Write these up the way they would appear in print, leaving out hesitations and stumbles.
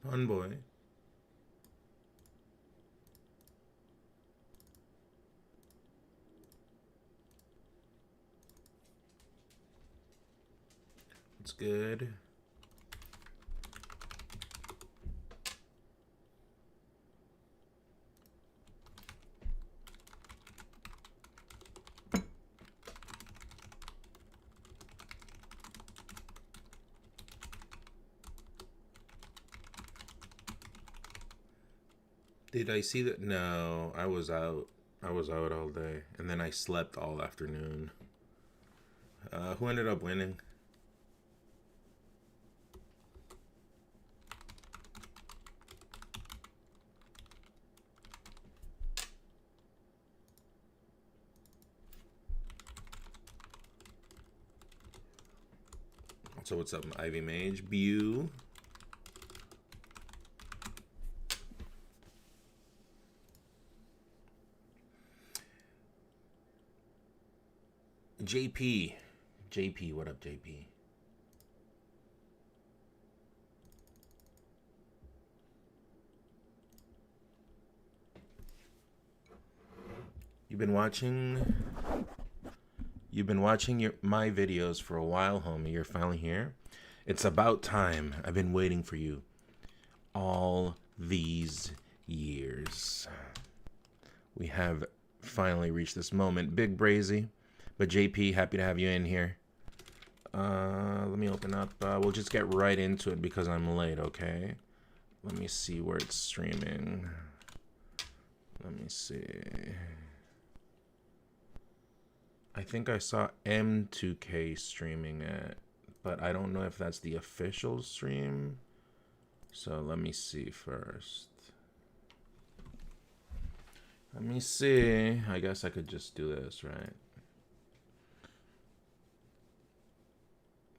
On boy. It's good. Did I see that? No, I was out. I was out all day, and then I slept all afternoon. Who ended up winning? So what's up, Ivy Mage? Bew. JP. JP, what up, JP? You've been watching my videos for a while, homie. You're finally here. It's about time. I've been waiting for you all these years. We have finally reached this moment. Big Brazy. But JP, happy to have you in here. Let me open up. We'll just get right into it because I'm late, okay? Let me see where it's streaming. Let me see. I think I saw M2K streaming it, but I don't know if that's the official stream. So let me see first. Let me see. I guess I could just do this, right?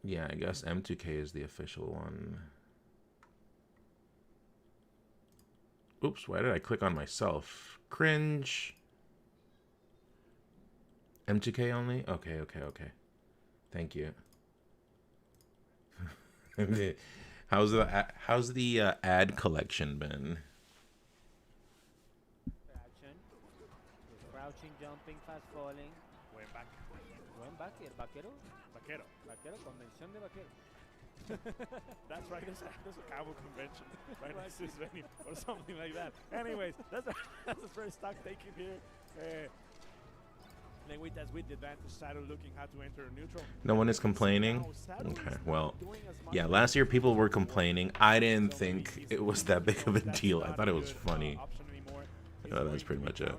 Yeah, I guess M2K is the official one. Oops, why did I click on myself? Cringe. M2K only? Okay. Thank you. How's the ad collection been? Crouching, jumping, fast falling. Buen back. Buen back, el vaquero. Vaquero. Vaquero, convención de vaquero. That's right. There's a cowboy convention right next to this venue or something like that. Anyways, that's the first stock taken here. Lengüitas with the advantage. Saddle looking how to enter neutral. No one is complaining? Okay, well, yeah, last year people were complaining. I didn't think it was that big of a deal. I thought it was funny. That's pretty much it.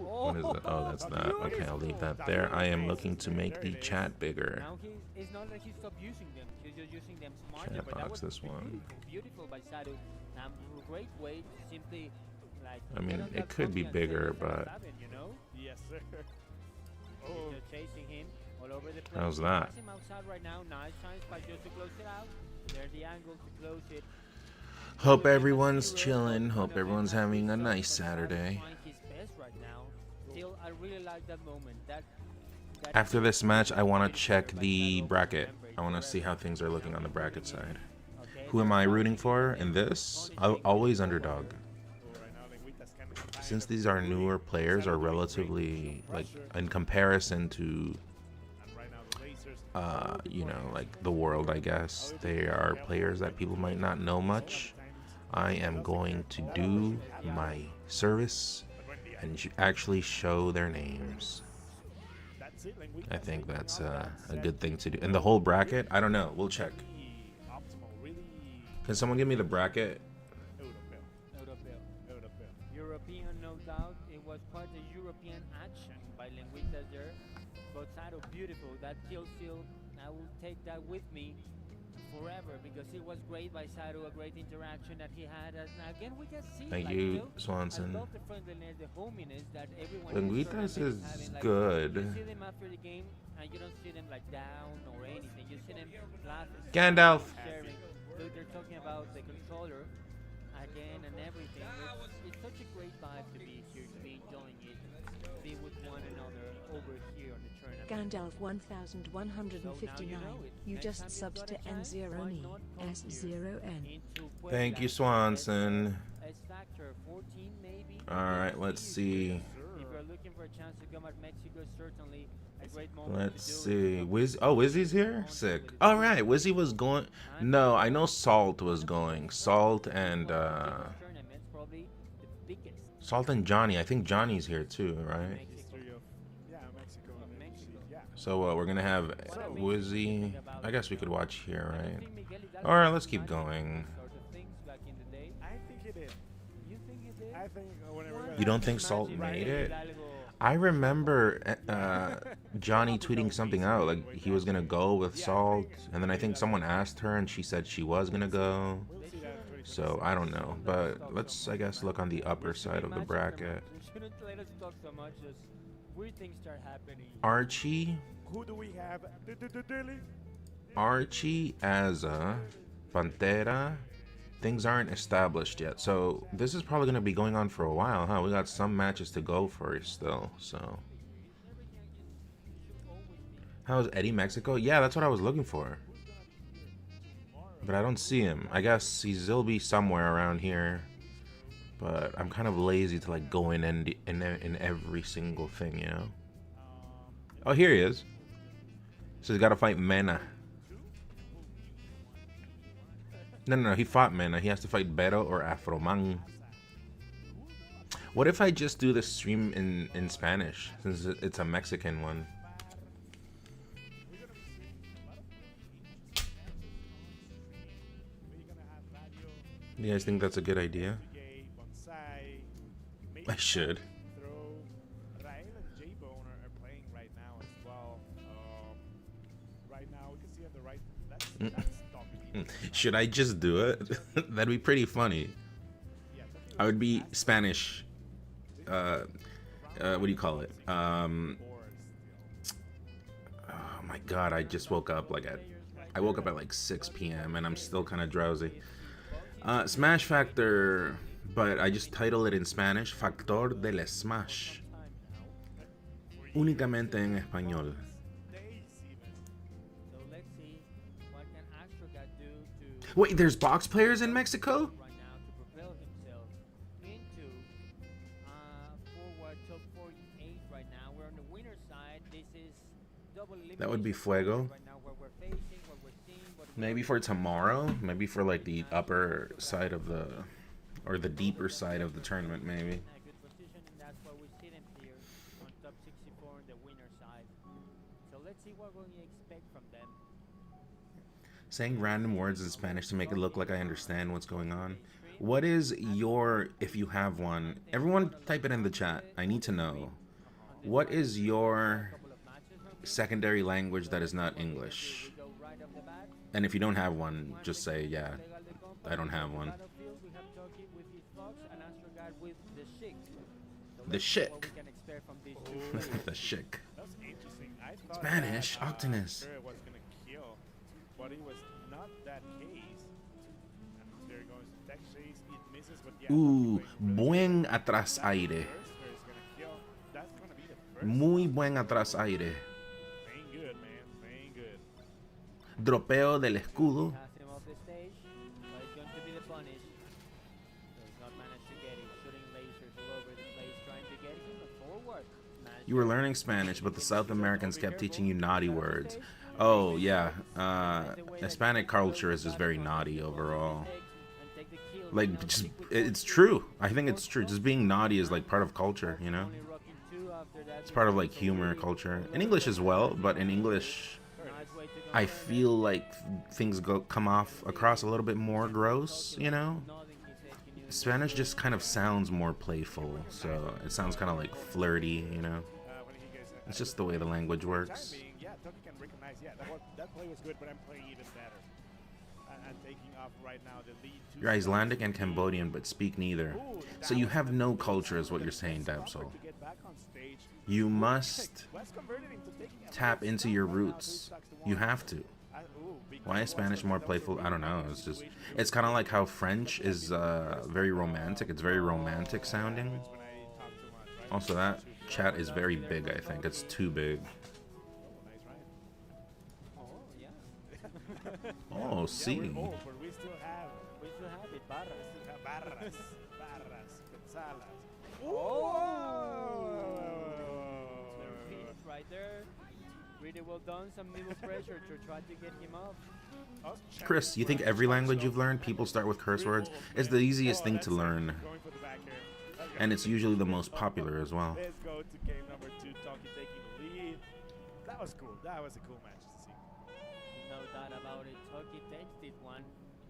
What is it? Oh, that's not. Okay, I'll leave that there. I am looking to make the chat bigger. Now it's not like he stopped using them. He's just using them smarter. Chat But that box, was this one. beautiful by Saru. Great way to simply, like, I mean, get on it that could be monkey and bigger, save it from but Saben, you know? Yes, sir. He's Oh, just chasing him all over the place. How's He that? has him outside right now. Nice chance by just to close it out. There's the angle to close it. hope everyone's chilling. Hope everyone's having a nice Saturday. Trying his best right now. Still, I really like that moment. That After this match, I want to check the bracket. I want to see how things are looking on the bracket side. Who am I rooting for in this? Always underdog. right now Lengüitas can Since these are newer players, are relatively, like, in comparison to, and right now the lasers. you know, like the world, I guess, they are players that people might not know much. I am going to do my service and actually show their names. That's it. Lengüitas. I think that's a good thing to do. And the whole bracket, I don't know. We'll check. Optimal, really Can someone give me the bracket? Europeo. Europeo. European, no doubt. It was quite a European action by Lengüitas there. But Saru, beautiful. That kill seal, I will take that with me forever because it was great by Saru, a great interaction that he had. And again, we can see. Thank like, you, know, I Swanson. love the friendliness, the hominess that everyone Lengüitas is having. Like, good. You see them after the game, and you don't see them like down or anything. You see them laughing, Gandalf. sharing. Look, they're talking about the controller, again and everything. It's such a great vibe to be here, to be enjoying it, be with one another over here on the tournament. Gandalf So now 1159. you know it. You Next just time you've subbed got to a chance, why N0me not come S0N. here into Thank Puebla? you, Swanson. S Factor 14 maybe. All right, let's see. If you're looking for a chance to come at Mexico, certainly a great moment Let's to do see. it. Wiz. Oh, Wizzy's here. Sick. All right, Wizzy was going. No, I know Salt was going. Salt and Tournaments, probably the biggest Salt and Johnny. I think Johnny's here too, right? Mexico. History of Mexico and Mexico. yeah. So we're gonna have What amazing Wizzy. thing about I guess we could watch here, I don't right? think Miguel Hidalgo All right, was let's keep planning going. these sort of things back in the day. I think he did. You think he did? I think whenever You don't think Salt Imagine made Miguel it? Hidalgo. I remember Johnny tweeting something out like he was gonna go with Salt, and then I think someone asked her and she said she was gonna go. we'll see that in 2026. So I don't know, but let's I guess look on the upper side of the bracket. You shouldn't let us talk so much, just weird things start happening. Archie, Who do we have? Dilly? Archie, Azza, Pantera. Things aren't established yet, so this is probably gonna be going on for a while, huh? We got some matches to go for still, so. How's Eddie Mexico? Yeah, that's what I was looking for. But I don't see him. I guess he'll be somewhere around here. But I'm kind of lazy to like go in every single thing, you know? Oh, here he is. So he's got to fight Mena. No, he fought Mena. He has to fight Beto or Afromang. What if I just do the stream in Spanish, since it's a Mexican one? You guys think that's a good idea? I should. Rael and J-Bone are playing right now as well. Right now, we can see on the right. That's Tommy. Should I just do it? That'd be pretty funny. Yeah, I would be Spanish. What do you call it? Oh my god, I just woke up I woke up at like 6 p.m. and I'm still kind of drowsy. Smash Factor, but I just title it in Spanish, Factor del Smash. Únicamente en español. So let's see what can Astrogat do to Wait, there's box players in Mexico? right now to propel himself into forward top 48 right now. We're on the winner's side. This is double That would be elimination Fuego. right now, where we're facing, what we're seeing, what we're Maybe for tomorrow? Maybe for like the upper side of the, or the deeper side of the tournament, maybe. in a good position, and that's why we see them here on top 64 on the winner side. So let's see what we expect from them. Saying random words in Spanish to make it look like I understand what's going on. What is your, if you have one, everyone type it in the chat. I need to know. What is your Couple of matches from secondary language that is not English? go right off the bat. And if you don't have one, just say, yeah, I don't have one. Battlefield, we have Chucky with his Fox and Astrogat with the Chic. So The let's see what Chic. we can expect from these two players. The shick. That's interesting. I thought Spanish, that, Octonus. Barrett was gonna kill, but it was not that case. And there goes tech chase. It misses, but yeah. Ooh, Tommy playing buen atrás aire. first, where it's gonna kill. That's gonna be the first. Muy buen atrás aire. Playing good, man. Playing good. Dropeo del escudo. Has him off the stage, but it's going to be the punish. So he's not managed to get it. Shooting lasers all over the place, trying to get him forward. You were learning Spanish, but the South Americans kept teaching you naughty words. Oh, yeah. Hispanic culture is just very naughty overall. Like, just, it's true. I think it's true. Just being naughty is like part of culture, you know? It's part of like humor culture. In English as well, but in English, I feel like things come off across a little bit more gross, you know? Spanish just kind of sounds more playful, so it sounds kind of like flirty, you know? When he gets It's just the way the language works. timing, yeah, Tucky can recognize. Yeah, that play was good, but I'm playing even better. And taking off right now the lead. You're Icelandic and Cambodian, but speak neither. So you have no culture, is what you're saying, Dabsol. You must tap into your roots. You have to. Why is Spanish more playful? I don't know. It's just, it's kind of like how French is very romantic. It's very romantic sounding. Also, that chat is very big, I think. It's too big. Oh, yeah. Oh, see. We're old, but we still have it. Barras. barras, pensalas. Their feet right there. Really well done. Some middle pressure to try to get him up. Chris, you think every language you've learned, people start with curse words? It's the easiest thing to learn. And it's usually the most popular as well. Let's go to game number 2. Toki taking the lead. That was cool. That was a cool match to see. No doubt about it. Toki takes this one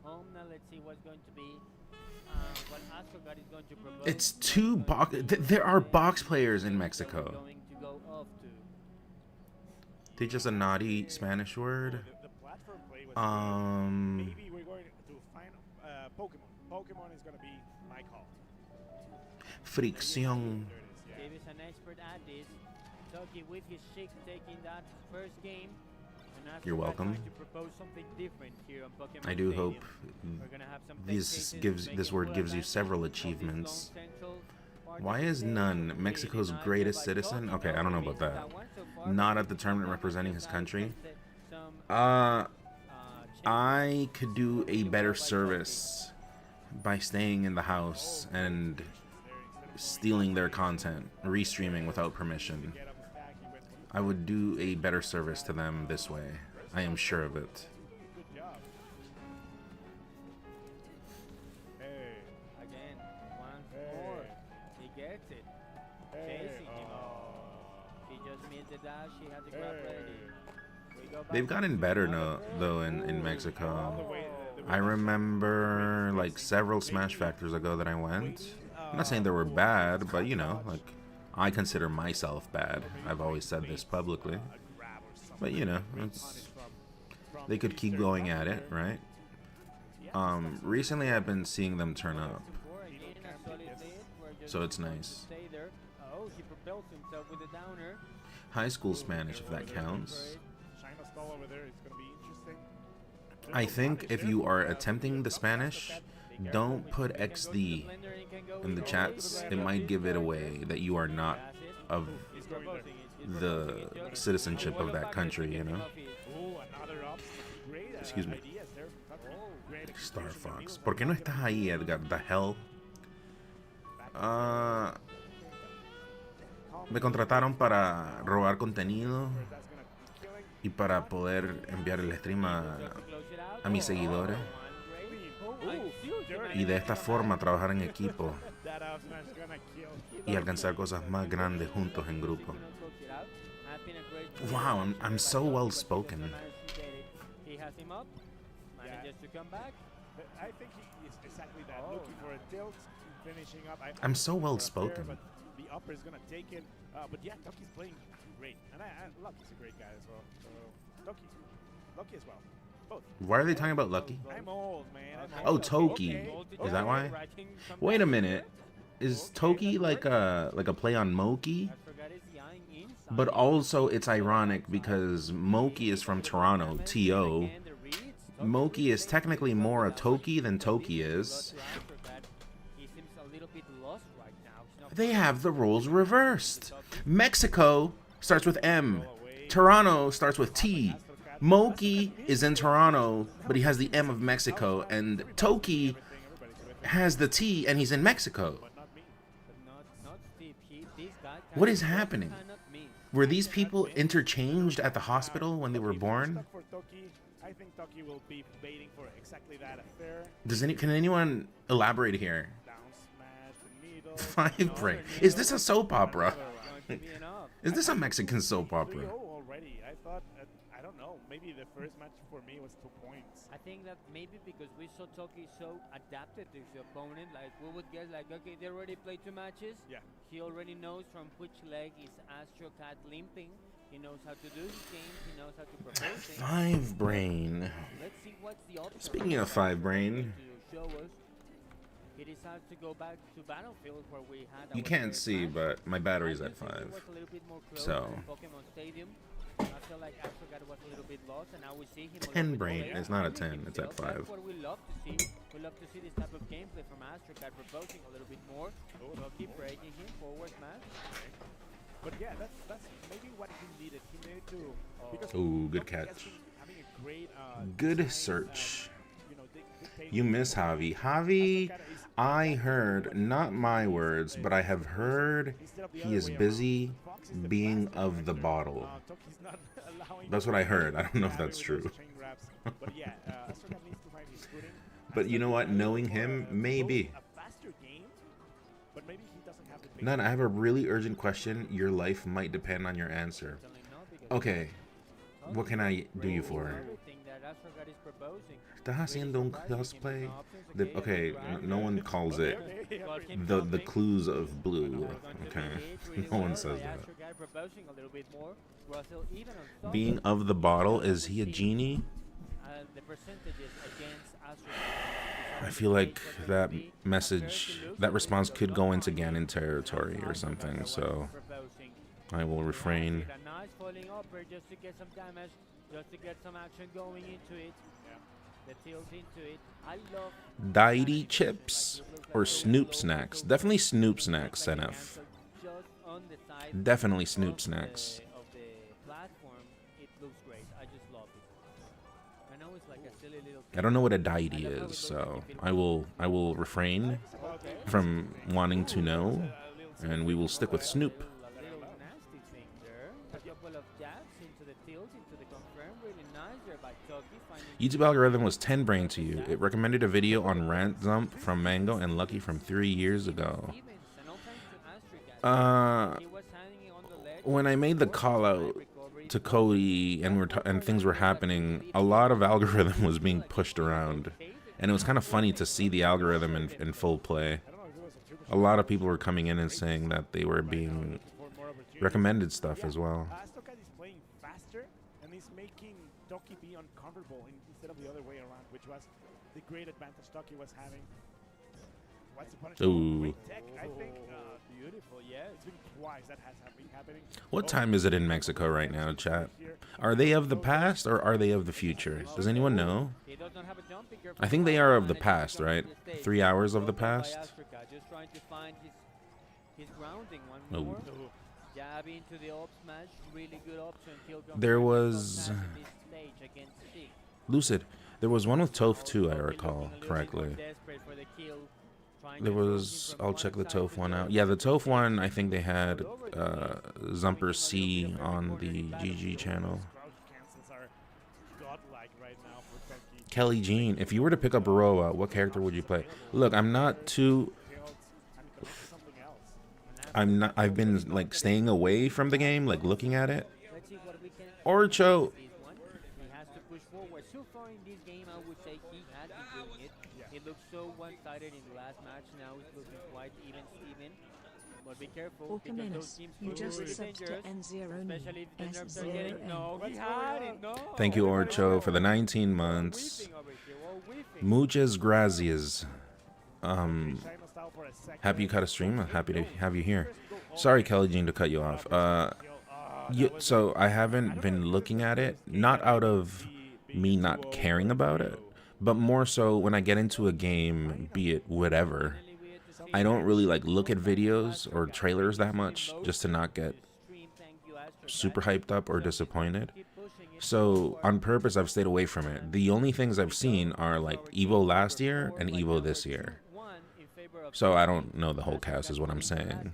home. Now let's see what's going to be. What Astrogat is going to propose. It's two box. There are box players in Mexico. Going to go off to. They just a naughty Spanish word. The platform play was maybe we're going to find Pokemon. Pokemon is going to be my call. Fricción. Dave is an expert at this. Toki with his chick taking that first game. And You're welcome. trying to propose something different here on Pokemon I do Stadium. hope We're gonna have some this word gives you several achievements. Why is Nunn Mexico's greatest citizen? Okay, I don't know about that. Not at the tournament representing his country. I could do a better service by staying in the house and stealing their content, restreaming without permission. I would do a better service to them this way. I am sure of it. Good job. Hey. Again, once Hey. more. He gets it. Hey. Chasing him He just missed the dash. He had the grab ready. We go back They've to gotten better another though throw. in Mexico. The way I remember like several Smash Factors ago that I went. I'm not saying they were bad, but you know, like I consider myself bad. I've always said this publicly. But you know, they could keep going at it, right? Recently I've been seeing them turn up, Again, a solid lead. We're just so it's going to nice. stay there. Oh, he propels himself with a downer. High school Spanish, if that counts. China stall over there. It's going to be interesting. I think if you are attempting the Spanish, don't put XD in the chats. It might give it away that you are not of the citizenship of that country, you know? Oh, another up. Great Excuse me. ideas there from Tucker. Great Star execution from Fox. Neil. ¿Por qué no estás ahí, Edgar? The hell? Me contrataron para robar contenido That's gonna kill him. y para poder enviar el stream a mis seguidores y de esta forma trabajar en equipo That up smash gonna kill. y alcanzar cosas más grandes juntos en grupo. Wow, I'm so well spoken. He has him up. Manages to come back. I think he is exactly that. Looking for a tilt, finishing up. I'm so well for a fair, spoken. but the upper is gonna take it. But yeah, Toki's playing great, and Lucky's a great guy as well. So Lucky as well. Both. Why are they talking about Lucky? I'm old, man. I'm Oh, old. Toki. Okay. Is that why? Wait a minute. Is Toki like a play on Moki? But also it's ironic because Moki is from Toronto, T.O. Moki is technically more a Toki than Toki is. They have the roles reversed. Mexico starts with M. Toronto starts with T. Moki is in Toronto, but he has the M of Mexico, and Toki has the T and he's in Mexico. What is happening? Were these people interchanged at the hospital when they were born? For Toki, I think Toki will be waiting for exactly that affair. Can anyone elaborate here? Down smash, the needle. Five Brain. Is this a soap opera? Is this a Mexican soap opera? 3-0 already. I thought, I don't know, maybe the first match for me was 2 points. I think that maybe because we saw Toki so adapted to his opponent, like we would guess like, okay, they already played 2 matches. Yeah. He already knows from which leg is Astro Cat limping. He knows how to do his games. He knows how to propose things. Five Brain. Let's see what's the option. Speaking of Five Brain, To show us. He decides to go back to Battlefield where we had you our can't first see, match. but my battery's at Since it 5. was a little bit more close So in Pokemon Stadium, I feel like Astrogat was a little bit lost, and now we see him. a 10 little bit brain. better, It's not a finding 10, it's at himself. 5. That's what we love to see. We love to see this type of gameplay from Astrogat, proposing a little bit more. We'll keep breaking him forward smash. But yeah, that's maybe what he needed. He needed to. Because Ooh, good Toki has catch. been having a great, Good design, search. dictating You miss Javi. Javi, I heard, not my words, but I have heard he is busy being of the bottle. That's what I heard. I don't know if that's true. But yeah, Astrogat needs to find his footing. But you know what? Knowing him, maybe. A faster game, but maybe he doesn't have the None, I have a really urgent question. Your life might depend on your answer. Okay. What can I do you for? Everything that Astrogat is proposing. ¿Estás haciendo un cosplay? Okay, no one calls it the clues of blue. Okay, no one says that. Being of the bottle, is he a genie? I feel like that message, that response could go into Ganon territory or something, so I will refrain. A nice falling upper just to get some damage, just to get some action going into it. The tilt into it. I love Dairi chips or Snoop snacks? Definitely Snoop snacks, NF. just on the side Definitely Snoop snacks. of the platform. It looks great. I just love it. I know it's like a silly little I don't know what a Dairi is, so I will refrain from wanting to know, and we will stick with Snoop. a little nasty thing there. A couple of jabs into the tilt, into the confirm. Really nice there by Toki finding YouTube algorithm was 10 brain to you. It recommended a video on Rant Zump from Mango and Lucky from 3 years ago. Stevens, and no thanks to Astrogat. He was hanging on the ledge. When I made the call out to Cody and and things were happening, a lot of algorithm was being pushed around, and it was kind of funny to see the algorithm in full play. A lot of people were coming in and saying that they were being recommended stuff as well. Astrogat is playing faster and is making Toki be uncomfortable instead of the other way around, which was the great advantage Toki was having. What's the punishment? Ooh. Great tech, I think. Beautiful, yes. It's been twice that has been happening. What time is it in Mexico right now, chat? Are they of the past or are they of the future? Does anyone know? He does not have a jumping gear I for think they now, are of the and past, it's right? on the stage. 3 hours of the By past? Astrogat, just trying to find his grounding one Oh. more. Jab into the up smash, really good option. Kill There confirm, was- so fast at this stage against Sig. Lucid. There was one with Toph too, I Toki recall looking a little bit correctly. more desperate for the kill, trying There to force was, him from I'll check the one side Toph to one the out. other. Yeah, the Toph one, I think they had Zumper C on the GG channel. Crouch cancels are godlike right now for Toki. Kelly Jean, if you were to pick up Baroa, what character would you play? Look, I'm not too, Tilts and commit to something else. I've been like staying away from the game, like looking at it. Let's see what we can Orcho, this one. He has to push forward. So far in this game, I would say he has been doing it. It looked so one-sided in the last match. Now it's looking quite even, Steven. But be careful because those Orcamenus, teams you prove just really subbed to dangerous, N0 especially if the nerfs are S0N. getting. No, he What's had going it. No. thank you Orcho for the 19 months. Weeping over here. We're weeping. Muchas gracias. China style for a second. Happy you cut a stream. I'm happy to have you here. Sorry, Kelly Jean, to cut you off. So I haven't been looking at it, not out of me not caring about it, but more so when I get into a game, be it whatever, I don't really like look at videos or trailers that much just to not get super hyped up or disappointed. So on purpose, I've stayed away from it. The only things I've seen are like Evo last year and Evo this year. So I don't know the whole cast is what I'm saying.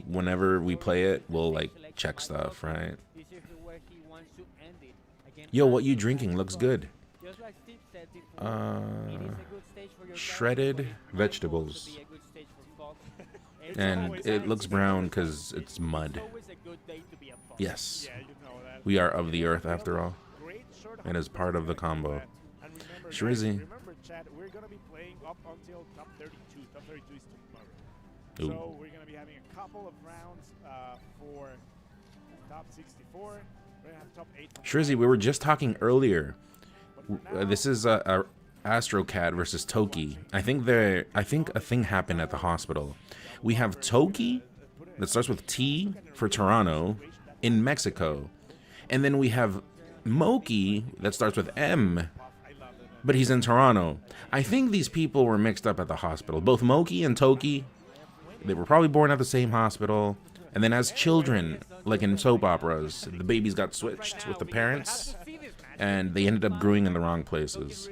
Whenever we play it, we'll like check stuff, right? Yo, what you drinking? Looks good. Shredded vegetables. And it looks brown because it's mud. Yes. Yeah, you know that. We are of the earth after all. Great short It is part of the combo. And remember, guys, Shrizzy. remember, chat, we're gonna be playing up until top 32. Top 32 is tomorrow. Ooh. So we're gonna be having a couple of rounds for top 64. We're gonna have top 8. Shrizzy, we were just talking earlier. But for now, This is a AstroCAD versus Toki. I think a thing happened at the hospital. We have Toki that starts with T for Toronto in Mexico, And then we have Moki that starts with M, I love it, man. but he's in Toronto. I think these people were mixed up at the hospital. Both Moki and Toki, they were probably born at the same hospital. And then as children, like in soap operas, the babies got switched with the parents, and they ended up growing in the wrong places.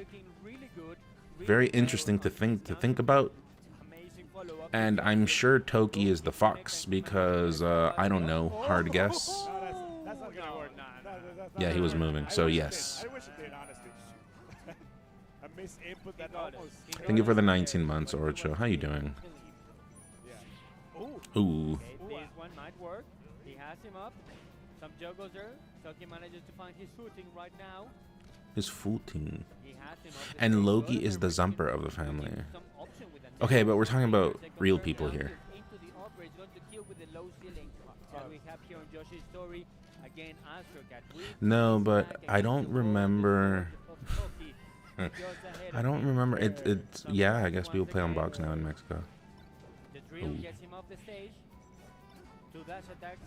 Very interesting to think about. And I'm sure Toki is the fox because I don't know, hard guess. No, that's not gonna work. That's Yeah, not he was gonna work. moving, I so wish it yes. did. I wish it did, honestly. A missed input that almost. Thank you for the 19 months, Orcho. How you doing? Yeah. Ooh, Ooh. Okay, this one might work. He has him up. Some juggles there. Toki manages to find his footing right now. his footing. He has him up. And Loki is the Zumper of the family. Okay, but we're talking about real people here. Into the upper, it's going to kill with the low ceiling. That we have here on Josh's story. Again, Astrocat with No, his but back I against don't the wall. remember. Toki just ahead I of don't him. remember. There, It's some yeah. I moves guess once people play on again. box now in Mexico. The drill Ooh. gets him off the stage. Two dash attacks,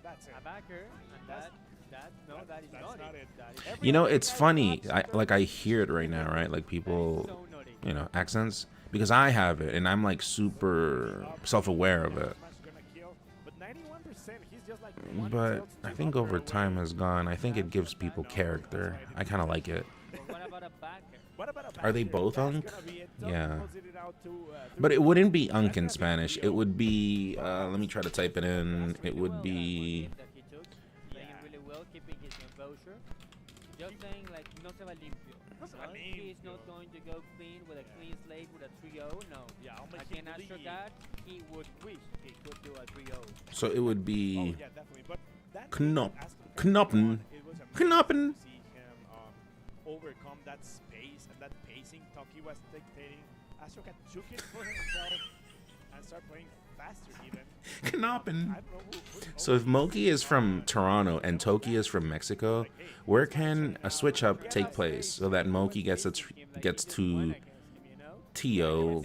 That's it. a backer, and that is not not it. it. That is You know, it's funny. I hear it right now, right? Like people, so naughty. you know, accents because I have it and I'm like super self-aware of it. Smash gonna kill, but 91%, he's just like one But tilt I to think upper over away. time has gone. I think it gives people character. I kind of like it. But what about a backer? What about a Are they backer? both That's Unk? gonna be it. Toki Yeah. closes it out to, But it three. wouldn't be Unk in Spanish. It would be. Let me try to type it in. It would be. That he took, playing really well, keeping his composure. Just saying, like, no se va limpio. No se va Right? He is not limpio. going to go clean with a clean slate with a 3-0. No. Yeah, I'll make him Again, lead. Astrocat, he would wish he could do a 3-0. So it would Oh, be. yeah, definitely. But that Knop- Astrocat Knoppen. won. It was amazing Knoppen. to see him overcome that space and that pacing Toki was dictating. Astrocat took it for himself and started playing faster even. Knoppen. I don't know who So if Moki is from Toronto and Toki is from Mexico, where can a switch up take place so that Moki gets to Tio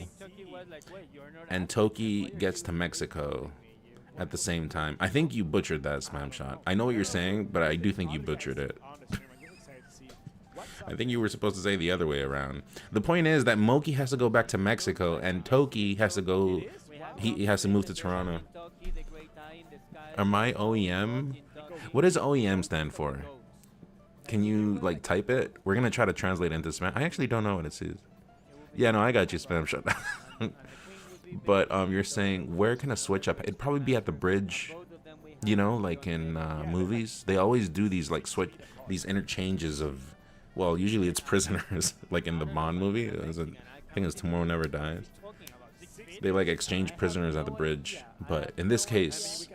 and Toki gets to Mexico at the same time? I think you butchered that spam shot. I know what you're saying, but I do think you butchered it. I think you were supposed to say the other way around. The point is that Moki has to go back to Mexico and Toki has to go. He has to move to Toronto. Am I OEM? What does OEM stand for? Can you like type it? We're gonna try to translate into Spanish. I actually don't know what it says. Yeah, no, I got you, spam shut. But you're saying where can a switch up? It'd probably be at the bridge. You know, like in movies, they always do these like these interchanges of. Well, usually it's prisoners, like in the Bond movie. I think it's Tomorrow Never Dies. They like exchange prisoners at the bridge, but in this case,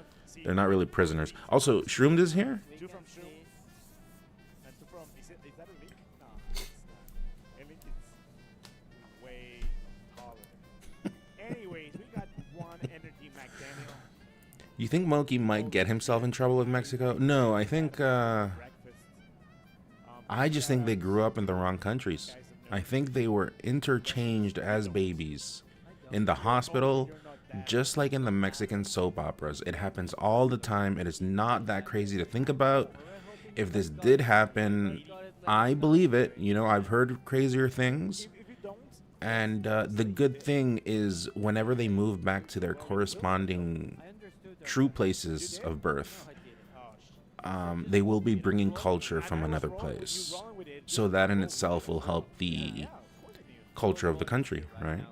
they're not really prisoners. Also, Shroomed is here. Two from Shroom and two from. Is that a link? No, it's not. A link is way taller. Anyways, we got one energy McDaniel. You think Moki might get himself in trouble with Mexico? No, I think. Breakfast. I just think they grew up in the wrong countries. I think they were interchanged as babies in the hospital, just like in the Mexican soap operas. It happens all the time. It is not that crazy to think about. If this did happen, I believe it. You know, I've heard crazier things. If you don't, And the good thing is, whenever they move back to their corresponding true places of birth, they will be bringing culture from another place. So that in itself will help the culture of the country, right?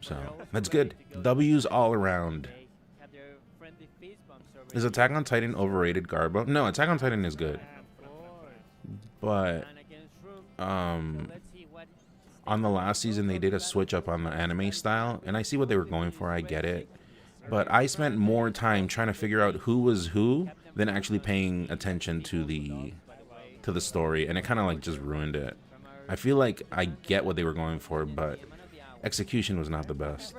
So that's good. W's all around. Is Attack on Titan overrated, Garbo? No, Attack on Titan is good. But on the last season they did a switch up on the anime style, and I see what they were going for, I get it. But I spent more time trying to figure out who was who than actually paying attention to the story, and it kind of like just ruined it. I feel like I get what they were going for, but execution was not the best.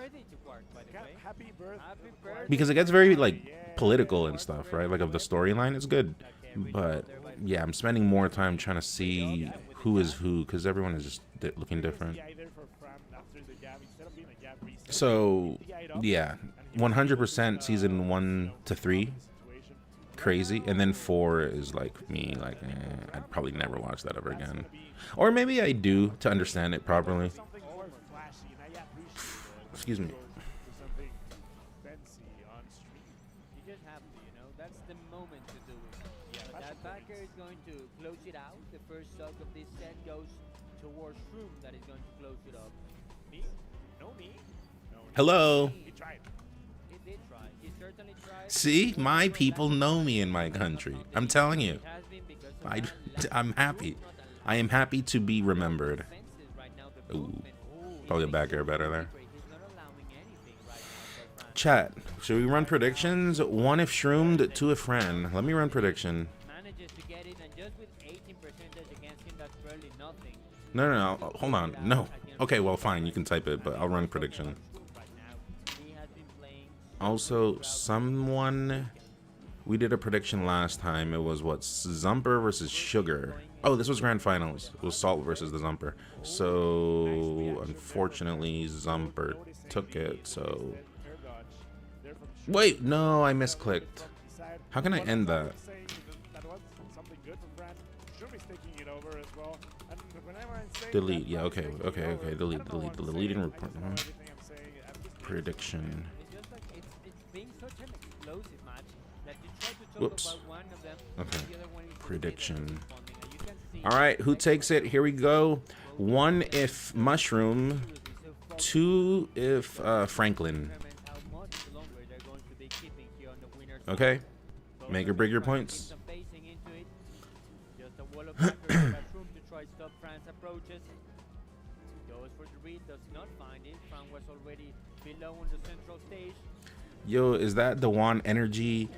happy birthday. Because it gets very like political and stuff, right? Like of the storyline is good, but yeah, I'm spending more time trying to see who is who because everyone is just looking different. So yeah, 100% season 1 to 3 crazy, and then 4 is like me, like I'd probably never watch that ever again, or maybe I do to understand it properly. Something more flashy, and I appreciate it. Excuse me. To something fancy on stream. You just have to, you know, that's the moment to do it. Yeah, But that backer is going to close it out. The first stock of this set goes towards Shroom that is going to close it up. Me? No me? No. Hello. He tried. He did try. He certainly tried. See, my people know me in my country. I'm telling you. It has been because of I, that lack I'm of happy. Shroom not allowing I am happy to be remembered. defenses right now. The Ooh, movement. probably a back air better there. He's not allowing anything right now for France. Chat, should we run predictions? 1 if shroomed, 2 if friend. Let me run prediction. Manages to get it, and just with 18% against him, that's barely nothing. No, hold on. No. Okay, well, fine. You can type it, but I'll run prediction. Right now, he has been playing Also, someone... We did a prediction last time. It was, what, Zumper versus Sugar. Oh, this was Grand Finals. It was Salt versus the Zumper. So, unfortunately, Zumper took it, so... Air dodge. They're from Shroom. Wait, no, I misclicked. Side. How can I But end I that? would say that was something good from Brand. Shroom is taking it over as well. And whenever I'm saying Delete, that yeah, Brand's okay, taking it okay, over, okay, I delete, don't know delete, what I'm delete and saying. report. I don't know everything I'm saying. I'm just Prediction. It's just like it's being such an explosive match that you try to talk Whoops. about one of them, Okay. and the other one is Prediction. responding, and you can see All right, who takes it? Here we go. 1 if Mushroom, 2 if Franklin. how much longer they're going to be keeping here on the winner's Okay, side. make or break your points. Some facing into it. Just a wall of backers, that's room to try stop France approaches. Goes for the read, does not find it. Fran was already below on the central stage. Yo, is that the One Energy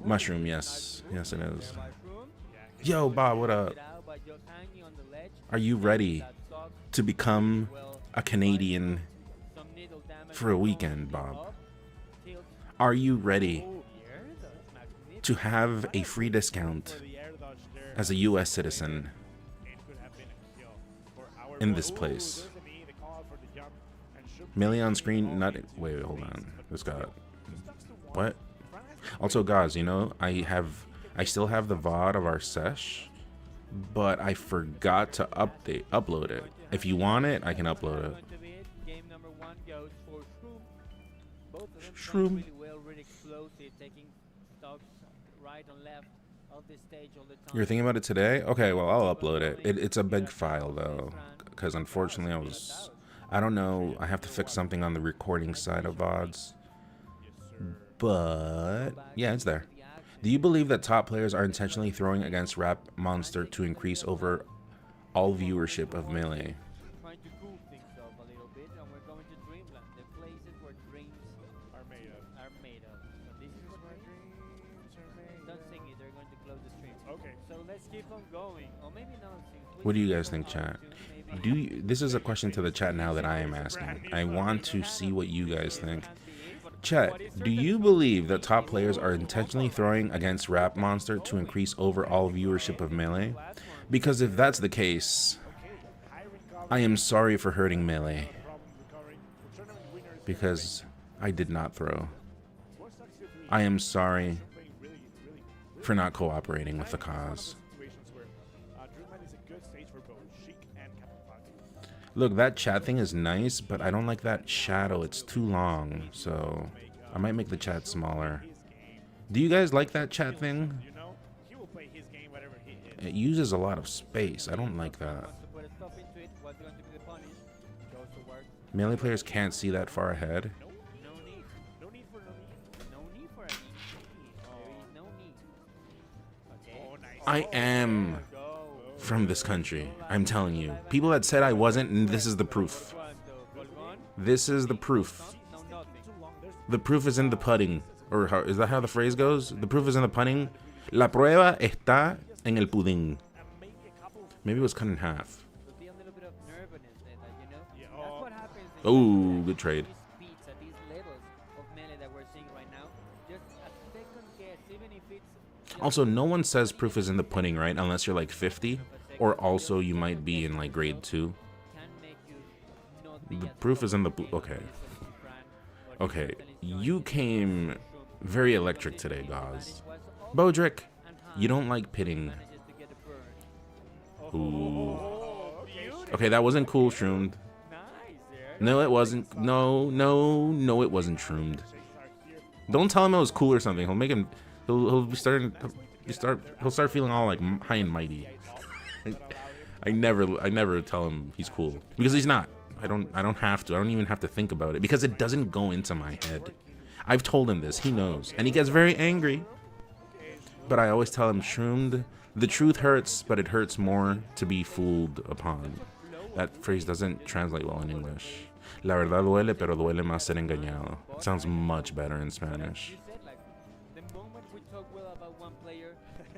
Mushroom? Yes, yes it is. Thereby Froome Yo, Bob, what up? it out by just hanging on the ledge. Are you ready That stock, to become well, a Canadian some needle damage for a on weekend, the Bob? up, tilt Are you ready here, that's magnificent. to have a free discount for the air dodge there. as a U.S. citizen It could have been a kill for our in boy. this Ooh, place? there's a knee, the call out for the jump, and Shroom Millie on taking screen, all not... into Wait, the hold face, on. but This still, got... just talks to one. What? Fran has to Also, guys, you know, I still have the VOD of our sesh, but I forgot to upload it. If you want it, I can upload it. Going to be it. Game number 1 goes for Shroom. Both of them Shroom. playing really well, really explosive, taking stocks right and left of the stage all the time. You're thinking about it today? Okay, well, I'll upload it. It's a big file, though, because unfortunately I don't know, I have to fix something on the recording side of VODs. But, yeah, it's there. Do you believe that top players are intentionally throwing against Rap Monster to increase over all viewership of Melee? Trying to cool things off a little bit, and we're going to Dreamland, the places where dreams are made of. are made of. So this is what Where we're dreams are made don't of. sing it, they're going to close the stream. Okay. So let's keep on going. Or maybe not sing. What do you guys think, chat? This is a question to the chat now that I am asking. I want to see what you guys think. Chat, do you believe that top players are intentionally throwing against Rap Monster to increase overall viewership of Melee? Because if that's the case, I am sorry for hurting Melee, because I did not throw. I am sorry for not cooperating with the cause. Look, that chat thing is nice, but I don't like that shadow. It's too long, so I might make the chat smaller. Do you guys like that chat thing? You know, he will play his game whatever he is. It uses a lot of space. I don't like that. Wants to put a stop into it. What's going to be the punish? Goes to work. Melee players can't see that far ahead. No need. No need for no need. No need for any. There is no need. Okay. Oh, nice. I am Go. from this country. I'm telling you. People that said I wasn't, and this is the proof. Golgon? This is the proof. No, nothing. The proof is in the putting. Or how, is that how the phrase goes? The proof is in the putting. La prueba está en el pudín. Maybe it was cut in half. Would be a little bit of nervousness there, that, you know? Yeah, That's oh. what happens. Oh, good trade. These speeds at these levels of melee that we're seeing right now. Just a second guess, even if it's just Also, no one says proof is in the pudding, right? Unless you're like 50. Or also you might be in like grade 2. can make you not be The as proof is in the... confident Okay. as Fran, but Okay. Crystal is You trying to came Shroom. very electric today, guys. Advantage was Bodrick, and you high. don't like pitting. Manages to get a bird. Ooh. Okay. Okay, that wasn't cool, Shroomed. Nice there. No, it wasn't. No, it wasn't Shroomed. Shakes are here. Don't tell him it was cool or something. He'll make him. He'll be starting. He'll start feeling all like high and mighty. I never tell him he's cool because he's not. I don't have to. I don't even have to think about it because it doesn't go into my head. I've told him this. He knows, and he gets very angry. But I always tell him, Shroomed, the truth hurts, but it hurts more to be fooled upon. That phrase doesn't translate well in English. La verdad duele, pero duele más ser engañado. It sounds much better in Spanish. You said like the moment we talk well about one player,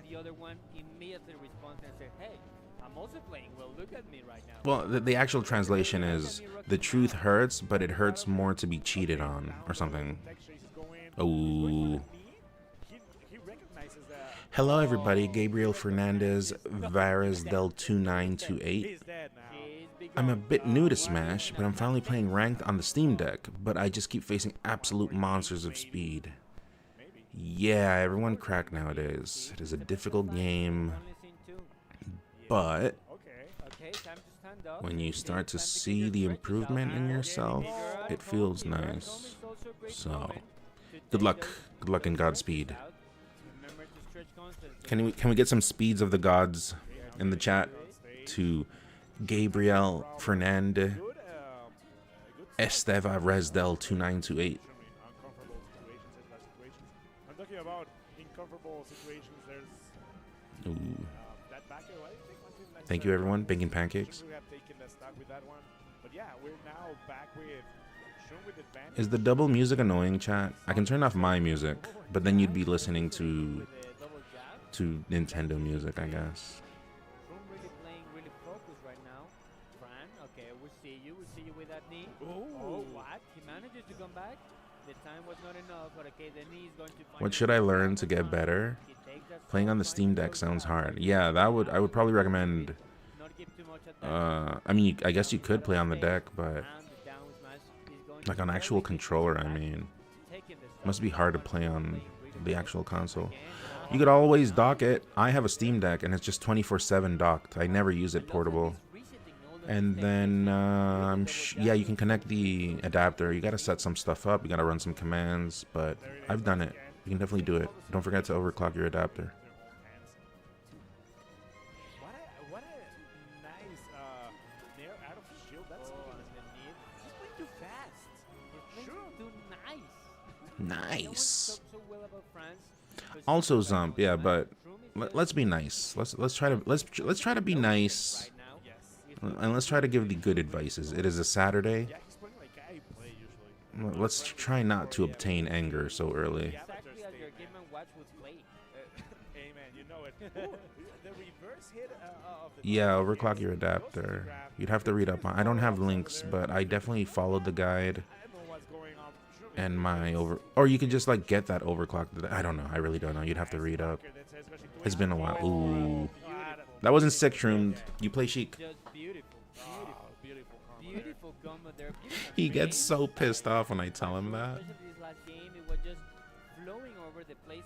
the other one immediately responds and says, "Hey, I'm also playing well. Look at me right now." Well, the actual translation is, the truth hurts, but it hurts more to be cheated on, or something. Tech Chase is going. Oh. He recognizes that. Hello, everybody. Gabriel Fernandez, Varas del 2928. He's dead now. She's big I'm a on- bit new to Smash, but I'm finally playing ranked on the Steam Deck, but I just keep facing absolute monsters of speed. Maybe. Yeah, everyone crack nowadays. It is a difficult game, Only seen two. but Okay. Okay, time to stand up. when you It's start to time get see your the stretches improvement out. in Okay, yourself, big girl. it feels Big girl. nice. It's also a great So, moment to good take luck. those Good luck and stretches Godspeed. out. Remember to stretch constantly. Can we get some speeds of the gods in the chat to Gabriel Fernandez Good. Good. Esteva Resdel 2928. Uncomfortable situations and bad situations. I'm talking about uncomfortable situations. There's Ooh. that back air. I think one thing that's, Thank you, everyone. Bacon Should pancakes. we have taken the stock with that one? But yeah, we're now back with Shroom with advantage. Is the double music annoying, chat? I can turn off my music, but then you'd be listening to With a double jab. to Nintendo music, I guess. Room really playing, really focused right now. Fran, okay, we see you with that knee. Oh, what? He manages to come back. The time was not enough, but okay, the knee is going to find What a should I way learn to find get time. better? He takes that Playing on the strong Steam line, Deck goes sounds down. hard. Yeah, I would probably recommend. Not give too much attention. I mean, I guess you could play on the deck, but And the down smash is going like to on very actual quickly controller, I back, mean, taking the must stock be with hard to that play one, on playing really the well. actual console. Again, You could always dock it. I have a Steam Deck and it's just 24/7 docked. I never use it portable. And then, yeah, you can connect the adapter. You gotta set some stuff up. You gotta run some commands, but I've done it. You can definitely do it. Don't forget to overclock your adapter. What a nice nair out of shield. That's Oh, underneath. he's playing too fast. He's playing too nice. Nice. So well about France, but Also, she's Zump, back yeah, on but Shroom is let's be nice. Let's try to be nice, right now. Yes. and let's try to give the good advices. It is a Saturday. Yeah, he's playing like I play usually. Let's try not to obtain anger so early. Exactly as your Game & Watch would play. Amen. You know it. Ooh, the reverse hit of the Yeah, overclock your adapter. You'd have to read up on. I don't have links, but I definitely followed the guide I don't know what's going on. Shroom and is my reverse. over. Or you could just like get that overclock. I don't know. I really don't know. You'd have to read up. It's been a while. Ooh, that wasn't sick, Shroomed. You play Sheik. Just beautiful. Beautiful combo there. Beautiful combo there. Beautiful He gets frame. so pissed off when I tell him that. Especially this last game, it was just flowing over the places.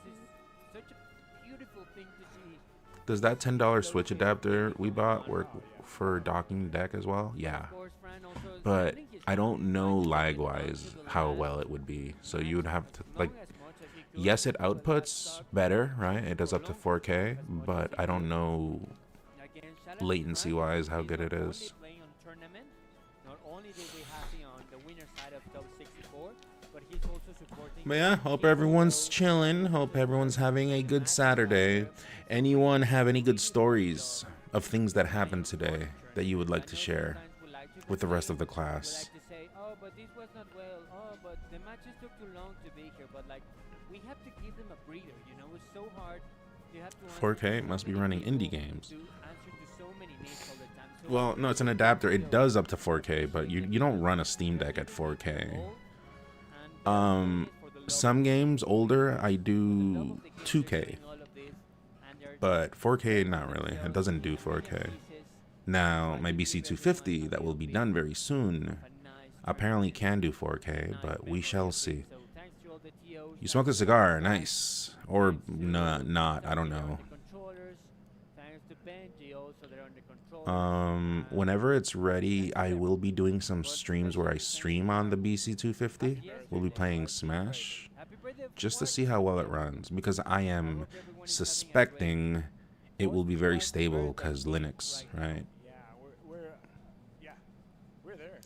Such a beautiful thing to see. Does that $10 Switch adapter we bought work for docking the deck as well? Yeah. Of course, Fran also But spending his I don't time know trying to lag-wise get to the how last well it would be. So you would have to long like. as much as he could Yes, it before the last outputs stock. better, right? It does up to 4K, As much but as I he don't could. know Again, shout out to latency-wise Fran. how He's good it not only is. playing on tournament, not only did we have him on the winner side of top 64, but he's also supporting. But yeah, hope He's everyone's also chilling. Hope everyone's having a good Saturday. Anyone have any good stories of things that happened today that you would like to share with the rest of the We class? like to say, oh, but this was not well. Oh, but the matches took too long to be here. But like, we have to give them a breather. You know, it's so hard. You have to answer 4K to must so be many running people, indie games. to answer to so many needs all the time. So Well, no, it's an adapter. It does up to 4K, but you don't run a Steam Deck at 4K. Some games older, I do 2K, but 4K not really. It doesn't do 4K. Now, my BC250 that will be done very soon apparently can do 4K, but we shall see. So thanks to all the TOs You smoke a cigar, nice. Or not, I don't know. Whenever it's ready, I will be doing some streams where I stream on the BC250. We'll be playing Smash just to see how well it runs, because I am suspecting it will be very stable because Linux, right? We're there.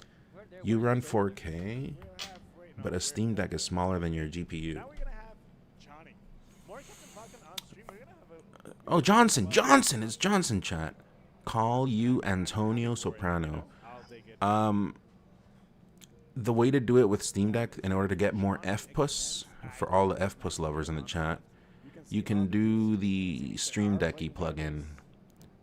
You run 4K, but a Steam Deck is smaller than your GPU. Now we're gonna have Johnny. More Captain Falcon on stream. We're gonna have a Oh, Johnson, it's Johnson chat. Call you Antonio Soprano. I'll take it. The way to do it with Steam Deck, in order to get more FPUS, for all the FPUS lovers in the chat, you can do the Stream Decky plugin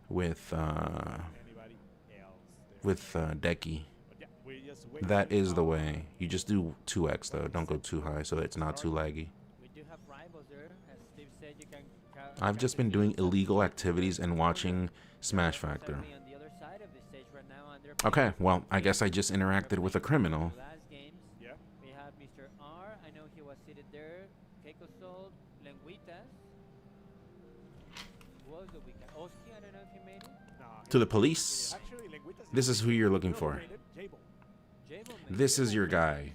with Anybody else? Decky. But yeah, we just wait. That is the way. You just do 2x though. Don't go too high so it's not too laggy. We do have rivals there. As Steve said, you can I've just been doing illegal activities and watching Smash Factor. on the other side of the stage right now, and they're Okay, well, I guess I just interacted with a criminal. last games. Yeah. We have Mr. R. I know he was seated there. Keiko Sold, Lenguitas. Who else do we got? Oski, I don't know if he made it. Nah, To the police. actually, Lenguitas This is who you're looking for. Jable. Jabo made This it. is your guy.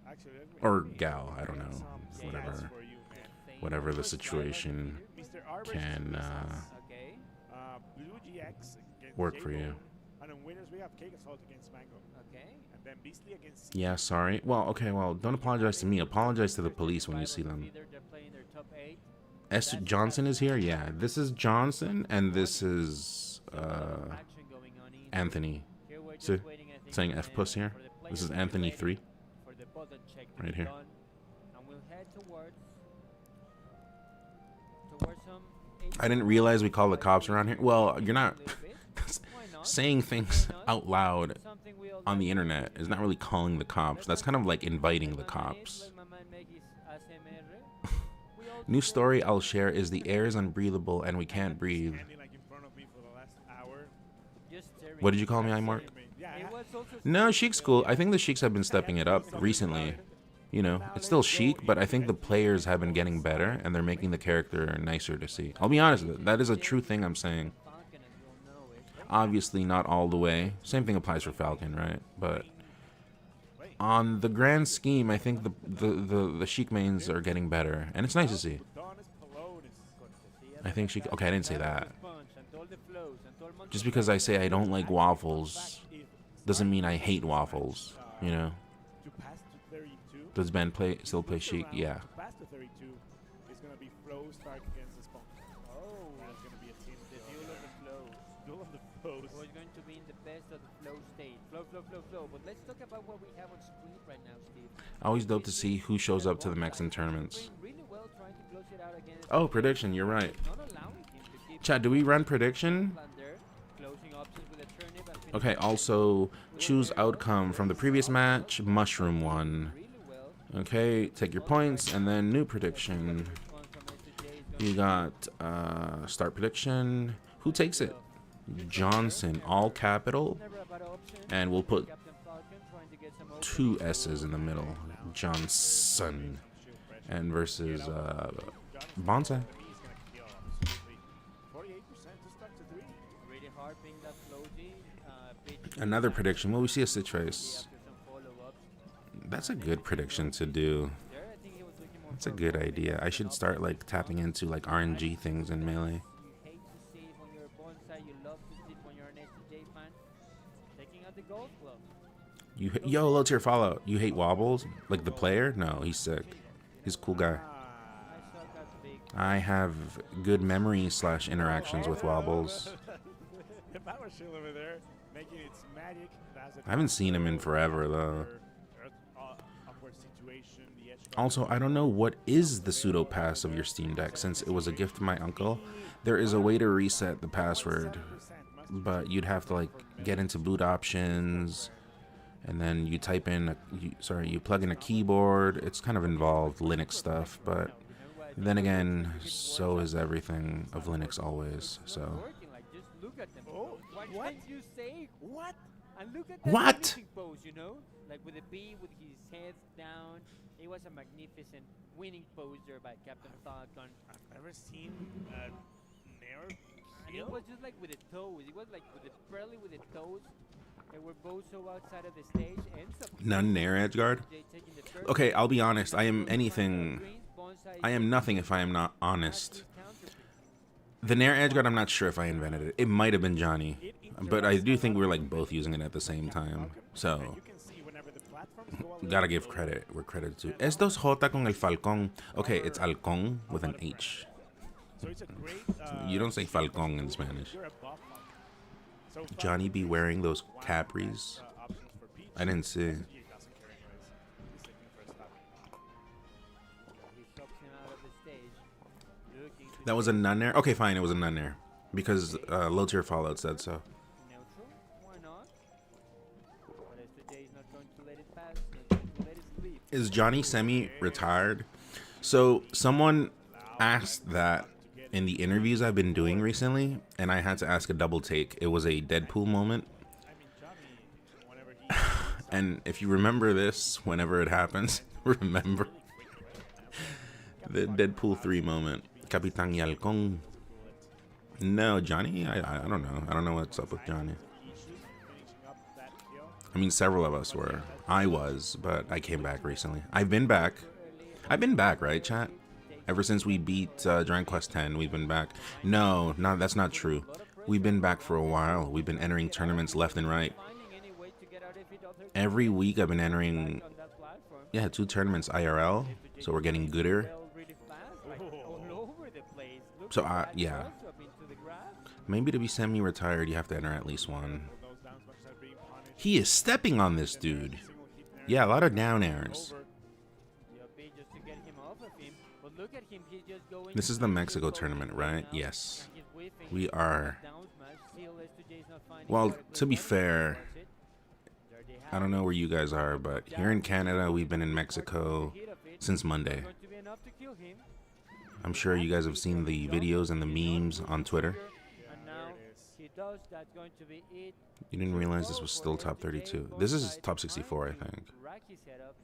Actually, Or gal, I don't know. Some Whatever. stats for you, man. Whatever the First guy situation Mr. Arbor can Okay. Blue GX against work for Jable. you. And then winners we have Cake Assault against Mango. Okay. And then Beastly against Yeah, sorry. Well, okay, well, don't apologize to me. Apologize to the police when you see them. Either they're playing their top 8. S. Johnson is here? Yeah, this is Johnson, and this is Action going on in. Anthony. Here we're just See? waiting, I think, Saying for FPUS here. for the This is players to be Anthony ready 3. for the button check to Right be here. done. And we'll head towards some I didn't realize we call the cops around here. Well, you're not Why not? saying things Why not? out loud Something we all on like the to internet do. is not really calling the cops. That's kind of like inviting the Let my man eat, cops. let my man make his ASMR. We all New do story what- I'll share is the air is unbreathable and we can't breathe. standing like in front of me for the last hour. Just staring. What did you call me, Imark? Yeah, It was also No, staring Sheik's at cool. me. I think the Sheiks have been stepping it up recently. You know, it's still Sheik, but I think the players have been getting better and they're making the character nicer to see. I'll be honest, that is a true thing I'm saying. Falcon, as we all know it. Obviously, not all the way. Same thing applies for Falcon, right? But on the grand scheme, I think the Sheik mains are getting better, and it's nice to see. I think Sheik. Okay, I didn't say that. Just because I say I don't like waffles doesn't mean I hate waffles. You know? To pass to 32. Does Ben still play Sheik? Yeah. To pass to 32 is going to be Flow Stark against the Spunk. Oh, that's going to be a team. The duel of the flows. Duel of the Flows. Who is going to be in the best of the flow state. Flow. But let's talk about what we have on screen right now, Steve. Always dope to see who shows up to the Mexican tournaments. Playing really well, trying to close it out against Oh, prediction. You're right. not allowing him to keep Chat, do we run prediction? Lander, closing options with a turnip and Okay, finishing also choose outcome from the previous match. Mushroom won. really well. Okay, take your points and then new prediction. One from SJ is going You got start prediction. Who takes it? Johnson, all capital, never about options. and we'll put Captain Falcon trying to get some two S's in the middle. Johnson, and versus Bonsai. He's going to kill, absolutely. 48% to start to 3. really hard being that floaty. Pitch Another prediction. Will we see a Stitch Race? after some follow-ups. That's a good prediction to do. There, I think he was looking more That's a for good ball idea. I should start like tapping into like RNG things in Melee. You hate to see it when you're a bonsai. You love to see it when you're an SJ fan. Taking out the golf club. Yo, low tier follow. You hate wobbles? Like the player? No, he's sick. He's a cool guy. I saw that big. I have good memories / interactions with wobbles. The power shield over there, making its magic. I haven't seen him in forever though. Also, I don't know what is the pseudo pass of your Steam Deck since it was a gift to my uncle. There is a way to reset the password, but you'd have to like get into boot options, and then you type in you plug in a keyboard. It's kind of involved Linux stuff, but then again, so is everything of Linux always. So Working like just look at them. Oh, What what? can you say? What? And look at that What? finishing pose, you know, like with the B with his head down. It was a magnificent winning pose there by Captain Falcon. I've never seen a Nair And it was just like with the toes. It was like with the barely with the toes. They were both so outside of the stage. Ends up None Nair Edgeguard. Jay taking the first Okay, I'll be honest. I am Bonsai anything. greens, Bonsai I am nothing if I am not has honest. his counterpiece. The Nair Edgeguard, I'm not sure if I invented it. It might have been Johnny. But I do think we were like both using it at the same time. So, You can see whenever the platforms go a little gotta give credit where credit's due. Es dos J con el Falcón. Okay, it's Halcón with an H. So it's a great. You don't say Falcón in Spanish. You're above Falcon. So Johnny be wearing those Capris. options for Peach. I didn't see. He doesn't care anyways. He's taking the first stop. He stops him out of the stage. Looking to That was a nun Nair? Okay, fine, it was a nun Nair. Because low tier Fallout said so. neutral. Why not? But SJ is not going to let it pass. Not going to let it sleep. Is Johnny semi-retired? So someone asked that in the interviews I've been doing recently, and I had to ask a double take. It was a Deadpool moment. I mean, Johnny, whenever he And if you remember this, whenever it happens, remember the Deadpool 3 moment. Capitan y Halcón. No, Johnny? I don't know. I don't know what's up with Johnny. finishing up that kill. I mean, several of us were. I was, but I came back recently. I've been back. I've been back, right, chat? Ever since we beat Dragon Quest X, we've been back. No, that's not true. We've been back for a while. We've been entering tournaments left and right. Finding any way to get out if he doesn't Every week I've been entering, on that platform. yeah, 2 tournaments IRL. So we're getting gooder. Fell really fast, like all over the place. Look So, at that yeah. cross up into the grass. Maybe to be semi-retired, you have to enter at least one. Those down smashes are being punished. He is stepping on this dude. Single hit there. Yeah, a lot of down airs. Over. Yuppie, just to get him off of him. But look at him, he's just going. This is the to Mexico go tournament, right right? now, Yes. and he's whiffing We are. down smash. Still, S2J is not finding Well, how to to play be that. fair, That's it. There they I have don't it. know where you guys are, but here in Canada, we've been in Mexico Hit of it. since Monday. Going to be enough to kill him. I'm sure you guys have seen the videos and the memes on Twitter. And now he does. That's going to be it. You didn't realize this was still top 32. This is top 64, I think. Racky setup,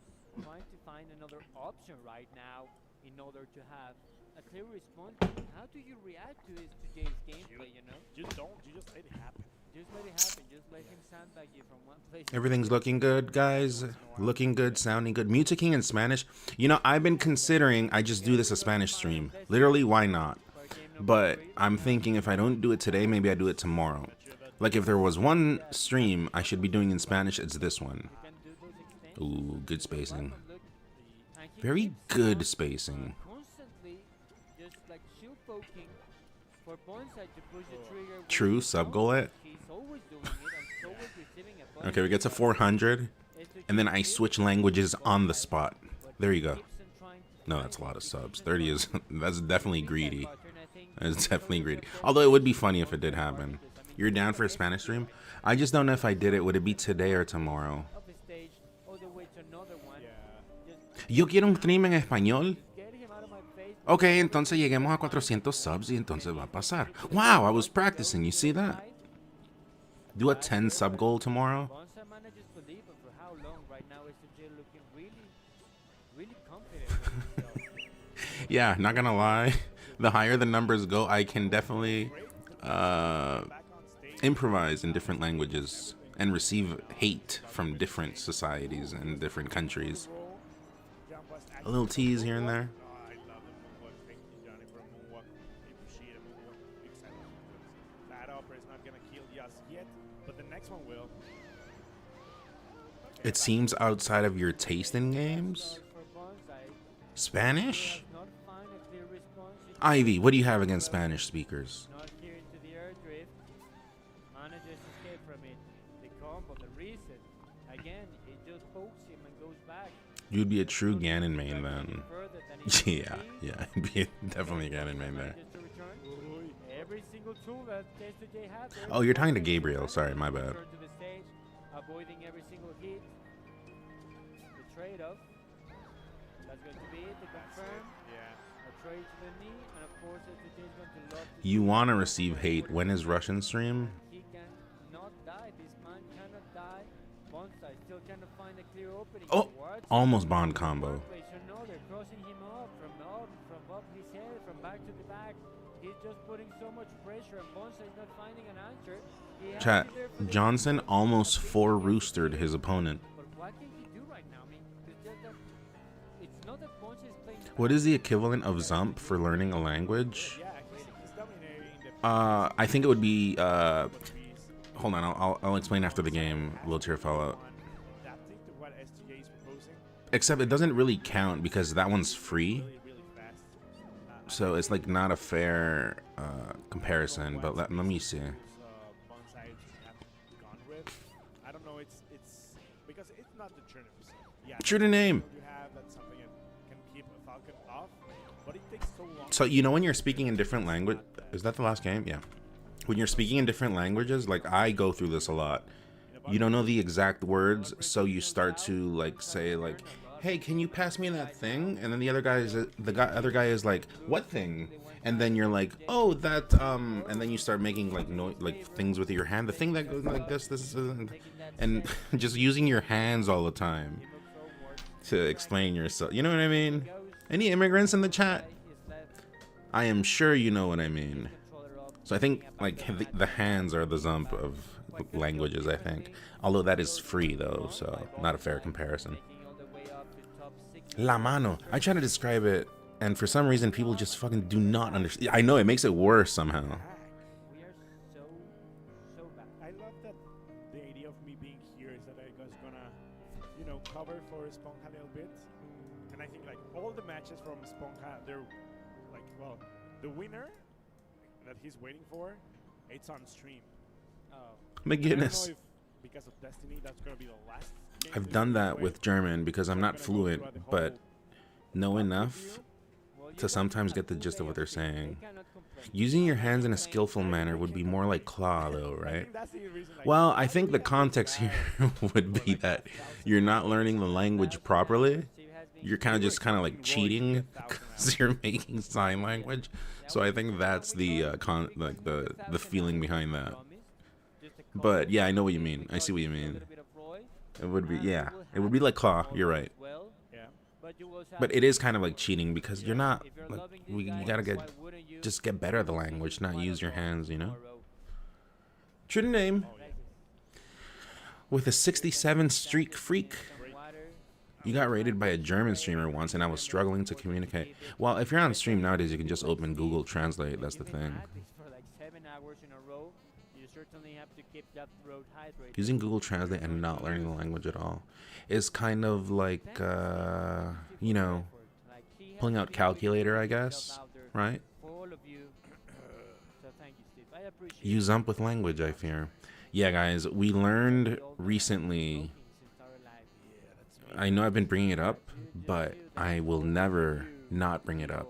trying to find another option right now in order to have a clear response. How do you react to Jay's gameplay? You know, You don't. You just let it happen. just let it happen. Just let him sandbag you from one place. Everything's looking good, guys. Looking good, sounding good. Music King in Spanish. You know, I've been considering I just do this a Spanish stream. Literally, why not? For game number But 3. I'm thinking if I don't do it today, maybe I do it tomorrow. Like if there was one stream I should be doing in Spanish, it's this one. You can do those extensions. Ooh, good spacing. Look, and he Very keeps good on, spacing. Constantly, just like shield poking for Bonsai to push the trigger. with True, his sub own. goal it. He's always doing it and always receiving a bonus. Okay, we get to 400, and then I switch languages on the spot. There you go. No, that's a lot of subs. 30 is, that's definitely greedy. That's definitely greedy. Although it would be funny if it did happen. You're down for a Spanish stream? I just don't know if I did it. Would it be today or tomorrow? Yo quiero un stream en español. Ok, entonces lleguemos a 400 subs y entonces va a pasar. Wow, I was practicing. You see that? Do a 10 sub goal tomorrow. Bonsai manages to leave, but for how long? Right now, SJ looking really confident with himself. Yeah, not gonna lie. The higher the numbers go, I can definitely improvise in different languages and receive hate from different societies and different countries. A little tease here and there. Oh, I love the moonwalk. Thank you, Johnny, for a moonwalk. Appreciate a moonwalk. Excited. That upper is not gonna kill Yas yet, but the next one will. It seems outside of your taste in games. For Bonsai, Spanish? does not find a clear response. He Ivy, what do you have against Spanish speakers? not here into the air drift. Manages to escape from it. The combo, the reset. Again, it just pokes him and goes back. You'd be a true Ganon main then. Further than he Yeah, can see. yeah, it'd be definitely a Ganon main there. Manages to return. Every single tool that SJ has. Oh, you're talking to Gabriel. Sorry, my bad. Return to the stage, avoiding every single hit. The trade-off. That's going to be it to confirm. Yeah. A trade to the knee, and of course SJ is going to love to You want to receive hate. When is Russian stream? He can not die. This man cannot die. I still cannot find a clear opening. Oh, What? almost Bond combo. One place or another, crossing him up from up his head, from back to the back. He's just putting so much pressure, and Bonsa is not finding an answer. He has Chat, to be there for the Johnson defense. almost I think four he has to roostered be his there. opponent. But what can he do right now? I mean, it's just that it's not that Bonsa is playing. What is the equivalent of Zump for learning a language? Yeah, he's dominating the I think it would be, trees. hold on, I'll explain after the game, Lil Tier fella. Adapting to what SGA is proposing Except it doesn't really count because that one's free. really fast. So it's like not a fair comparison, but let me see. Bonsai have gone with. I don't know. It's because it's not the tournament. Yeah. True to name. You have that's something that can keep a Falcon off, but it takes so long. So you know when you're speaking in different language, is that the last game? Yeah. When you're speaking in different languages, like I go through this a lot. You don't know the exact words, so you start to like say like, "Hey, can you pass me that thing?" And then the other other guy is like, "What thing?" And then you're like, "Oh, that and then you start making like like things with your hand, the thing that goes like this, and just using your hands all the time to explain yourself. You know what I mean? Any immigrants in the chat? I am sure you know what I mean. So I think like the hands are the Zump of languages, I think. Although that is free though, so not a fair comparison. La mano. I try to describe it, and for some reason people just fucking do not understand. I know it makes it worse somehow. We are so bad. I love that the idea of me being here is that I was gonna, you know, cover for Sponja a little bit, and I think like all the matches from Sponja, they're like, well, the winner that he's waiting for, it's on stream. Oh, My I don't know goodness. if because of Destiny, that's gonna be the last. game I've this done that way. with German because I'm So not gonna go fluent, throughout the but whole know month enough review. well, you to guys sometimes have get the full gist of day what they're stream. They saying. cannot complain. Using your hands in a Complain. skillful manner would be more like claw though, I right? think that's the reason, like, Well, I why think we the have this context here bad would for, be like, that 1,000 you're not learning the language properly. Steve has been You're kind of just kind of like expecting Roy to cheating get 1,000 because you're making sign language. So I think that's the the feeling behind that. But yeah, I know what you mean. I see what you mean. It would be, yeah, it would be like claw. You're right. Yeah. But it is kind of like cheating because you're not like you gotta just get better at the language, not use your hands, you know. True to name. With a 67 streak freak. You got rated by a German streamer once, and I was struggling to communicate. Well, if you're on stream nowadays, you can just open Google Translate. That's the thing. For like 7 hours in a row, you certainly have to keep that throat hydrated. Using Google Translate and not learning the language at all is kind of like, you know, pulling out calculator, I guess, right? For all of you. So thank you, Steve. I appreciate You Zump with language, I fear. Yeah, guys, we learned recently. I know I've been bringing it up, but I will never not bring it up.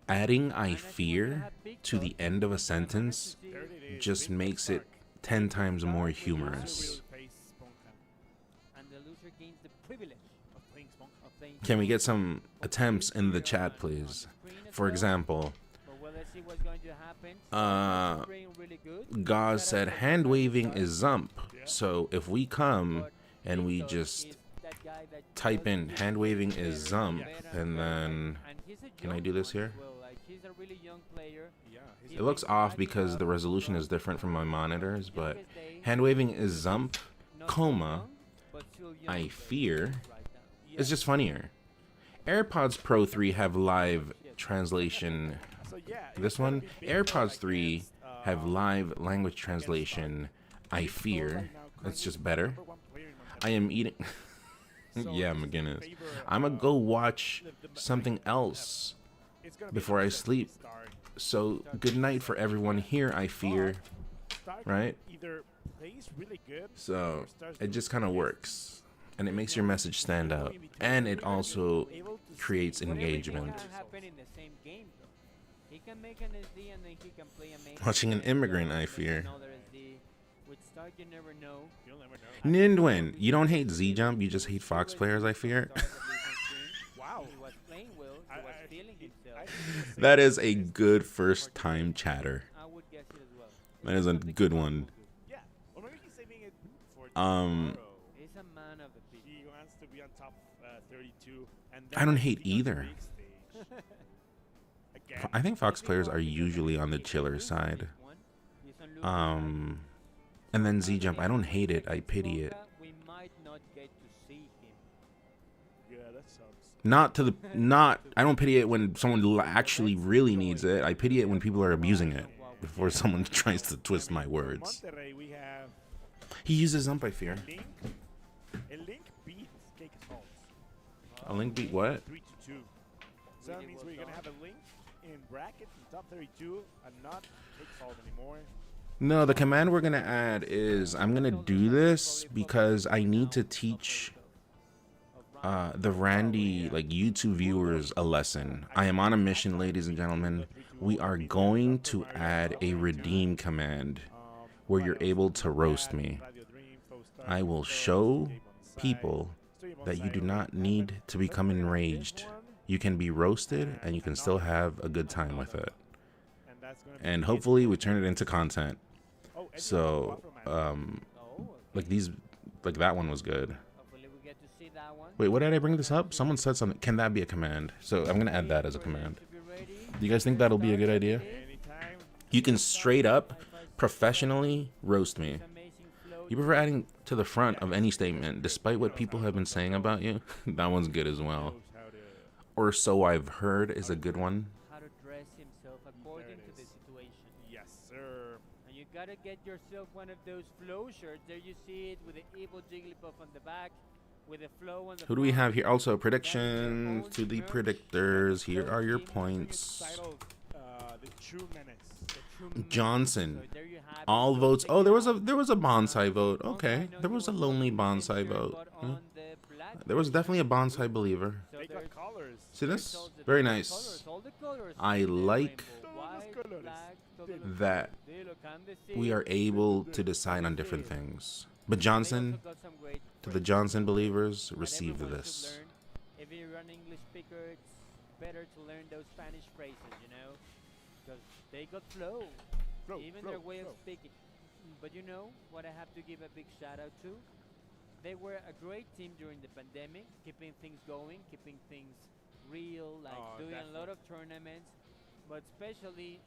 Adding I fear to the end of a sentence There it is. just Big makes it Stark. 10 times more Loser humorous. will face Sponja And the loser gains the privilege of playing Sponja. of playing. Can we get some attempts in the chat, please? For example, But well, let's see what's going to happen. Playing really good. Gauze said hand waving is Zump. So if we come and we just type in hand waving is Zump, and then can I do this here? He's a really young player. Yeah. He's It looks off because the resolution is different from my monitors, but hand waving is Zump, comma, I fear. It's just funnier. AirPods Pro 3 have live translation. So yeah, This one, AirPods 3 have live language translation. I fear. It's just better. I am eating. Yeah, McGinnis. I'm gonna go watch something else before I sleep. So good night for everyone here. I fear. Right? Either plays really good, So it just kind of works, and it makes your message stand out, and it also creates engagement. Watching an immigrant, I fear. you'll never know. Nindwin, you don't hate Z Jump, you just hate Fox players, I fear. Wow. He was playing well. He was feeling himself. That is a good first time chatter. I would guess it as well. That is a good one. Yeah. Or maybe he's saving it for Um, tomorrow. It's a 32. And I don't then hate it becomes either. big stage. Again, I think Fox players are usually on the chiller side. And then Z Jump, I don't hate it, I pity it. We might not get to see him. yeah, that sucks. I don't pity it when someone actually really needs it. I pity it when people are abusing it before someone tries to twist my words. Monterrey, we have He uses Zump, I fear. Link. A Link beats Cake Salt. A Link beat what? 3-2. So that means we're gonna have a Link in bracket in top 32 and not Cake Salt anymore. No, the command we're gonna add is I'm gonna do this because I need to teach the Randy like YouTube viewers a lesson. I am on a mission, ladies and gentlemen. We are going to add a redeem command where you're able to roast me. I will show people that you do not need to become enraged. You can be roasted and you can still have a good time with it. And hopefully we turn it into content. So, like that one was good. Hopefully we get to see that one. Wait, what did I bring this up? Someone said something. Can that be a command? So I'm gonna add that as a command. Do you guys think that'll be a good idea? Anytime. You can straight up, professionally roast me. You prefer adding to the front of any statement, despite what people have been saying about you? That one's good as well. Knows how to. Or so I've heard is a good one. How to dress himself according to the situation. Yes, sir. And you gotta get yourself one of those flow shirts. There you see it with the evil Jigglypuff on the back, with the flow on the Who do we front. have here? Also, predictions to the predictors. Here are your points. Titled, the True Menace. The true menace. Johnson. So there you have it. All So votes. take Oh, it there was a out. bonsai vote. Bonsai, Okay, I know there he was a on lonely the bonsai shirt, vote. but Yeah. on the black There was version, definitely a bonsai believer. so They there's got colors. See three this? soldiers, Very different nice. colors, all the colors I in the like rainbow. Todos los White, colores. black, todos De- los that colores. De lo que han de we ser. are able to decide on different things. But They Johnson, also got some great to the phrases. Johnson believers, But receive everyone should this. learn. If you're an English speaker, it's better to learn those Spanish phrases, you know, because they got flow, Flow, even flow, their way flow. of speaking. But you know what I have to give a big shout out to? They were a great team during the pandemic, keeping things going, keeping things real, like Oh, doing a lot definitely. of tournaments, but especially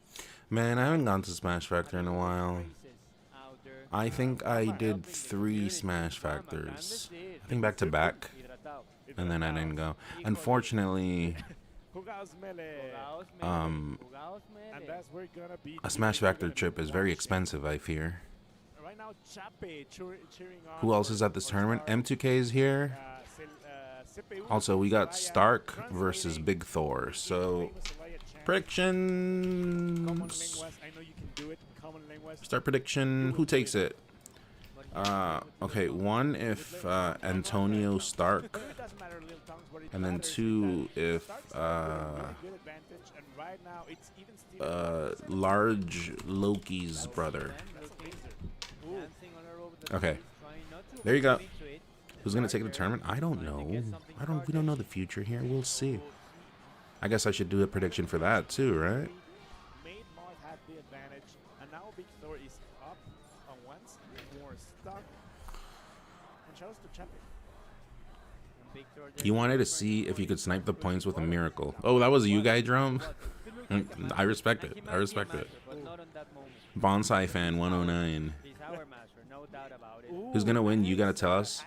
Man, I haven't gone to Smash Factor in a having those while. phrases out there, I think I Helping did the 3 community. Smash Mama, Factors. grandes I think back to back, hidratado. and then I didn't go. Híjole. Unfortunately, Jugados Melee. Jugados melee, Um, jugados And melee. that's where gonna be. a Smash we're Factor gonna be trip is very watching. expensive, I fear. Right now, Chape cheering on. Who else for- is at this for tournament? Stark. M2K is here. CPU, Also, we got Celaya, Stark versus translating Big Thor. the So, famous Celaya chant. Common predictions. linguas. I know you can do it. Common linguas. Start prediction. Who takes it? Okay, one if Antonio Stark, It doesn't matter, little tongues, what it and then matters is 2 that if Stark's got a really good advantage, and right now it's even Steven Large Loki's brother. Okay. There you go. Who's gonna take the tournament? I don't know. We don't know the future here. We'll see. I guess I should do a prediction for that too, right? Made Marth had the advantage, and now Big Thor is up on once, more stuck. And shout out to Chape. He wanted to see if he could snipe the points with a miracle. Oh, that was a you guy drum? I respect it. I respect it. Bonsai fan 109. Who's gonna win? You gotta tell us.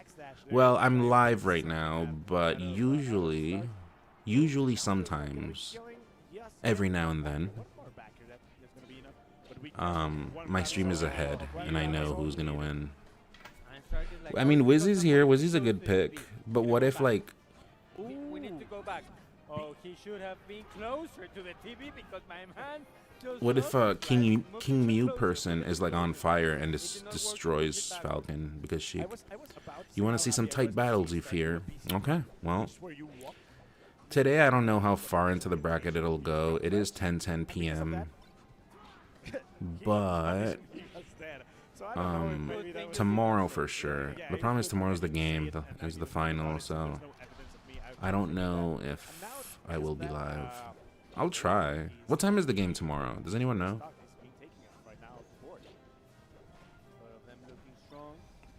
Well, I'm live right now, but usually sometimes, every now and then, my stream is ahead, and I know who's gonna win. I mean, Wizzy's here. Wizzy's a good pick, but what if like We need to go back. Oh, he should have been closer to the TV because my man just what if looked King like King moving Mew closer person to is the like on TV. fire and destroys Falcon because she. You want to see some tight battles, you fear? Okay, well, today I don't know how far into the bracket it'll go. It is 10:10 p.m. But tomorrow for sure. The problem is tomorrow's the game, is the final, so I don't know if I will be live. I'll try. What time is the game tomorrow? Does anyone know? Both of them looking strong,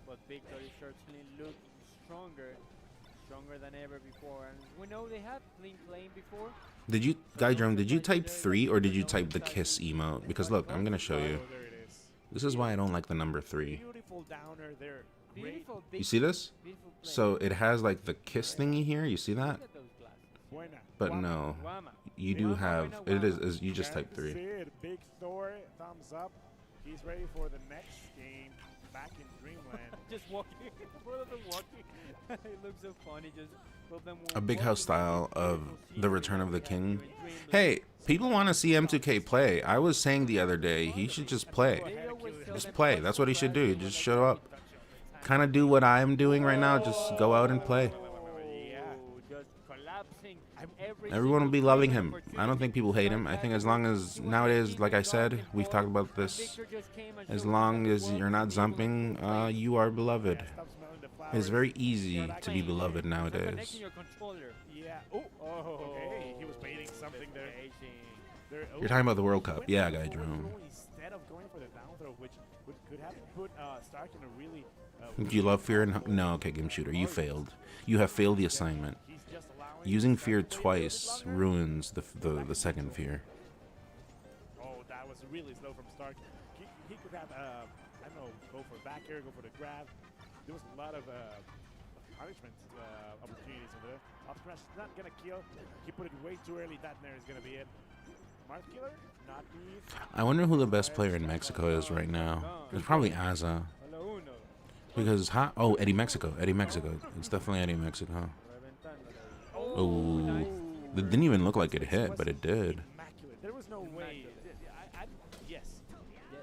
but Victor is certainly looking stronger. stronger than ever before. And we know they have been playing before. Did you, Guy Drum, did you type 3 or did you type the kiss emote? Because look, I'm gonna show you. Oh, there it is. This is why I don't like the number 3. Beautiful downer there. Great. Beautiful, You see this? beautiful play. So it has like the kiss thingy here. You see that? Look at those glasses. Buena. But Guama. no, Guama. you do have. It is you just Can type 3. see it. Big Thor, thumbs up. He's ready for the next game back in Dreamland. Just walking. Both of them walking. It looks so funny. Just both of them A big house style of the Return of the King. Hey. Hey, people want to see M2K play. I was saying the other day he should just play. Just play. That's what he should do. Just show up. Kind of do what I'm doing right now. Just go out and play. Just collapsing. Everyone will be loving him. I don't think people hate him. I think as long as nowadays, like I said, we've talked about this. As long as you're not zumping, you are beloved. It's very easy to be beloved nowadays. Connecting your controller. Yeah. Oh. Okay. He was baiting something there. You're talking about the World Cup. Yeah, Guy Drum. Instead of going for the down throw, which could have put Stark in a really. Do you love fear? No, okay, Game Shooter. You failed. You have failed the assignment. He's just allowing Using fear twice ruins the second fear. Oh, that was really slow from Stark. He could have, I don't know, go for back air, go for the grab. There was a lot of punishment opportunities over there. Up smash not gonna kill. He put it way too early. That there is gonna be it. Mars Killer, not me. I wonder who the best player in Mexico is right now. It's probably Aza. Hola uno. Because, oh, Eddie Mexico. Eddie Mexico. It's definitely Eddie Mexico. Reventándole. Oh, nice. it didn't even look like it hit, but it did. Immaculate. There was no way. Yes.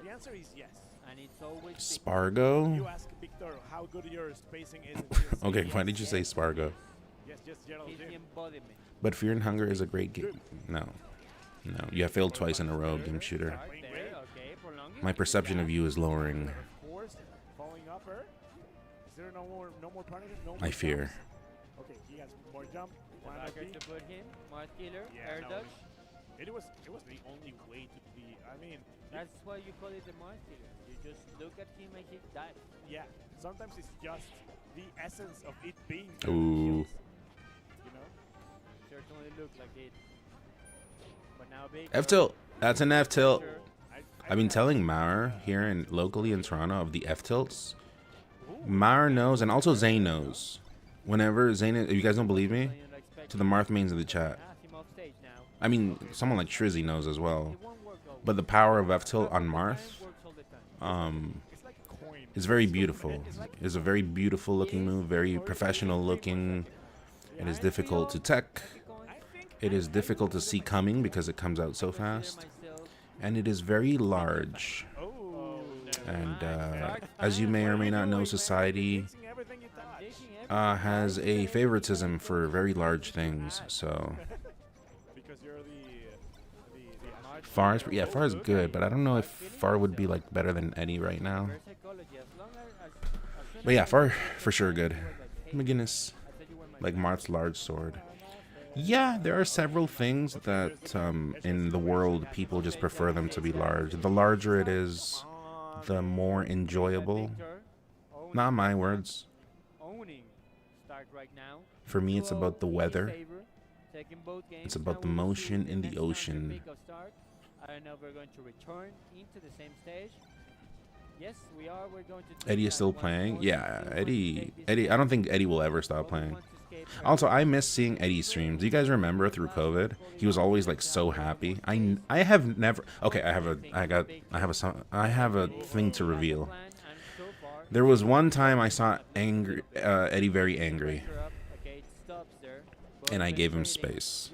The answer is yes. And it's always Spargo? You ask Victor how good your spacing is. Okay, why did you say Spargo? Yes, Gerald. he's the embodiment. But Fear and Hunger is a great game. No. No, you have failed twice in a row, Game Shooter. Right there, okay, prolong it. My perception of you is lowering. Of course, following up her. Is there no more punishment? No more I fear. jumps? Okay, he has more jump. One Backer up to put him. Mars Killer. Yeah, Air no, dodge. It was the only way to be. I mean, That's why you call it the Mars Killer. You just look at him and he dies. yeah. Sometimes it's just the essence of it being. Ooh. Kills, you know. Certainly look like it. But now big. F tilt. That's an F tilt. Sure. I've been telling Mauer here and locally in Toronto of the F tilts. Mauer knows, and also Zane knows. Whenever Zane, if you guys don't believe me, to the Marth mains in the chat. Ask him off stage now. I mean, someone like Trizzy knows as well. It won't work always. But the power of F tilt on Marth, Works all the time. It's like a coin. is very beautiful. It's a very beautiful looking move, very professional looking. It is difficult to tech. It is difficult to see coming because it comes out so fast. And it is very large. Oh. And as you may or may not know, society Mixing everything you touch. has a favoritism for very large things. So Because you're the Far is, yeah, Far is good, but I don't know if Far would be like better than Eddie right now. But yeah, Far for sure good. McGinnis, like Marth's large sword. Yeah, there are several things that in the world people just prefer them to be large. The larger it is, the more enjoyable. Not my words. For me, it's about the weather. It's about the motion in the ocean. I don't know if we're going to return into the same stage. Yes, we are. We're going to Eddie is still playing. Yeah, Eddie. I don't think Eddie will ever stop playing. Also, I miss seeing Eddie's streams. Do you guys remember through COVID? He was always like so happy. I have never. Okay, I have a thing to reveal. There was one time I saw Eddie very angry, and I gave him space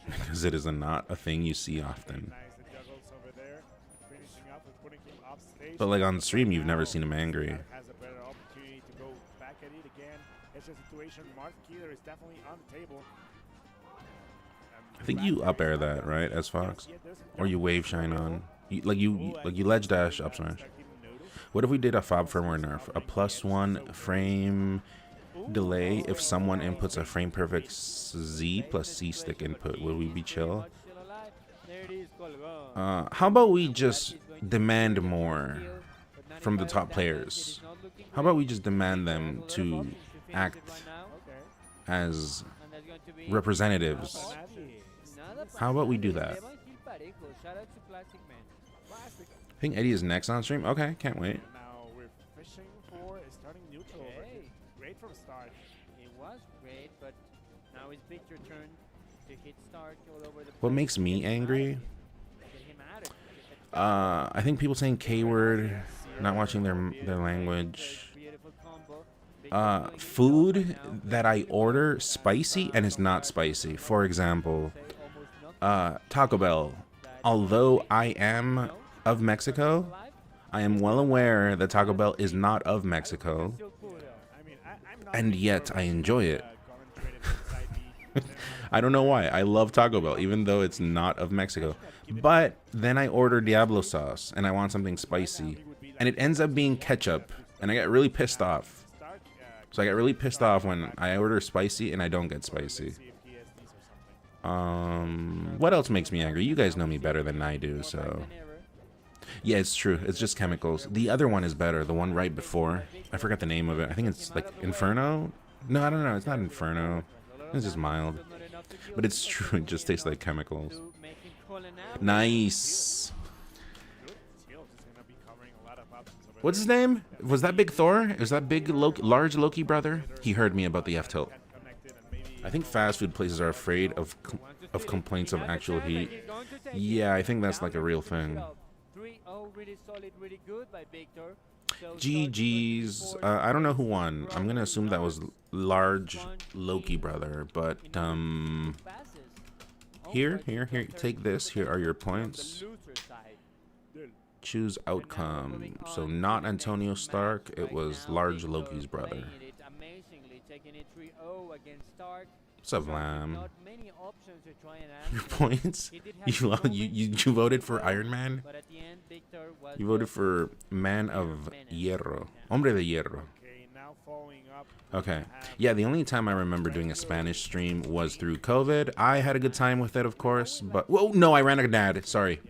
because it is not a thing you see often. But like on stream, you've never seen him angry. Has a better opportunity to go back at it again. It's a situation. Marth Keeler is definitely on the table. I think you up air that, right, as Fox, or you wave shine on. You ledge dash up smash. What if we did a fob firmware nerf, a +1 frame delay if someone inputs a frame perfect Z plus C stick input? Would we be chill? How about we just demand more from the top players? How about we just demand them to act as And there's going to be representatives. Nada How about we do parejo, that? Esteban Gil Parejo. Shout out to Plastic Man. Plastic. I think Eddie is next on stream. Okay, can't wait. Now we're fishing for a starting neutral. over Okay. here. Great from the start. It was great, but now it's Victor's turn to hit start all over the What place. makes me Get him angry? out of it. Get him out of it. I think people saying K word, not watching their language. Beautiful combo. Victor going Food right now. that I order spicy and is not spicy. For example, Say almost nothing. Taco Bell. Although I am of Mexico, I am well aware that Taco Bell is not of Mexico, Still cool though. I mean, I'm not and big yet for I enjoy it. commentated inside me. I don't know why. I love Taco Bell, even though it's not of Mexico. But then I order Diablo sauce, and I want something spicy, and it ends up being ketchup, and I get really pissed off. Start, So I get really pissed off when I order spicy and I don't get spicy. see if he has these or something. What else makes me angry? You guys know me better than I do, so... Than ever. Yeah, it's true. It's just chemicals. The other one is better. The one right before. I forgot the name of it. I think it's like Inferno? No, I don't know. It's not Inferno. It's just mild. Still not enough to kill But it's him. true. It just tastes like chemicals. To make him call an out. Nice. Good. Skills is going to be covering a lot of options over What's his name? Was that Big Thor? Is that big Loki, large Loki brother? He heard me about the F-tilt. there. Connected and maybe I think fast food places are afraid of complaints of actual heat. Yeah, I think that's like a real thing. 3-0, really solid, really good by Victor. So GG's. I don't know who won. I'm gonna assume that was large Loki brother, but here, take this. Here are your points. Choose outcome. So not Antonio Stark. It was large Loki's brother. Amazingly, taking it 3-0 against Stark. What's up, Lam? Not many options to try and Your answer. points? He did have You his moments, you voted for Iron Man? but at the end, Victor was You voted just for Man of Hierro. Hombre de Hierro. okay, now following up. Okay. Yeah, the only time I remember doing a Spanish stream was through COVID. I had a good time with it, of course, but... Whoa, no, I ran an ad. Sorry.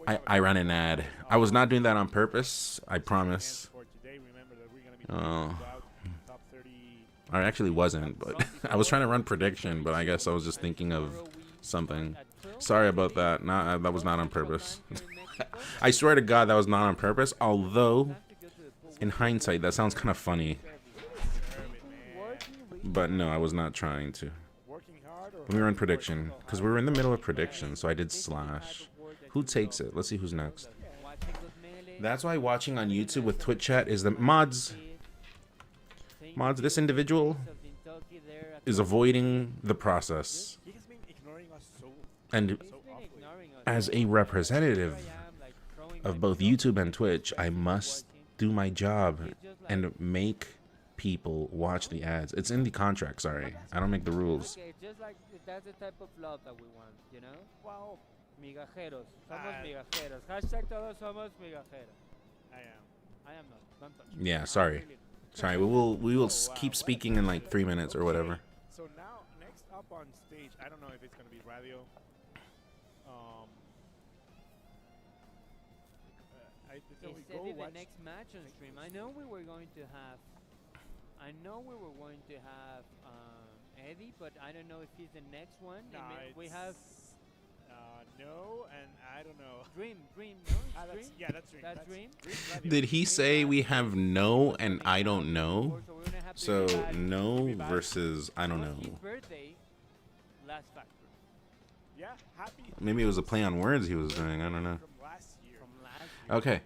I ran an ad. I was not doing that on purpose. I promise. For today, remember that we're going to be Oh. talking about top 30. I actually wasn't, but I was trying to run prediction, but I guess I was just thinking of something. Sorry about that. Not, that was not on purpose. I swear to God, that was not on purpose, although... In hindsight, that sounds kind of funny. But no, I was not trying to. Working hard or Let me run prediction, because we were in the middle of prediction, so I did slash. Who takes it? Let's see who's next. That's why watching on YouTube with Twitch chat is the mods. Mods, this individual is avoiding the process. he has been ignoring us so And awfully. as a representative of both YouTube and Twitch, I must do my job and make people watch the ads. It's in the contract, sorry. I don't make the rules. Okay, just like that's the type of love that we want, you know? Well, Migajeros. Somos Ah. migajeros. Hashtag todos somos migajeros. I am. I am not. Don't touch me. Yeah, sorry. Really. Sorry, we will keep speaking in like 3 minutes or whatever. So now, next up on stage, I don't know if it's going to be radio. So Is we that go the watch next match on stream? I know we were going to have Eddie, but I don't know if he's the next one. Nah, We have no, and I don't know. Dream, no? It's Ah, Dream? that's, yeah, that's Dream. That's Dream? radio. Did he say we have no and I don't know? So we're gonna have to So go back. no versus I don't It was know. His birthday last factor Yeah, happy Maybe it was a play on words he was doing. I don't know. from last year. from last year.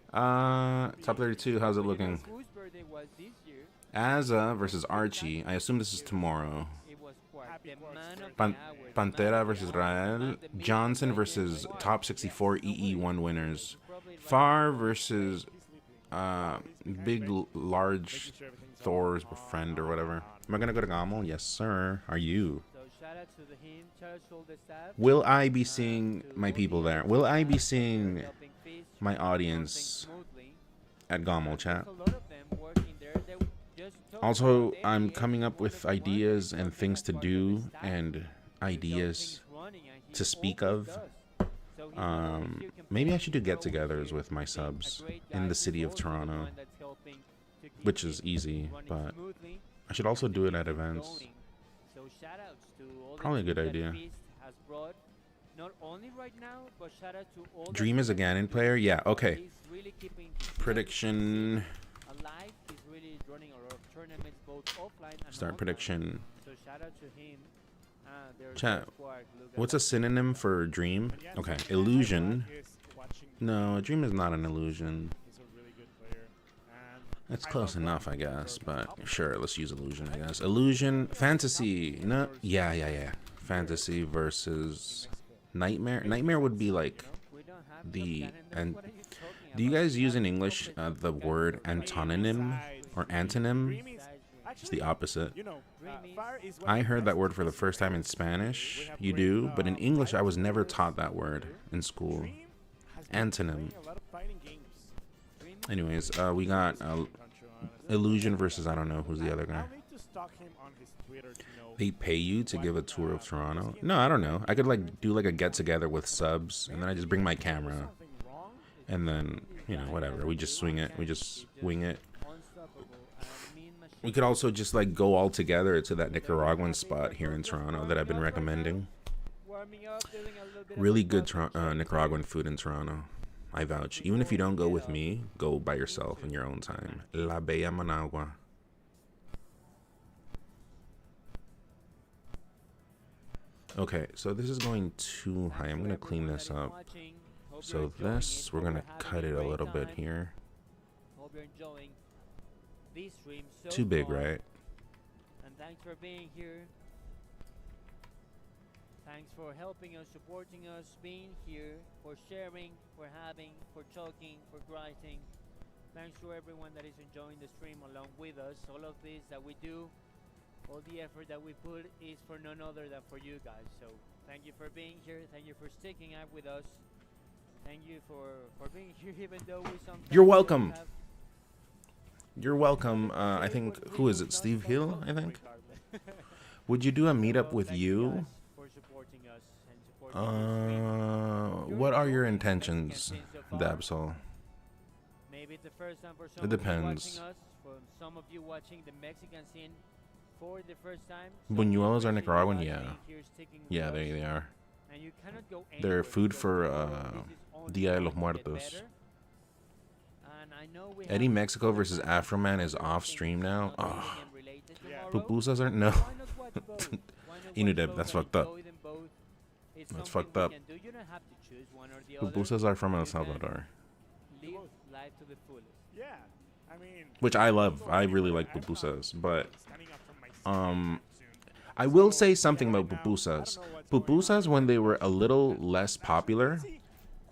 Okay. Top 32. How's it looking? Whose birthday was this year? Azza versus Archie. I assume this is tomorrow. It was Quark, Happy the Quark's man of Pan- the hour. the Pantera man of versus the hour, Rael. the man, Johnson the versus Quark. top 64 EE1 winners. Probably like Far versus He's sleeping. big large Making sure everything's Thor's on. friend or whatever. Am I gonna go to Gamo? Yes, sir. Are you? So shout out to him, shout out to all the staff. Will I be seeing my people there? Will I be seeing helping Fish my run audience things smoothly. at Gamo chat? There's a lot of them working there. They just talk Also, about I'm every coming up with wonderful one ideas and and talking things to as part of the do staff. and Keep those ideas. things running, and he to speak always of. does. So he's always here Maybe I campaigning, should do he's always get-togethers here with my being a subs great in guy the city of who's always the Toronto, one that's helping to keep which is it easy, running but smoothly, I should also do it at keep events. going. shout outs to all Probably a the good teams that idea. Fist has brought, not only right now, but shout out to all the Dream is a teams that Ganon player? Yeah, okay. he's really keeping his Prediction. alive. He's really running a lot of tournaments, both offline and Start online. prediction. So shout out to him. There's Chat, the squad. Look at What's a that. synonym for dream? And yeah, Okay, so illusion. is watching. No, a dream is not an illusion. He's a really good player. And That's I close love enough, I watching guess. Jordan But Thompson. sure, let's use illusion, I guess. Illusion, fantasy. No, yeah. Fantasy versus nightmare. Nightmare would be like We don't have the Ganondorf. and. What are you talking Do you about? guys We use have in English complete the word Ganondorf. antonym or antonym? Dream is It's the actually, opposite. you know, fire is what I the heard that best word for the defensive first time in weapon. Spanish. We have You great, do, but in English, I was fighting never players taught that over word here. in school. Dream has been Antonym. playing a lot of fighting games. Dream is Anyways, we got Illusion versus I don't know who's the other guy. I'll need to stalk him on his Twitter to know. They pay you to give a tour of Toronto? No, I don't know. I could like do like a get together with subs, and then I just bring my camera, Something wrong? and then whatever. We just swing it. We just wing it. unstoppable. Mean machine. We could also just like go all together to that Nicaraguan spot here in Toronto that I've been recommending. Warming up, doing a little bit of Really a good proper check. Nicaraguan food in Toronto. I vouch. Even if you don't go with me, go by yourself in your own time. La Bella Managua. Okay, so this is going too high. I'm gonna clean this up. So this, we're gonna cut it a little bit here. Hope you're enjoying this stream so Too big, far. right? And thanks for being here. Thanks for helping us, supporting us, being here, for sharing, for having, for talking, for writing. Thanks to everyone that is enjoying the stream along with us. All of this that we do, all the effort that we put is for none other than for you guys. So thank you for being here. Thank you for sticking up with us. Thank you for being here even though we sometimes You're don't welcome. have- You're welcome. I think, who is it? Steve Hill, I think? Would you do a meetup with Thank you? guys for supporting us and supporting the stream. What are your intentions, Mexican scene so far. Dabsol? Maybe it's the first time for some It of you depends. watching us, for some of you watching the Mexican scene for the first time. Buñuelos are appreciate you Nicaraguan? guys Yeah. being here, sticking with Yeah, us, they are. and you cannot go They're anywhere food because for, we know this is only Dia de los going to get Muertos. better. And I know we Eddie have Mexico versus some Afroman is other off things stream now. not Ugh. even related Yeah. tomorrow. Pupusas are no. Why not watch both? Why not Inudeb, watch that's both fucked and up. enjoy them both? It's That's something fucked we up. can do. You don't have to choose one or the other. Pupusas are from El You can Salvador, Live life to the fullest. Yeah, I mean. which I love. also I really anywhere, like I'm not pupusas, but standing up from my seat um, soon. I will So, say yeah, something right about now, pupusas. I don't know what's going on. Pupusas, when they were a little less popular, See,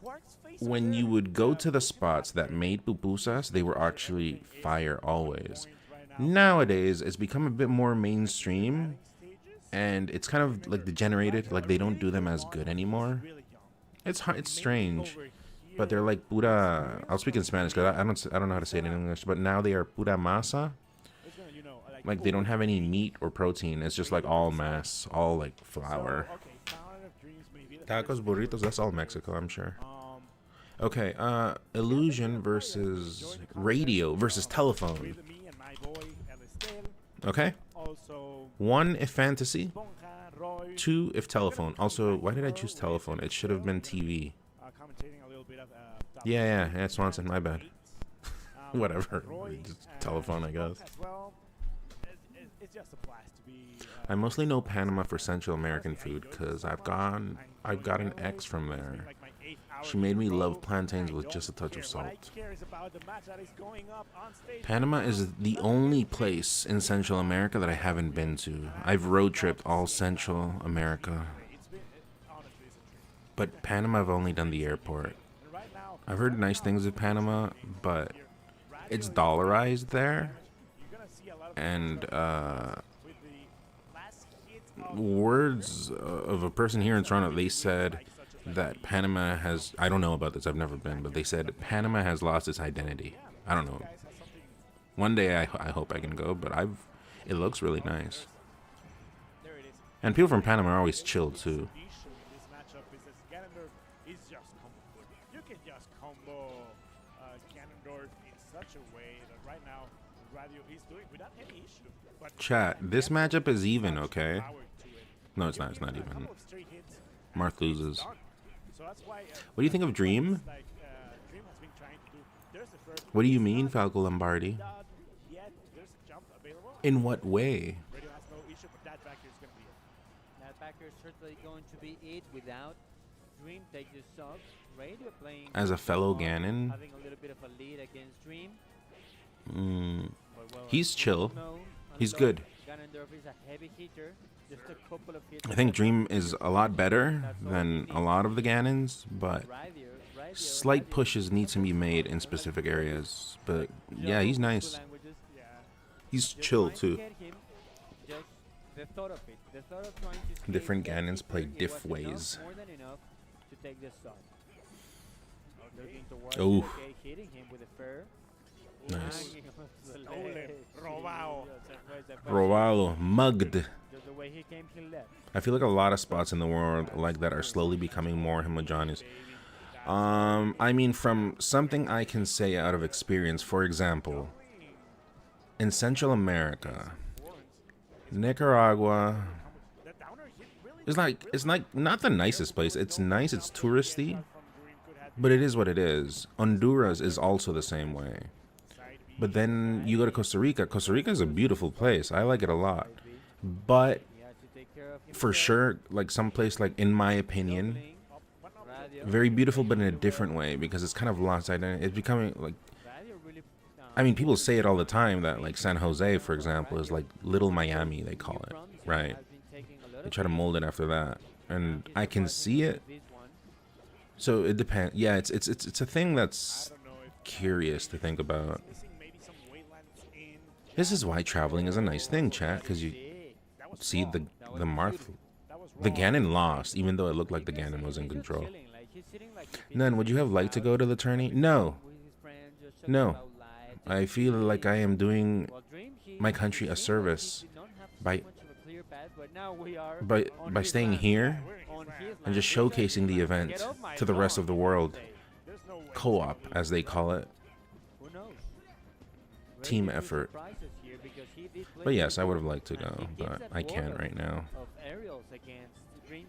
Quark's face when over you there. would go to the Pokemon spots that player. made pupusas, they were actually Everything is fire on always. point right now. Nowadays, it's become a bit more mainstream, Planning stages. and it's kind of like degenerated. Like they don't do them as good anymore. Really young. It's hard, it's Maybe strange, over but they're here, like pura. I'll speak in Spanish because I don't know how to say it in English. But now they are pura masa. it's gonna, you know, Like they don't have any meat or protein. It's just like all mass, all like flour. So, okay, Fountain of Dreams may be the Tacos, first burritos. That's all Mexico, I'm sure. Um, Okay, illusion versus radio versus telephone. with me and my boy El Estel, Okay, also 1 if fantasy, Esponja, Roy, 2 if telephone. Also, why did I choose telephone? It should have been TV. commentating a little bit of Yeah, Swanson, my bad. Whatever, Roy, just telephone, I guess. as well. It's just a blast to be. I mostly know Panama for Central American food because I've got an ex from there. She made me love plantains with just a touch of salt. Panama is the only place in Central America that I haven't been to. I've road tripped all Central America, but Panama I've only done the airport. I've heard nice things of Panama, but it's dollarized there, and words of a person here in Toronto, they said that Panama has, I don't know about this, I've never been, but they said Panama has lost its identity. I don't know. One day I hope I can go, but it looks really nice. And people from Panama are always chill too. You can just combo Ganondorf in such a way that right now Radio is doing without any issue. But Chat, this matchup is even, okay? power No, it's not. It's not A even. couple of straight hits, and Marth it's loses. done. So that's why, What do you think of Dream? like, Dream has been trying to do. There's the first. What do you It's mean, not Falco Lombardi? done yet. There's a jump available. In what way? Radio has no issue, but that back here is going to be it. That backer is certainly going to be it without Dream take the sub. Radio playing As a fellow on, Ganon? having a little bit of a lead against Dream. Mm, But well, He's as we chill. know, He's although good. Ganondorf is a heavy hitter. Just a couple of hits. I think Dream is a lot better than a lot of the Ganons, but slight pushes need to be made in specific areas. But yeah, he's nice. Yeah. He's chill too. The thought of it, the thought of trying to escape Different that Ganons hitter, play it diff was enough, ways. More than enough to take the shot. Looking towards Oof. okay, hitting him with a fair. Nice. Ole, robado. Rovalo, mugged. Just the way he came, he left. I feel like a lot of spots in the world like that are slowly becoming more homogeneous. I mean, from something I can say out of experience, for example, in Central America, Nicaragua The downer hit really it's like not the nicest place. It's nice, it's touristy, from Dream could have but it is what it is. Honduras is also the same way. side B. But then you go to Costa Rica. Costa Rica is a beautiful place. I like it a lot. But He has to take care of for himself. sure, like some place like in my opinion, Doubling, Radio, very beautiful but in a different way because it's kind of lost identity. It's becoming like Radio really, I mean, people say it all the time that like San Jose, for example, is like little Miami, they call it, right? They try to mold it after that, and I can see it. So it depends. Yeah, it's a thing that's I don't know if curious to think about. missing maybe some waylands in. This is why traveling is a nice thing, chat, because you That was see wrong. the Marth, That was the wrong. Ganon lost, even though it looked like the Ganon was in control. None, would you have liked to go to the tourney? No. No. I feel like I am doing my country a service by by staying here and just showcasing the event to the rest of the world. There's no way. Co-op, as they call it. Team effort. But yes, I would have liked to go, but I can't right now.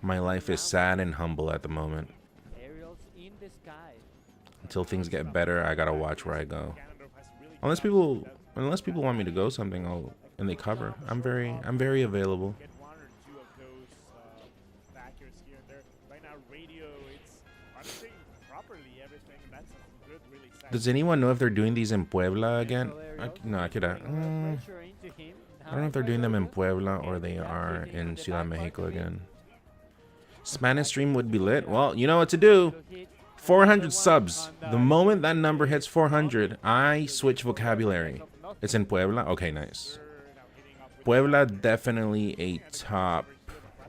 My life is sad and humble at the moment. Aerials in the sky. Until things get better, I gotta watch where I go. Ganondorf has really Unless people want me to go something, and they cover. I'm very available. get one or two of those backers here and there. Right now, radio, it's understanding properly everything. And that's a good, really sad. Does anyone know if they're doing these in Puebla again? No, I could. I don't know if they're doing them in Puebla or they are in Ciudad Mexico again. Spanish stream would be lit. Well, you know what to do. 400 subs. The moment that number hits 400, I switch vocabulary. It's in Puebla? Okay, nice. Puebla, definitely a top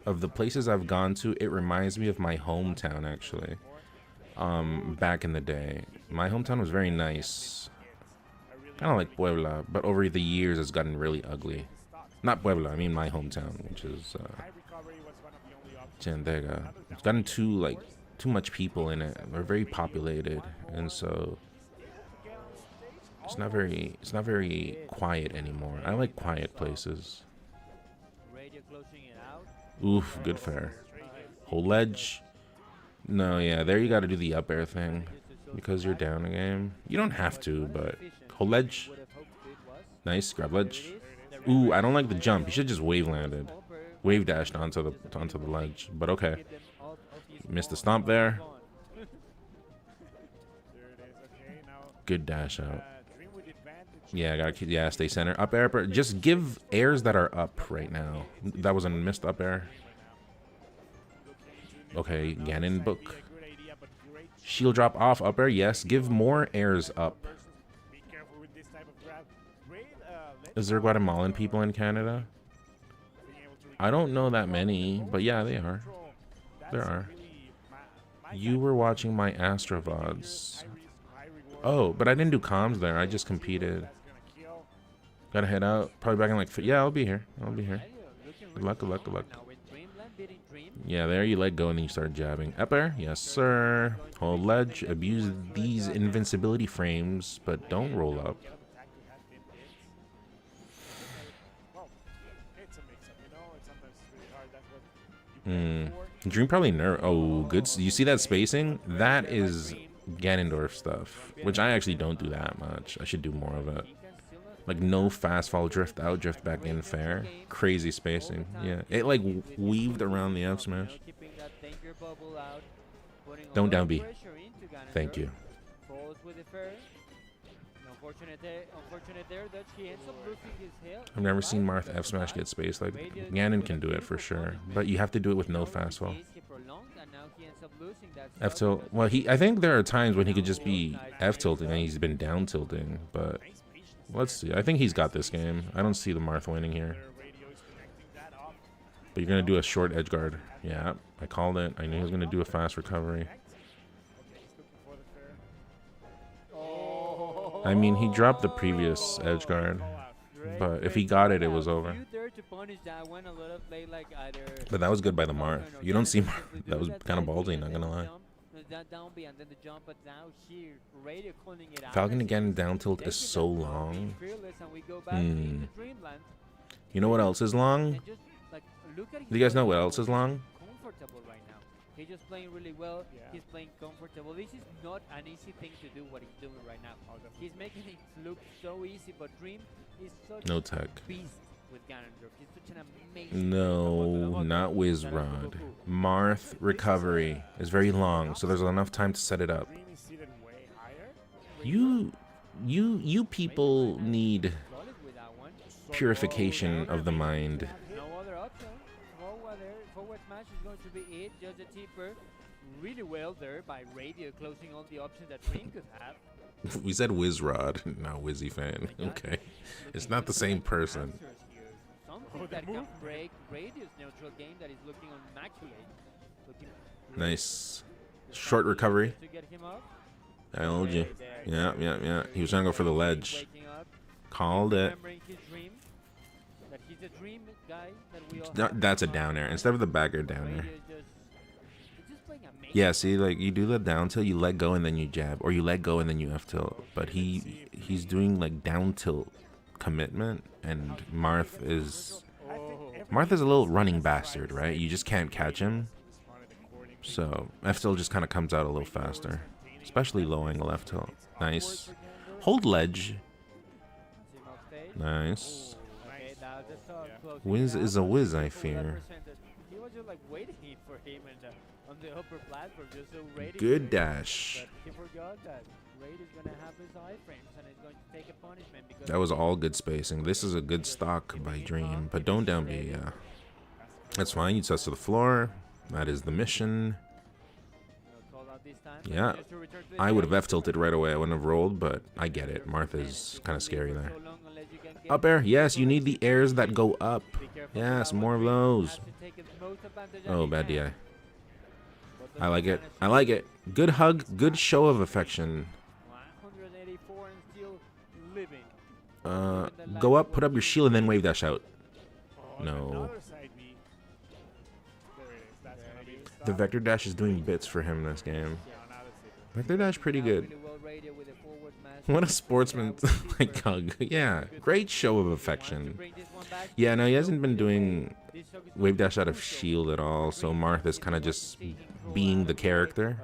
of the places I've gone to. It reminds me of my hometown, actually. Back in the day. My hometown was very nice. Kind of like Puebla, but over the years it's gotten really ugly. Not Puebla, I mean my hometown, which is High recovery was one of the only options. Chandega. It's gotten too much people in it. They're very populated, and so it's not very quiet anymore. I like quiet places. Radio closing it out. Oof, good fare. Whole ledge. No, yeah, there you got to do the up air thing because you're down a game. You don't have to, but whole ledge. Would have hoped it was. Nice grab ledge. Ooh, I don't like the jump. You should just wave landed, wave dashed onto the ledge. But okay, missed the stomp there. There it is. Okay, now Good dash out. Dream with advantage. Yeah, I gotta keep. Yeah, stay center. Up air. Just give airs that are up right now. That was a missed up air. Okay, Ganon book. Be a good idea, but great Shield drop off. Up air. Yes. Give more airs up. versus. Be careful with this type of grab. Great. Is there Guatemalan people in Canada? I don't know that many, but yeah, they are. There are. You were watching my Astra VODs. Oh, but I didn't do comms there. I just competed. Gotta head out. Probably back in like. Yeah, I'll be here. I'll be here. Good luck. Good luck. Good luck. Now with Dreamland beating Dream, Yeah, there you let go and then you start jabbing. Up air? Yes, sir. Hold ledge. Abuse these invincibility frames, but don't roll up. Well, it's a mix-up, you know. It's sometimes really hard. That's what Dream probably nerf. Oh, good. You see that spacing? That is Ganondorf stuff, which I actually don't do that much. I should do more of it. Like no fast fall, drift out, drift back in, fair. Crazy spacing. Yeah, it like weaved around the F smash. Don't down B. Thank you. I've never seen Marth F smash get spaced like Ganon can do it for sure, but you have to do it with no fast fall. F tilt. Well, I think there are times when he could just be F tilting and he's been down tilting, but let's see. I think he's got this game. I don't see the Marth winning here. But you're gonna do a short edge guard. Yeah, I called it. I knew he was gonna do a fast recovery. I mean, he dropped the previous edge guard, but if he got it, it was over. But that was good by the Marth. You don't see Marth. That was kind of ballsy, not gonna lie. Falcon again down tilt is so long. You know what else is long? Do you guys know what else is long? He's just playing really well. Yeah. He's playing comfortable. This is not an easy thing to do what he's doing right now. He's making it look so easy, but Dream is such no tech. A beast with Ganondorf. He's such an amazing No, not Wizrod. Marth recovery is very long, so there's enough time to set it up. You people need purification of the mind. To be it, just a tipper really well there by Radio, closing all the options that Dream could have. We said Wizrod, not Wizzy fan. Okay, it's not the same person. Something that can break Radio's neutral game that is looking immaculate. Nice short recovery. I told you. Yeah. He was trying to go for the ledge. Called it. That's a down air instead of the back air down air. Yeah, see, like you do the down tilt, you let go and then you jab, or you let go and then you F tilt. But he's doing like down tilt commitment, and Marth is a little running bastard, right? You just can't catch him. So F tilt just kind of comes out a little faster, especially low angle F tilt. Nice. Hold ledge. Nice. Wiz is a whiz, I fear. Good dash. That was all good spacing. This is a good stock by Dream, but don't down B, yeah. That's fine, you test to the floor. That is the mission. Yeah, I would have F-tilted right away. I wouldn't have rolled, but I get it. Martha's kind of scary there. Up air. Yes, you need the airs that go up. Yes, more of those. Oh, bad DI. I like it. I like it. Good hug. Good show of affection. Go up, put up your shield, and then wave dash out. No. The vector dash is doing bits for him in this game. Vector dash pretty good. What a sportsman like hug. Yeah, great show of affection. Yeah, no, he hasn't been doing wave dash out of shield at all, so Marth is kind of just being the character.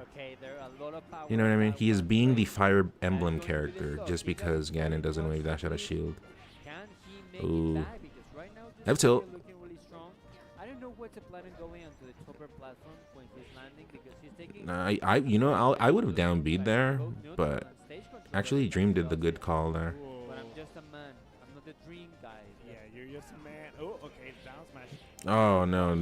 You know what I mean? He is being the Fire Emblem character just because Ganon doesn't wave dash out of shield. Ooh. F tilt. I would have down B'd there, but actually Dream did the good call there. But I'm just a man. I'm not a Dream guy. Yeah, you're just a man. Oh, okay, down smash. Oh no.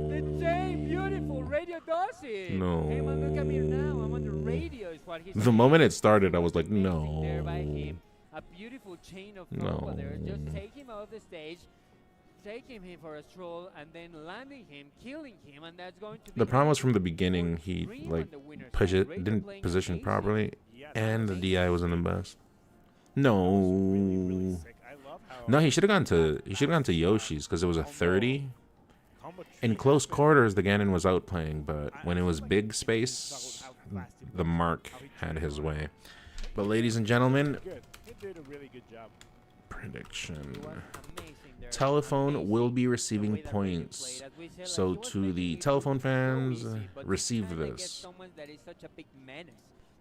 The same beautiful Radio does it. No. Hey man, look at me now. I'm on the radio. Is what he's The moment it started, I was like, no. A beautiful chain of combo there. Just take him off the stage, taking him for a stroll, and then landing him, killing him, and that's going to be The problem was from the beginning, he like didn't position properly, and the DI wasn't the best. No. No, he should have gone to Yoshi's because it was a 30. In close quarters, the Ganon was outplaying, but when it was big space, the Mark had his way. But ladies and gentlemen, Prediction. It was amazing there. Telephone Amazing will be the receiving way that Ricky points. played. As we said, So like, he was to making the it telephone so fans, easy, but receive anytime they get this. someone that is such a big menace,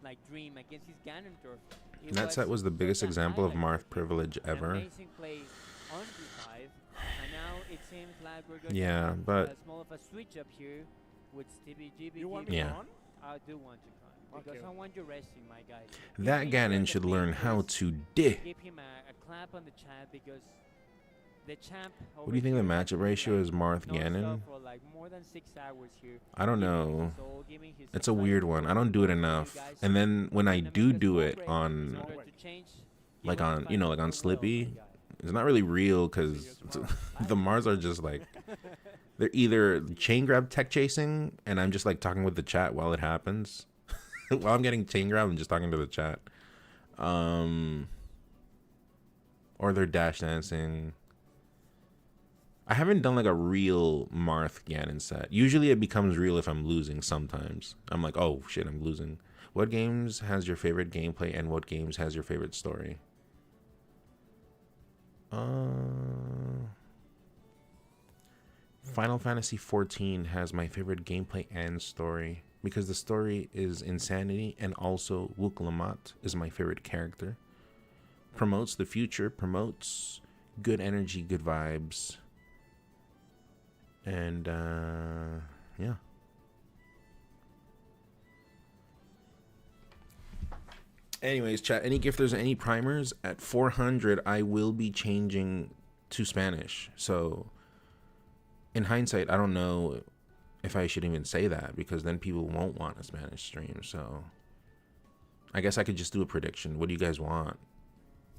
like Dream against his Ganondorf, it That set was the such biggest a example of highlight Marth for him. privilege An ever. amazing play on D5, and now it seems like we're going Yeah, to have but- a small of a switch up here with Stevie GB. You want me Yeah. on? I do want to con because Okay. I want you resting, my guy. That Ganon should learn how to di. Give him a clap on the chat because the champ. What do you think the matchup ratio is, Marth Ganon? For like more than 6 hours here. I don't Giving know. his soul, giving his It's a life weird one. I don't do it for you enough. guys. And then when I And do make us do more it great on, in order to change like human on, you know, like on finance for the world, Slippy, my guy. it's not really real because the Mars are just like, they're either chain grab tech chasing and I'm just like talking with the chat while it happens. While I'm getting chain grab, I'm just talking to the chat. Or they're dash dancing. I haven't done like a real Marth Ganon set. Usually it becomes real if I'm losing sometimes. I'm like, oh shit, I'm losing. What games has your favorite gameplay and what games has your favorite story? Final Fantasy XIV has my favorite gameplay and story because the story is insanity and also Wuk Lamat is my favorite character. Promotes the future, promotes good energy, good vibes. And yeah. Anyways, chat, any gifters, any primers at 400, I will be changing to Spanish. So in hindsight, I don't know if I should even say that because then people won't want a Spanish stream. So I guess I could just do a prediction. What do you guys want?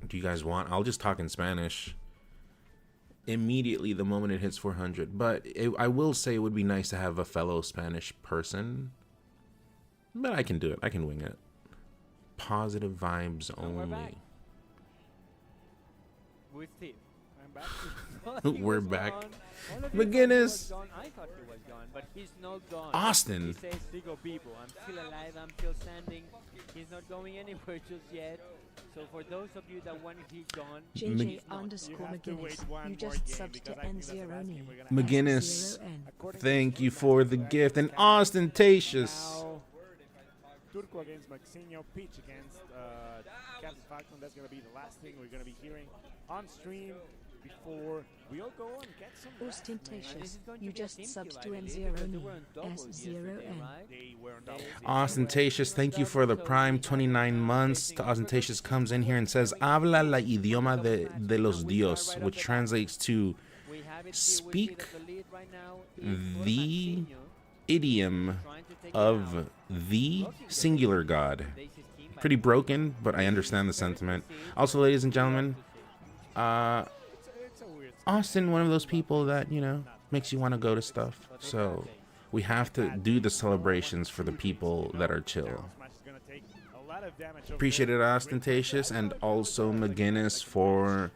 Do you guys want? I'll just talk in Spanish immediately the moment it hits 400. But I will say it would be nice to have a fellow Spanish person. But I can do it. I can wing it. Positive vibes And we're back. only. With Steve. I'm back. He We're was back. gone. All of you thought he McGinnis. was gone. I thought he was gone, but he's not gone. He Austin. says, Sigo Bibo, I'm still alive, I'm still standing. He's not going anywhere just yet. So for those of you that want he's gone, JJ he's not. underscore You have to wait McGuinness. one You more just game subbed because to I think that's the last N0 game we're gonna have. McGinnis, N0N. According to thank the you stats, for the that gift. And Now, ostentatious. Turco against Maxinho, Peach against Captain Falcon. That's going to be the last thing we're going to be hearing on stream before we all go and get some rest, man. And this Ostentatious. is going to You be a just team subbed kill, to I believe, because they N0N. were on doubles yesterday, S0N. right? They were on double. Ostentatious, thank you for the prime 29 months. Ostentatious comes in here and says, habla la idioma de los dios, which translates to We have it here. We speak see that the lead right now is for the Maxinho, idiom trying to take it of out. the singular god. Dace's team by Pretty broken, but I understand the sentiment. Also, ladies and gentlemen, It's a weird Austin, one of those people that, you know, makes you want to go to stuff. So we have to do the celebrations for the people that are chill. Smash is gonna take a lot of damage over Appreciate it, there. Ostentatious, and also McGinnis for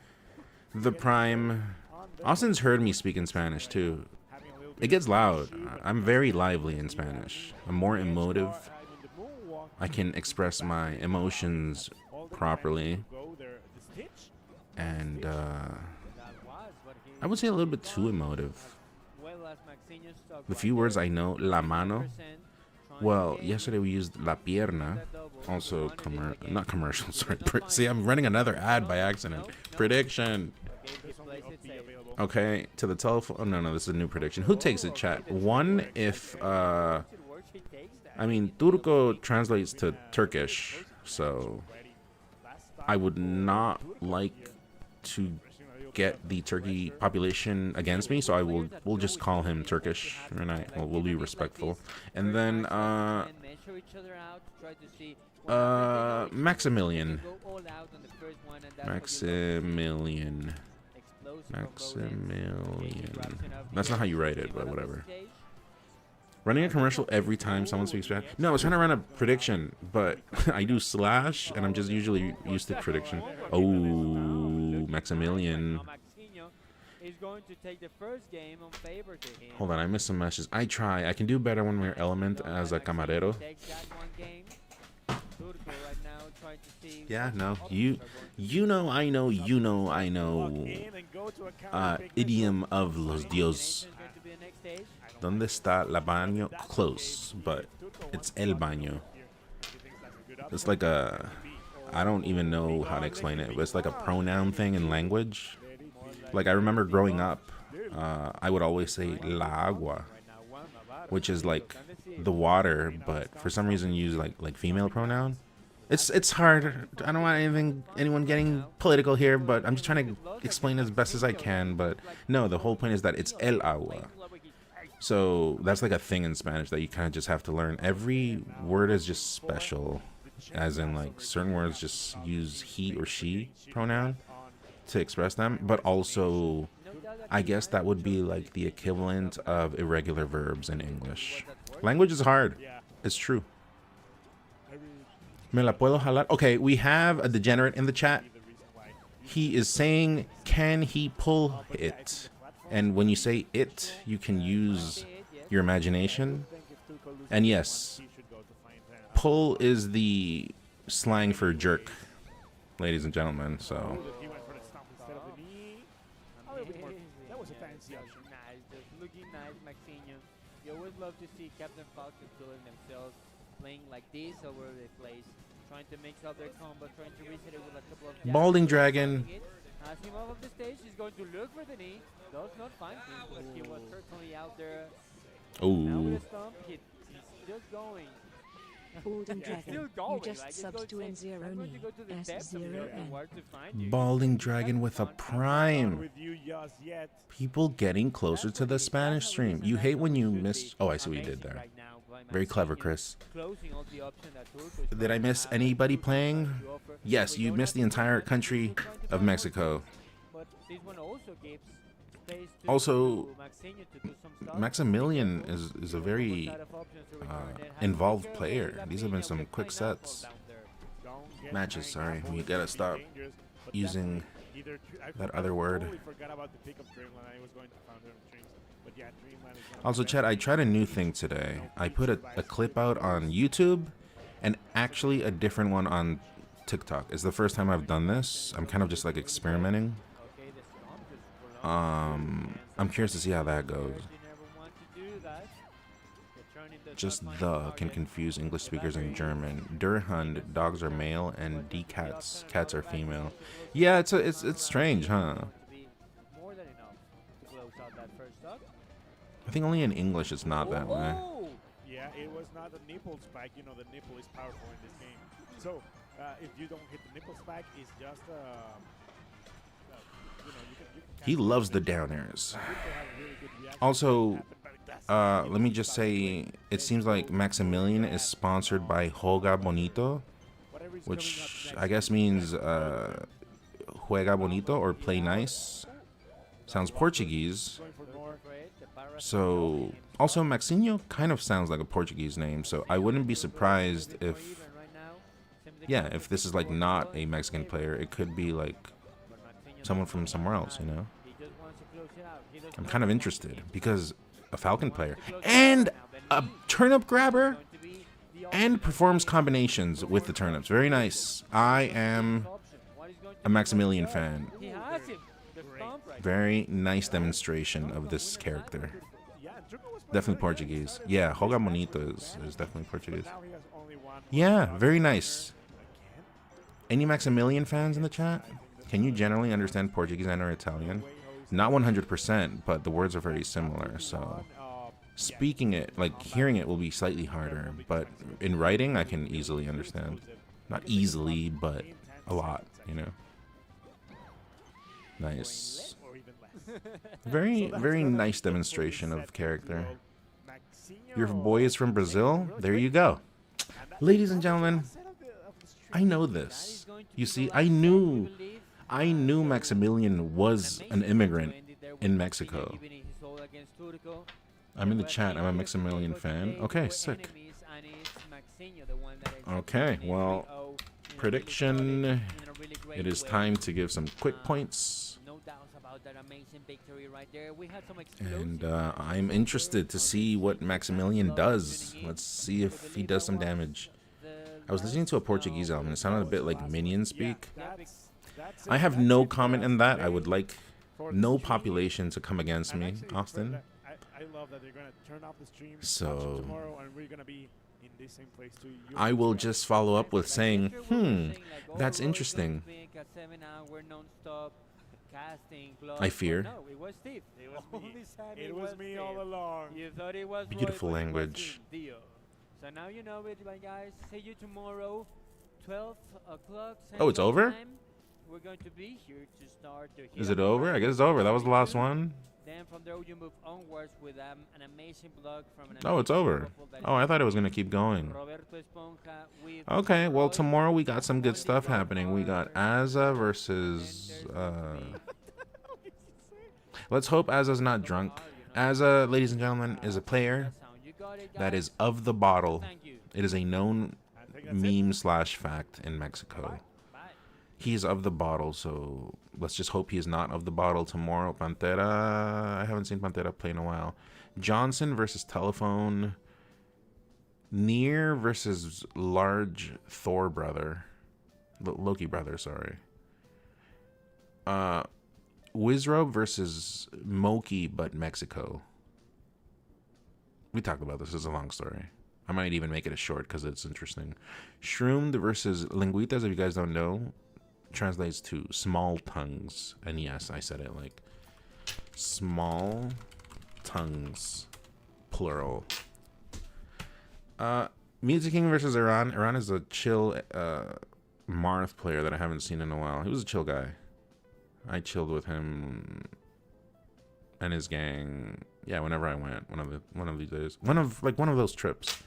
the prime. Austin's heard me speak in Spanish too. Having a little It bit gets of loud. issue, but I'm very lively in Spanish. I'm more the edge emotive. guard, the moonwalk, I can express my emotions all the properly. time to go there. The Stitch, And That was what he I would say a little bit too emotive. well as Maxinho stuck The right few words there. I know, la mano. 100% trying Well, to yesterday we used la pierna. that double. Also, Wanted it again. not commercial. Sorry. There's no See, I'm running another ad by accident. No. Prediction. Okay, he there's only plays it up B safe. available. Okay, to the telephone. Oh, no, this is a new prediction. Who takes it, chat? One, if, Once it works, he takes that. I mean, Turco translates to Turkish, so Ready. Last time I would for not Turco like here. to get the Turkey population against me, so we'll just call him Turkish, and we'll be respectful. And then, And measure each other out, try to see what happens. Maximilian. Go all out on the first one, and that's what you love. Maximilian. Explosive Maximilian. That's not how you write it, but whatever. Stage. Running a commercial every time someone speaks Spanish. No, I was trying to run a prediction, but I do slash, and I'm just usually used to prediction. Oh, Maximilian. Now Maxinho is going to take the first game on favor to him. Hold on, I missed some messages. I try. I can do better when we're element as a camarero. Takes that one game. Turco right now trying to see Yeah, what no, options you are going to you know I know you know I Walk know in and go to a counter pick idiom this of los dios. Destination is going to be the next stage. ¿Dónde está la baño? Close, but it's el baño. It's like a, I don't even know how to explain it, but it's like a pronoun thing in language. Like I remember growing up, I would always say la agua, which is like the water, but for some reason use like female pronoun. It's hard. I don't want anyone getting political here, but I'm just trying to explain as best as I can. But no, the whole point is that it's el agua. So that's like a thing in Spanish that you kind of just have to learn. Every word is just special, as in like certain words just use he or she pronoun to express them, but also I guess that would be like the equivalent of irregular verbs in English. Language is hard. It's true. Me la puedo jalar. Okay, we have a degenerate in the chat. He is saying, can he pull it? And when you say it, you can use your imagination. And yes, pull is the slang for jerk, ladies and gentlemen. So He went for the stomp instead of the knee. A little bit more. That was a fancy option. Nice, just looking nice, Maxinho. You always love to see Captain Falcon doing themselves, playing like this over the place, trying to mix up their combo, trying to reset it with a couple of jabs. Balding Dragon. As him off of the stage, he's going to look for the knee. Does not find him, but he was certainly out there. Now ooh, with a stomp, he's just going. Balding Still Dragon, you going, just like, it's subbed going to say, N0 I'm going to knee, go to the depths of the S0N. open world to find you. Balding Dragon with a prime. With you just yet. People getting closer to the Spanish stream. You hate when you miss. Oh, I see what you did there. Very clever, Chris. Did I miss anybody playing? Yes, you missed the entire country of Mexico. But this one also gives space to Also, Maxinho to do some stuff. Maximilian is a very involved player. These have been some quick sets. Matches, sorry. We gotta stop using that other word. Also, Chad, I tried a new thing today. I put a clip out on YouTube and actually a different one on TikTok. It's the first time I've done this. I'm kind of just like experimenting. I'm curious to see how that goes. Just the can confuse English speakers in German. Der Hund, dogs are male, and die cats, cats are female. Yeah, it's strange, huh? I think only in English it's not that way. Yeah, it was not a nipple spike. You know, the nipple is powerful in this game. So, if you don't hit the nipple spike, it's just you know, you can He loves the down airs. Also, let me just say, it seems like Maximilian is sponsored by Joga Bonito, which I guess means Juega Bonito or play nice. Sounds Portuguese. So, also Maxinho kind of sounds like a Portuguese name, so I wouldn't be surprised if, yeah, if this is like not a Mexican player, it could be like someone from somewhere else, you know? I'm kind of interested because a Falcon player and a turnip grabber and performs combinations with the turnips. Very nice. I am a Maximilian fan. Very nice demonstration of this character. Definitely Portuguese. Yeah, Joga Bonito is definitely Portuguese. Yeah, very nice. Any Maximilian fans in the chat? Can you generally understand Portuguese and or Italian? Not 100%, but the words are very similar, so speaking it, like hearing it will be slightly harder, but in writing I can easily understand. Not easily, but a lot, you know? Nice. Very nice demonstration of character. Your boy is from Brazil? There you go. Ladies and gentlemen, I know this. You see, I knew Maximilian was an immigrant in Mexico. I'm in the chat. I'm a Maximilian fan. Okay, sick. Okay, well, prediction. It is time to give some quick points. And I'm interested to see what Maximilian does. Let's see if he does some damage. I was listening to a Portuguese album. It sounded a bit like Minion Yeah, speak. that's I have that's no it comment in that. I would today like for the no stream. population to come against And me, actually, Austin. I love that they're gonna turn off the stream So- tomorrow, and we're gonna be in the same place too. I will just follow up with saying, Yesterday we were saying, like, oh, that's Roy is interesting. going to make a 7-hour non-stop casting plus. I fear. No, it was Steve. It was Only me. said It was me all Steve. along. You thought it was Roy, Beautiful but it was language. him, Dio. So now you know it, my guys. See you tomorrow, 12 o'clock. Oh, it's Central over? Time. We're going to be here to start the Is Hero it over? I guess it's over. That was the last one. Then from there you move onwards with an amazing blog from an Oh, it's amazing over. couple that Oh, I is thought it was gonna keep going. Roberto Esponja with Okay, well Roy, tomorrow we got some good Wendy stuff happening. We got Gardner, Azza and versus. there's going to be Let's hope Azza's not drunk. Azza, ladies and gentlemen, is a player that sound. You got it, that guys. is of the bottle. Thank you. It is a known I think that's it. meme slash fact in Mexico. Bye. He's of the bottle, so let's just hope he is not of the bottle tomorrow. Pantera, I haven't seen Pantera play in a while. Johnson versus Telephone. Near versus Large Thor brother. Loki brother, sorry. Wizrobe versus Moki, but Mexico. We talked about this. It's a long story. I might even make it a short because it's interesting. Shroomed versus Linguitas, if you guys don't know, translates to small tongues. And yes, I said it like small tongues, plural. Music King versus Iran. Iran is a chill Marth player that I haven't seen in a while. He was a chill guy. I chilled with him and his gang. Yeah, whenever I went, one of these days, one of those trips.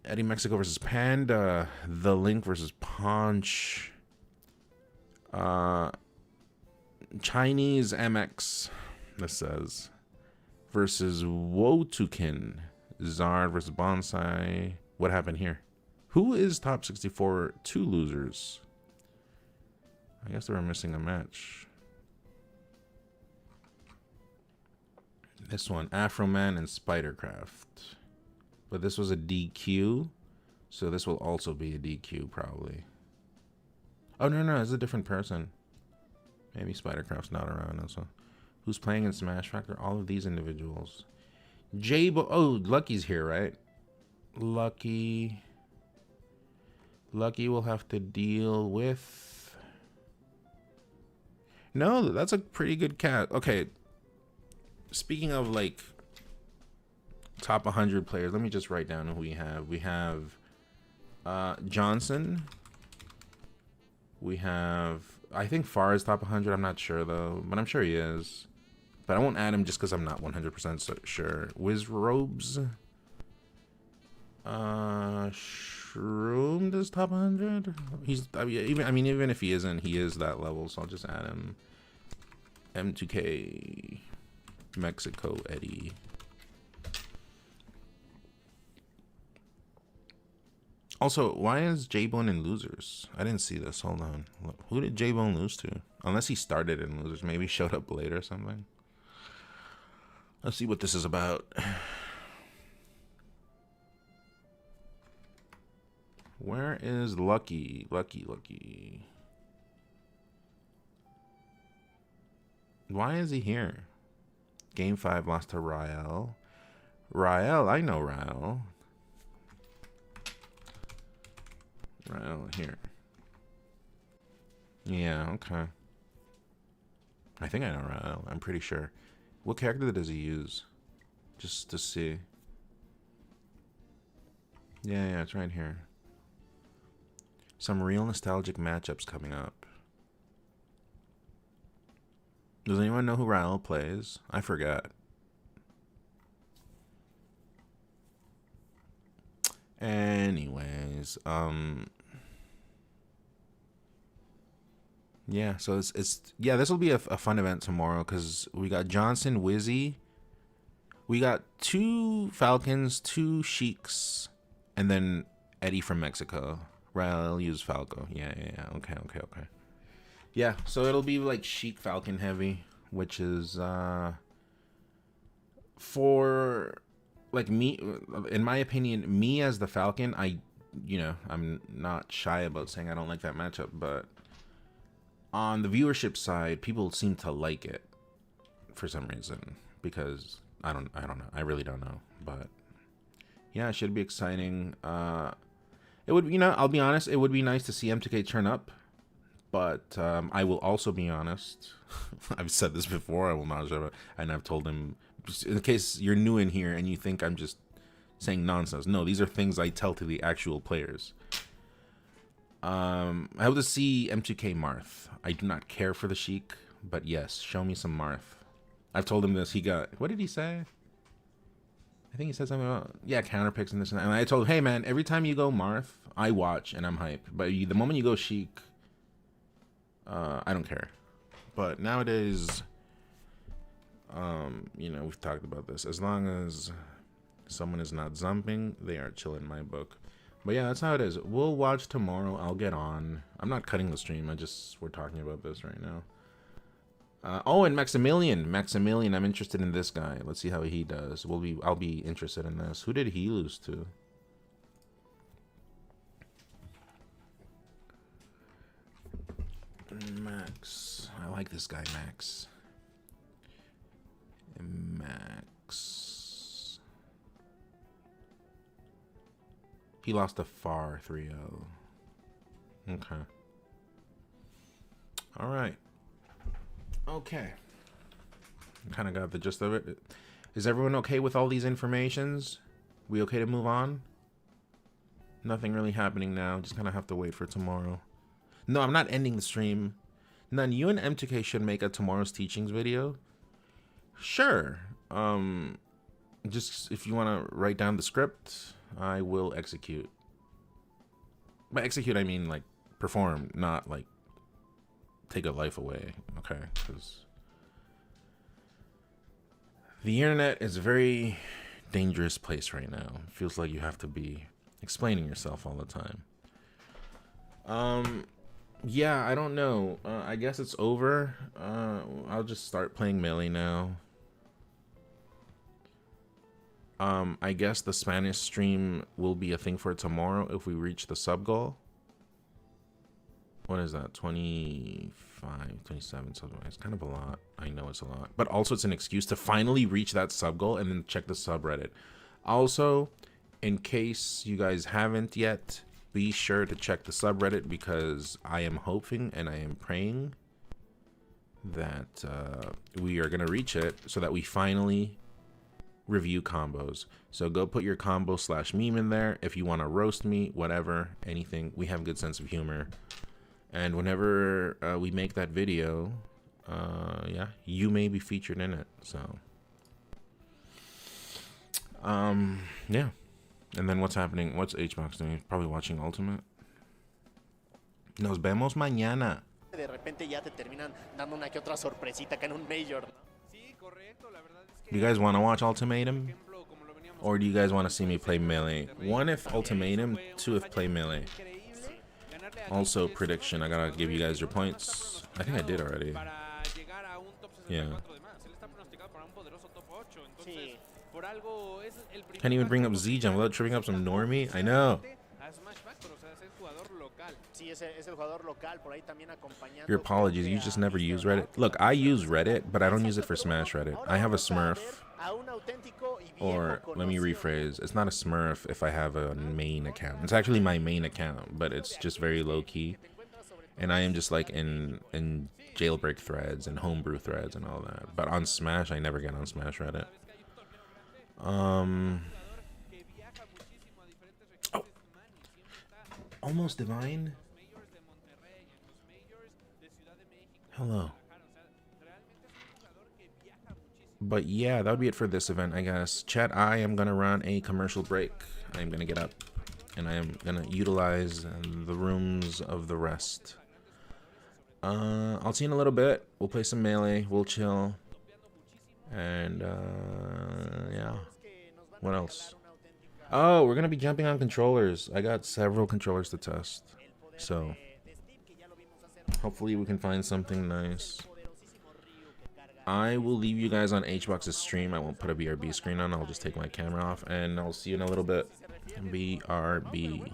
Eddie Mexico versus Panda. The Link versus Punch. Chinese MX. This says versus Wotukin. Zard versus Bonsai. What happened here? Who is top 64? Two losers. I guess they were missing a match. This one, Afroman and Spidercraft. But this was a DQ, so this will also be a DQ probably. Oh no, it's a different person. Maybe Spidercraft's not around also. Who's playing in Smash Factor? All of these individuals. Oh, Lucky's here, right? Lucky will have to deal with. No, that's a pretty good cat. Okay. Speaking of like top 100 players, let me just write down who we have. We have Johnson. We have, I think Farr is top 100. I'm not sure though, but I'm sure he is. But I won't add him just because I'm not 100% sure. Wizrobes. Shroomed is top 100. Even if he isn't, he is that level. So I'll just add him. M2K. Mexico Eddie. Also, why is J-Bone in losers? I didn't see this. Hold on. Who did J-Bone lose to? Unless he started in losers. Maybe showed up late or something. Let's see what this is about. Where is Lucky? Lucky. Why is he here? Game 5 lost to Rael. Rael, I know Rael. Rael here. Yeah, okay. I think I know Rael. I'm pretty sure. What character does he use? Just to see. Yeah, it's right here. Some real nostalgic matchups coming up. Does anyone know who Rael plays? I forgot. Anyways, yeah, so it's this will be a fun event tomorrow because we got Johnson, Wizzy, we got 2 Falcons, 2 Sheiks, and then Eddie from Mexico. Rael used Falco. Yeah. Okay. Yeah, so it'll be like Sheik Falcon heavy, which is for like me, in my opinion, me as the Falcon, I you know, I'm not shy about saying I don't like that matchup, but on the viewership side, people seem to like it for some reason, because I don't know. I really don't know, but yeah, it should be exciting. It would, you know, I'll be honest, it would be nice to see M2K turn up, but I will also be honest. I've said this before, I will not, and I've told him, in case you're new in here and you think I'm just saying nonsense. No, these are things I tell to the actual players. I hope to see M2K Marth. I do not care for the Sheik, but yes, show me some Marth. I've told him this. He got, what did he say? I think he said something about, yeah, counter picks and this and that. And I told him, hey man, every time you go Marth, I watch and I'm hyped. But the moment you go Sheik, I don't care. But nowadays, you know, we've talked about this. As long as someone is not zumping, they are chill in my book. But yeah, that's how it is. We'll watch tomorrow. I'll get on. I'm not cutting the stream. We're talking about this right now. Oh, and Maximilian, I'm interested in this guy. Let's see how he does. I'll be interested in this. Who did he lose to? Max. I like this guy, Max. He lost to Far 3-0. Okay. All right. Okay. Kind of got the gist of it. Is everyone okay with all these informations? We okay to move on? Nothing really happening now. Just kind of have to wait for tomorrow. No, I'm not ending the stream. None. You and M2K should make a tomorrow's teachings video. Sure. Just if you want to write down the script, I will execute. By execute, I mean like perform, not like take a life away. Okay, because the internet is a very dangerous place right now. It feels like you have to be explaining yourself all the time. Yeah, I don't know. I guess it's over. I'll just start playing Melee now. I guess the Spanish stream will be a thing for tomorrow if we reach the sub goal. What is that? 25, 27 subs. It's kind of a lot. I know it's a lot. But also it's an excuse to finally reach that sub goal and then check the subreddit. Also, in case you guys haven't yet, be sure to check the subreddit, because I am hoping and I am praying that we are going to reach it so that we finally review combos. So go put your combo / meme in there if you want to roast me, whatever, anything. We have a good sense of humor. And whenever we make that video, yeah, you may be featured in it. So, yeah. And then what's happening? What's HBox doing? Probably watching Ultimate. Nos vemos mañana. De repente ya te terminan dando una que otra sorpresita acá en un Major, ¿no? Do you guys want to watch Ultimatum? Or do you guys want to see me play Melee? 1 if Ultimatum, 2 if play Melee. Also, prediction. I gotta give you guys your points. I think I did already. Yeah. Can't even bring up Z-Jump without tripping up some normie. I know. Your apologies, you just never use Reddit. Look, I use Reddit, but I don't use it for Smash Reddit. I have a Smurf. Or, let me rephrase, it's not a Smurf if I have a main account. It's actually my main account, but it's just very low-key. And I am just like in jailbreak threads and homebrew threads and all that. But on Smash, I never get on Smash Reddit. Oh. Almost Divine? Hello. But yeah, that would be it for this event, I guess. Chat, I am going to run a commercial break. I am going to get up and I am going to utilize the rooms of the rest. I'll see you in a little bit. We'll play some Melee. We'll chill. And, yeah. What else? Oh, we're going to be jumping on controllers. I got several controllers to test. So, hopefully we can find something nice. I will leave you guys on HBox's stream. I won't put a BRB screen on. I'll just take my camera off. And I'll see you in a little bit. BRB.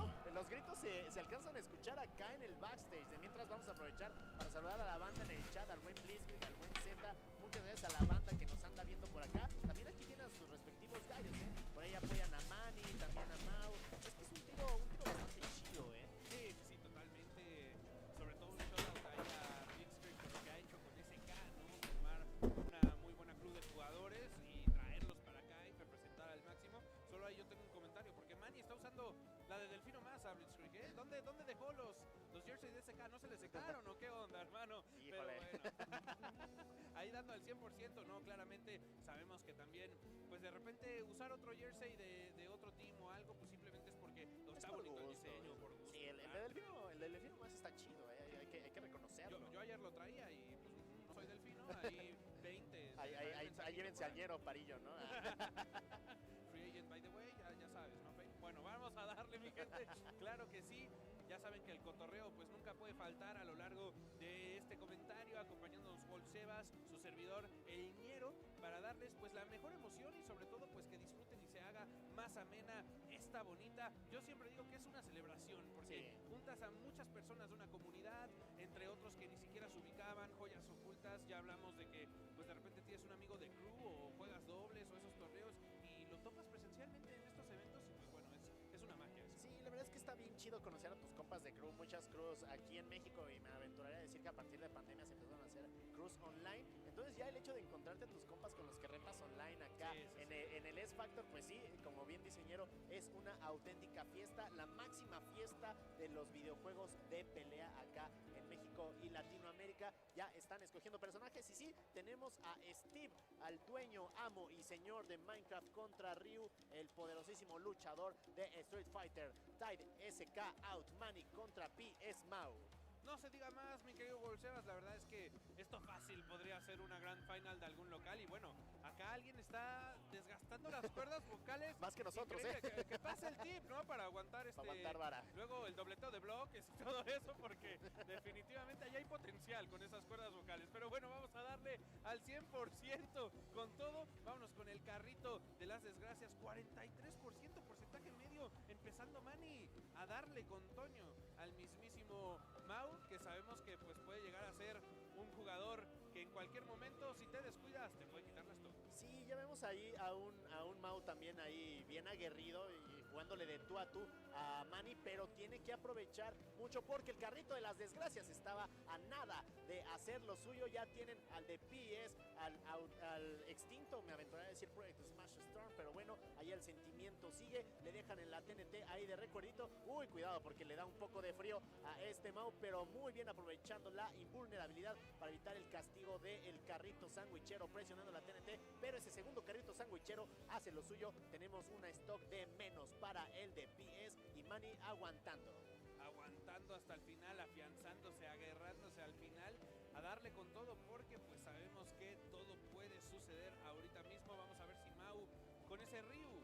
aprovechar para saludar a la banda en el chat, al buen Blitzkrieg, al buen Z. Muchas gracias a la banda que nos anda viendo por acá. También aquí tienen a sus respectivos gallos, ¿eh? Por ahí apoyan a Manny, también a Mau. Es que es un tiro bastante chido, ¿eh? Sí, sí, sí, totalmente. Sobre todo un shoutout ahí a Blitzkrieg por lo que ha hecho con SK, ¿no? Formar una muy buena club de jugadores y traerlos para acá y representar al máximo. Solo ahí yo tengo un comentario, porque Manny está usando la de Delfino más a Blitzkrieg, ¿eh? ¿Dónde dejó los jerseys de SK? ¿No se le secaron o qué onda, hermano? Pero Híjole. bueno, ahí dando al 100%, ¿no? Claramente sabemos que también, pues de repente usar otro jersey de otro team o algo, pues simplemente es porque está por bonito el gusto, diseño, por gusto. Sí, el de Delfino más está chido, ¿eh? Hay que reconocerlo. Yo ayer lo traía y pues no soy delfino, ahí 20. Ahí llévense al Ñero Parillo, ¿no? Free agent, by the way, ya sabes, ¿no? Bueno, vamos a darle, mi gente. Claro que sí. Ya saben que el cotorreo pues nunca puede faltar a lo largo de este comentario, acompañándonos Wolf Sebas, su servidor El Ñero, para darles pues la mejor emoción y sobre todo pues que disfruten y se haga más amena esta bonita. Yo siempre digo que es una celebración porque Sí. juntas a muchas personas de una comunidad, entre otros que ni siquiera se ubicaban, joyas ocultas. Ya hablamos de que pues de repente tienes un amigo de crew o juegas dobles o esos torneos y lo topas presencialmente en estos eventos y pues bueno, es una magia eso. Sí, la verdad es que está bien chido conocer a tus compas de crew, muchas crews aquí en México, y me aventuraría a decir que a partir de pandemia se empezaron a hacer crews online. Entonces ya el hecho de encontrarte a tus compas con los que retas online acá Sí, sí, en el S Factor, pues sí, como bien diseñero, es una auténtica fiesta, la máxima fiesta de los videojuegos de pelea acá en México y Latinoamérica. Ya están escogiendo personajes y sí, tenemos a Steve, al dueño, amo y señor de Minecraft, contra Ryu, el poderosísimo luchador de Street Fighter. Tide SK out, Manny contra PS Mau. No se diga más, mi querido Bolsevas, la verdad es que esto fácil podría ser una gran final de algún local y bueno, acá alguien está desgastando las cuerdas vocales. Más que nosotros, Increíble, que pase el tip, ¿no? Para aguantar Para aguantar vara. luego el dobleteo de bloques y todo eso, porque definitivamente ahí hay potencial con esas cuerdas vocales. Pero bueno, vamos a darle al 100% con todo. Vámonos con el carrito de las desgracias, 43% porcentaje medio, empezando Manny a darle con Toño al mismísimo Mau, que sabemos que pues puede llegar a ser un jugador que en cualquier momento, si te descuidas, te puede quitar las tomas. Sí, ya vemos ahí a un Mau también ahí bien aguerrido y jugándole de tú a tú a Manny, pero tiene que aprovechar mucho porque el carrito de las desgracias estaba a nada de hacer lo suyo. Ya tienen al de PS, al extinto, me aventuraría a decir Project Smash Storm, pero bueno, ahí el sentimiento sigue, le dejan en la TNT ahí de recuerdito. Uy, cuidado porque le da un poco de frío a este Mau, pero muy bien aprovechando la invulnerabilidad para evitar el castigo del carrito sandwichero, presionando la TNT, pero ese segundo carrito sandwichero hace lo suyo. Tenemos una stock de menos para el de PS y Manny aguantando Hasta el final, afianzándose, agarrándose al final, a darle con todo, porque pues sabemos que todo puede suceder ahorita mismo. Vamos a ver si Mau con ese Ryu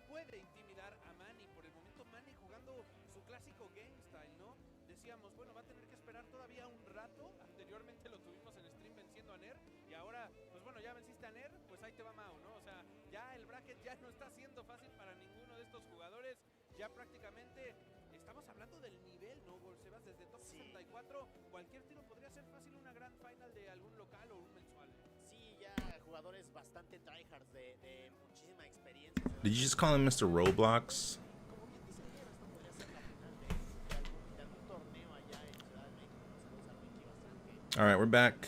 puede intimidar a Manny. Por el momento Manny jugando su clásico game style, ¿no? Decíamos, bueno, va a tener que esperar todavía un rato. Anteriormente lo tuvimos en stream venciendo a Ner y ahora, pues bueno, ya venciste a Ner, pues ahí te va Mau, ¿no? O sea, ya el bracket ya no está siendo fácil para ninguno de estos jugadores. Ya prácticamente estamos hablando del nivel, ¿no, Bolsevas? Desde top 64, cualquier tiro podría ser fácil una gran final de algún local o un mensual. Sí, ya jugadores bastante tryhards de muchísima experiencia. Did you just call him Mr. Roblox? Como bien dice Diego, esto podría ser la final de algún torneo allá en Ciudad de México. Saludos al Wiki bastante. All right, we're back.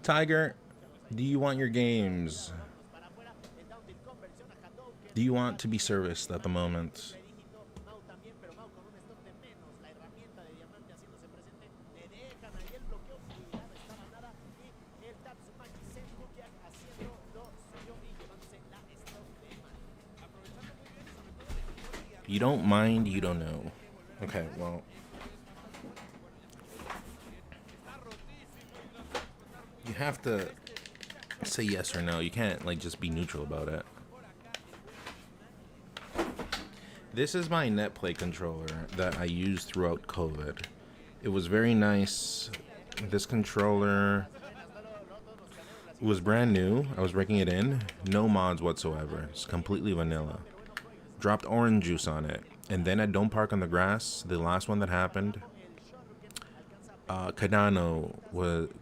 Tiger, do you want your games? Do you want to be serviced at the moment? Mau también, pero Mau con un stock de menos. La herramienta de diamante haciéndose presente. Le dejan ahí el bloqueo. Cuidado, estaba nada. Y el Tatsumaki Senpukiak haciendo lo suyo y llevándose la stock de Manny. Aprovechando muy bien y sobre todo de Victoria. You don't mind, you don't know. Okay, well, Está rotísimo y lo hace explotar muy you have to say yes or no. You can't, like, just be neutral about it. por acá el buen Manny. This is my NetPlay controller that I used throughout COVID. It was very nice. This controller was brand new. I was breaking it in. No mods whatsoever. It's completely vanilla. Dropped orange juice on it. And then at Don't Park on the Grass, the last one that happened, Cardano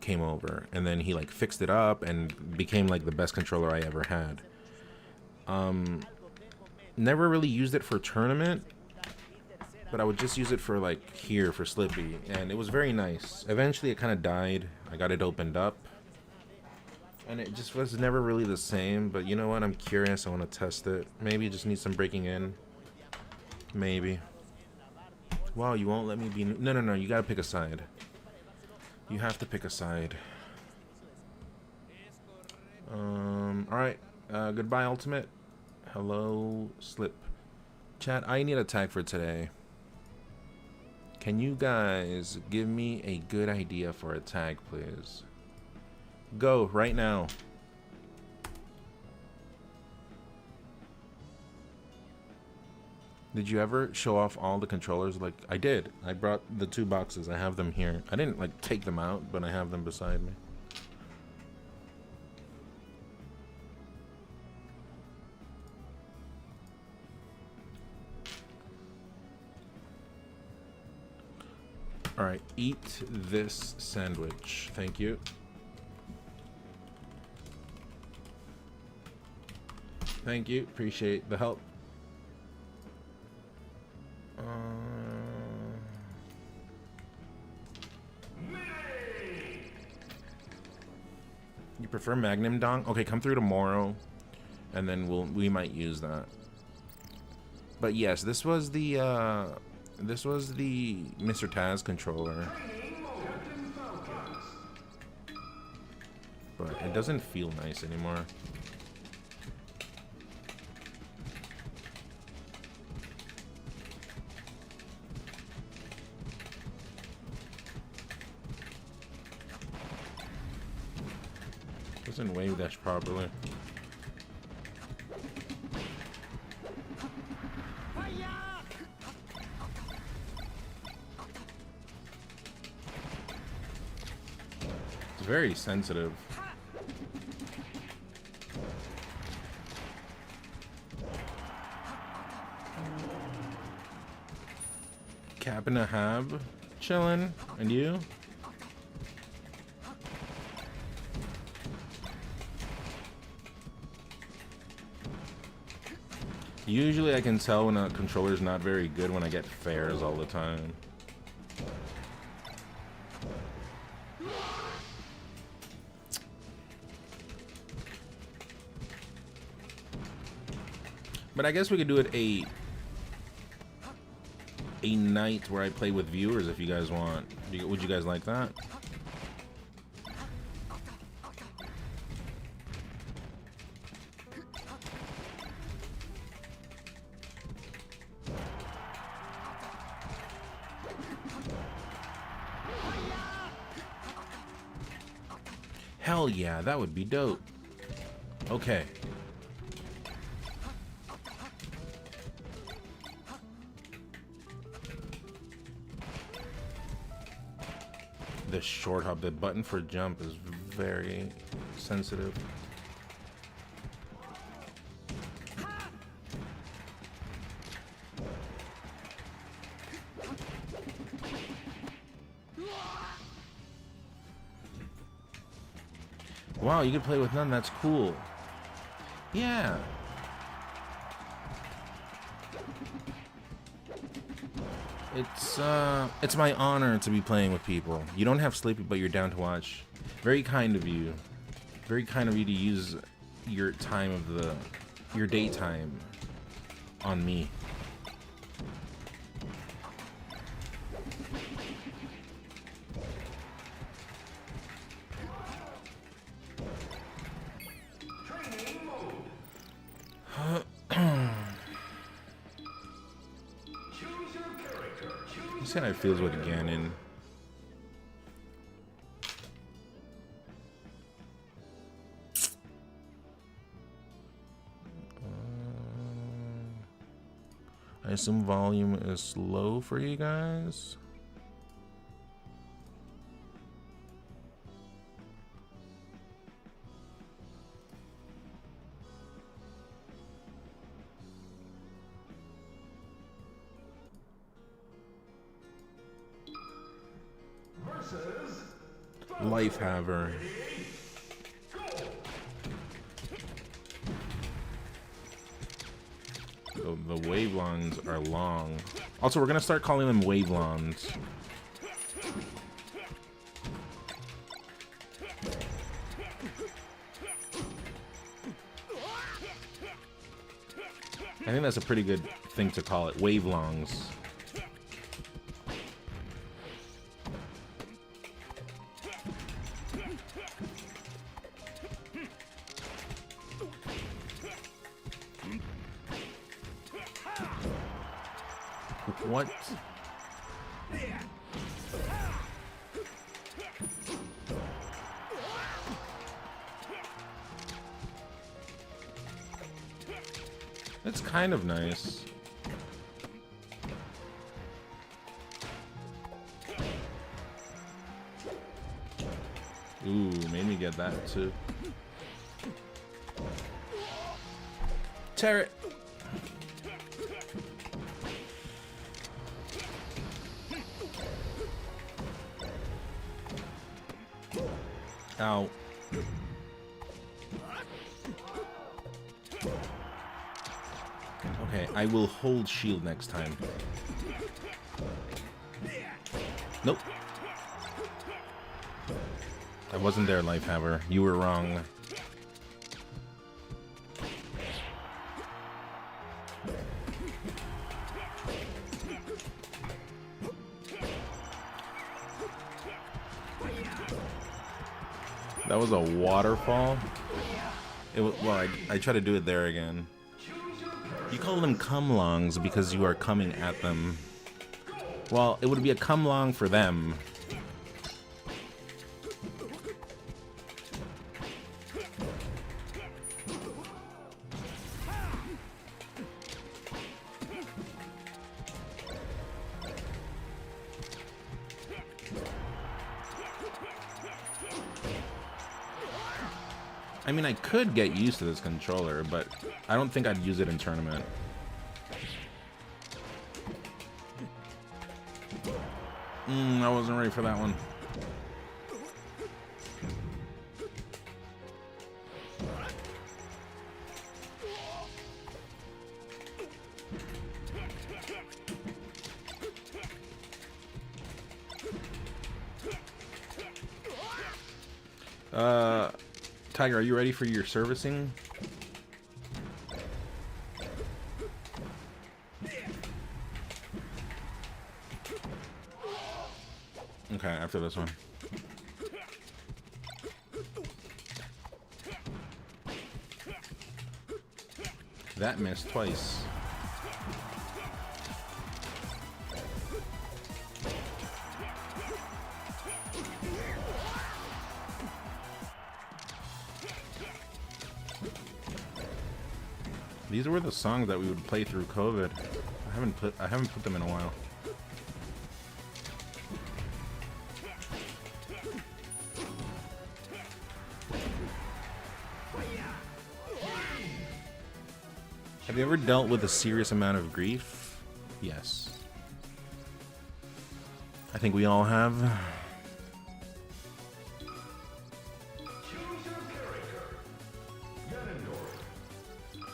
came over, and then he like fixed it up and became like the best controller I ever had. Never really used it for tournament, but I would just use it for like here for Slippy, and it was very nice. Eventually it kind of died. I got it opened up, and it just was never really the same. But you know what, I'm curious, I want to test it. Maybe it just needs some breaking in. Maybe. Wow, you won't let me be... No, you gotta pick a side. You have to pick a side. Alright. Goodbye, Ultimate. Hello, Slip. Chat, I need a tag for today. Can you guys give me a good idea for a tag, please? Go, right now. Did you ever show off all the controllers? Like, I did. I brought the 2 boxes. I have them here. I didn't, like, take them out, but I have them beside me. Alright, eat this sandwich. Thank you. Thank you. Appreciate the help. You prefer Magnum Dong? Okay, come through tomorrow, and then we might use that. But yes, this was the Mr. Taz controller, but it doesn't feel nice anymore. Doesn't wave dash properly. It's very sensitive. Cap and a hab, chillin', and you? Usually I can tell when a controller's not very good when I get fares all the time. But I guess we could do it a night where I play with viewers if you guys want. Would you guys like that? Hell yeah, that would be dope. Okay. The short hop, the button for jump is very sensitive. Wow, you can play with none. That's cool. Yeah. It's my honor to be playing with people. You don't have Sleepy, but you're down to watch. Very kind of you. Very kind of you to use your time of your daytime on me. See how it feels with Ganon. I assume volume is low for you guys. Lifehaver. The Wavelons are long. Also, we're gonna start calling them Wavelons. I think that's a pretty good thing to call it, Wavelongs. What? That's kind of nice. Ooh, made me get that too. Tear it. Ow. Okay, I will hold shield next time. Nope. I wasn't there, Lifehaver. You were wrong. That was a waterfall? It was, well, I try to do it there again. You call them come-longs because you are coming at them. Well, it would be a come-long for them. I mean, I could get used to this controller, but I don't think I'd use it in tournament. I wasn't ready for that one. Tiger, are you ready for your servicing? Okay, after this one. That missed twice. These were the songs that we would play through COVID. I haven't put them in a while. Have you ever dealt with a serious amount of grief? Yes. I think we all have.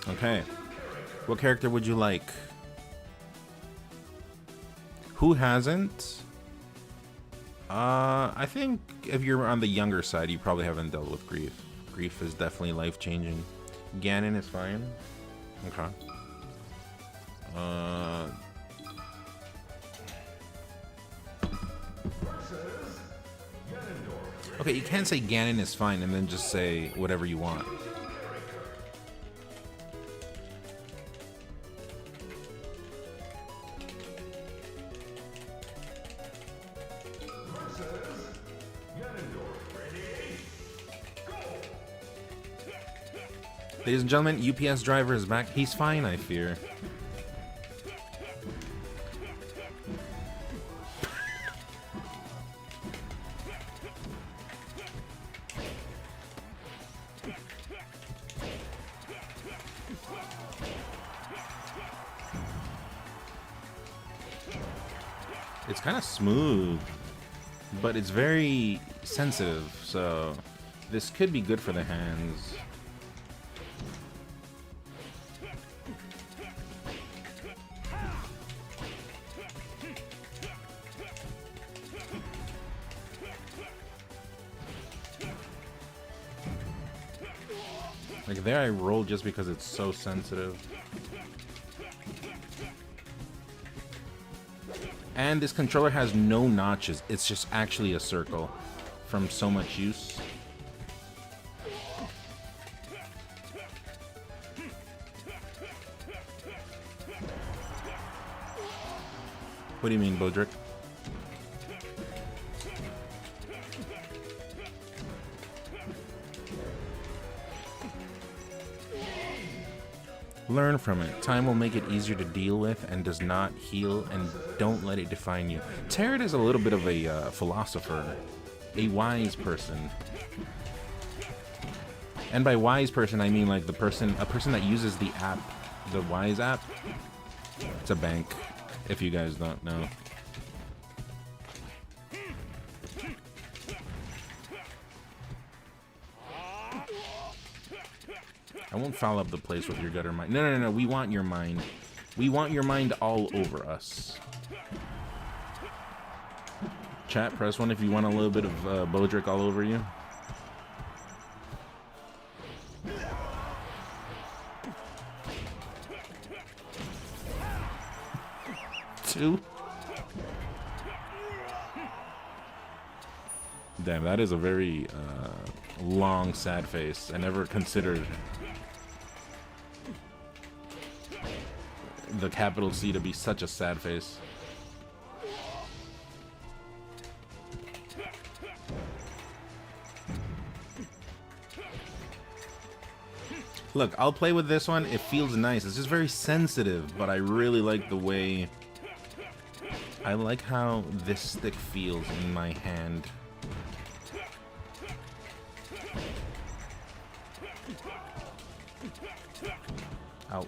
Okay. What character would you like? Who hasn't? I think if you're on the younger side, you probably haven't dealt with grief. Grief is definitely life-changing. Ganon is fine. Okay. Okay, you can't say Ganon is fine and then just say whatever you want. Ladies and gentlemen, UPS driver is back. He's fine, I fear. It's kind of smooth. but it's very sensitive, so this could be good for the hands. Like there I roll just because it's so sensitive. And this controller has no notches. It's just actually a circle from so much use. What do you mean, Bodrick? Learn from it. Time will make it easier to deal with and does not heal, and don't let it define you. Tarot is a little bit of a philosopher, a wise person. And by wise person, I mean like a person that uses the app, the Wise app. It's a bank, if you guys don't know. I won't foul up the place with your gutter mind. No. We want your mind. We want your mind all over us. Chat, press 1 if you want a little bit of Bodrick all over you. Two. Damn, that is a very long, sad face. I never considered the capital C to be such a sad face. Look, I'll play with this one. It feels nice. It's just very sensitive, but I really like the way... I like how this stick feels in my hand. Ow.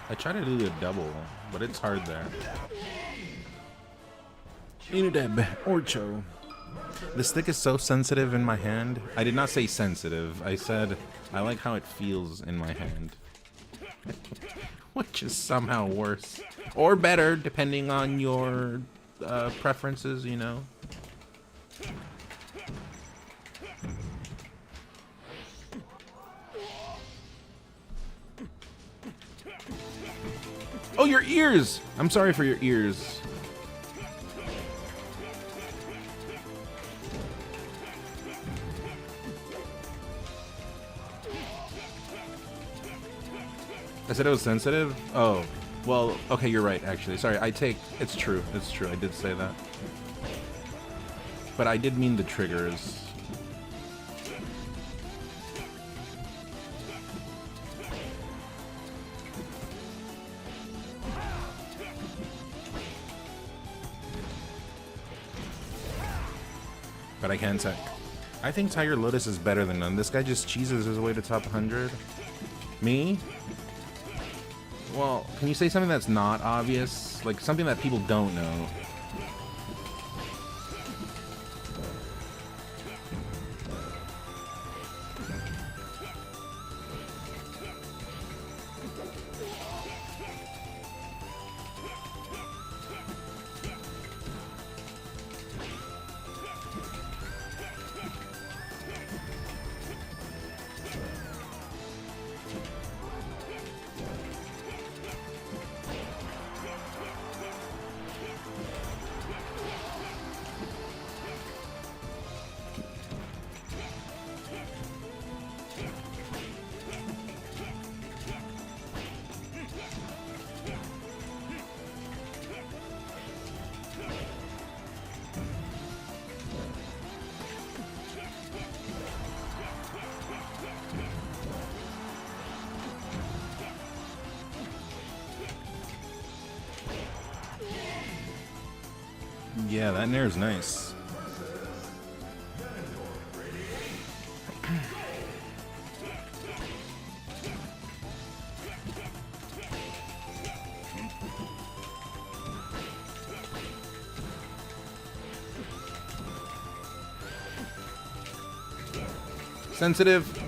I try to do the double, but it's hard there. Inudeb, Orcho. The stick is so sensitive in my hand. I did not say sensitive. I said I like how it feels in my hand. Which is somehow worse. Or better, depending on your preferences, you know. Oh, your ears! I'm sorry for your ears. I said it was sensitive? Oh, well, okay, you're right, actually. Sorry, it's true, I did say that. But I did mean the triggers. But I can say, I think Tiger Lotus is better than none. This guy just cheeses his way to top 100. Me? Well, can you say something that's not obvious? Like something that people don't know. Yeah, that Nair is nice. Sensitive.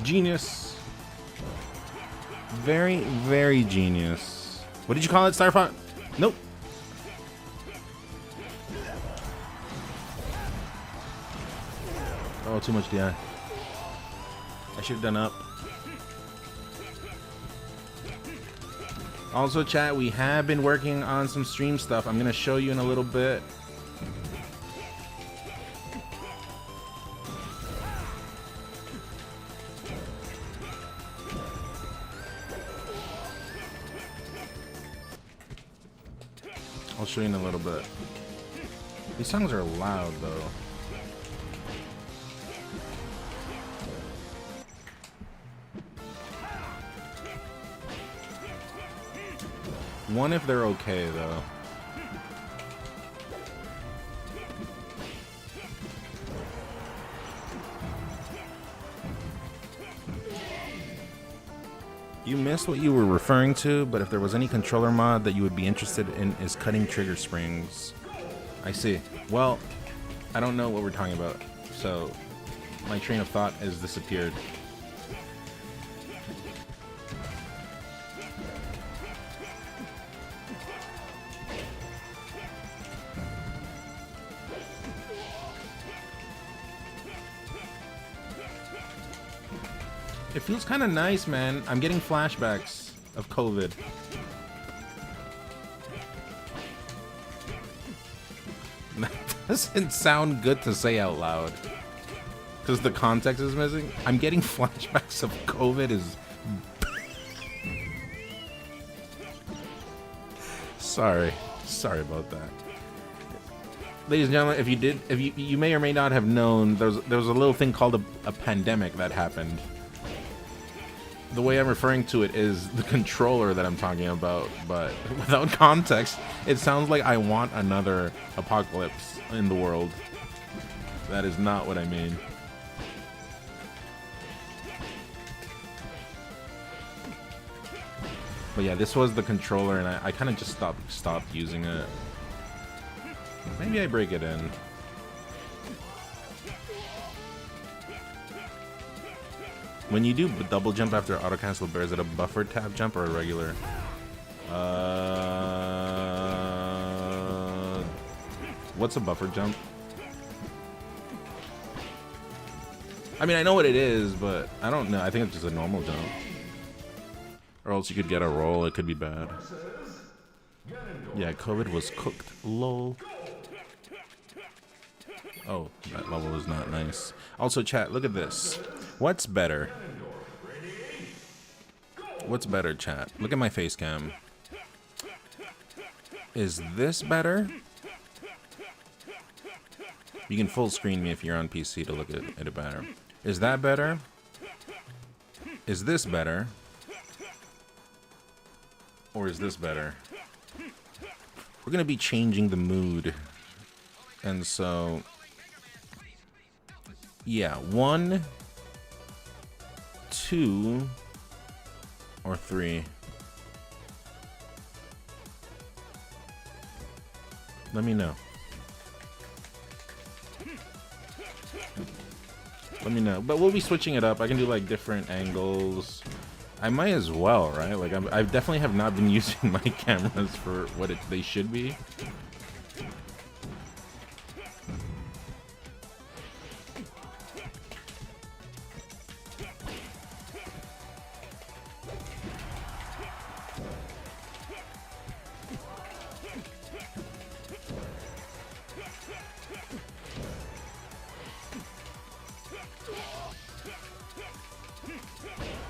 Genius. Very, very genius. What did you call it, Starfont? Nope. Oh, too much DI. I should have done up. Also, chat, we have been working on some stream stuff. I'm going to show you in a little bit. I'll show you in a little bit. These songs are loud, though. One if they're okay, though. You missed what you were referring to, but if there was any controller mod that you would be interested in is cutting trigger springs. I see. Well, I don't know what we're talking about, so my train of thought has disappeared. It feels kind of nice, man. I'm getting flashbacks of COVID. That doesn't sound good to say out loud. Because the context is missing. I'm getting flashbacks of COVID is... Sorry. Sorry about that. Ladies and gentlemen, if you may or may not have known, there was a little thing called a pandemic that happened. The way I'm referring to it is the controller that I'm talking about, but without context, it sounds like I want another apocalypse in the world. That is not what I mean. But yeah, this was the controller, and I kind of just stopped using it. Maybe I break it in. When you do double jump after auto cancel bear, is it a buffer tab jump or a regular? What's a buffer jump? I mean, I know what it is, but I don't know. I think it's just a normal jump. Or else you could get a roll. It could be bad. Yeah, COVID was cooked. Lol. Oh, that level is not nice. Also, chat, look at this. What's better? What's better, chat? Look at my face cam. Is this better? You can full screen me if you're on PC to look at it better. Is that better? Is this better? Or is this better? We're gonna be changing the mood. And so... yeah, 1, 2, or 3. Let me know. Let me know. But we'll be switching it up. I can do like different angles. I might as well, right? Like, I definitely have not been using my cameras for what they should be.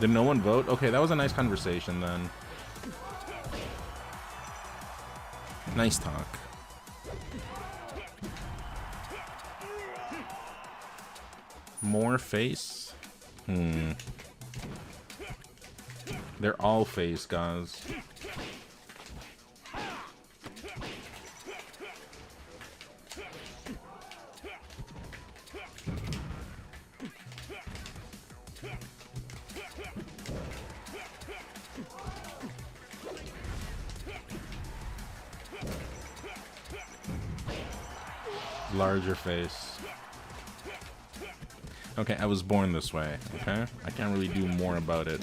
Did no one vote? Okay, that was a nice conversation then. Nice talk. More face? They're all face, guys. Larger face. Okay, I was born this way, okay? I can't really do more about it.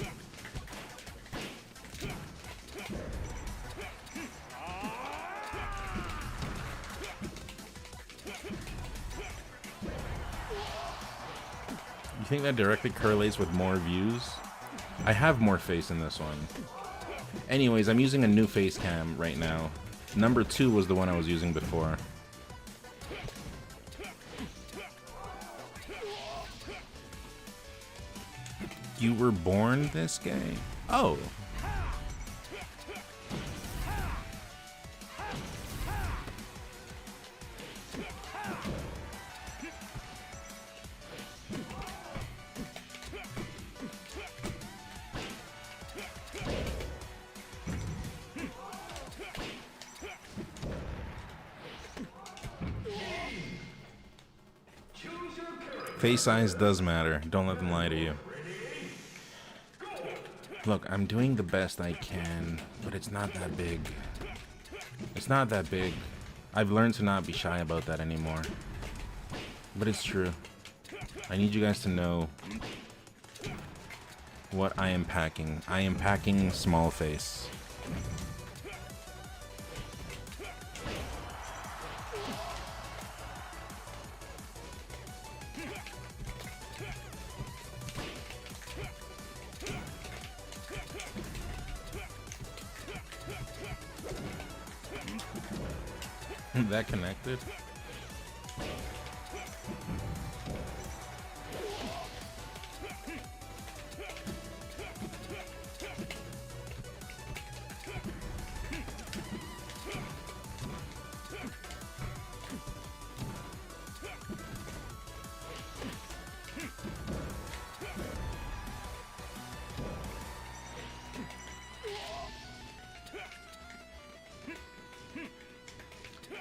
You think that directly correlates with more views? I have more face in this one. Anyways, I'm using a new face cam right now. Number 2 was the one I was using before. You were born this gay? Oh. Face size does matter. Don't let them lie to you. Look, I'm doing the best I can, but it's not that big. It's not that big. I've learned to not be shy about that anymore. But it's true. I need you guys to know what I am packing. I am packing small face. That connected?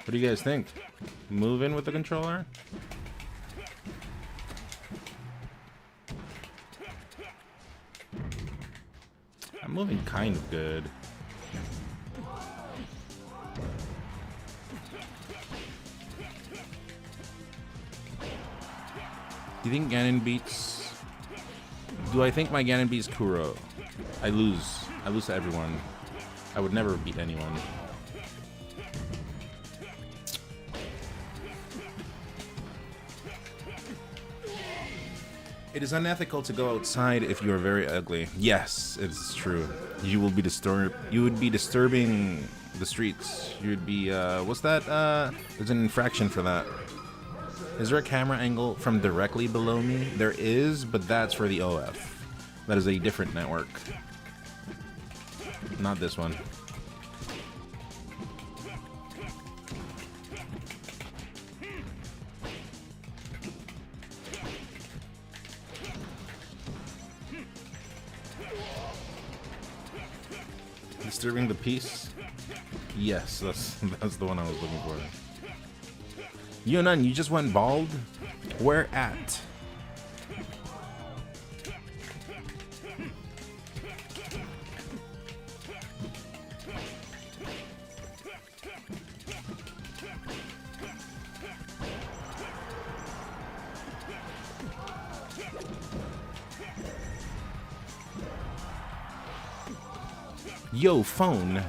What do you guys think? Move in with the controller? I'm moving kind of good. Do you think Ganon beats... Do I think my Ganon beats Kuro? I lose. I lose to everyone. I would never beat anyone. It is unethical to go outside if you are very ugly. Yes, it's true. You will be You would be disturbing the streets. You would be. What's that? There's an infraction for that. Is there a camera angle from directly below me? There is, but that's for the OF. That is a different network. Not this one. Disturbing the peace? Yes, that's the one I was looking for. Yunnan, you just went bald? Where at? Yo, phone.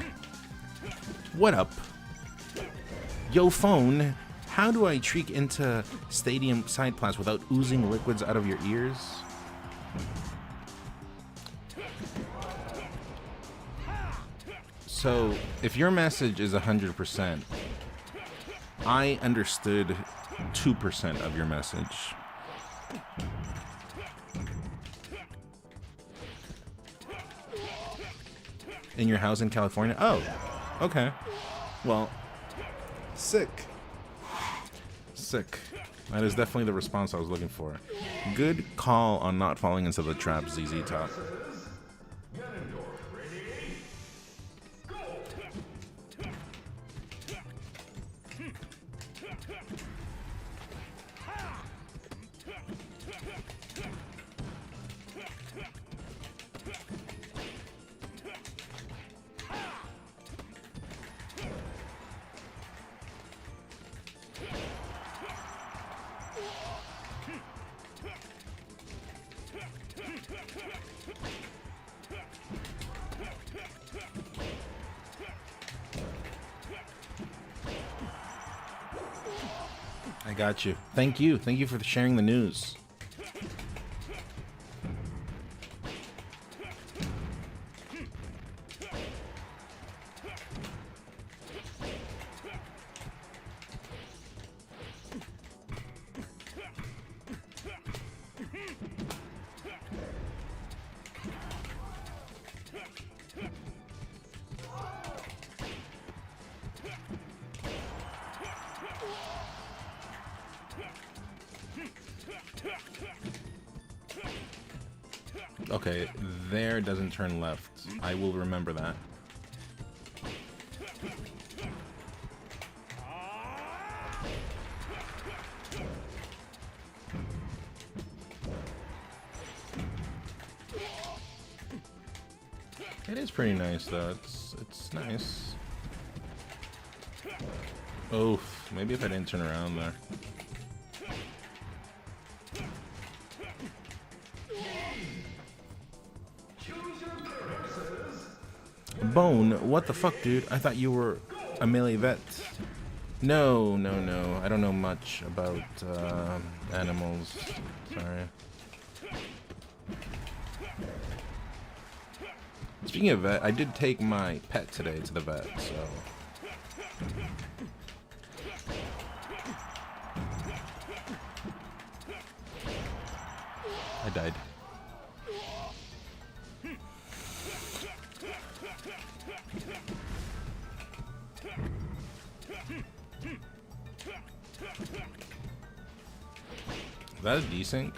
What up? Yo, phone. How do I treat into stadium side pass without oozing liquids out of your ears? So, if your message is 100%, I understood 2% of your message. In your house in California? Oh, okay. Well, sick. Sick. That is definitely the response I was looking for. Good call on not falling into the trap, ZZ Top. I got you. Thank you. Thank you for sharing the news. Okay, there doesn't turn left. I will remember that. It is pretty nice though. It's nice. Oof, maybe if I didn't turn around there. Bone, what the fuck, dude? I thought you were a melee vet. No. I don't know much about animals. Sorry. Speaking of vet, I did take my pet today to the vet, so. I died. That is desync.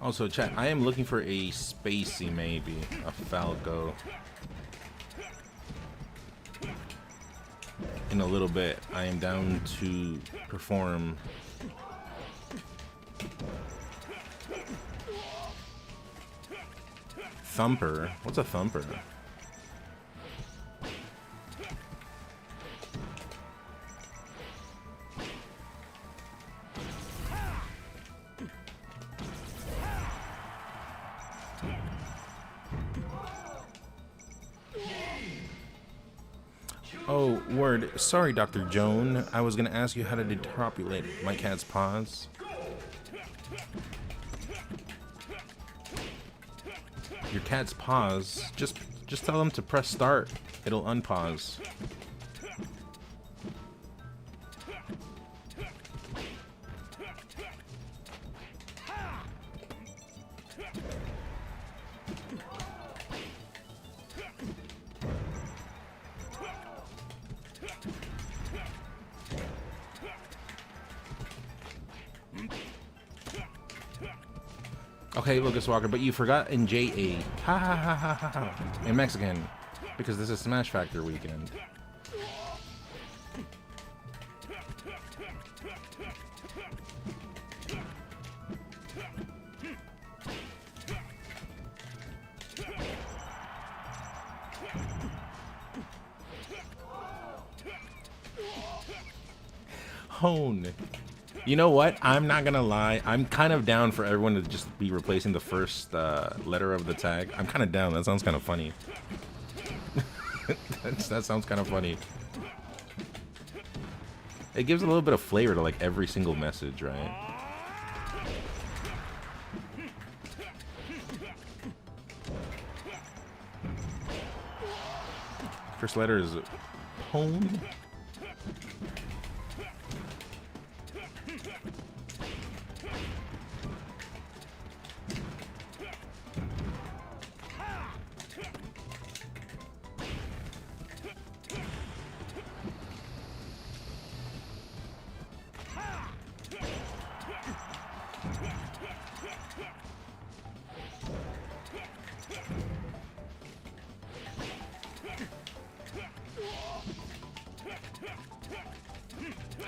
Also, chat, I am looking for a Spacey, maybe. A Falco. In a little bit, I am down to perform. Thumper? What's a thumper? Oh, word. Sorry, Dr. Joan. I was gonna ask you how to depopulate my cat's paws. Your cat's paws. Just tell them to press start. It'll unpause. Okay, Lucas Walker, but you forgot in JA. Ha ha ha ha ha ha. In Mexican. Because this is Smash Factor weekend. Hone. You know what? I'm not gonna lie. I'm kind of down for everyone to just be replacing the first letter of the tag. I'm kind of down. That sounds kind of funny. That sounds kind of funny. It gives a little bit of flavor to like every single message, right? First letter is home.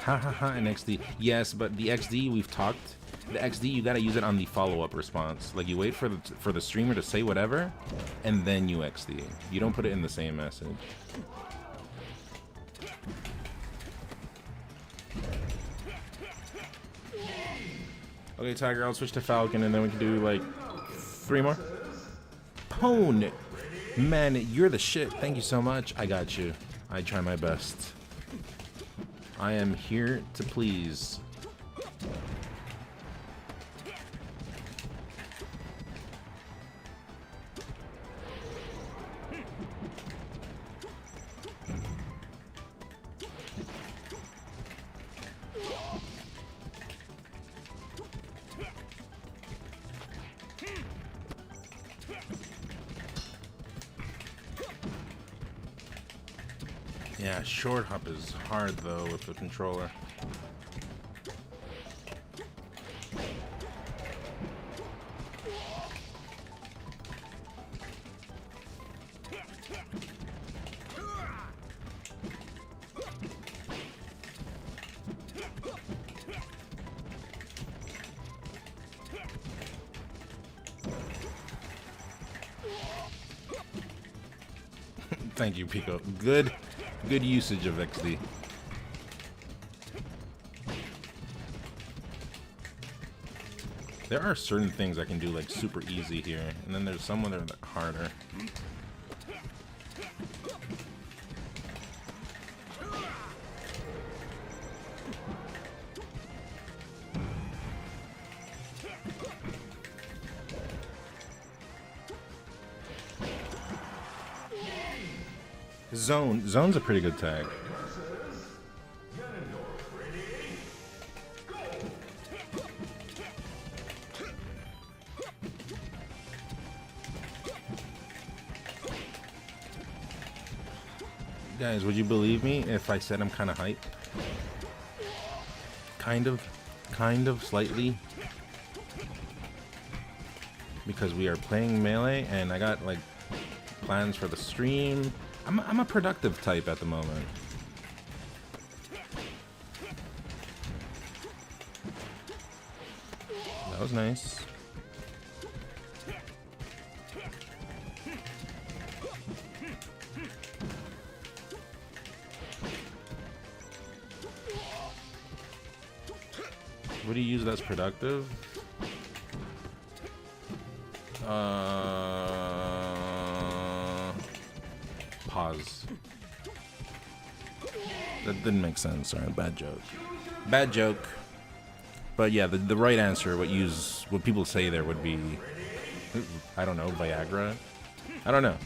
Hahaha, and XD. Yes, but the XD we've talked. The XD you gotta use it on the follow-up response. Like you wait for the streamer to say whatever, and then you XD. You don't put it in the same message. Okay, Tiger, I'll switch to Falcon, and then we can do like 3 more. Pwn, man, you're the shit. Thank you so much. I got you. I try my best. I am here to please. Yeah, short hop is hard though with the controller. Thank you, Pico. Good usage of XD. There are certain things I can do like super easy here, and then there's some that are harder. Zone's a pretty good tag. Guys, would you believe me if I said I'm kind of hype? Kind of, slightly. Because we are playing Melee, and I got like plans for the stream. I'm a productive type at the moment. That was nice. What do you use that's productive? Pause. That didn't make sense. Sorry, bad joke. Bad joke. But yeah, the right answer, what people say there would be, I don't know, Viagra? I don't know.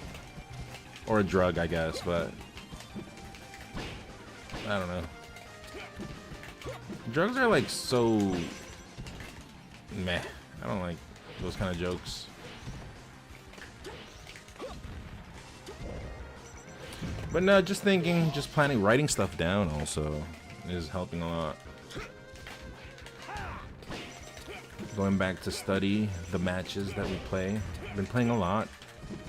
Or a drug, I guess, but I don't know. Drugs are like so meh. I don't like those kind of jokes. But no, just thinking, just planning, writing stuff down also is helping a lot. Going back to study the matches that we play. I've been playing a lot.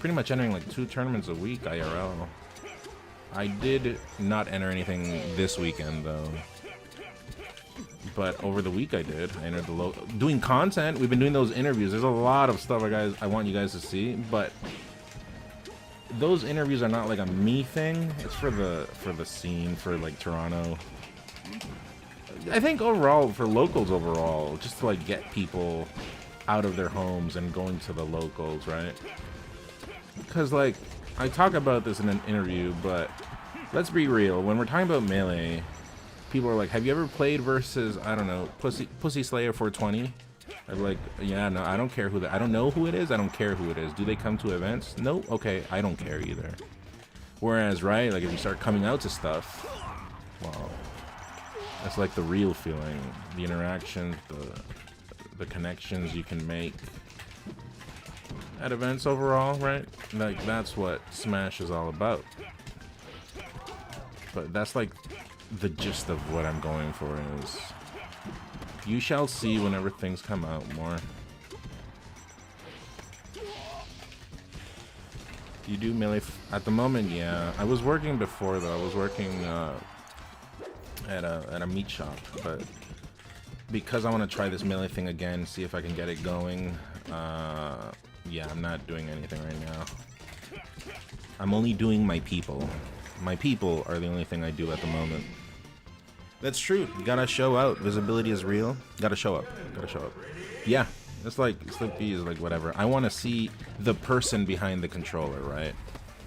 Pretty much entering like 2 tournaments a week IRL. I did not enter anything this weekend though. But over the week I did. I entered the doing content. We've been doing those interviews. There's a lot of stuff I want you guys to see, but those interviews are not like a me thing. It's for the scene, for like Toronto. I think overall, for locals overall, just to like get people out of their homes and going to the locals, right? Because like, I talk about this in an interview, but let's be real. When we're talking about Melee, people are like, have you ever played versus, I don't know, Pussy Slayer 420? I'm like, yeah, no, I don't care who I don't know who it is. I don't care who it is. Do they come to events? No? Okay, I don't care either. Whereas, right, like if you start coming out to stuff, well, that's like the real feeling. The interactions, the connections you can make at events overall, right? Like, that's what Smash is all about. But that's like the gist of what I'm going for is you shall see whenever things come out more. You do Melee at the moment, yeah. I was working before though. I was working at a meat shop, but because I want to try this Melee thing again, see if I can get it going. Yeah, I'm not doing anything right now. I'm only doing my people. My people are the only thing I do at the moment. That's true. You gotta show out. Visibility is real. Gotta show up. Gotta show up. Yeah. It's like Slippy is like whatever. I want to see the person behind the controller, right?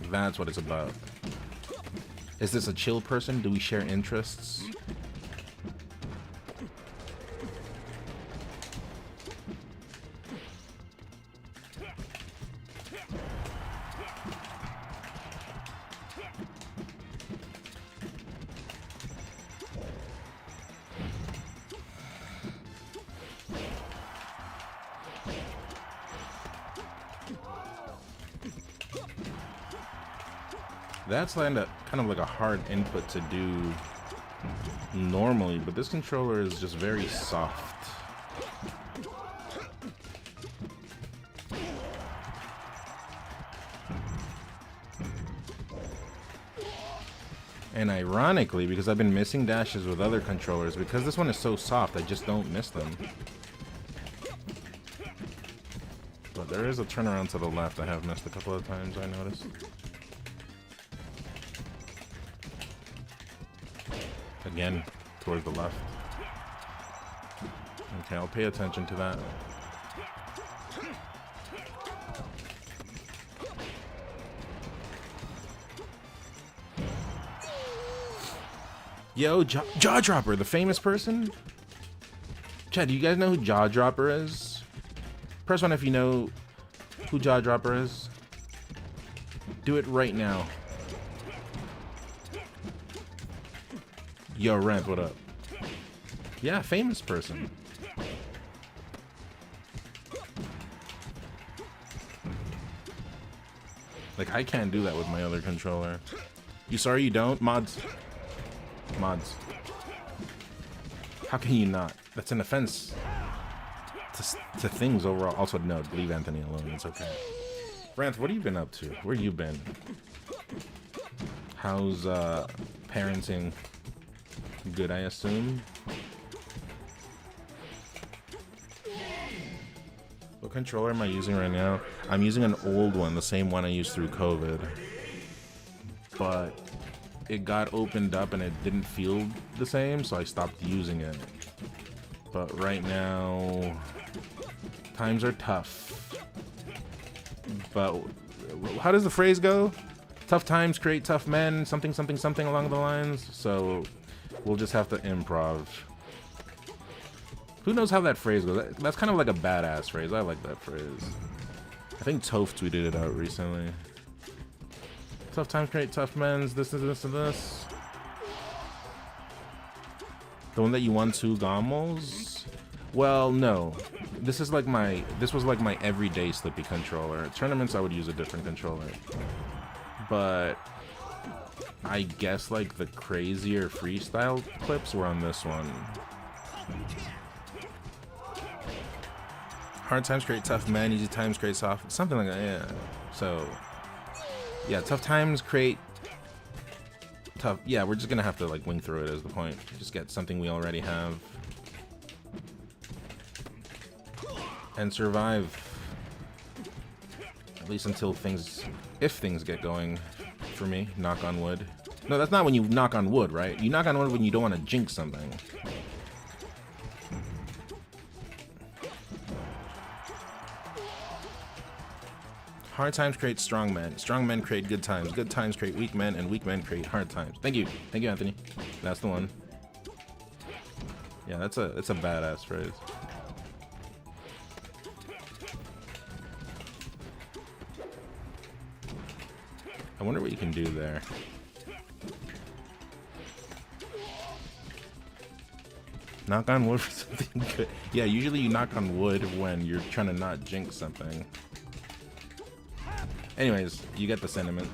That's what it's about. Is this a chill person? Do we share interests? That's kind of like a hard input to do normally, but this controller is just very soft. And ironically, because I've been missing dashes with other controllers, because this one is so soft, I just don't miss them. But there is a turnaround to the left I have missed a couple of times, I noticed. Again, towards the left. Okay, I'll pay attention to that. Yo, Jaw Dropper, the famous person? Chad, do you guys know who Jaw Dropper is? Press 1 if you know who Jaw Dropper is. Do it right now. Yo, Ramp, what up? Yeah, famous person. Like, I can't do that with my other controller. You sorry you don't? Mods. Mods. How can you not? That's an offense to things overall. Also, no, leave Anthony alone. It's okay. Ramp, what have you been up to? Where you been? How's parenting? Good, I assume. What controller am I using right now? I'm using an old one, the same one I used through COVID. But it got opened up and it didn't feel the same, so I stopped using it. But right now, times are tough. But how does the phrase go? Tough times create tough men, something, something, something along the lines. So we'll just have to improv. Who knows how that phrase goes? That's kind of like a badass phrase. I like that phrase. I think Toph tweeted it out recently. Tough times create tough men. This and this and this. The one that you won 2 Gommels? Well, no. This was like my everyday Slippy controller. At tournaments I would use a different controller. But I guess like the crazier freestyle clips were on this one. Hard times create tough men, easy times create soft, something like that, yeah. So, yeah, tough times create tough, yeah, we're just gonna have to like wing through it is the point. Just get something we already have. And survive. At least until if things get going for me, knock on wood. No, that's not when you knock on wood, right? You knock on wood when you don't want to jinx something. Hard times create strong men. Strong men create good times. Good times create weak men, and weak men create hard times. Thank you. Thank you, Anthony. That's the one. Yeah, that's a badass phrase. I wonder what you can do there. Knock on wood for something good. Yeah, usually you knock on wood when you're trying to not jinx something. Anyways, you get the sentiment.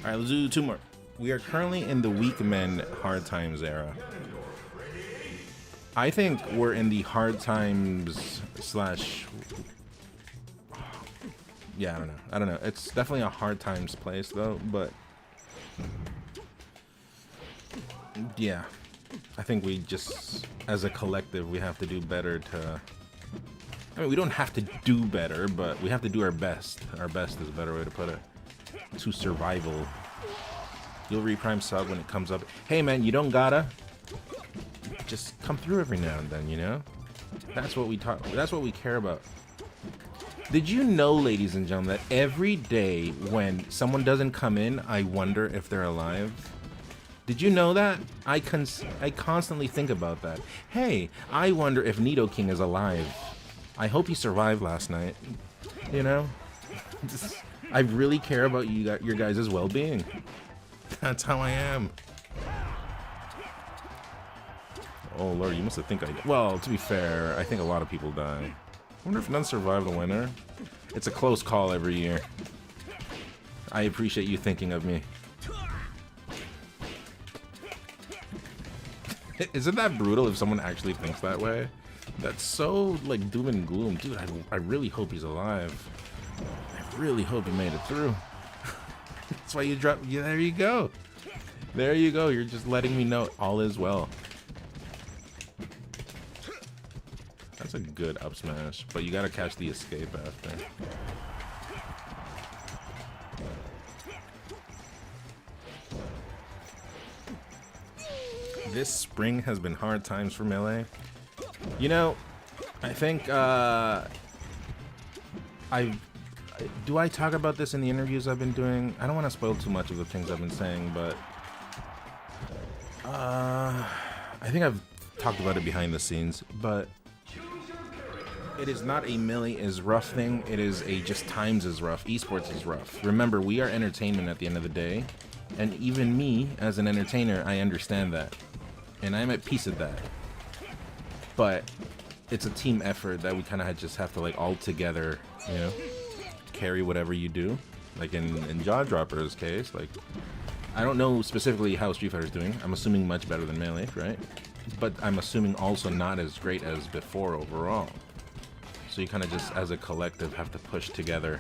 Alright, let's do 2 more. We are currently in the weak men hard times era. I think we're in the hard times slash... Yeah, I don't know. It's definitely a hard times place though, but... Yeah. I think we just, as a collective, we have to do better to... I mean, we don't have to do better, but we have to do our best. Our best is a better way to put it. To survival. You'll reprime sub when it comes up. Hey man, you don't gotta. Just come through every now and then, you know? That's what we talk. That's what we care about. Did you know, ladies and gentlemen, that every day when someone doesn't come in, I wonder if they're alive? Did you know that? I constantly think about that. Hey, I wonder if Nidoking is alive. I hope he survived last night. You know? I really care about your guys' well-being. That's how I am. Oh lord, you must have think I... Well, to be fair, I think a lot of people die. I wonder if none survive the winter. It's a close call every year. I appreciate you thinking of me. Isn't that brutal if someone actually thinks that way? That's so, like, doom and gloom. Dude, I really hope he's alive. I really hope he made it through. That's why you drop... Yeah, there you go. There you go. You're just letting me know all is well. That's a good up smash, but you gotta catch the escape after. This spring has been hard times for Melee. You know, I think do I talk about this in the interviews I've been doing? I don't want to spoil too much of the things I've been saying, but I think I've talked about it behind the scenes, but it is not a Melee is rough thing. It is a just times is rough. Esports is rough. Remember, we are entertainment at the end of the day, and even me as an entertainer, I understand that, and I'm at peace with that. But it's a team effort that we kind of just have to, like, all together, you know, carry whatever you do. Like in Jaw Dropper's case, like, I don't know specifically how Street Fighter's doing. I'm assuming much better than Melee, right? But I'm assuming also not as great as before overall. So you kind of just, as a collective, have to push together,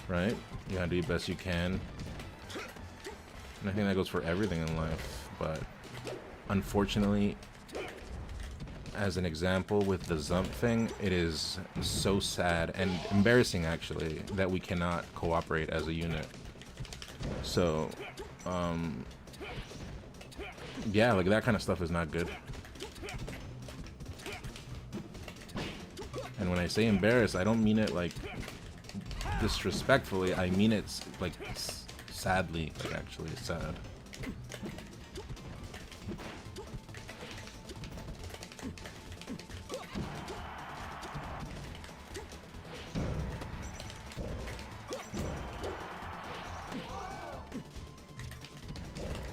right? You gotta do your best you can. And I think that goes for everything in life. But unfortunately, as an example with the Zump thing, it is so sad and embarrassing, actually, that we cannot cooperate as a unit. So, yeah, like, that kind of stuff is not good. And when I say embarrassed, I don't mean it, like, disrespectfully. I mean it, like, sadly. Like, actually, it's sad.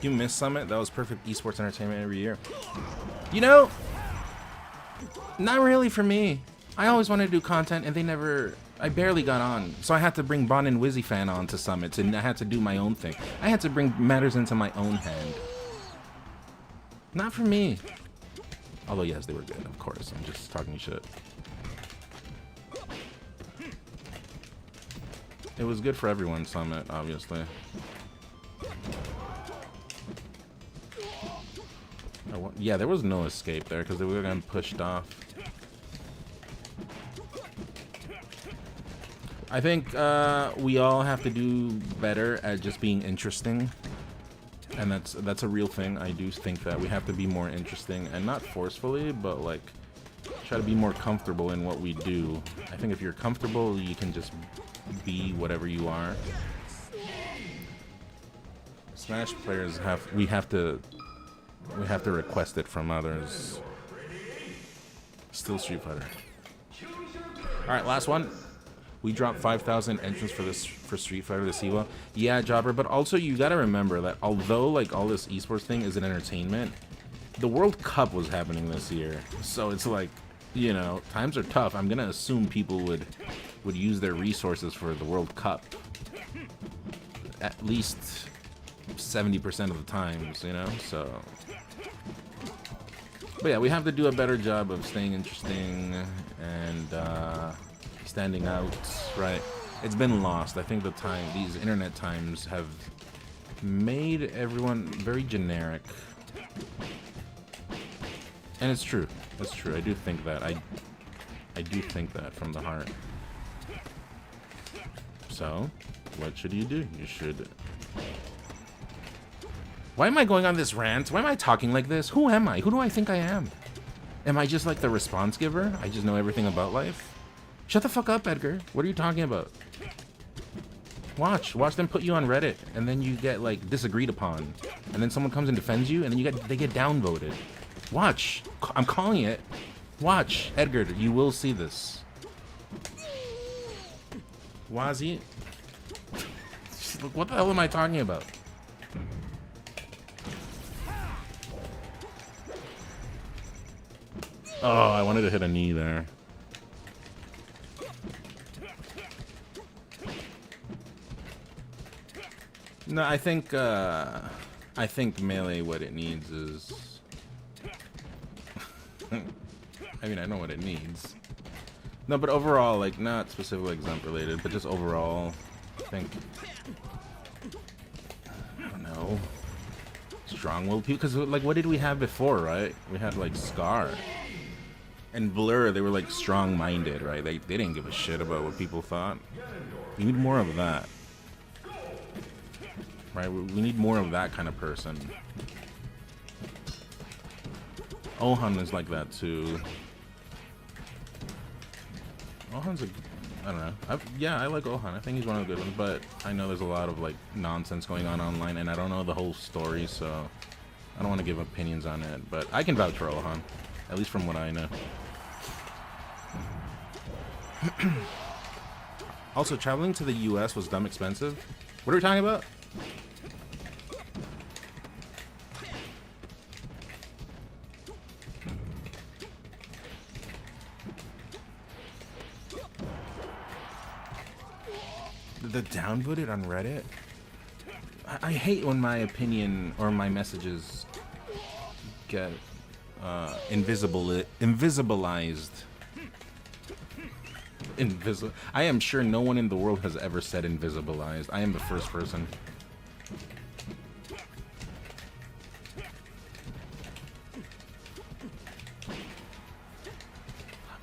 You missed Summit? That was perfect esports entertainment every year. You know, not really for me. I always wanted to do content, and I barely got on. So I had to bring Bon and Wizzy Fan on to Summits, and I had to do my own thing. I had to bring matters into my own hand. Not for me. Although, yes, they were good, of course. I'm just talking shit. It was good for everyone, Summit, obviously. Yeah, there was no escape there because they were getting pushed off. I think we all have to do better at just being interesting. And that's a real thing. I do think that we have to be more interesting, and not forcefully, but like try to be more comfortable in what we do. I think if you're comfortable, you can just be whatever you are. Smash players we have to request it from others. Still Street Fighter. All right, last one. We dropped 5,000 entrants for Street Fighter this EVO. Yeah, Jobber, but also you gotta remember that although like all this esports thing is an entertainment, the World Cup was happening this year, so it's like, you know, times are tough. I'm gonna assume people would use their resources for the World Cup at least 70% of the times, you know. So, but yeah, we have to do a better job of staying interesting and standing out, right? It's been lost. I think these internet times have made everyone very generic. And it's true. It's true. I do think that. I do think that from the heart. So, what should you do? You should... Why am I going on this rant? Why am I talking like this? Who am I? Who do I think I am? Am I just like the response giver? I just know everything about life? Shut the fuck up, Edgar. What are you talking about? Watch them put you on Reddit, and then you get like disagreed upon, and then someone comes and defends you, and then they get downvoted. Watch, I'm calling it. Watch, Edgar, you will see this. Wazi, what the hell am I talking about? Oh, I wanted to hit a knee there. No, I think Melee, what it needs is... I mean, I know what it needs. No, but overall, like, not specifically examp related, but just overall, I think... I don't know. Strong-willed people, because, like, what did we have before, right? We had, like, Scar. And Blur, they were, like, strong-minded, right? They didn't give a shit about what people thought. We need more of that. Right, we need more of that kind of person. Ohan is like that too. Ohan's I don't know. Yeah, I like Ohan. I think he's one of the good ones, but I know there's a lot of like nonsense going on online, and I don't know the whole story, so I don't want to give opinions on it. But I can vouch for Ohan, at least from what I know. Also, traveling to the U.S. was dumb expensive. What are we talking about? The downvoted on Reddit? I hate when my opinion or my messages get invisibilized. I am sure no one in the world has ever said invisibilized. I am the first person.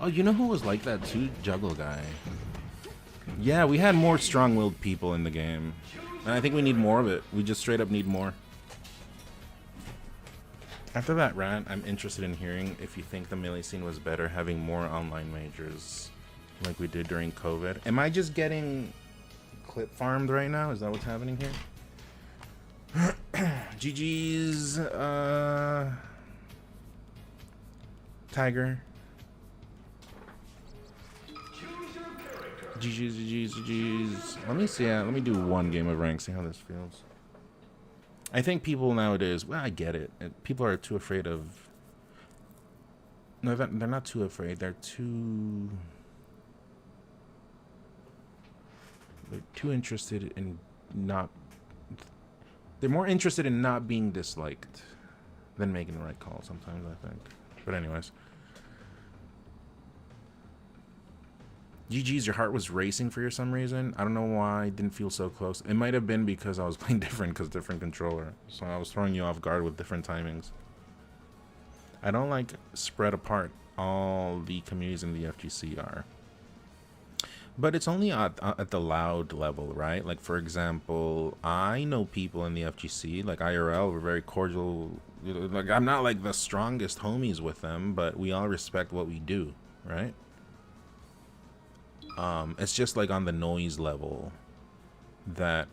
Oh, you know who was like that too? Juggle Guy. Yeah, we had more strong-willed people in the game. And I think we need more of it. We just straight up need more. After that rant, I'm interested in hearing if you think the Melee scene was better having more online majors like we did during COVID. Am I just getting clip farmed right now? Is that what's happening here? GG's, Tiger. GG's. Let me see. Let me do one game of rank. See how this feels. I think people nowadays. Well, I get it. People are too afraid of. No, they're not too afraid. They're too interested in not. They're more interested in not being disliked than making the right call. Sometimes I think. But anyways. GG's, your heart was racing for some reason. I don't know why. It didn't feel so close. It might have been because I was playing different, because different controller. So I was throwing you off guard with different timings. I don't like spread apart all the communities in the FGC are. But it's only at the loud level, right? Like, for example, I know people in the FGC, like IRL, we're very cordial. Like, I'm not like the strongest homies with them, but we all respect what we do, right? It's just like on the noise level that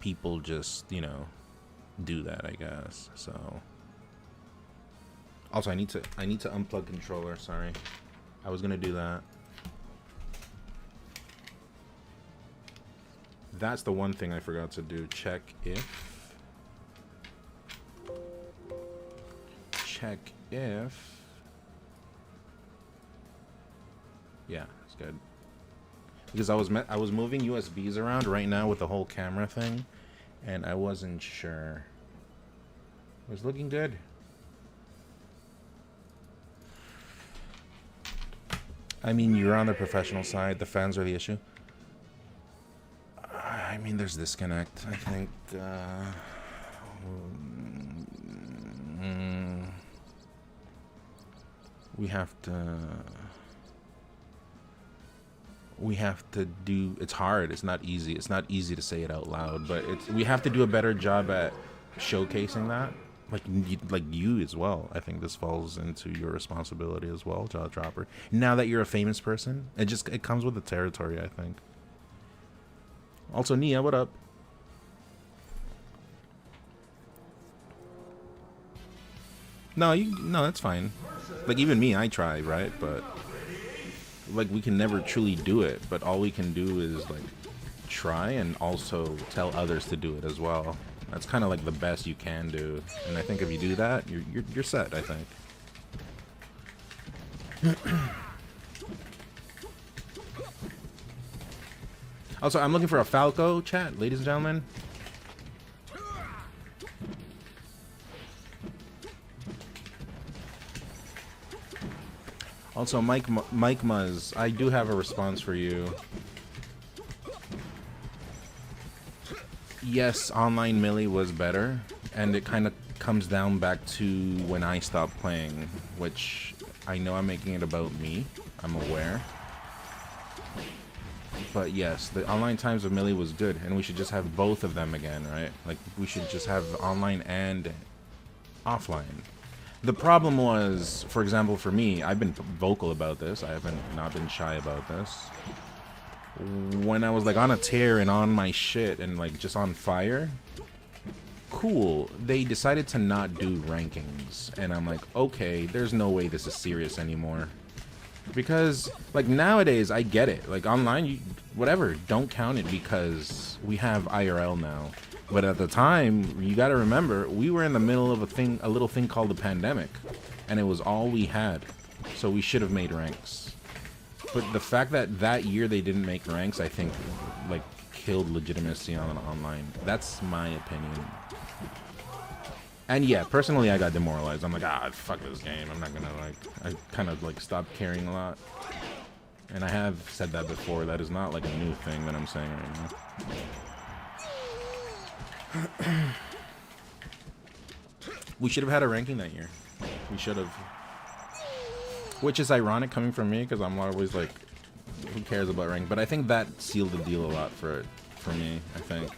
people just, you know, do that, I guess. So also I need to unplug controller, sorry. I was gonna do that. That's the one thing I forgot to do. Check if yeah, it's good. Because I was moving USBs around right now with the whole camera thing, and I wasn't sure. It was looking good. I mean, you're on the professional side. The fans are the issue. I mean, there's disconnect. I think. We have to do. It's hard. It's not easy. It's not easy to say it out loud, but we have to do a better job at showcasing that. Like you as well. I think this falls into your responsibility as well, Jaw Dropper. Now that you're a famous person, it comes with the territory, I think. Also, Nia, what up? No, that's fine. Like, even me, I try, right? But like, we can never truly do it. But all we can do is like try and also tell others to do it as well. That's kind of like the best you can do. And I think if you do that, you're set, I think. Also, I'm looking for a Falco chat, ladies and gentlemen. Also, Mike Muzz, I do have a response for you. Yes, online Melee was better, and it kind of comes down back to when I stopped playing, which I know I'm making it about me. I'm aware. But yes, the online times of Melee was good, and we should just have both of them again, right? Like, we should just have online and offline. The problem was, for example, for me, I've been vocal about this. I haven't not been shy about this. When I was like on a tear and on my shit and like just on fire, cool, they decided to not do rankings. And I'm like, okay, there's no way this is serious anymore. Because like nowadays, I get it. Like online, whatever, don't count it because we have IRL now. But at the time, you got to remember, we were in the middle of a little thing called the pandemic, and it was all we had. So we should have made ranks. But the fact that that year they didn't make ranks, I think, like, killed legitimacy on online. That's my opinion. And yeah, personally, I got demoralized. I'm like, fuck this game. I'm not gonna, like, I kind of, like, stopped caring a lot. And I have said that before. That is not, like, a new thing that I'm saying right now. We should have had a ranking that year. We should have. Which is ironic coming from me, because I'm always like, who cares about rank? But I think that sealed the deal a lot for me, I think.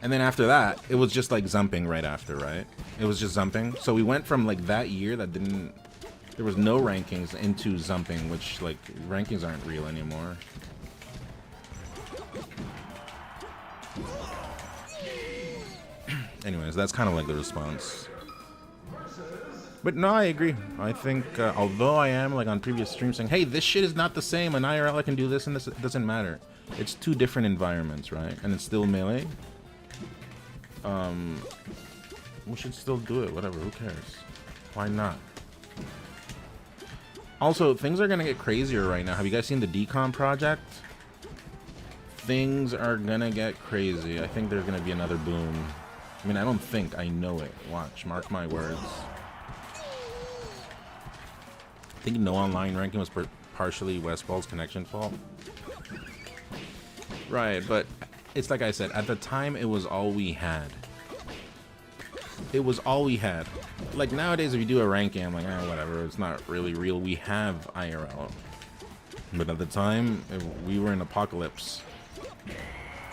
And then after that, it was just like zumping right after, right? It was just zumping. So we went from like that year that there was no rankings into zumping, which like rankings aren't real anymore. Anyways, that's kind of like the response. But no, I agree. I think, although I am like on previous streams saying, hey, this shit is not the same, on IRL I can do this and this, it doesn't matter. It's two different environments, right? And it's still Melee. We should still do it, whatever, who cares? Why not? Also, things are gonna get crazier right now. Have you guys seen the Decom project? Things are gonna get crazy. I think there's gonna be another boom. I mean, I don't think, I know it. Watch, mark my words. I think no online ranking was partially Westball's connection fault. Right, but it's like I said, at the time it was all we had. It was all we had. Like nowadays if you do a ranking, I'm like, whatever, it's not really real. We have IRL. But at the time, we were in apocalypse.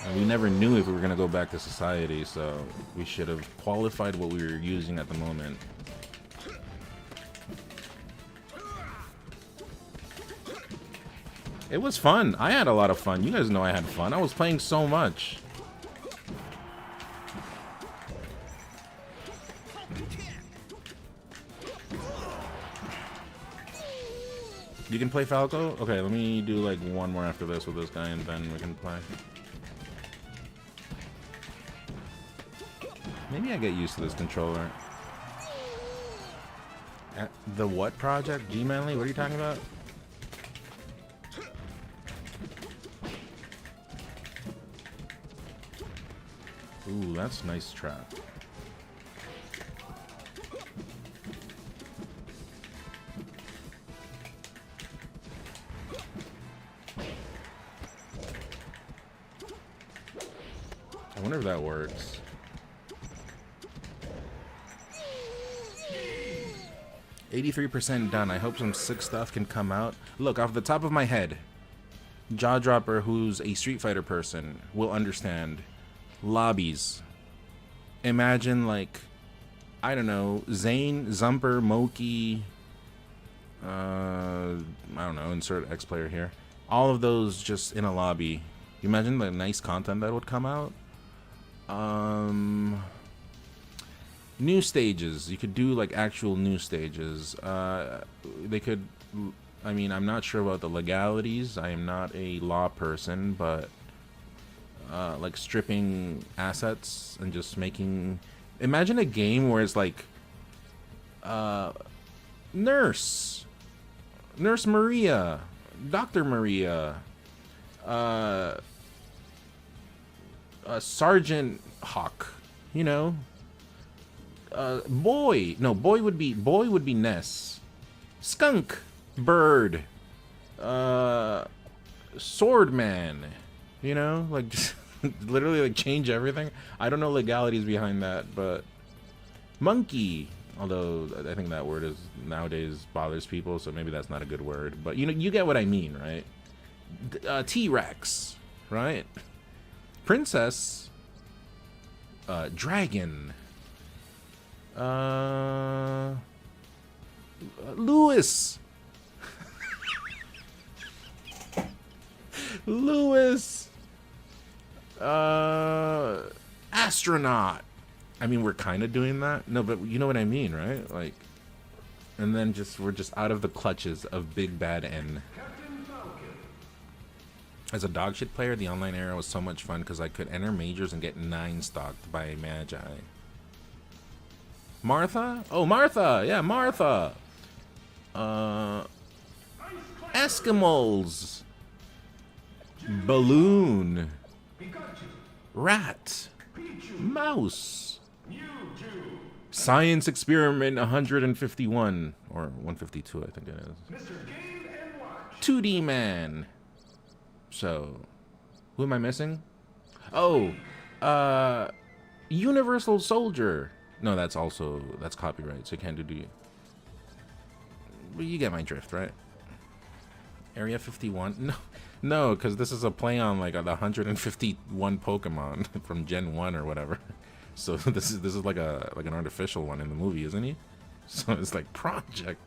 And we never knew if we were going to go back to society, so we should have qualified what we were using at the moment. It was fun. I had a lot of fun. You guys know I had fun. I was playing so much. You can play Falco? Okay, let me do like one more after this with this guy and then we can play. Maybe I get used to this controller. The what project? G-Manly? What are you talking about? Ooh, that's a nice trap. I wonder if that works. %83 done. I hope some sick stuff can come out. Look, off the top of my head, Jaw Dropper, who's a Street Fighter person, will understand. Lobbies. Imagine, like, I don't know, Zane, Zumper, Moki, I don't know, insert X player here. All of those just in a lobby. You imagine the nice content that would come out? New stages. You could do like actual new stages. They could, I mean, I'm not sure about the legalities. I am not a law person, but like stripping assets and just making, imagine a game where it's like Nurse Maria, Dr. Maria, Sergeant Hawk, you know. Boy would be Ness. Skunk Bird, Swordman, you know, like just literally like change everything. I don't know legalities behind that, but Monkey, although I think that word is nowadays bothers people, so maybe that's not a good word, but you know, you get what I mean, right? T-Rex, right? Princess, Dragon, Lewis. Lewis. Astronaut. I mean, we're kind of doing that. No, but you know what I mean, right? Like, and then we're just out of the clutches of Big Bad N. As a dogshit player, the online era was so much fun because I could enter majors and get 9 stocked by Magi. Martha? Oh, Martha! Yeah, Martha! Eskimos! Balloon! Rat! Mouse! Science Experiment 151. Or 152, I think it is. 2D Man! So, who am I missing? Oh, Universal Soldier. No, that's copyright, so you can't do. But you get my drift, right? Area 51? No, because this is a play on like the 151 Pokemon from Gen 1 or whatever. So this is like an artificial one in the movie, isn't he? So it's like Project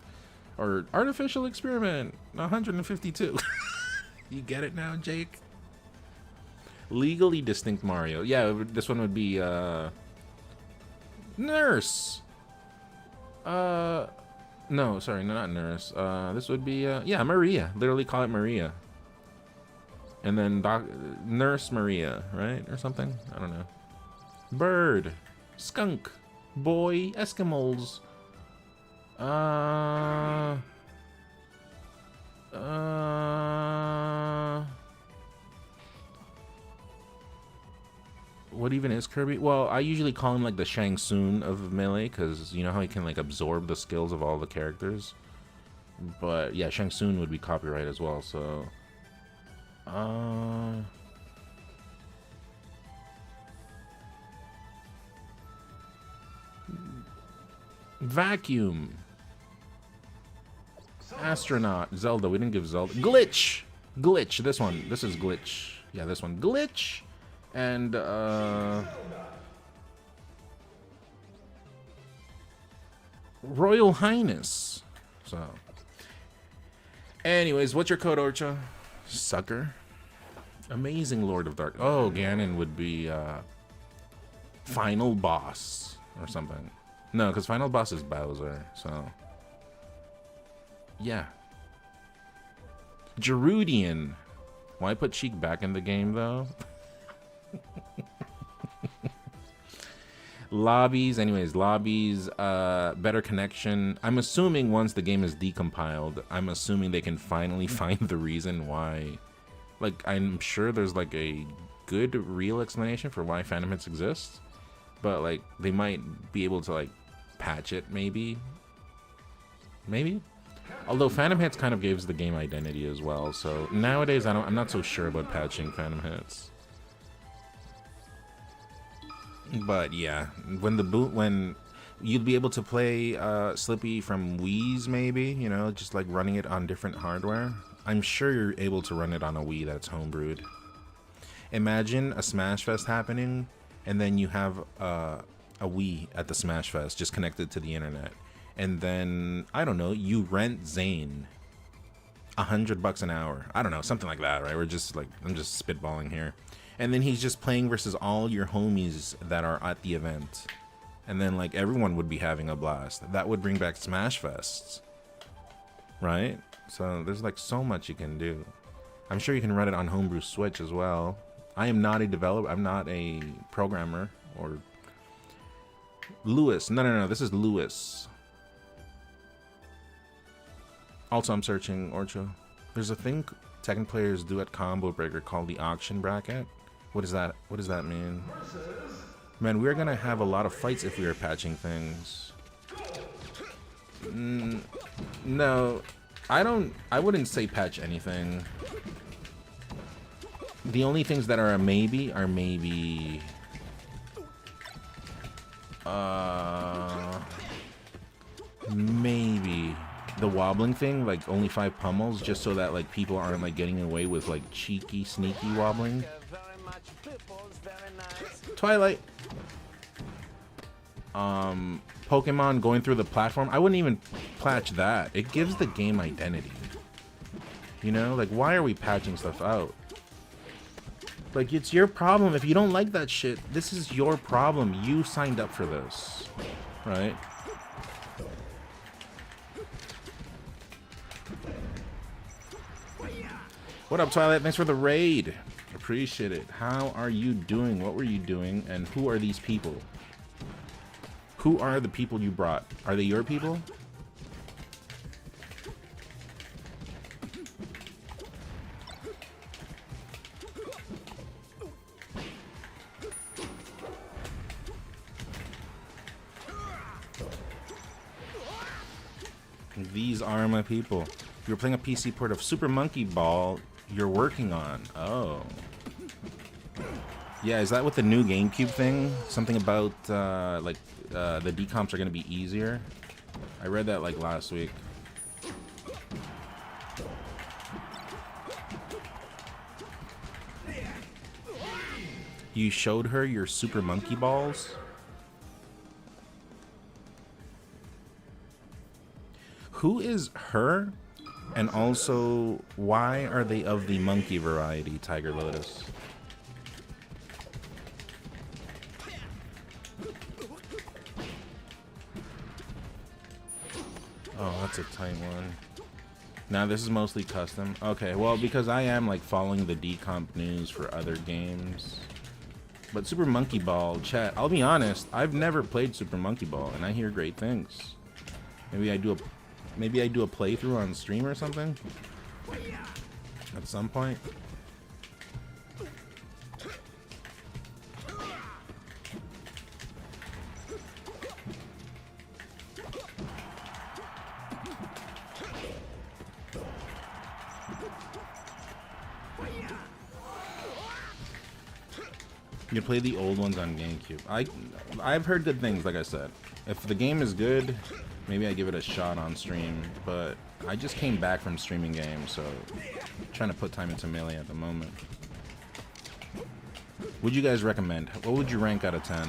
or Artificial Experiment 152. You get it now, Jake? Legally distinct Mario. Yeah, this one would be Nurse. No, sorry, not Nurse. This would be yeah, Maria. Literally call it Maria. And then Nurse Maria, right? Or something? I don't know. Bird. Skunk. Boy. Eskimos. What even is Kirby? Well, I usually call him like the Shang Tsung of Melee, because you know how he can like absorb the skills of all the characters. But yeah, Shang Tsung would be copyright as well, so Vacuum. Astronaut. Zelda. We didn't give Zelda. Glitch. Glitch. This one. This is Glitch. Yeah, this one. Glitch. And, Royal Highness. So. Anyways, what's your code, Orcha? Sucker. Amazing Lord of Dark. Oh, Ganon would be, Final Boss. Or something. No, because Final Boss is Bowser, so... Yeah. Gerudian. Why put Sheik back in the game, though? Lobbies, anyways, lobbies, better connection. I'm assuming once the game is decompiled, I'm assuming they can finally find the reason why. Like, I'm sure there's, like, a good, real explanation for why Phantom Hits exists. But, like, they might be able to, like, patch it, maybe. Maybe? Although Phantom Hits kind of gives the game identity as well, so nowadays I'm not so sure about patching Phantom Hits. But yeah, when you'd be able to play Slippy from Wii's, maybe, you know, just like running it on different hardware. I'm sure you're able to run it on a Wii that's homebrewed. Imagine a Smash Fest happening, and then you have a Wii at the Smash Fest just connected to the internet. And then, I don't know, you rent Zane $100 an hour. I don't know, something like that, right? We're just like, I'm just spitballing here. And then he's just playing versus all your homies that are at the event. And then, like, everyone would be having a blast. That would bring back Smash Fests, right? So there's, like, so much you can do. I'm sure you can run it on Homebrew Switch as well. I am not a developer. I'm not a programmer. Or Lewis. No, this is Lewis. Also, I'm searching Orcho. There's a thing Tekken players do at Combo Breaker called the auction bracket. What is that? What does that mean? Man, we're gonna have a lot of fights if we are patching things. No, I wouldn't say patch anything. The only things that are a maybe are maybe maybe the wobbling thing, like only 5 pummels, just so that like people aren't like getting away with like cheeky, sneaky wobbling. Twilight. Pokemon going through the platform. I wouldn't even patch that. It gives the game identity. You know, like why are we patching stuff out? Like it's your problem. If you don't like that shit, this is your problem. You signed up for this, right? What up, Twilight? Thanks for the raid. Appreciate it. How are you doing? What were you doing? And who are these people? Who are the people you brought? Are they your people? These are my people. You're playing a PC port of Super Monkey Ball you're working on. Oh. Yeah, is that what the new GameCube thing? Something about, the decomps are going to be easier? I read that, like, last week. You showed her your Super Monkey Balls? Who is her? And also, why are they of the monkey variety, Tiger Lotus? Oh, that's a tight one. Now this is mostly custom. Okay, well, because I am like following the decomp news for other games. But Super Monkey Ball, chat, I'll be honest, I've never played Super Monkey Ball, and I hear great things. Maybe I do a playthrough on stream or something at some point. You play the old ones on GameCube. I've heard good things, like I said. If the game is good, maybe I give it a shot on stream, but I just came back from streaming games, so I'm trying to put time into Melee at the moment. Would you guys recommend? What would you rank out of 10?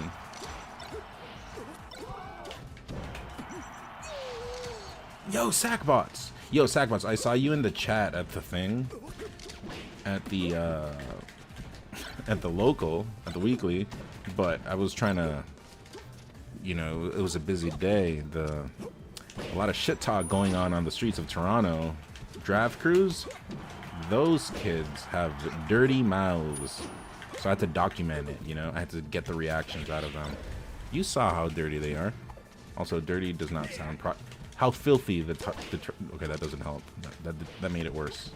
Yo, Sackbots! Yo, Sackbots, I saw you in the chat at the thing. At the local, at the weekly, but I was trying to, you know, it was a busy day. A lot of shit talk going on the streets of Toronto. Draft crews, those kids have dirty mouths. So I had to document it, you know? I had to get the reactions out of them. You saw how dirty they are. Also, dirty does not sound how filthy okay, that doesn't help. That made it worse.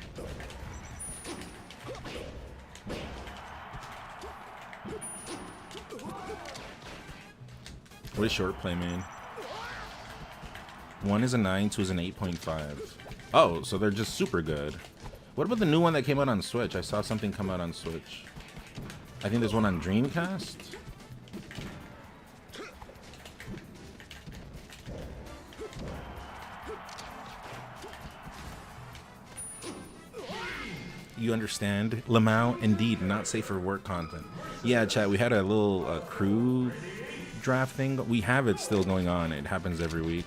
What is short play mean? 1 is a 9, 2 is an 8.5. Oh, so they're just super good. What about the new one that came out on Switch? I saw something come out on Switch. I think there's one on Dreamcast. You understand? Lamau, indeed, not safe for work content. Yeah, chat, we had a little crew draft thing. We have it still going on. It happens every week.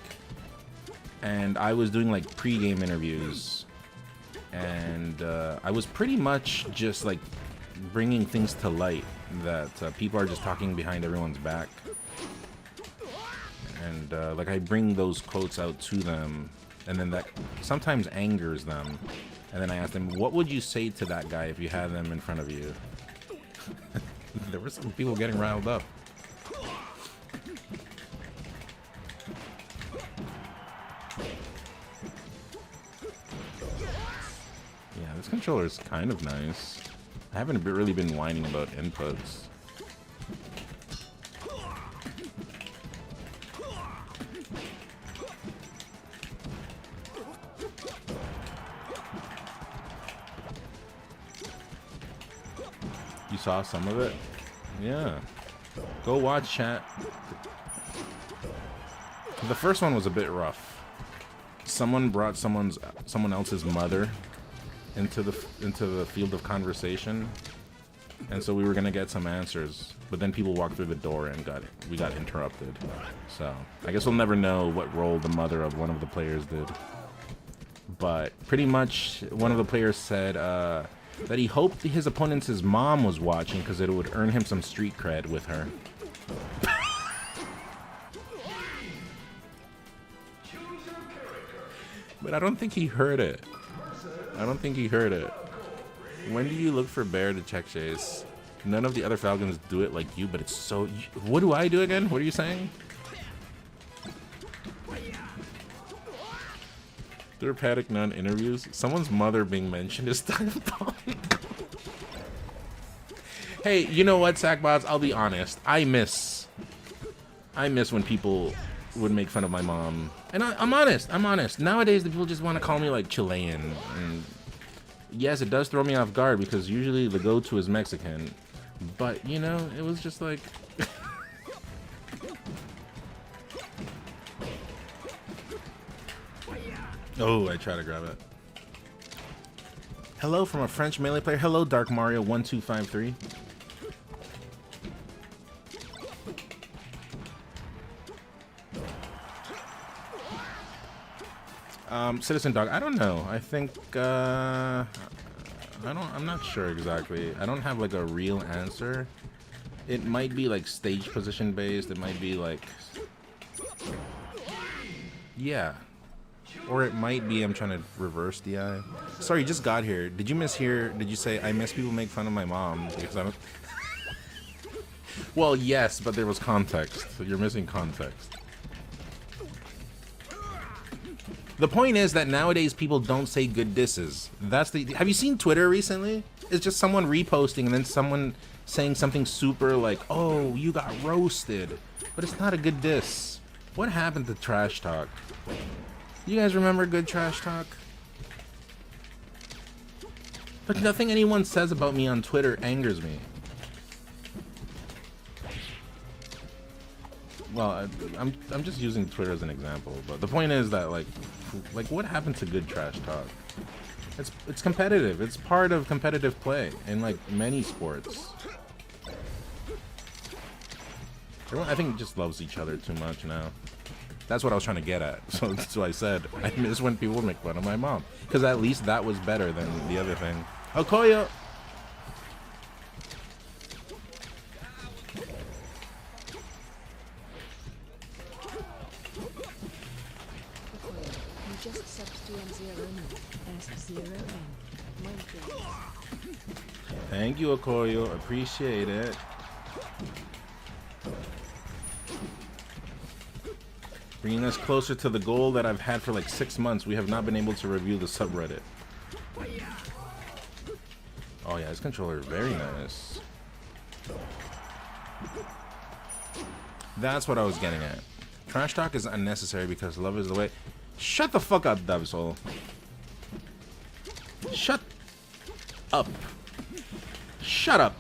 And I was doing like pre-game interviews. And I was pretty much just like bringing things to light that people are just talking behind everyone's back. And like I bring those quotes out to them. And then that sometimes angers them. And then I asked them, what would you say to that guy if you had them in front of you? There were some people getting riled up. Yeah, this controller is kind of nice. I haven't really been whining about inputs. You saw some of it? Yeah. Go watch, chat. The first one was a bit rough. Someone brought someone else's mother into the field of conversation, and so we were gonna get some answers, but then people walked through the door and we got interrupted. So I guess we'll never know what role the mother of one of the players did. But pretty much one of the players said that he hoped his opponent's mom was watching because it would earn him some street cred with her. But I don't think he heard it. I don't think he heard it. When do you look for bear to check chase? None of the other Falcons do it like you, but it's so... What do I do again? What are you saying? Therapeutic non-interviews? Someone's mother being mentioned is diabolical. Hey, you know what, Sackbots? I'll be honest. I miss when people would make fun of my mom. And I'm honest. Nowadays, the people just want to call me, like, Chilean. And yes, it does throw me off guard because usually the go-to is Mexican. But, you know, it was just like... Oh, I try to grab it. Hello from a French Melee player. Hello, Dark Mario 1253. Citizen Dog, I don't know. I think I'm not sure exactly. I don't have like a real answer. It might be like stage position based. It might be like, yeah. Or it might be I'm trying to reverse DI. Sorry, you just got here. Did you mishear? Did you say I miss people make fun of my mom because I'm? Well, yes, but there was context. So you're missing context. The point is that nowadays people don't say good disses. That's the. Have you seen Twitter recently? It's just someone reposting and then someone saying something super like, "Oh, you got roasted," but it's not a good diss. What happened to trash talk? You guys remember good trash talk? But nothing anyone says about me on Twitter angers me. well, I'm just using Twitter as an example, but the point is that like what happened to good trash talk? It's competitive. It's part of competitive play in like many sports. Everyone, I think, just loves each other too much now. That's what I was trying to get at. So that's why I said I miss when people make fun of my mom, because at least that was better than the other thing. Okoye. You just subbed to M0S0N. Mindfulness. Thank you, Okoye. Appreciate it. Bringing us closer to the goal that I've had for like 6 months. We have not been able to review the subreddit. Oh yeah, this controller is very nice. That's what I was getting at. Trash talk is unnecessary because love is the way. Shut the fuck up, Dubsol. Shut up. Shut up.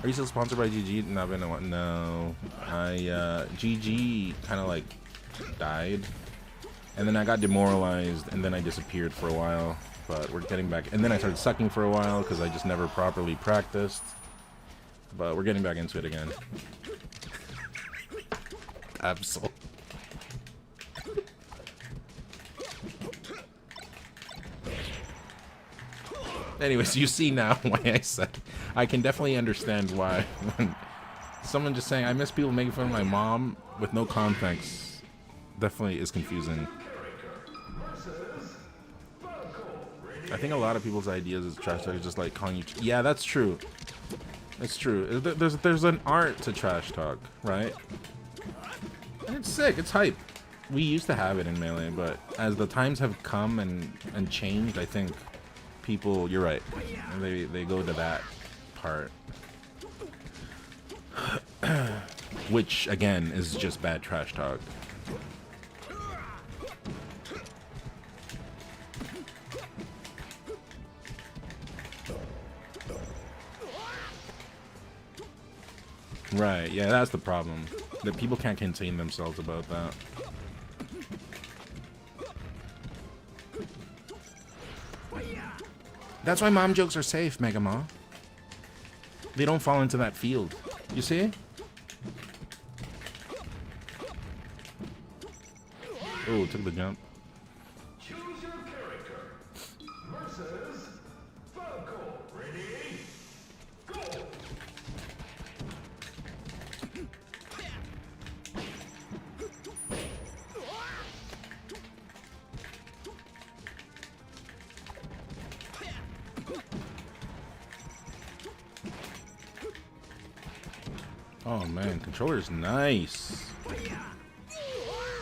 Are you still sponsored by GG? Not been a while. No. GG kind of like died. And then I got demoralized and then I disappeared for a while. But we're getting back. And then I started sucking for a while because I just never properly practiced. But we're getting back into it again. Absol. Anyways, you see now why I said I can definitely understand why when someone just saying I miss people making fun of my mom with no context definitely is confusing. I think a lot of people's ideas is trash talk is just like calling you. Yeah, that's true. It's true. There's an art to trash talk, right? And it's sick. It's hype. We used to have it in Melee, but as the times have come and changed, I think people, you're right, they go to that part. Which, again, is just bad trash talk. Right, yeah, that's the problem. That people can't contain themselves about that. That's why mom jokes are safe, Mega Ma. They don't fall into that field. You see? Oh, took the jump. Choose your character. Versus Falco. Ready? Go! Oh man, controller's nice.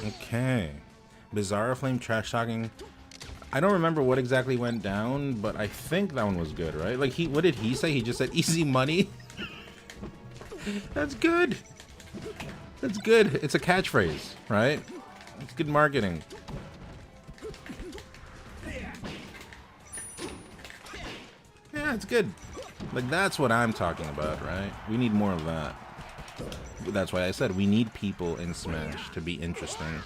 Okay. Bizarro Flame trash talking. I don't remember what exactly went down, but I think that one was good, right? Like what did he say? He just said easy money. That's good. That's good. It's a catchphrase, right? It's good marketing. Yeah, it's good. Like that's what I'm talking about, right? We need more of that. That's why I said we need people in Smash to be interesting.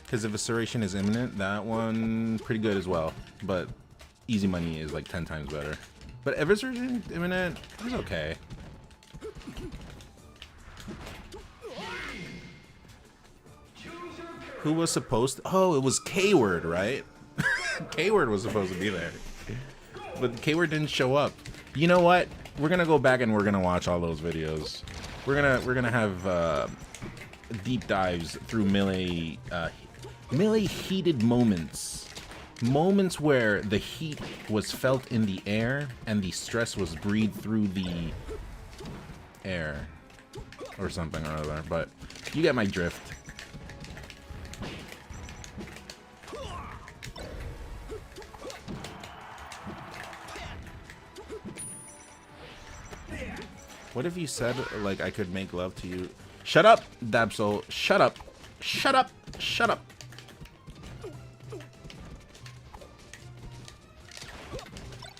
Because Evisceration is imminent, that one pretty good as well. But easy money is like 10 times better. But Evisceration imminent is okay. Who was supposed to? Oh, it was K-Word, right? K-Word was supposed to be there. But K-Word didn't show up. You know what? We're gonna go back and we're gonna watch all those videos. We're gonna have deep dives through Melee Melee heated moments. Moments where the heat was felt in the air and the stress was breathed through the air. Or something or other, but you get my drift. What if you said, like, I could make love to you? Shut up, Dabsol. Shut up. Shut up. Shut up.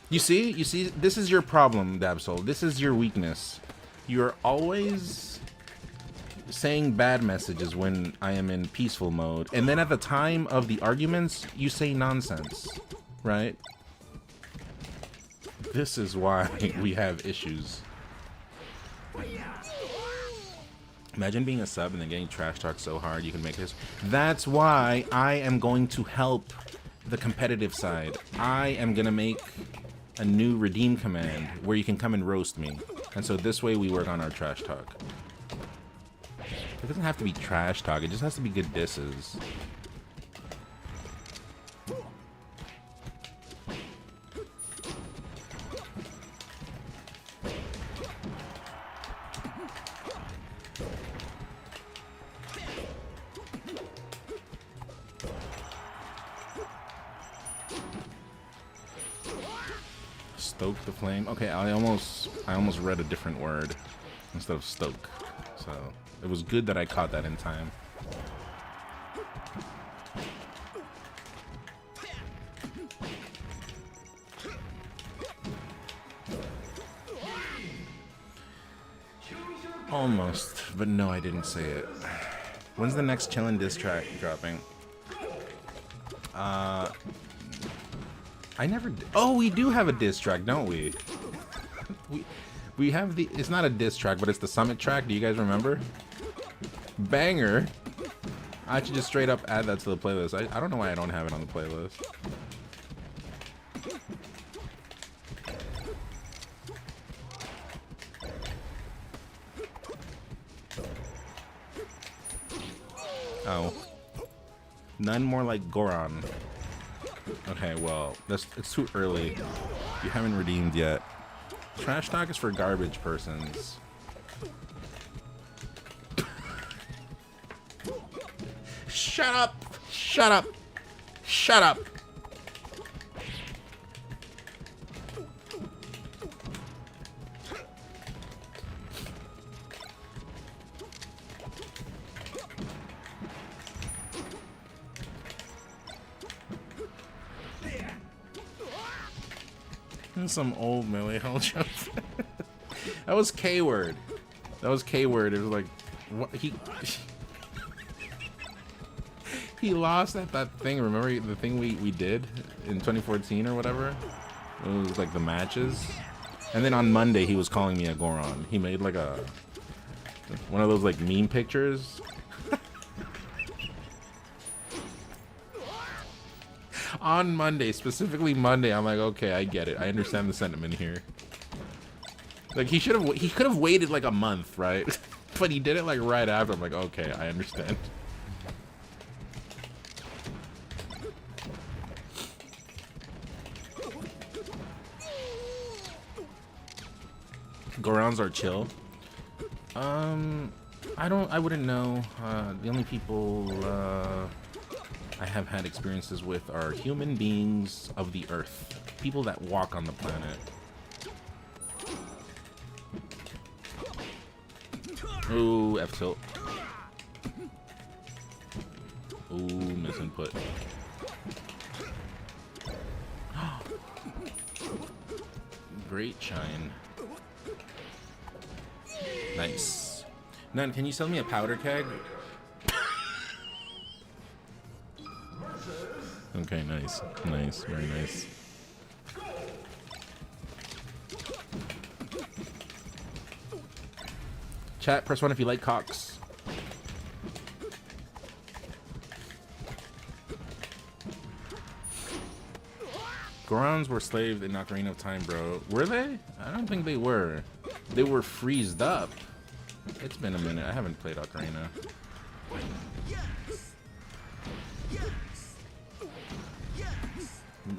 You see? You see? This is your problem, Dabsol. This is your weakness. You're always saying bad messages when I am in peaceful mode, and then at the time of the arguments, you say nonsense, right? This is why we have issues. Imagine being a sub and then getting trash talked so hard you can make this. That's why I am going to help the competitive side. I am gonna make a new redeem command where you can come and roast me. And so this way we work on our trash talk. It doesn't have to be trash talk, it just has to be good disses. Stoke the flame. Okay, I almost read a different word instead of stoke. So it was good that I caught that in time. Almost, but no, I didn't say it. When's the next Chillin' diss track dropping? I never. Oh, we do have a diss track, don't we? We have the. It's not a diss track, but it's the summit track. Do you guys remember? Banger. I should just straight up add that to the playlist. I don't know why I don't have it on the playlist. Oh. None more like Goron. Okay, well, it's too early. You haven't redeemed yet. Trash talk is for garbage persons. Shut up! Shut up! Shut up! Some old melee hell jump. That was K-word. That was K-word. It was like, what he lost at that thing. Remember the thing we did in 2014 or whatever? It was like the matches. And then on Monday he was calling me a Goron. He made like one of those like meme pictures. On Monday, specifically Monday, I'm like, okay, I get it. I understand the sentiment here. Like he could have waited like a month, right? But he did it like right after. I'm like, okay, I understand. Gorons are chill. I wouldn't know. The only people I have had experiences with are human beings of the earth. People that walk on the planet. Ooh, F-tilt. Ooh, misinput. Great shine. Nice. Nun, can you sell me a powder keg? Okay, nice. Nice, very nice. Chat, press 1 if you like cocks. Gorons were slaved in Ocarina of Time, bro. Were they? I don't think they were. They were freezed up. It's been a minute. I haven't played Ocarina.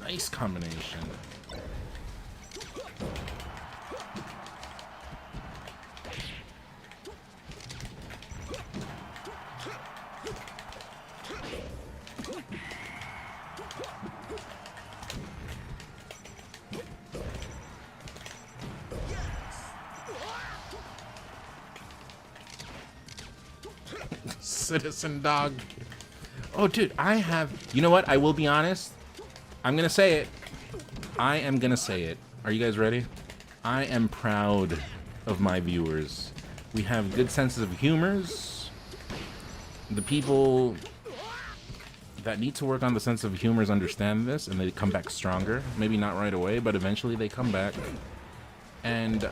Nice combination. Citizen dog. Oh, dude, I have... You know what? I will be honest. I'm gonna say it. I am gonna say it. Are you guys ready? I am proud of my viewers. We have good senses of humors. The people that need to work on the sense of humors understand this, and they come back stronger. Maybe not right away, but eventually they come back. And,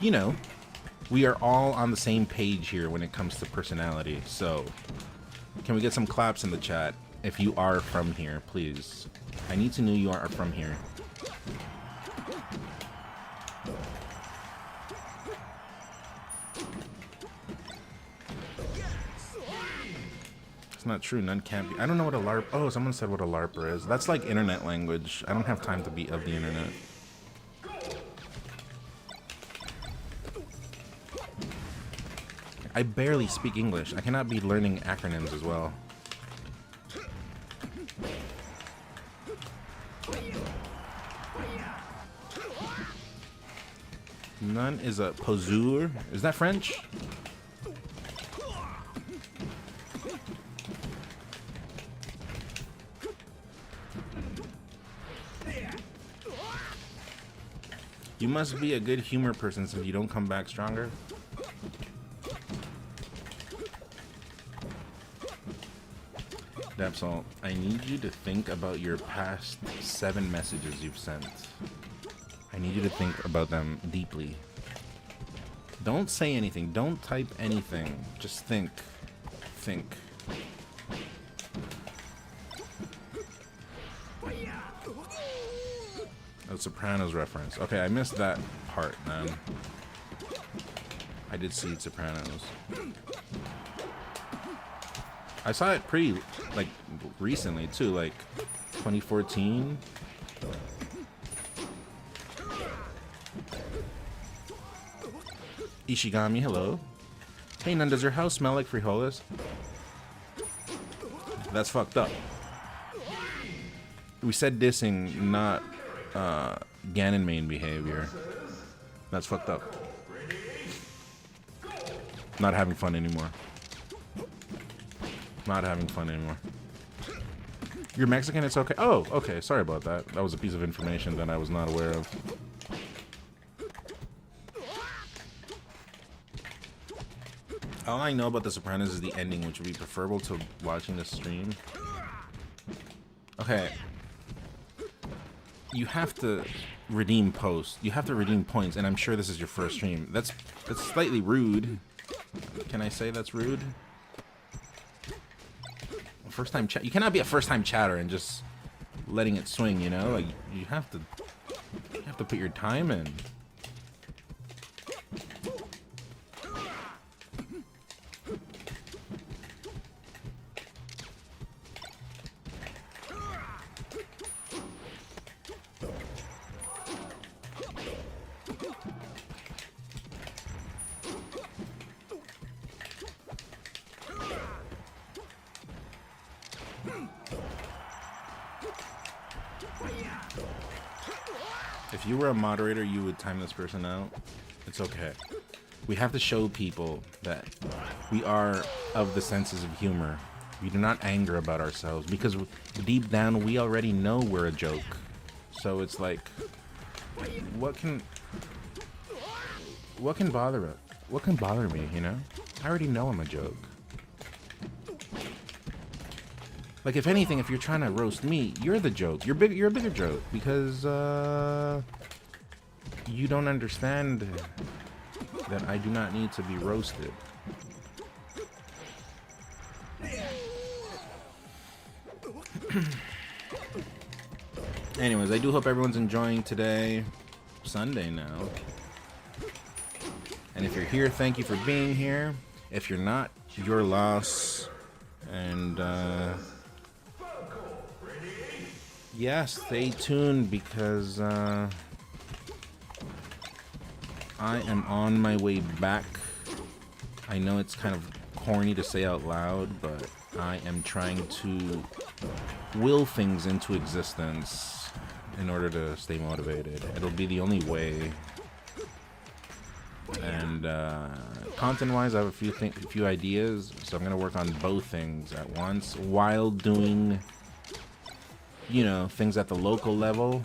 you know, we are all on the same page here when it comes to personality. So, can we get some claps in the chat if you are from here, please? I need to know you are from here. It's not true. None can't be. I don't know what a LARP. Oh, someone said what a LARPer is. That's like internet language. I don't have time to be of the internet. I barely speak English. I cannot be learning acronyms as well. None is a poseur. Is that French? You must be a good humor person so you don't come back stronger. Dapsol, I need you to think about your past 7 messages you've sent. I need you to think about them deeply. Don't say anything. Don't type anything. Just think. Think. A Sopranos reference. Okay, I missed that part, man. I did see Sopranos. I saw it pretty, like, recently, too, like, 2014. Ishigami, hello. Hey, Nun, does your house smell like frijoles? That's fucked up. We said dissing, not Ganonmane behavior. That's fucked up. Not having fun anymore. Not having fun anymore. You're Mexican, it's okay. Oh, okay, sorry about that. That was a piece of information that I was not aware of. All I know about The Sopranos is the ending, which would be preferable to watching the stream. Okay. You have to redeem posts. You have to redeem points, and I'm sure this is your first stream. That's slightly rude. Can I say that's rude? First time chat. You cannot be a first time chatter and just letting it swing, you know? Like you have to put your time in. If you were a moderator, you would time this person out. It's okay. We have to show people that we are of the senses of humor. We do not anger about ourselves because deep down we already know we're a joke. So it's like, what can bother me, you know? I already know I'm a joke. Like, if anything, if you're trying to roast me, you're the joke. You're a bigger joke because you don't understand that I do not need to be roasted. Anyways, I do hope everyone's enjoying today. Sunday now. And if you're here, thank you for being here. If you're not, your loss. And yeah, stay tuned because I am on my way back. I know it's kind of corny to say out loud, but I am trying to will things into existence in order to stay motivated. It'll be the only way. And content-wise, I have a few ideas, so I'm gonna work on both things at once while doing, you know, things at the local level.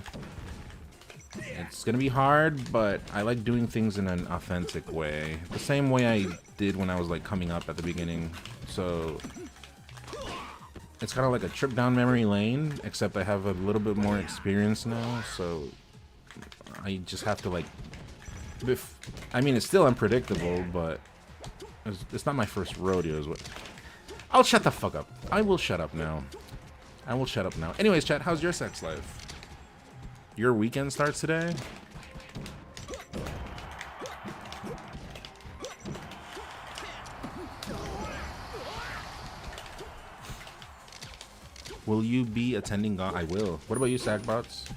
It's gonna be hard, but I like doing things in an authentic way. The same way I did when I was like coming up at the beginning. So it's kind of like a trip down memory lane, except I have a little bit more experience now, so I just have to like... I mean, it's still unpredictable, but it's not my first rodeo. Is what... I'll shut the fuck up. I will shut up now. I will shut up now. Anyways, chat, how's your sex life? Your weekend starts today? Will you be attending? I will. What about you, Sackbots?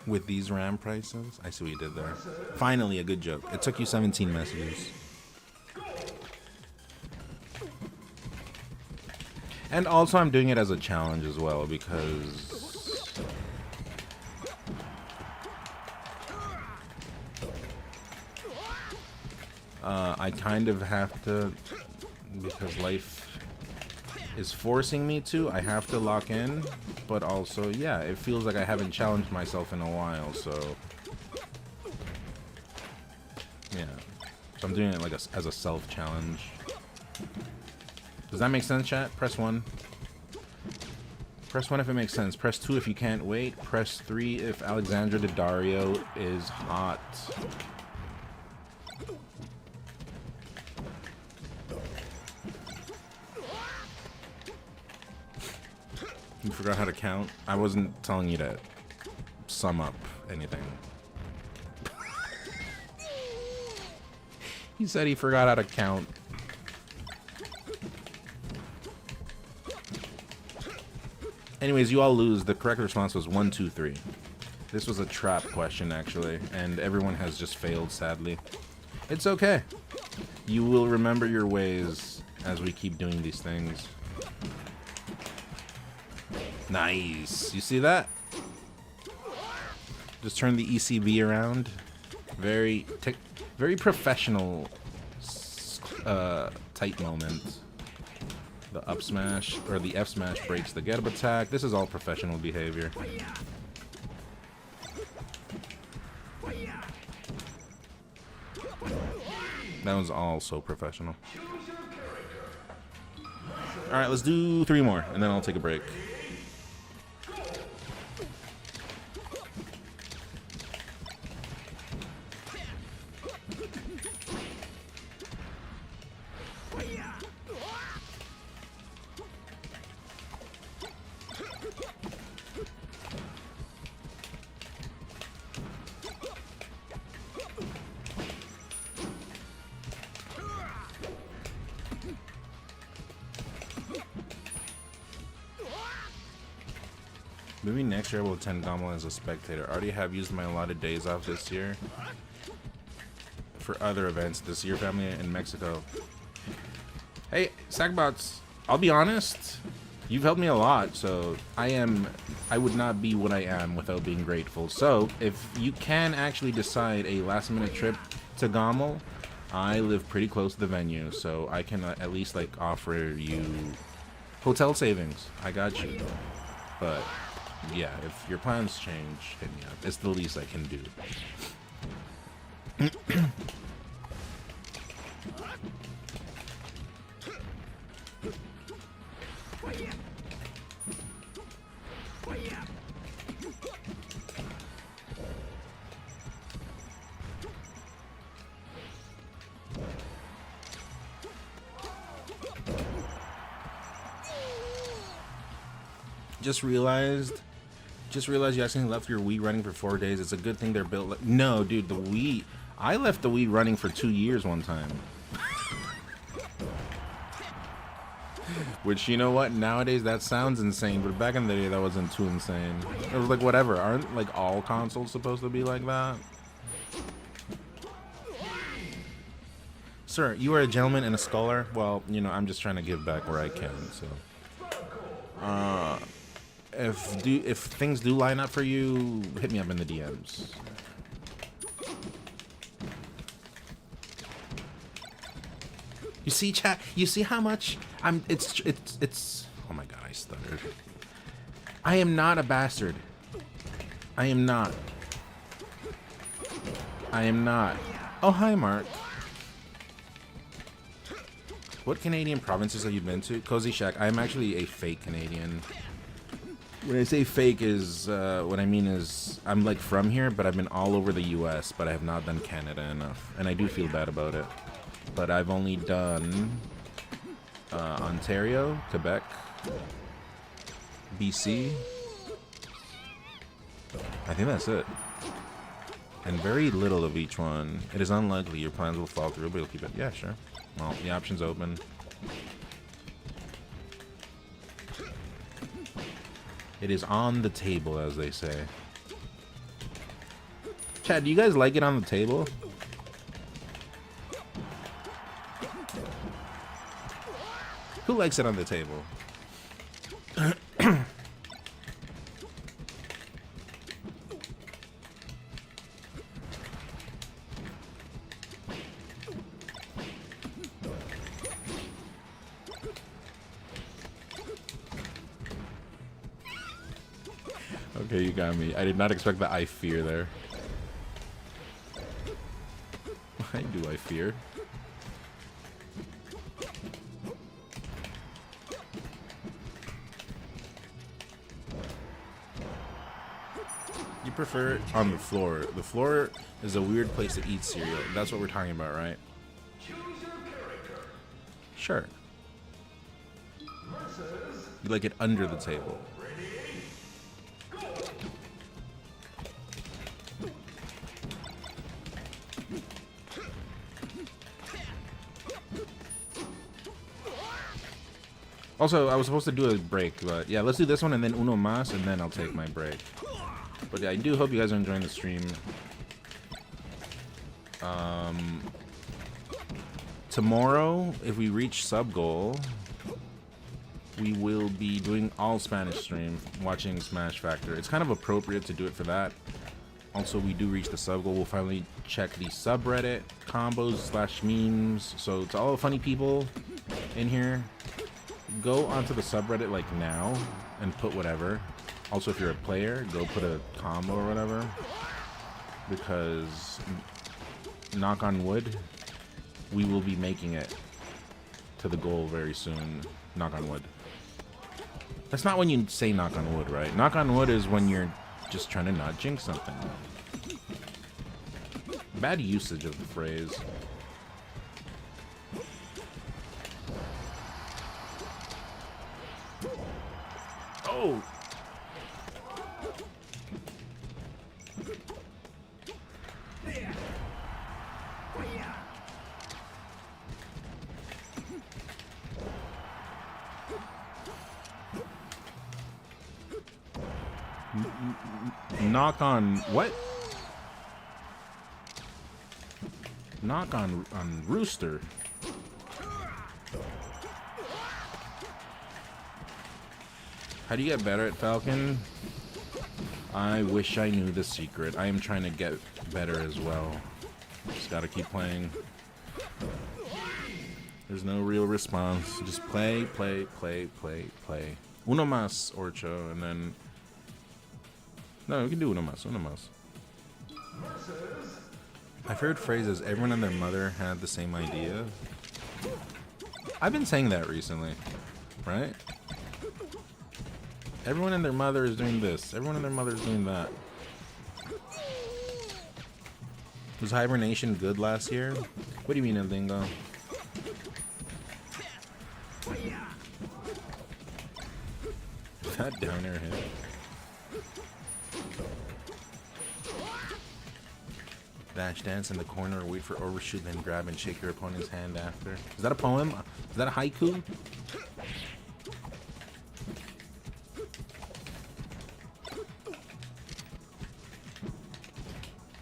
With these RAM prices? I see what you did there. Finally, a good joke. It took you 17 messages. And also, I'm doing it as a challenge as well, because... I kind of have to, because life is forcing me to, I have to lock in, but also, yeah, it feels like I haven't challenged myself in a while, so... Yeah. So I'm doing it like as a self-challenge. Does that make sense, chat? Press 1. Press 1 if it makes sense. Press 2 if you can't wait. Press 3 if Alexandra Daddario is hot. You forgot how to count? I wasn't telling you to sum up anything. He said he forgot how to count. Anyways, you all lose. The correct response was 1, 2, 3. This was a trap question, actually, and everyone has just failed, sadly. It's okay. You will remember your ways as we keep doing these things. Nice. You see that? Just turn the ECB around. Very professional tight moment. The up smash, or the F smash breaks the get up attack. This is all professional behavior. That was all so professional. Alright, let's do 3 more, and then I'll take a break. Maybe next year I will attend GOML as a spectator. I already have used my allotted days off this year for other events this year, family in Mexico. Hey, Sackbots, I'll be honest, you've helped me a lot, so I would not be what I am without being grateful. So if you can actually decide a last minute trip to GOML, I live pretty close to the venue, so I can at least like offer you hotel savings. I got you. But yeah, if your plans change, hit me up. It's the least I can do. Just realized you accidentally left your Wii running for 4 days. It's a good thing they're built like... No, dude, the Wii... I left the Wii running for 2 years one time. Which, you know what? Nowadays, that sounds insane, but back in the day, that wasn't too insane. It was like, whatever. Aren't, like, all consoles supposed to be like that? Sir, you are a gentleman and a scholar. Well, you know, I'm just trying to give back where I can, so... If things do line up for you, hit me up in the DMs. You see, chat? You see how much it's oh my god, I stuttered. I am not a bastard. I am not. I am not. Oh, hi, Mark. What Canadian provinces have you been to? Cozy Shack. I'm actually a fake Canadian. When I say fake is, what I mean is I'm like from here, but I've been all over the US, but I have not done Canada enough. And I do feel bad about it. But I've only done Ontario, Quebec, BC. I think that's it. And very little of each one. It is unlikely your plans will fall through, but you'll keep it. Yeah, sure. Well, the option's open. It is on the table, as they say. Chad, do you guys like it on the table? Who likes it on the table? Okay, you got me. I did not expect the I fear there. Why do I fear? You prefer it on the floor. The floor is a weird place to eat cereal. That's what we're talking about, right? Choose your character. Sure. Versus You like it under the table. ready, go. Also, I was supposed to do a break, but yeah, let's do this one and then uno más, and then I'll take my break. But yeah, I do hope you guys are enjoying the stream. Tomorrow, if we reach sub goal, we will be doing all Spanish stream, watching Smash Factor. It's kind of appropriate to do it for that. Also, we do reach the sub goal. We'll finally check the subreddit combos / memes. So to all the funny people in here, go onto the subreddit like now and put whatever. Also, if you're a player, go put a combo or whatever. Because, knock on wood, we will be making it to the goal very soon. Knock on wood. That's not when you say knock on wood, right? Knock on wood is when you're just trying to not jinx something. Bad usage of the phrase. Oh! Knock on what? Knock on Rooster. How do you get better at Falcon? I wish I knew the secret. I am trying to get better as well. Just gotta keep playing. There's no real response. Just play, play, play, play, play. Uno más, Orcho, and then... No, we can do uno más, uno más. I've heard phrases, everyone and their mother had the same idea. I've been saying that recently, right? Everyone and their mother is doing this. Everyone and their mother is doing that. Was hibernation good last year? What do you mean, El Dingo? That down air hit. Dash dance in the corner, wait for overshoot, then grab and shake your opponent's hand after. Is that a poem? Is that a haiku?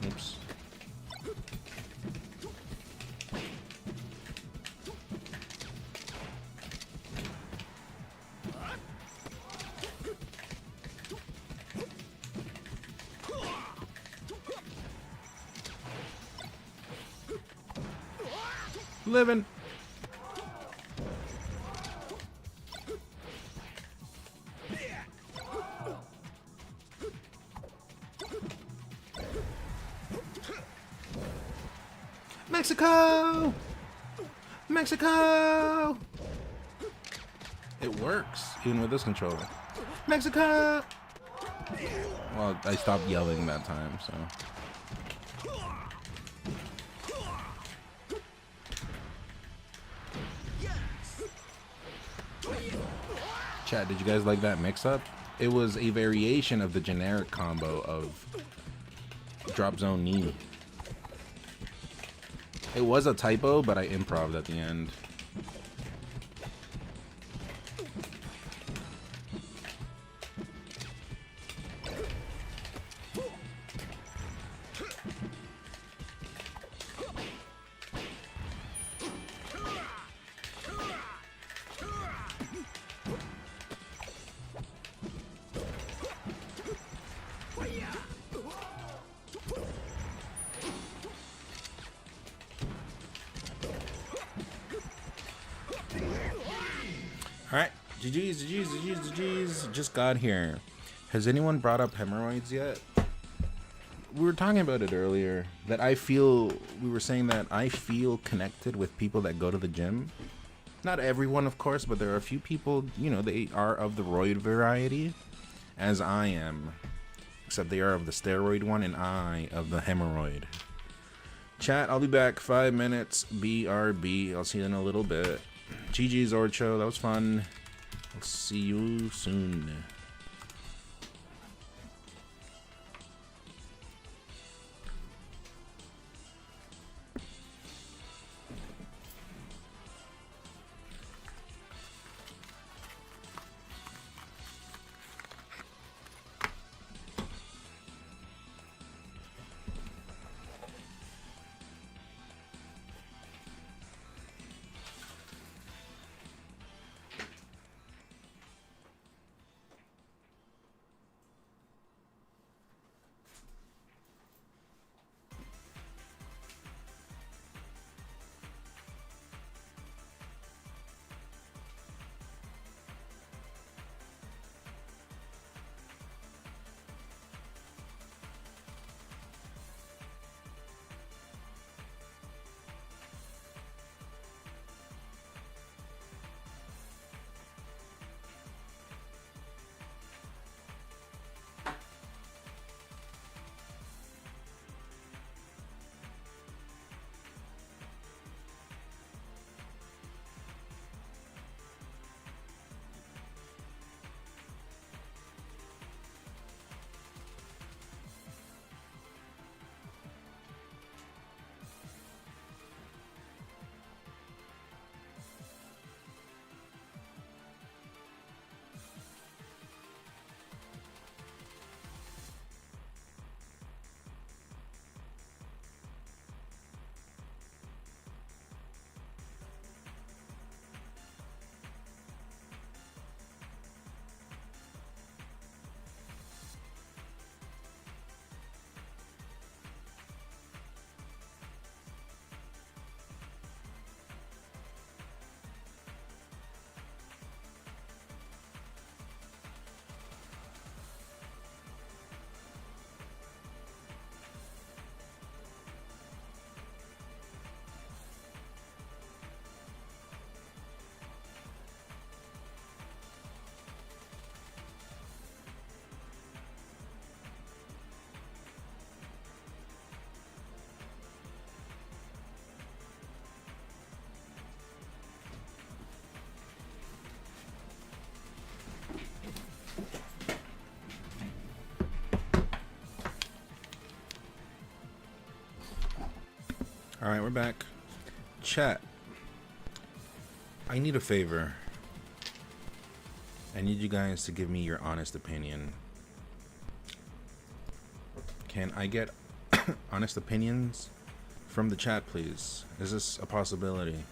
Oops. Living. Mexico! Mexico! It works, even with this controller. Mexico! Well, I stopped yelling that time, so. Chat, did you guys like that mix-up? It was a variation of the generic combo of drop zone knee. It was a typo, but I improv'd at the end. Alright, GG's. Just got here. Has anyone brought up hemorrhoids yet? We were talking about it earlier. We were saying that I feel connected with people that go to the gym. Not everyone, of course, but there are a few people, you know, they are of the roid variety, as I am. Except they are of the steroid one, and I of the hemorrhoid. Chat, I'll be back 5 minutes. BRB. I'll see you in a little bit. GG's Orcho, that was fun. I'll see you soon. Alright, we're back. Chat. I need a favor. I need you guys to give me your honest opinion. Can I get honest opinions from the chat, please? Is this a possibility?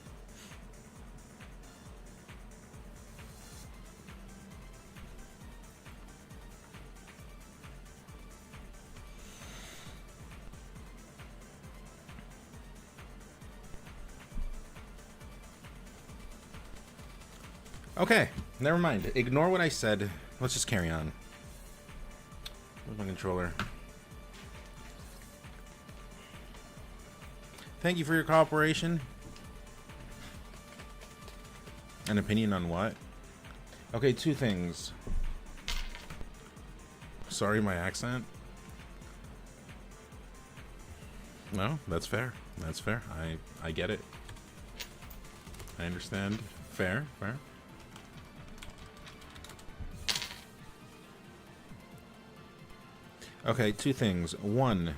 Okay, never mind. Ignore what I said. Let's just carry on. Where's my controller? Thank you for your cooperation. An opinion on what? Okay, two things. Sorry, my accent. No, that's fair. That's fair. I get it. I understand. Fair, fair. Okay, two things. One.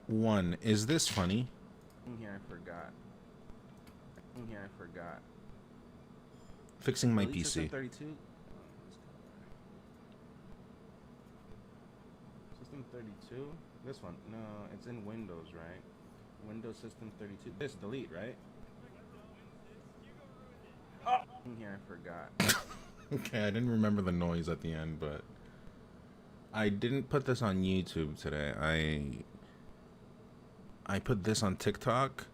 One, is this funny? Here, I forgot. Here, I forgot. Fixing my Elite System PC. 32? System 32? This one? No, it's in Windows, right? Windows System 32. This, delete, right? Oh! Here, I forgot. Okay, I didn't remember the noise at the end, but I didn't put this on YouTube today. I put this on TikTok.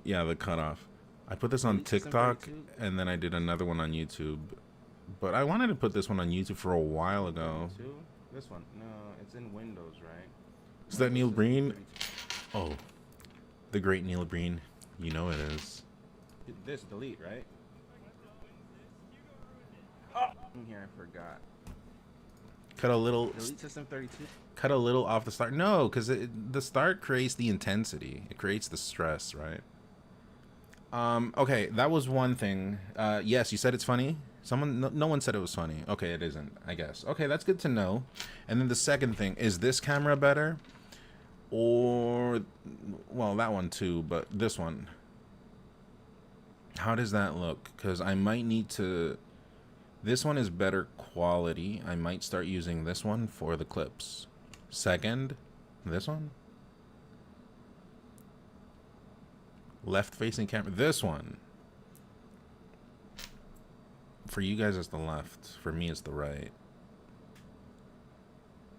Yeah, the cutoff. I put this on Elite System TikTok, 32? and then I did another one on YouTube. But I wanted to put this one on YouTube for a while ago. 32? This one? No, it's in Windows, right? Is that Neil Windows Breen? System 32. Oh, the great Neil Breen. You know it is. This, delete, right? Oh! Here, I forgot. Cut a little. Elite System 32? Cut a little off the start. No, because the start creates the intensity. It creates the stress, right? Okay, that was one thing. Yes, you said it's funny. No one said it was funny. Okay, it isn't, I guess. Okay, that's good to know. And then the second thing, is this camera better? Or, well, that one too, but this one. How does that look? Because I might need to... This one is better quality. I might start using this one for the clips. Second, this one. Left facing camera. This one. For you guys, it's the left. For me, it's the right.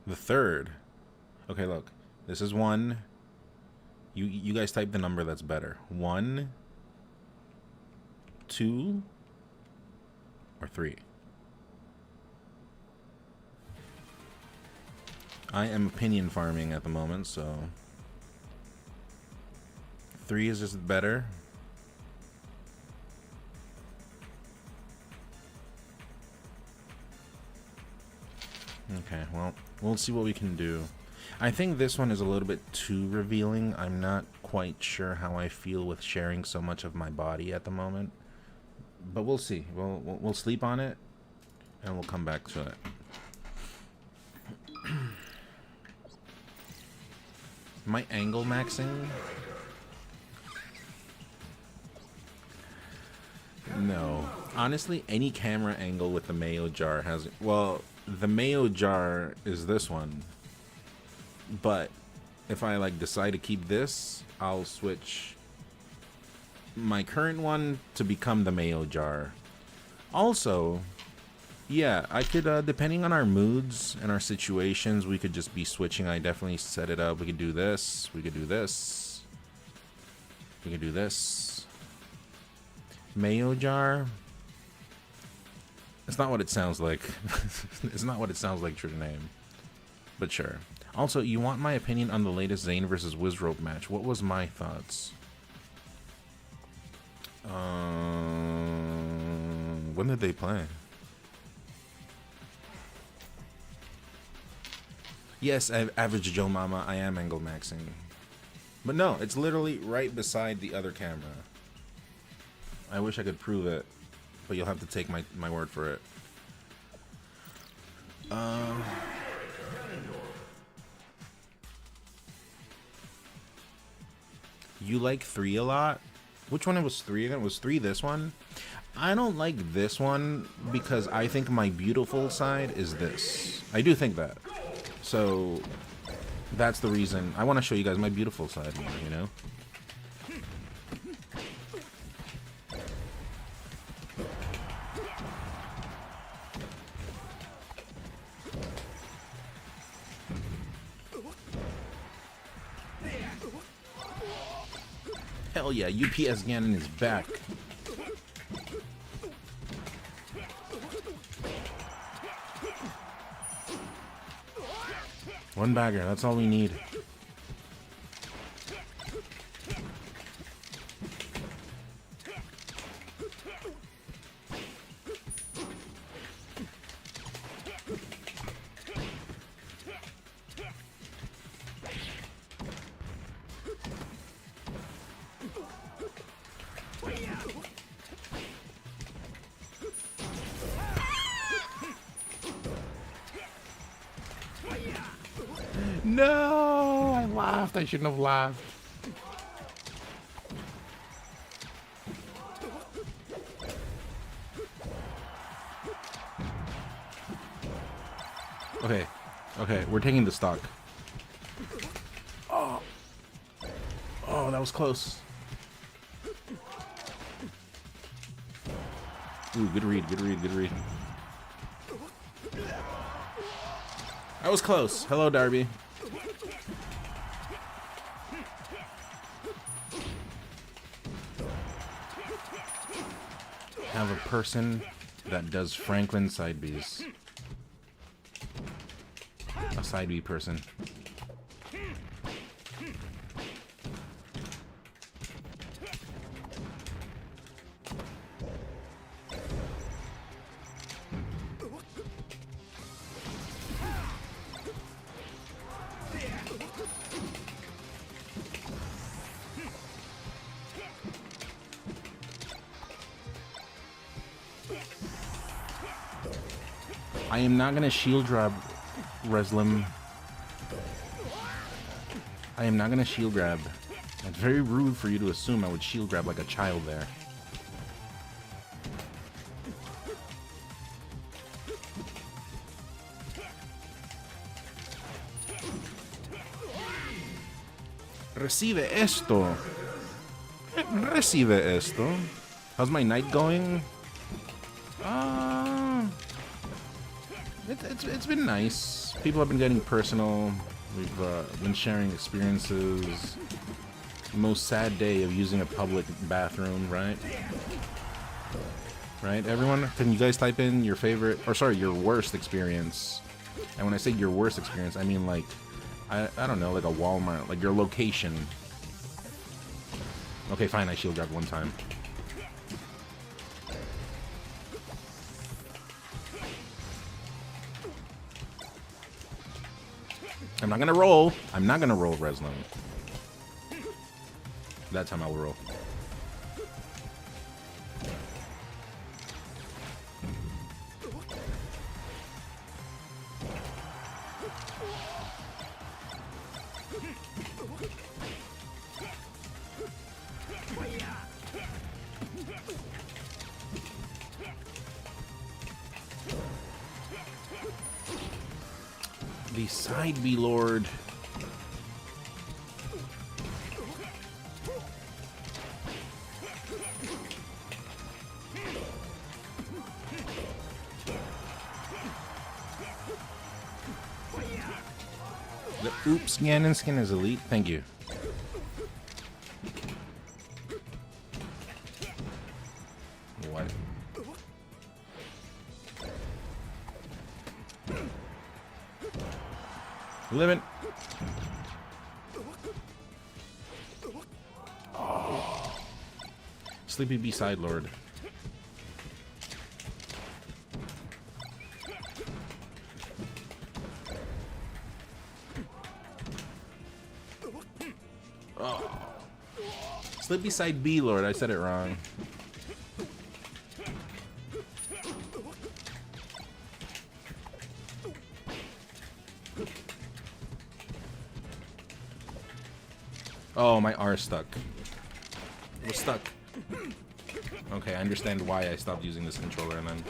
The third. Okay, look. This is one. You guys type the number that's better. 1, 2, or 3. I am opinion farming at the moment, so 3 is just better. Okay, well, we'll see what we can do. I think this one is a little bit too revealing. I'm not quite sure how I feel with sharing so much of my body at the moment, but we'll see. We'll sleep on it, and we'll come back to it. My angle maxing? No. Honestly, any camera angle with the Mayo jar has... Well, the Mayo jar is this one. But if I like decide to keep this, I'll switch my current one to become the Mayo jar. Also... Yeah, I could, depending on our moods and our situations, we could just be switching. I definitely set it up. We could do this. We could do this. We could do this. Mayo jar. It's not what it sounds like. It's not what it sounds like, true to name. But sure. Also, you want my opinion on the latest Zayn versus Wizrope match. What was my thoughts? When did they play? Yes, average Joe Mama, I am angle maxing. But no, it's literally right beside the other camera. I wish I could prove it, but you'll have to take my word for it. You like 3 a lot? Which one was 3 again? Was 3 this one? I don't like this one because I think my beautiful side is this. I do think that. So that's the reason I want to show you guys my beautiful side more, you know? Hell yeah, UPS Ganon is back. One bagger, that's all we need. No, I laughed. I shouldn't have laughed. Okay, okay, we're taking the stock. Oh, oh, that was close. Ooh, good read, good read, good read. That was close. Hello, Darby. Have a person that does Franklin side Bs. A side B person. I am not gonna shield grab, Reslim. I am not gonna shield grab. It's very rude for you to assume I would shield grab like a child there. Recibe esto. Recibe esto. How's my night going? It's been nice. People have been getting personal. We've been sharing experiences. Most sad day of using a public bathroom, right? Right, everyone? Can you guys type in your favorite, or sorry, your worst experience? And when I say your worst experience, I mean like, I don't know, like a Walmart, like your location. Okay, fine, I shield grabbed one time. I'm not gonna roll. I'm not gonna roll Reslim. That time I will roll. The side B Lord. The oops Ganon skin is elite. Thank you. What? Limit. Oh. Sleepy B side Lord. Oh. Sleepy side B Lord. I said it wrong. Oh, my R stuck. It was stuck. Okay, I understand why I stopped using this controller then.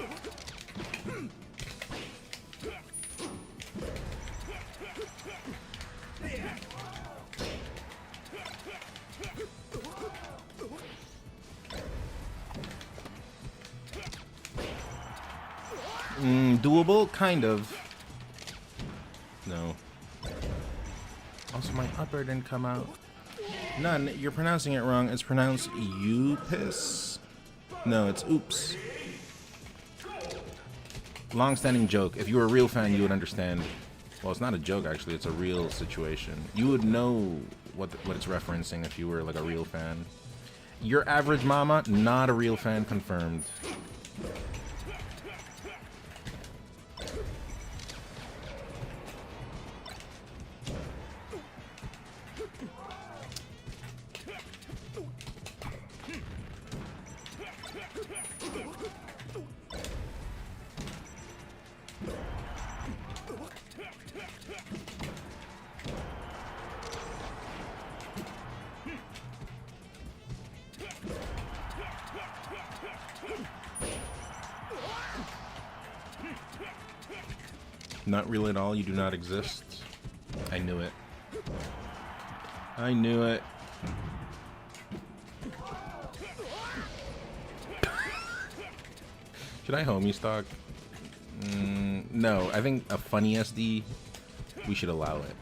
Doable? Kind of. No. Also, my upper didn't come out. None, you're pronouncing it wrong. It's pronounced Upis. No, it's oops. Long-standing joke. If you were a real fan, you would understand. Well, it's not a joke, actually. It's a real situation. You would know what it's referencing if you were like a real fan. Your average mama, not a real fan, confirmed. Not real at all. You do not exist. I knew it. I knew it. Should I homie stock? No. I think a funny SD, we should allow it.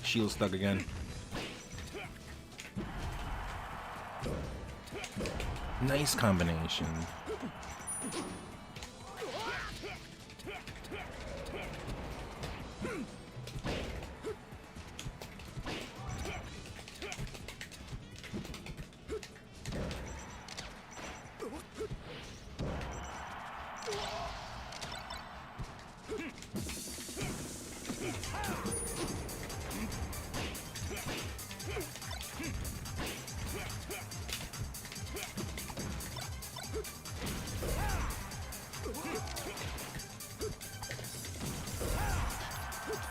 Shield stuck again. Nice combination.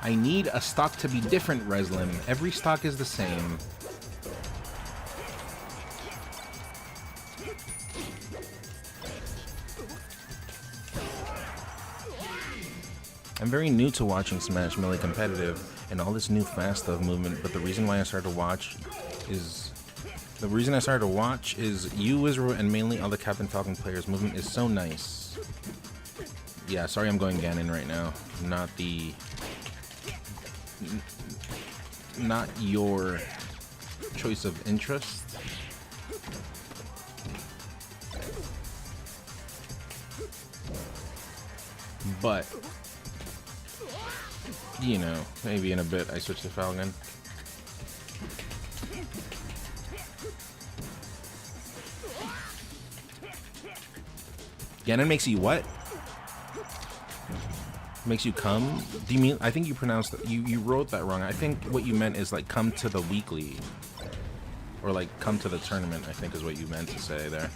I need a stock to be different, Reslim. Every stock is the same. I'm very new to watching Smash Melee competitive and all this new fast stuff movement, but the reason why I started to watch is you, Israel, and mainly all the Captain Falcon players' movement is so nice. Yeah, sorry I'm going Ganon right now. Not your choice of interest. But, you know, maybe in a bit I switch to Falcon. Ganon makes you what? Makes you come? Do you mean? I think you pronounced you wrote that wrong. I think what you meant is like come to the weekly, or like come to the tournament. I think is what you meant to say there.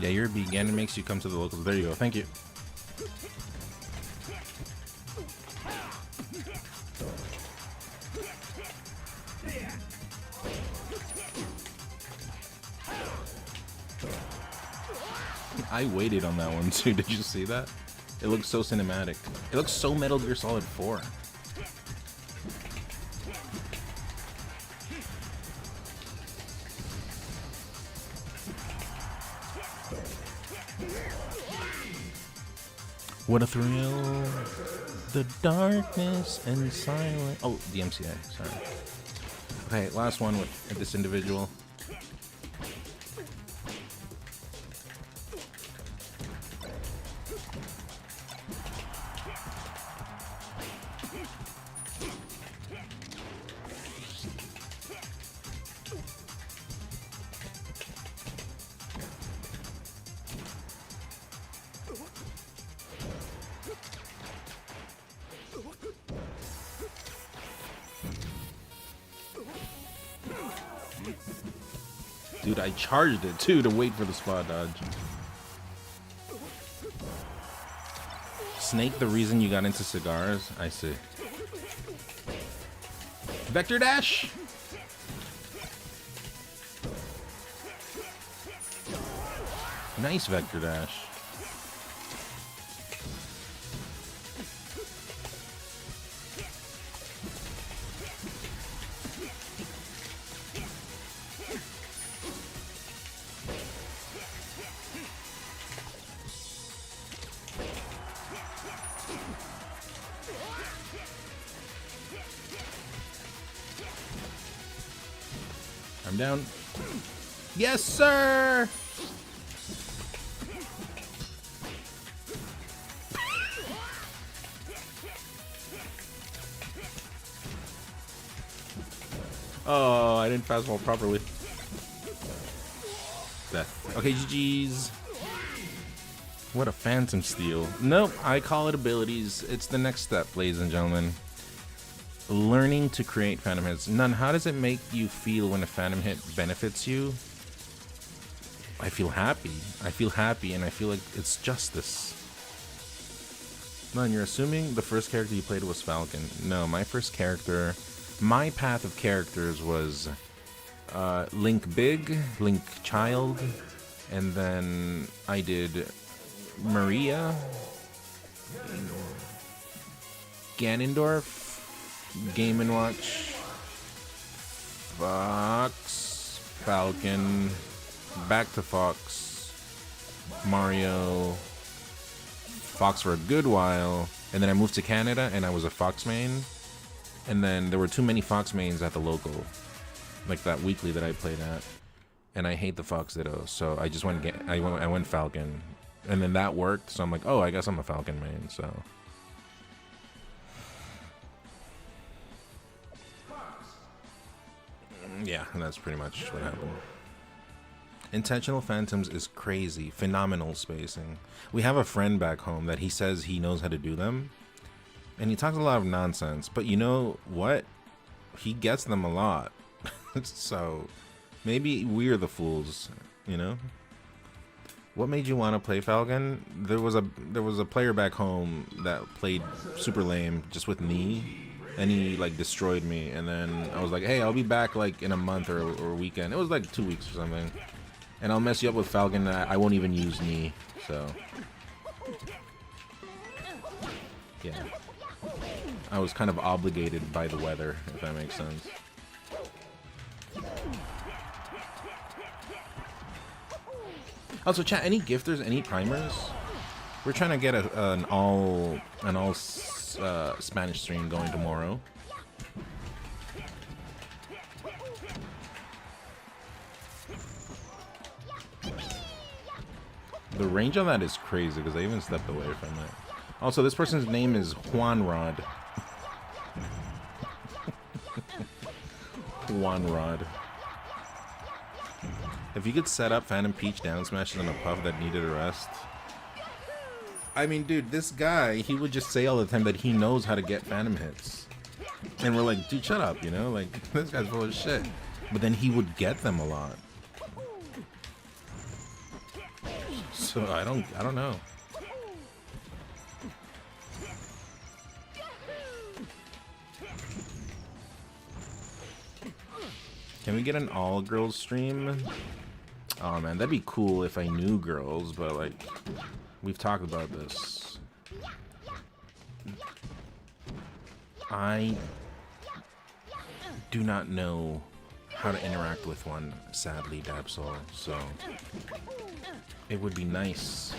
Yeah, you're a vegan. It makes you come to the locals. There you go. Thank you. I waited on that one too. Did you see that? It looks so cinematic. It looks so Metal Gear Solid 4. What a thrill, the darkness and silence. Oh, the MCA, sorry. Okay, last one with this individual. Dude, I charged it too to wait for the spot dodge. Snake, the reason you got into cigars? I see. Vector dash. Nice vector dash. I'm down. Yes, sir! Oh, I didn't fastball properly. Death. Okay, GG's. What a phantom steal. Nope, I call it abilities. It's the next step, ladies and gentlemen. Learning to create phantom hits. None, how does it make you feel when a phantom hit benefits you? I feel happy. I feel happy and I feel like it's justice. None, you're assuming the first character you played was Falcon. No, my first character, my path of characters was Link Big, Link Child, and then I did Maria, Ganondorf, Game & Watch, Fox, Falcon, back to Fox, Mario, Fox for a good while, and then I moved to Canada and I was a Fox main, and then there were too many Fox mains at the local, like that weekly that I played at, and I hate the Fox Ditto, so I just I went Falcon, and then that worked, so I'm like, oh, I guess I'm a Falcon main, so. Yeah, that's pretty much what happened. Intentional phantoms is crazy. Phenomenal spacing. We have a friend back home that he says he knows how to do them. And he talks a lot of nonsense. But you know what? He gets them a lot. So maybe we're the fools, you know? What made you want to play Falcon? There was a player back home that played super lame just with knee. And he like destroyed me, and then I was like, hey, I'll be back like in a month or a weekend. It was like 2 weeks or something. And I'll mess you up with Falcon. I won't even use knee, so yeah. I was kind of obligated by the weather, if that makes sense. Also, chat, any gifters, any primers? We're trying to get an all Spanish stream going tomorrow. The range on that is crazy because I even stepped away from it. Also, this person's name is Juan Rod. Juan Rod. If you could set up Phantom Peach down smashes on a puff that needed a rest. I mean, dude, this guy, he would just say all the time that he knows how to get phantom hits. And we're like, dude, shut up, you know? Like, this guy's full of shit. But then he would get them a lot. So I don't know. Can we get an all-girls stream? Oh man, that'd be cool if I knew girls, but like, we've talked about this. I do not know how to interact with one, sadly, Dabsol, so it would be nice.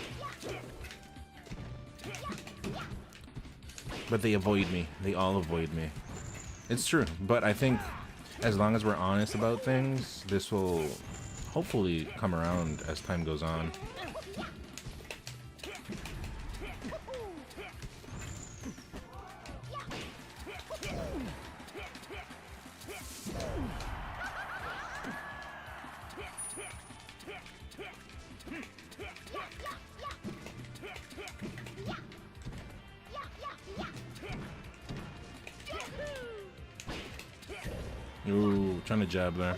But they avoid me. They all avoid me. It's true, but I think as long as we're honest about things, this will hopefully come around as time goes on. Ooh, trying to jab there.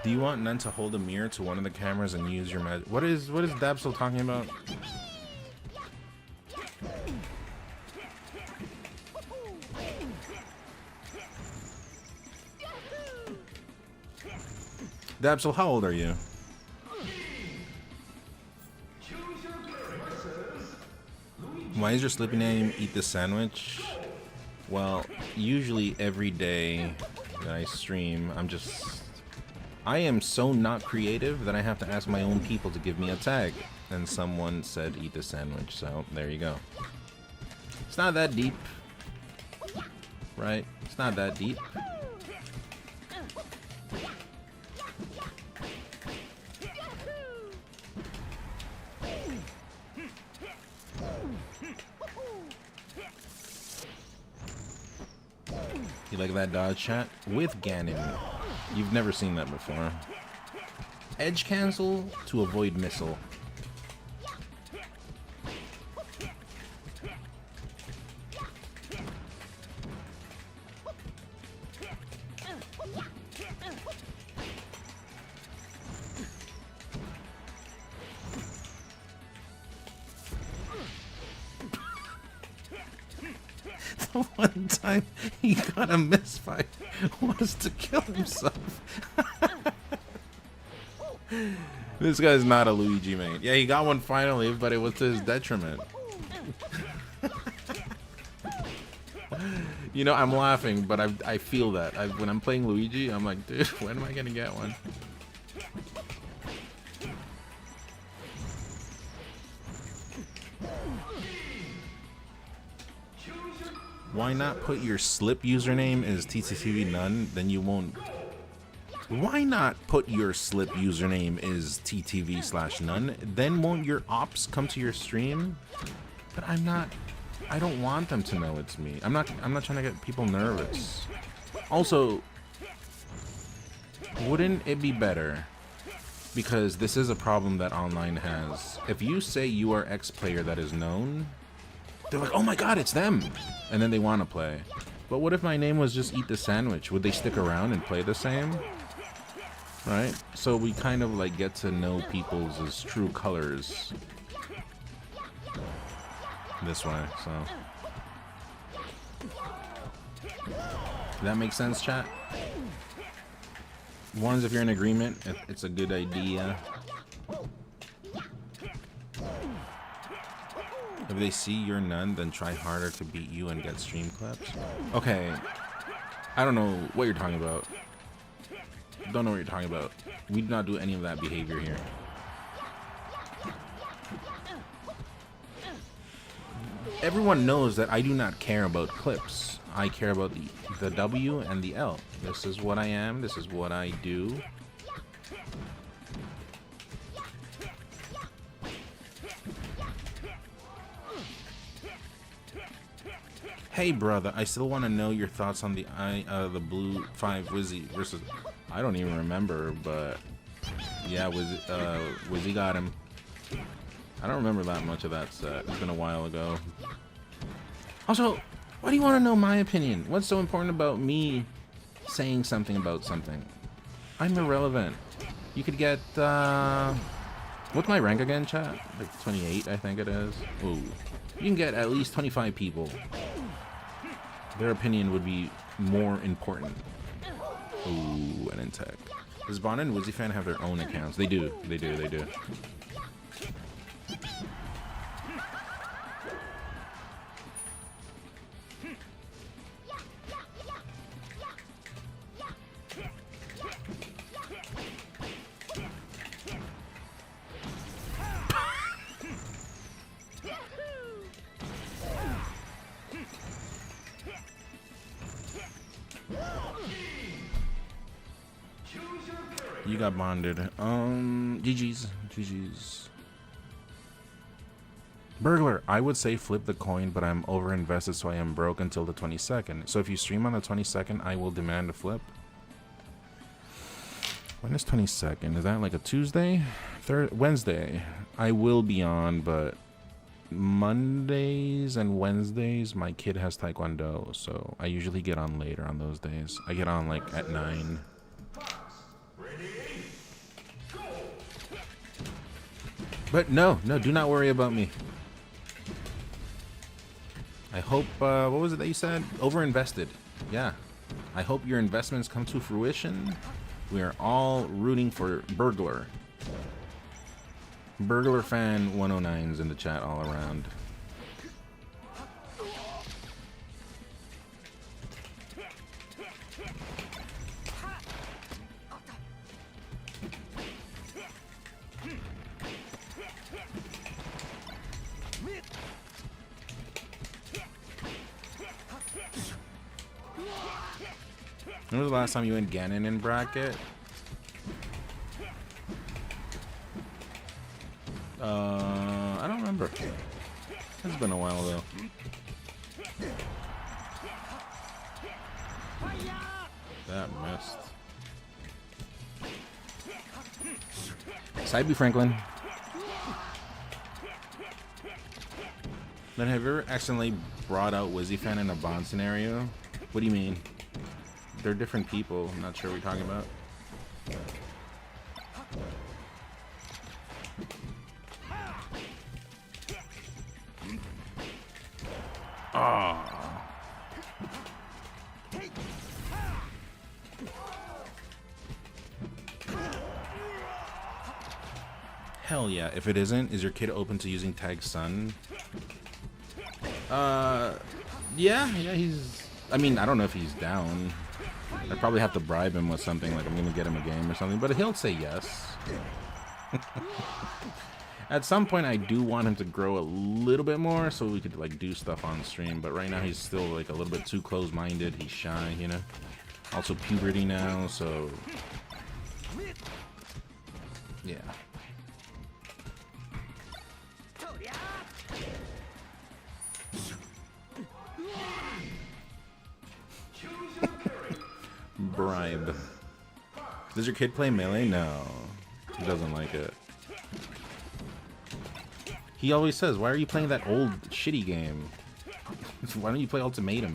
Do you want Nun to hold a mirror to one of the cameras and use your magic? What is Dabsel talking about? Dabsel, how old are you? Why is your sleeping name Eat the Sandwich? Well, usually every day that I stream, I am so not creative that I have to ask my own people to give me a tag. And someone said Eat the Sandwich, so there you go. It's not that deep. Right? It's not that deep. You like that dodge chat? With Ganon. You've never seen that before. Edge cancel to avoid missile. The one time he got a misfire was to kill himself. This guy's not a Luigi mate. Yeah, he got one finally, but it was to his detriment. You know, I'm laughing, but I feel that. When I'm playing Luigi, I'm like, dude, when am I gonna get one? Why not put your slip username as TTTV None? Then you won't. Why not put your slip username as TTV/None? Then won't your ops come to your stream? But I don't want them to know it's me. I'm not trying to get people nervous. Also, wouldn't it be better? Because this is a problem that online has. If you say you are X player that is known, they're like, oh my god, it's them! And then they want to play. But what if my name was just Eat the Sandwich? Would they stick around and play the same? Right? So we kind of like get to know people's true colors this way, so. That makes sense, chat? Ones, if you're in agreement, it's a good idea. If they see you're None, then try harder to beat you and get stream clips. Okay. I don't know what you're talking about. Don't know what you're talking about. We do not do any of that behavior here. Everyone knows that I do not care about clips. I care about the W and the L. This is what I am. This is what I do. Hey brother, I still want to know your thoughts on the Blue 5 Wizzy versus. I don't even remember, but yeah, Wizzy got him. I don't remember that much of that set. It's been a while ago. Also, why do you want to know my opinion? What's so important about me saying something about something? I'm irrelevant. You could get what's my rank again, chat? Like 28, I think it is. Ooh, you can get at least 25 people. Their opinion would be more important. Ooh, and in tech. Does Bon and Wizzy Fan have their own accounts? They do. They do. They do. You got bonded. GG's. GG's. Burglar, I would say flip the coin, but I'm over invested, so I am broke until the 22nd. So if you stream on the 22nd, I will demand a flip. When is 22nd? Is that like a Tuesday? Wednesday. I will be on, but Mondays and Wednesdays, my kid has taekwondo, so I usually get on later on those days. I get on like at 9. But no, do not worry about me. I hope, what was it that you said? Overinvested. Yeah. I hope your investments come to fruition. We are all rooting for Burglar. Burglar fan 109's in the chat all around. When was the last time you went Ganon in bracket? I don't remember. It's been a while though. That missed. Side B Franklin. Then have you ever accidentally brought out Wizzy Fan in a Bond scenario? What do you mean? They're different people. I'm not sure what you're talking about. Ah. Hell yeah. If it isn't, is your kid open to using Tag Sun? Yeah, he's... I mean, I don't know if he's down. I'd probably have to bribe him with something, like I'm gonna get him a game or something, but he'll say yes. At some point, I do want him to grow a little bit more so we could like do stuff on stream, but right now he's still like a little bit too close-minded. He's shy, you know? Also puberty now, so... yeah. Bribe. Does your kid play Melee? No. He doesn't like it. He always says, why are you playing that old shitty game? Why don't you play Ultimatum?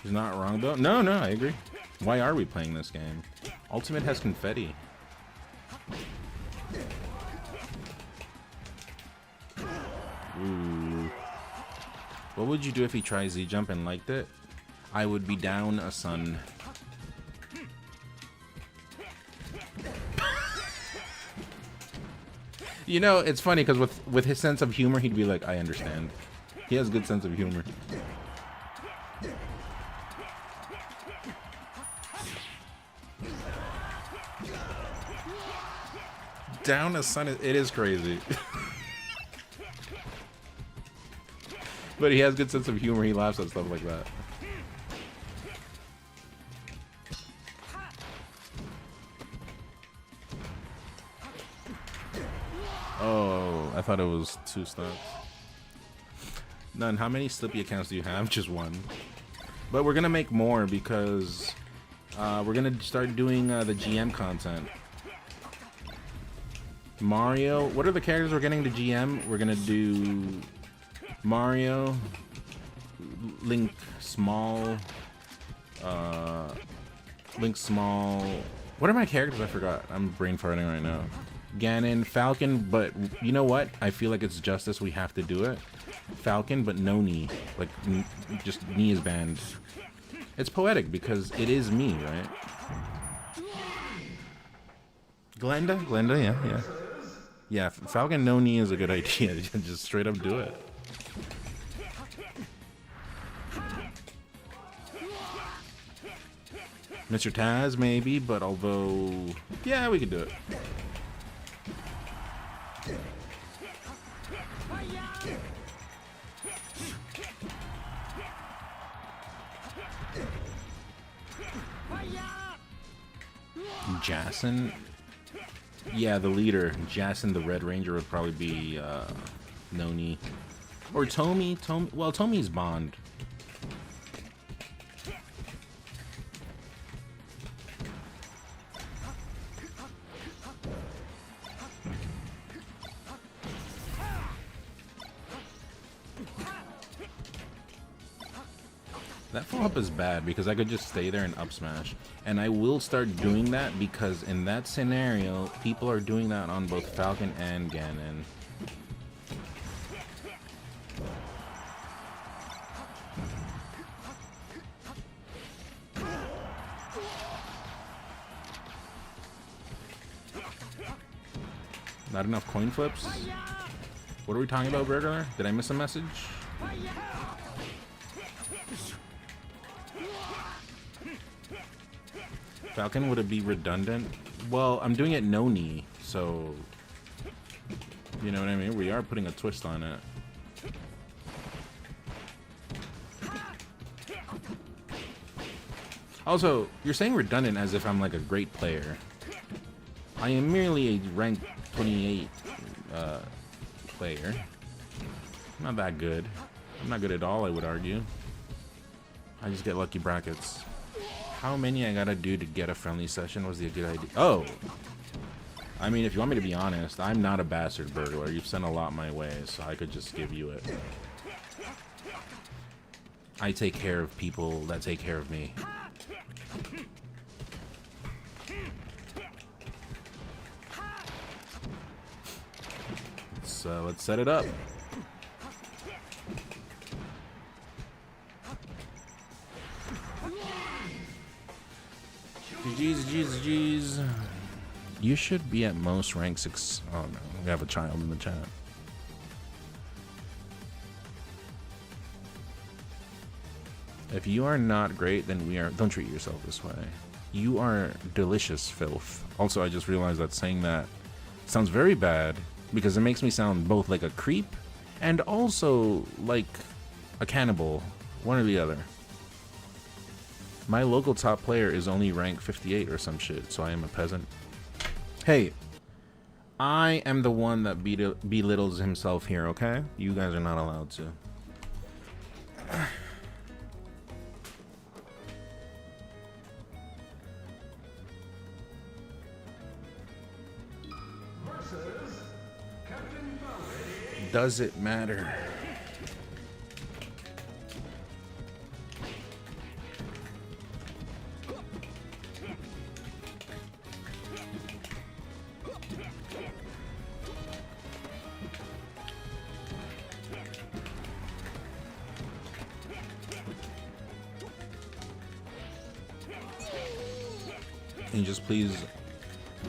He's not wrong though. No, I agree. Why are we playing this game? Ultimate has confetti. Ooh. What would you do if he tries Z-Jump and liked it? I would be down a son. You know, it's funny because with his sense of humor, he'd be like, I understand. He has a good sense of humor. Down a son, it is crazy. But he has good sense of humor. He laughs at stuff like that. Oh, I thought it was 2 stocks. None. How many Slippy accounts do you have? Just 1. But we're gonna make more because we're gonna start doing the GM content. Mario. What are the characters we're getting to GM? We're gonna do Mario, Link Small, Link Small. What are my characters? I forgot. I'm brain farting right now. Ganon, Falcon, but you know what? I feel like it's justice. We have to do it. Falcon, but no knee. Like, just knee is banned. It's poetic because it is me, right? Glenda, yeah. Yeah, Falcon no knee is a good idea. Just straight up do it. Mr. Taz, maybe, but although... yeah, we could do it. Jason? Yeah, the leader. Jason the Red Ranger would probably be Noni. Or Tomi. Well, Tomi's Bond. That follow-up is bad because I could just stay there and up smash. And I will start doing that because in that scenario, people are doing that on both Falcon and Ganon. Not enough coin flips? What are we talking about, Burglar? Did I miss a message? Falcon, would it be redundant? Well, I'm doing it no knee, so you know what I mean? We are putting a twist on it. Also, you're saying redundant as if I'm like a great player. I am merely a rank 28 player. I'm not that good. I'm not good at all, I would argue. I just get lucky brackets. How many I gotta do to get a friendly session was the good idea? Oh! I mean, if you want me to be honest, I'm not a bastard burglar. You've sent a lot my way, so I could just give you it. I take care of people that take care of me. So let's set it up. GG's. You should be at most rank 6. Oh no, we have a child in the chat. If you are not great, then we are. Don't treat yourself this way. You are delicious filth. Also, I just realized that saying that sounds very bad because it makes me sound both like a creep and also like a cannibal. One or the other. My local top player is only rank 58 or some shit, so I am a peasant. Hey, I am the one that belittles himself here, okay? You guys are not allowed to. Does it matter? Can you just please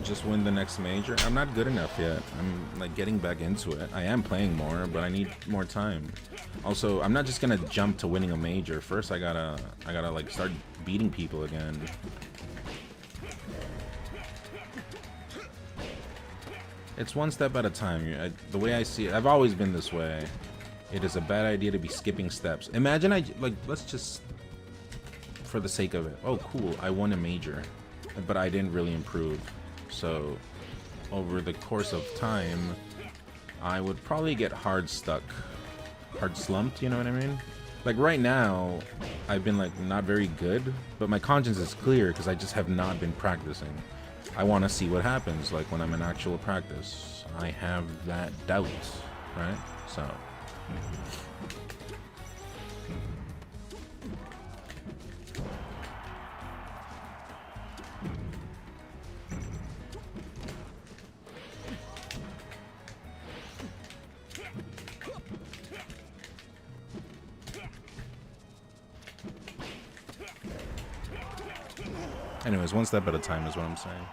just win the next major? I'm not good enough yet. I'm like getting back into it. I am playing more, but I need more time. Also, I'm not just gonna jump to winning a major. First, I gotta like start beating people again. It's one step at a time. The way I see it, I've always been this way. It is a bad idea to be skipping steps. Imagine let's just, for the sake of it. Oh, cool, I won a major, but I didn't really improve. So, over the course of time, I would probably get hard slumped, you know what I mean? Like right now, I've been like not very good, but my conscience is clear because I just have not been practicing. I want to see what happens, like when I'm in actual practice. I have that doubt, right? So. Anyways, one step at a time is what I'm saying.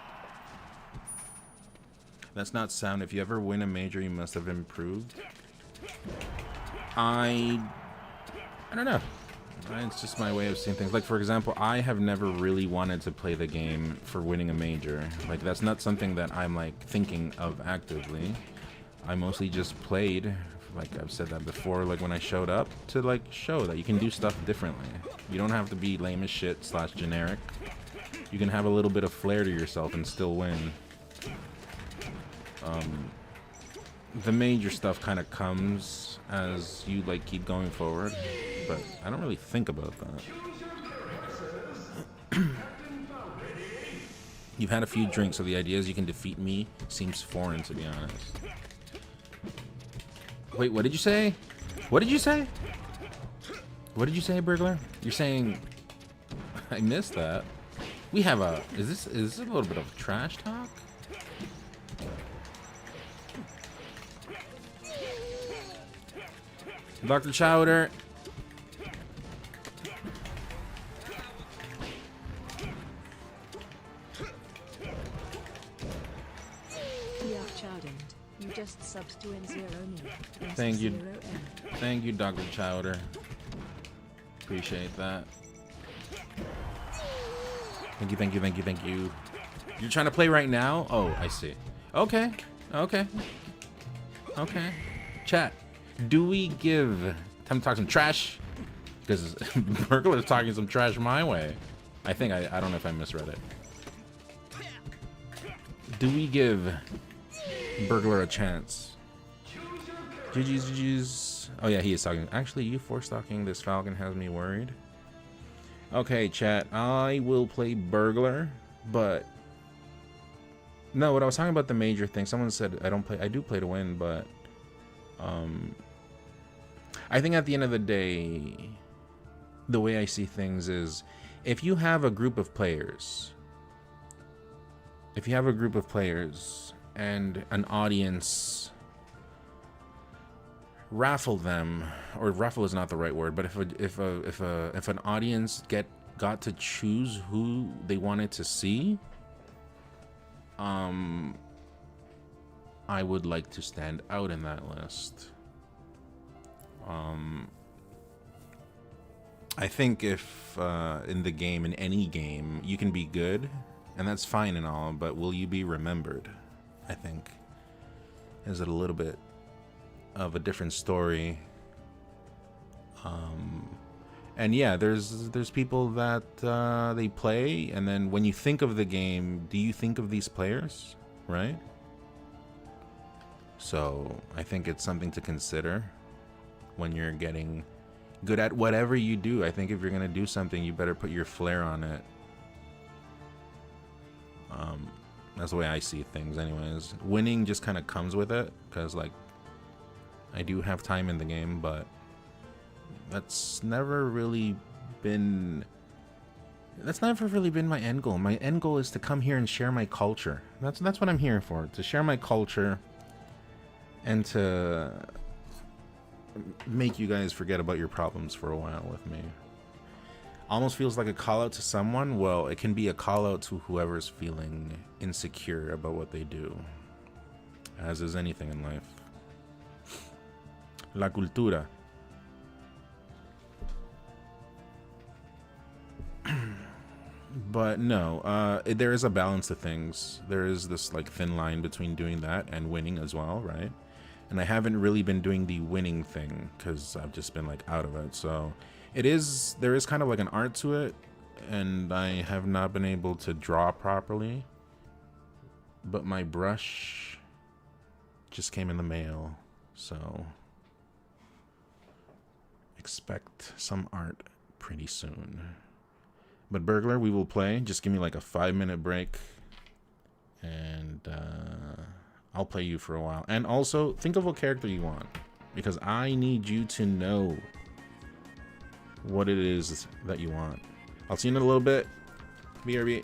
That's not sound. If you ever win a major, you must have improved. I don't know. It's just my way of seeing things. Like, for example, I have never really wanted to play the game for winning a major. Like, that's not something that I'm, like, thinking of actively. I mostly just played, like I've said that before, like when I showed up, to, like, show that you can do stuff differently. You don't have to be lame as shit / generic. You can have a little bit of flair to yourself and still win. The major stuff kind of comes as you like keep going forward, but I don't really think about that. You've had a few drinks, so the ideas you can defeat me seems foreign, to be honest. Wait, what did you say? What did you say? What did you say, Burglar? You're saying... I missed that. We have a... Is this a little bit of trash talk? Dr. Chowder. You just subbed to N0 Thank you. Thank you, Dr. Chowder. Appreciate that. Thank you, thank you, thank you, thank you. You're trying to play right now? Oh, I see. Okay. Okay. Okay. Chat. Do we give... Time to talk some trash? Because Burglar is talking some trash my way. I think I don't know if I misread it. Do we give Burglar a chance? GG's. Oh yeah, he is talking. Actually, you force stalking this Falcon has me worried. Okay, chat. I will play Burglar, but no. What I was talking about the major thing. Someone said I don't play. I do play to win, but I think at the end of the day, the way I see things is, if you have a group of players, and an audience raffle them, or raffle is not the right word, but if an audience got to choose who they wanted to see, I would like to stand out in that list. I think if in the game, in any game, you can be good, and that's fine and all, but will you be remembered? I think is it a little bit of a different story. And yeah, there's people that they play, and then when you think of the game, do you think of these players, right? So I think it's something to consider when you're getting good at whatever you do. I think if you're gonna do something, you better put your flair on it. That's the way I see things anyways. Winning just kind of comes with it, because like I do have time in the game, but that's never really been my end goal. My end goal is to come here and share my culture. That's what I'm here for, to share my culture and to make you guys forget about your problems for a while with me. Almost feels like a call out to someone. Well, it can be a call out to whoever's feeling insecure about what they do, as is anything in life. La cultura. But no, there is a balance to things. There is this like thin line between doing that and winning as well, right? And I haven't really been doing the winning thing because I've just been like out of it. So there is kind of like an art to it, and I have not been able to draw properly. But my brush just came in the mail, so expect some art pretty soon. But Burglar, we will play. Just give me like a 5-minute break, and I'll play you for a while. And also, think of what character you want, because I need you to know what it is that you want. I'll see you in a little bit. BRB.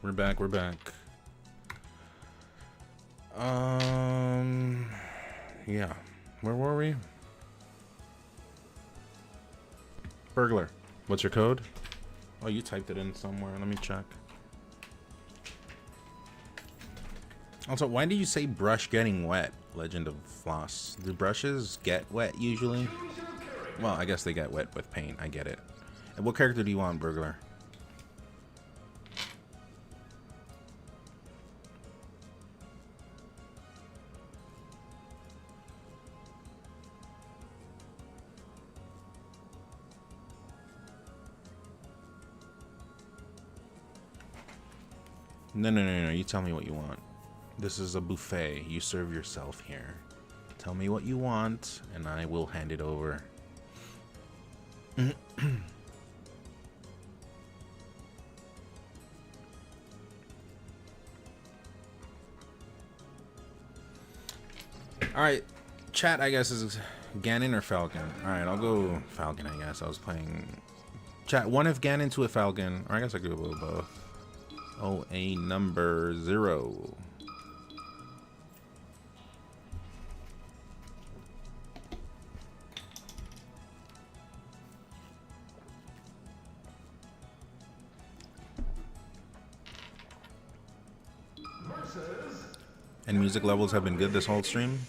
We're back. We're back. Yeah. Where were we? Burglar. What's your code? Oh, you typed it in somewhere. Let me check. Also, why do you say brush getting wet? Legend of Floss. Do brushes get wet usually? Well, I guess they get wet with paint. I get it. And what character do you want, Burglar? No. You tell me what you want. This is a buffet. You serve yourself here. Tell me what you want, and I will hand it over. Alright, chat, I guess, is Ganon or Falcon? Alright, I'll go Falcon, I guess. I was playing... Chat, one if Ganon, two if Falcon. Or I guess I could go both. Oh, a number 0. And music levels have been good this whole stream.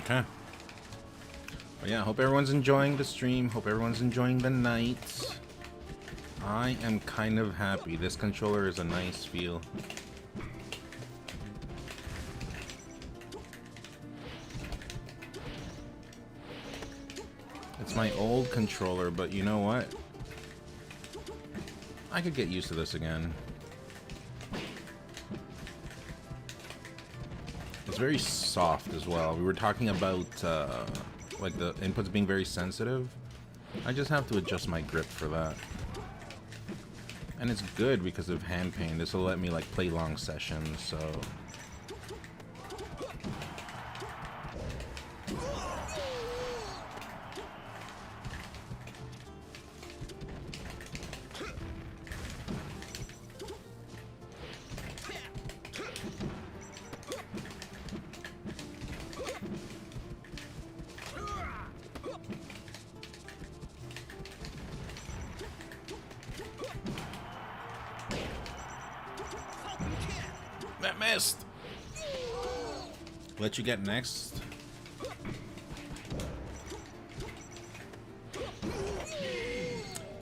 Okay. But yeah, hope everyone's enjoying the stream. Hope everyone's enjoying the night. I am kind of happy. This controller is a nice feel. It's my old controller, but you know what? I could get used to this again. It's very soft as well. We were talking about like the inputs being very sensitive. I just have to adjust my grip for that. And it's good because of hand pain. This will let me like play long sessions, so... That missed. Let you get next.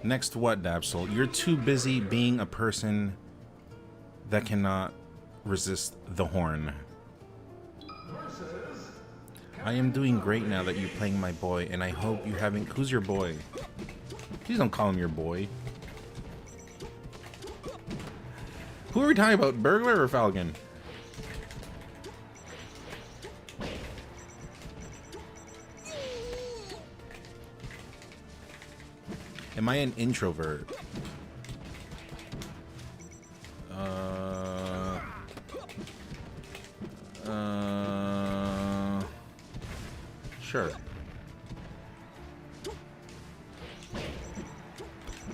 Next what, Dabsol? You're too busy being a person that cannot resist the horn. I am doing great now that you're playing my boy, and I hope you're having... Who's your boy? Please don't call him your boy. Who are we talking about, Burglar or Falcon? Am I an introvert? Sure.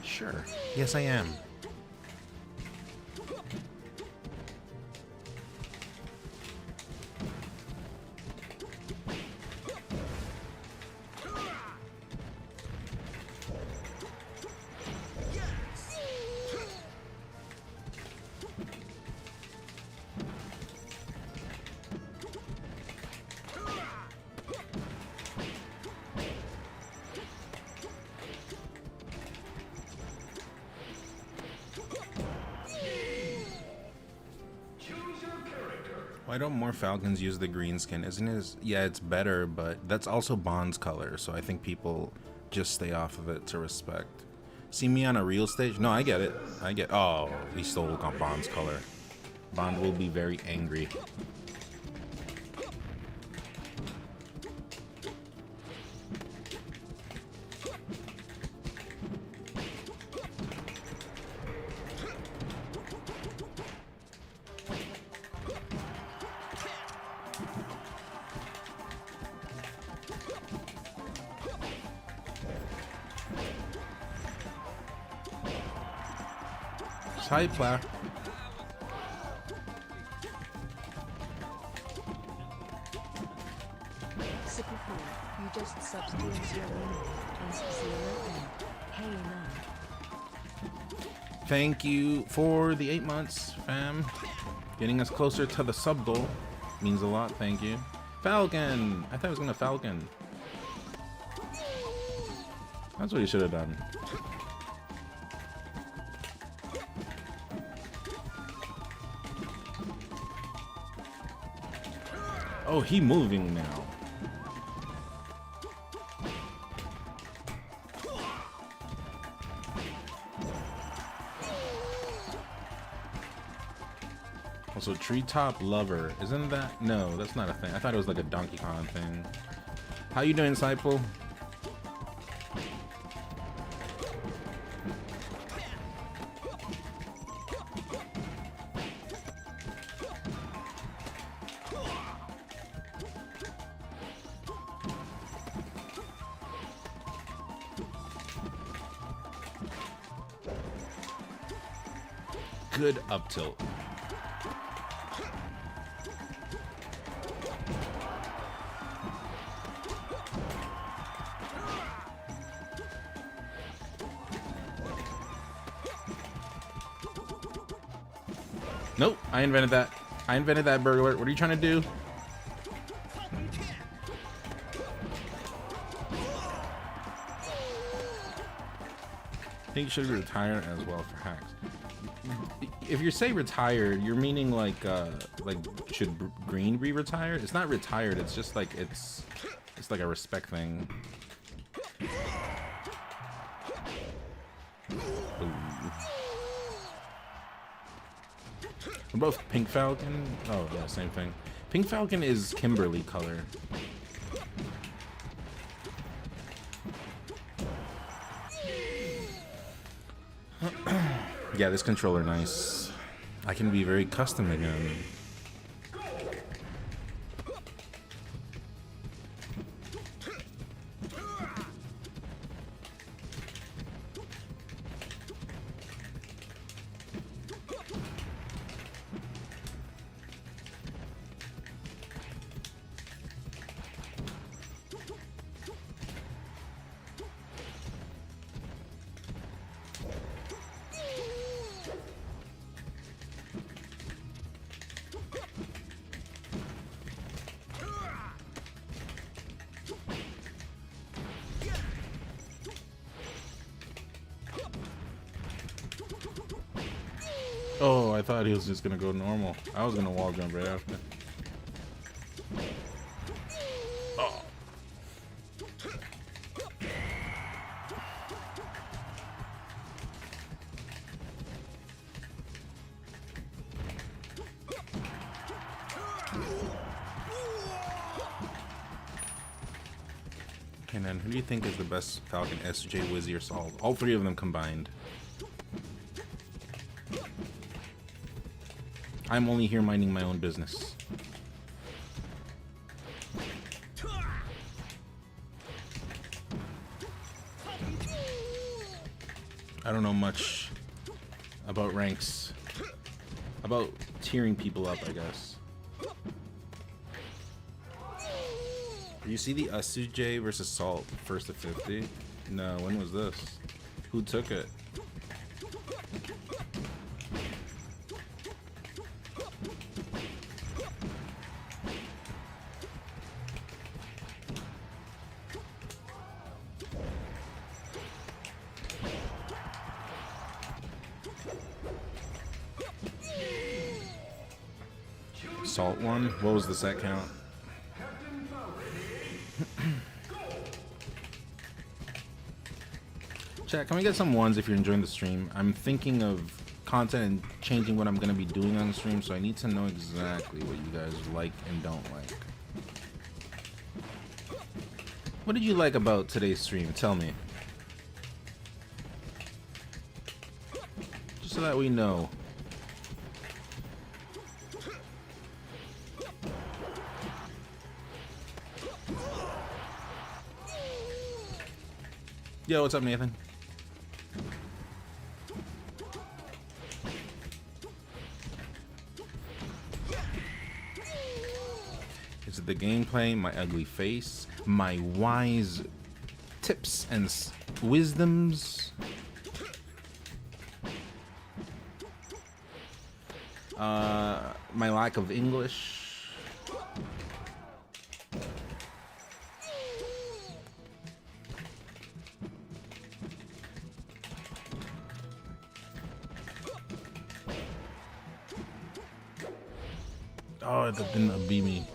Sure. Yes, I am. Why don't more Falcons use the green skin? Isn't it? Yeah, it's better, but that's also Bond's color, so I think people just stay off of it to respect. See me on a real stage? No, I get it. I get... Oh, he stole Bond's color. Bond will be very angry. Side player. Superfool, you just subbed to 0 and 0 Hey man. Thank you for the 8 months, fam. Getting us closer to the sub goal means a lot. Thank you. Falcon. I thought I was gonna Falcon. That's what you should have done. Oh, he moving now. Also, treetop lover. Isn't that? No, that's not a thing. I thought it was like a Donkey Kong thing. How you doing, Disciple? Good up tilt. Nope, I invented that. I invented that, burglar. What are you trying to do? I think you should retire as well for hacks. If you say retired, you're meaning like should Green be retired? It's not retired. It's just like it's like a respect thing. Ooh. We're both Pink Falcon. Oh yeah, same thing. Pink Falcon is Kimberly color. Yeah, this controller nice. I can be very custom again. Oh, I thought he was just gonna go normal. I was gonna wall jump right after. Oh. And then who do you think is the best Falcon, SJ, Wizzy, or Salt? All three of them combined. I'm only here minding my own business. I don't know much about ranks. About tiering people up, I guess. You see the Asuje versus Salt, first to 50? No, when was this? Who took it? Salt one? What was the set count? Chat, can we get some ones if you're enjoying the stream? I'm thinking of content and changing what I'm gonna be doing on the stream, so I need to know exactly what you guys like and don't like. What did you like about today's stream? Tell me. Just so that we know. Yo, what's up, Nathan? Is it the gameplay, my ugly face, my wise tips and wisdoms? My lack of English? Oh, that didn't be me.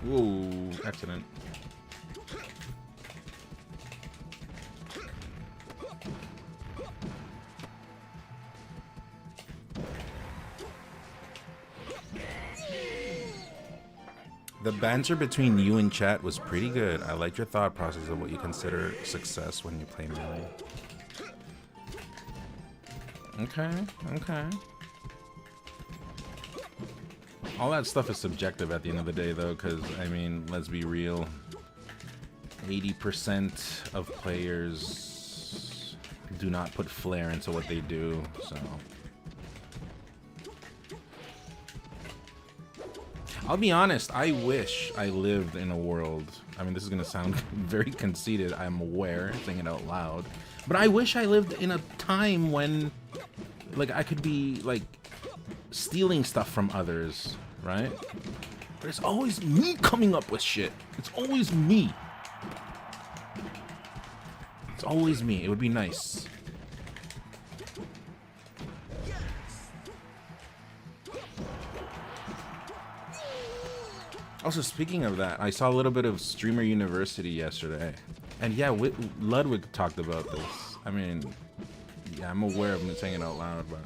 Whoa, accident. The banter between you and chat was pretty good. I liked your thought process of what you consider success when you play Melee. Okay, okay. All that stuff is subjective at the end of the day, though, because, I mean, let's be real. 80% of players do not put flair into what they do, so... I'll be honest, I wish I lived in a world... I mean, this is going to sound very conceited, I'm aware, saying it out loud. But I wish I lived in a time when, like, I could be, like, stealing stuff from others, right? But it's always me coming up with shit. It's always me. It's always me. It would be nice. Also, speaking of that, I saw a little bit of Streamer University yesterday. And yeah, Ludwig talked about this. I mean, yeah, I'm aware of him saying it out loud, but...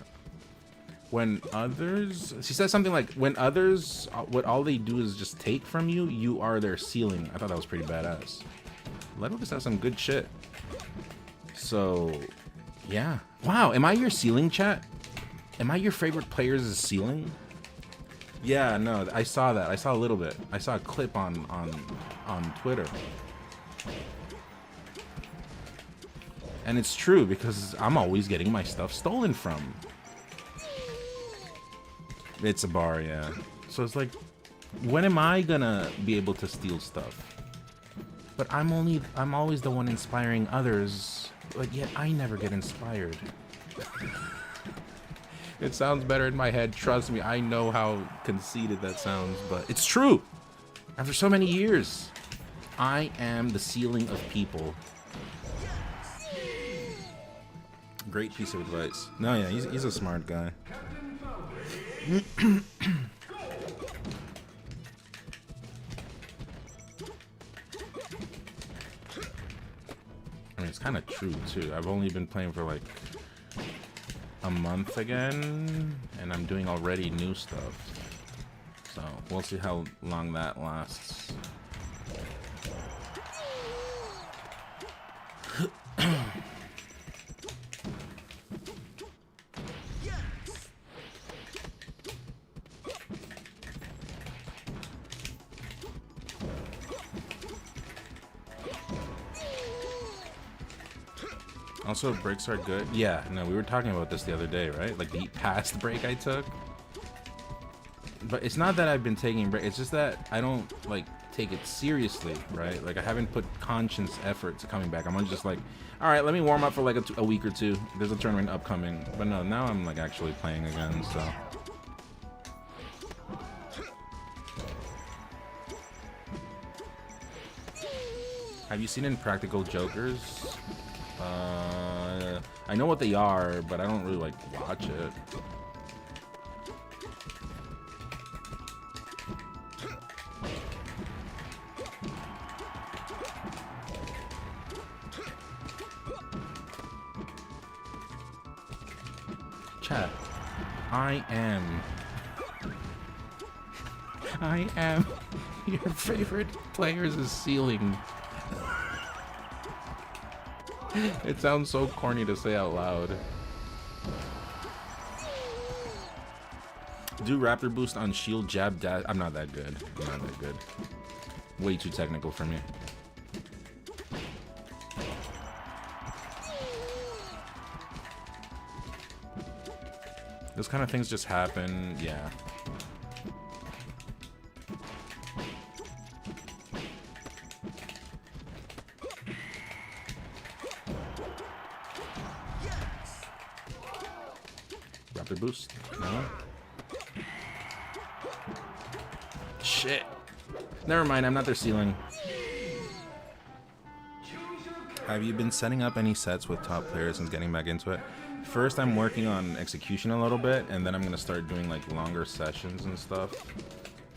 When others... She said something like, when others, what all they do is just take from you, you are their ceiling. I thought that was pretty badass. Ludwig has some good shit. So, yeah. Wow, am I your ceiling, chat? Am I your favorite player's ceiling? Yeah, no, I saw that. I saw a little bit. I saw a clip on Twitter. And it's true, because I'm always getting my stuff stolen from. It's a bar, yeah. So it's like, when am I gonna be able to steal stuff? But I'm always the one inspiring others, but yet I never get inspired. It sounds better in my head, trust me. I know how conceited that sounds, but it's true. After so many years, I am the ceiling of people. Great piece of advice. No, yeah, he's a smart guy. I mean, it's kind of true, too. I've only been playing for, like, a month again, and I'm doing already new stuff. So, we'll see how long that lasts. Also, breaks are good. Yeah, no, we were talking about this the other day, right? Like the past break I took. But it's not that I've been taking break. It's just that I don't like take it seriously, right? Like I haven't put conscious effort to coming back. I'm just like, all right, let me warm up for like a week or two. There's a tournament upcoming. But no, now I'm like actually playing again. So. Have you seen Impractical Jokers? I know what they are, but I don't really like watch it. I am your favorite player's ceiling. It sounds so corny to say out loud. Do Raptor Boost on shield, jab, dash. I'm not that good. I'm not that good. Way too technical for me. Those kind of things just happen, yeah. Raptor Boost? No? Shit. Never mind, I'm not their ceiling. Have you been setting up any sets with top players and getting back into it? First, I'm working on execution a little bit, and then I'm gonna start doing like longer sessions and stuff.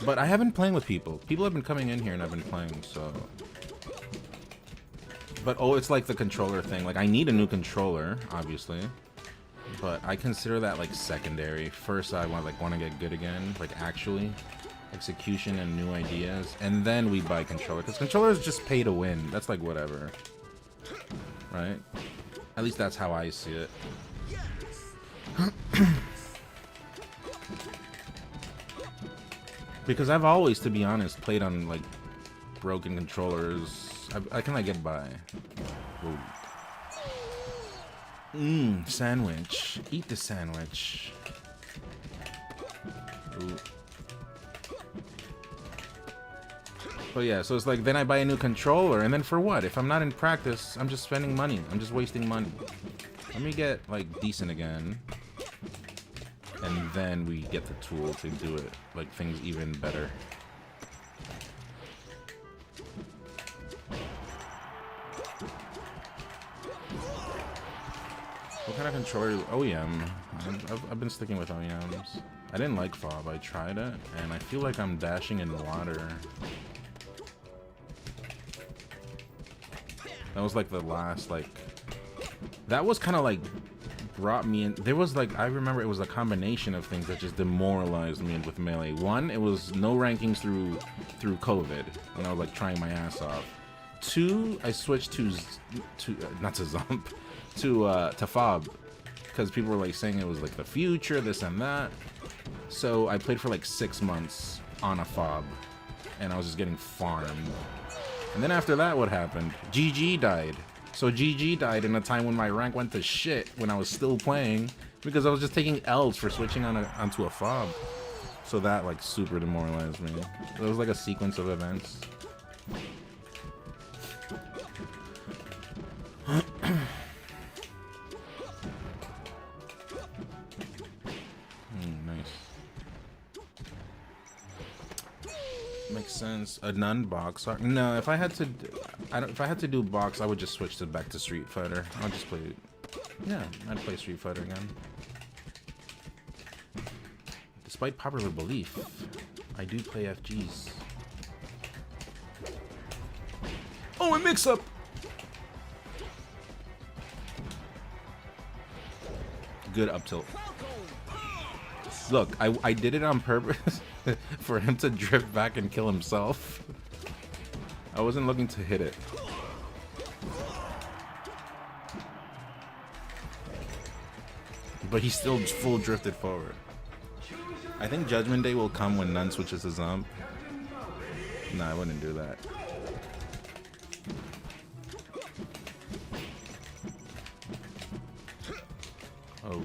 But I have been playing with people. People have been coming in here and I've been playing, so. But oh, it's like the controller thing. Like I need a new controller, obviously. But I consider that like secondary. First, I want to get good again, like actually. Execution and new ideas, and then we buy controller, because controllers just pay to win. That's like whatever, right? At least that's how I see it. Because I've always, to be honest, played on like broken controllers. I can like get by. Sandwich. Eat the sandwich. Ooh. But yeah, so it's like, then I buy a new controller, and then for what? If I'm not in practice, I'm just spending money. I'm just wasting money. Let me get, like, decent again. And then we get the tool to do it, like, things even better. What kind of controller? OEM. I've been sticking with OEMs. I didn't like fob. I tried it, and I feel like I'm dashing in water. That was like the last, like, that was kind of like brought me in. There was like, I remember it was a combination of things that just demoralized me with Melee. One, it was no rankings through COVID when I was like trying my ass off. Two, I switched to not to Zomp, to Fob, because people were like saying it was like the future, this and that. So I played for like 6 months on a Fob, and I was just getting farmed. And then after that, what happened? GG died. So GG died in a time when my rank went to shit when I was still playing, because I was just taking L's for switching onto a Fob. So that like super demoralized me. It was like a sequence of events. Nice. Makes sense. A non-box? No, if I had to, if I had to do box, I would just switch back to Street Fighter. I'll just play. Yeah, I'd play Street Fighter again. Despite popular belief, I do play FGs. Oh, a mix-up! Good up tilt. Look, I did it on purpose for him to drift back and kill himself. I wasn't looking to hit it. But he still full drifted forward. I think Judgment Day will come when none switches to Zomp. Nah, I wouldn't do that. Oh.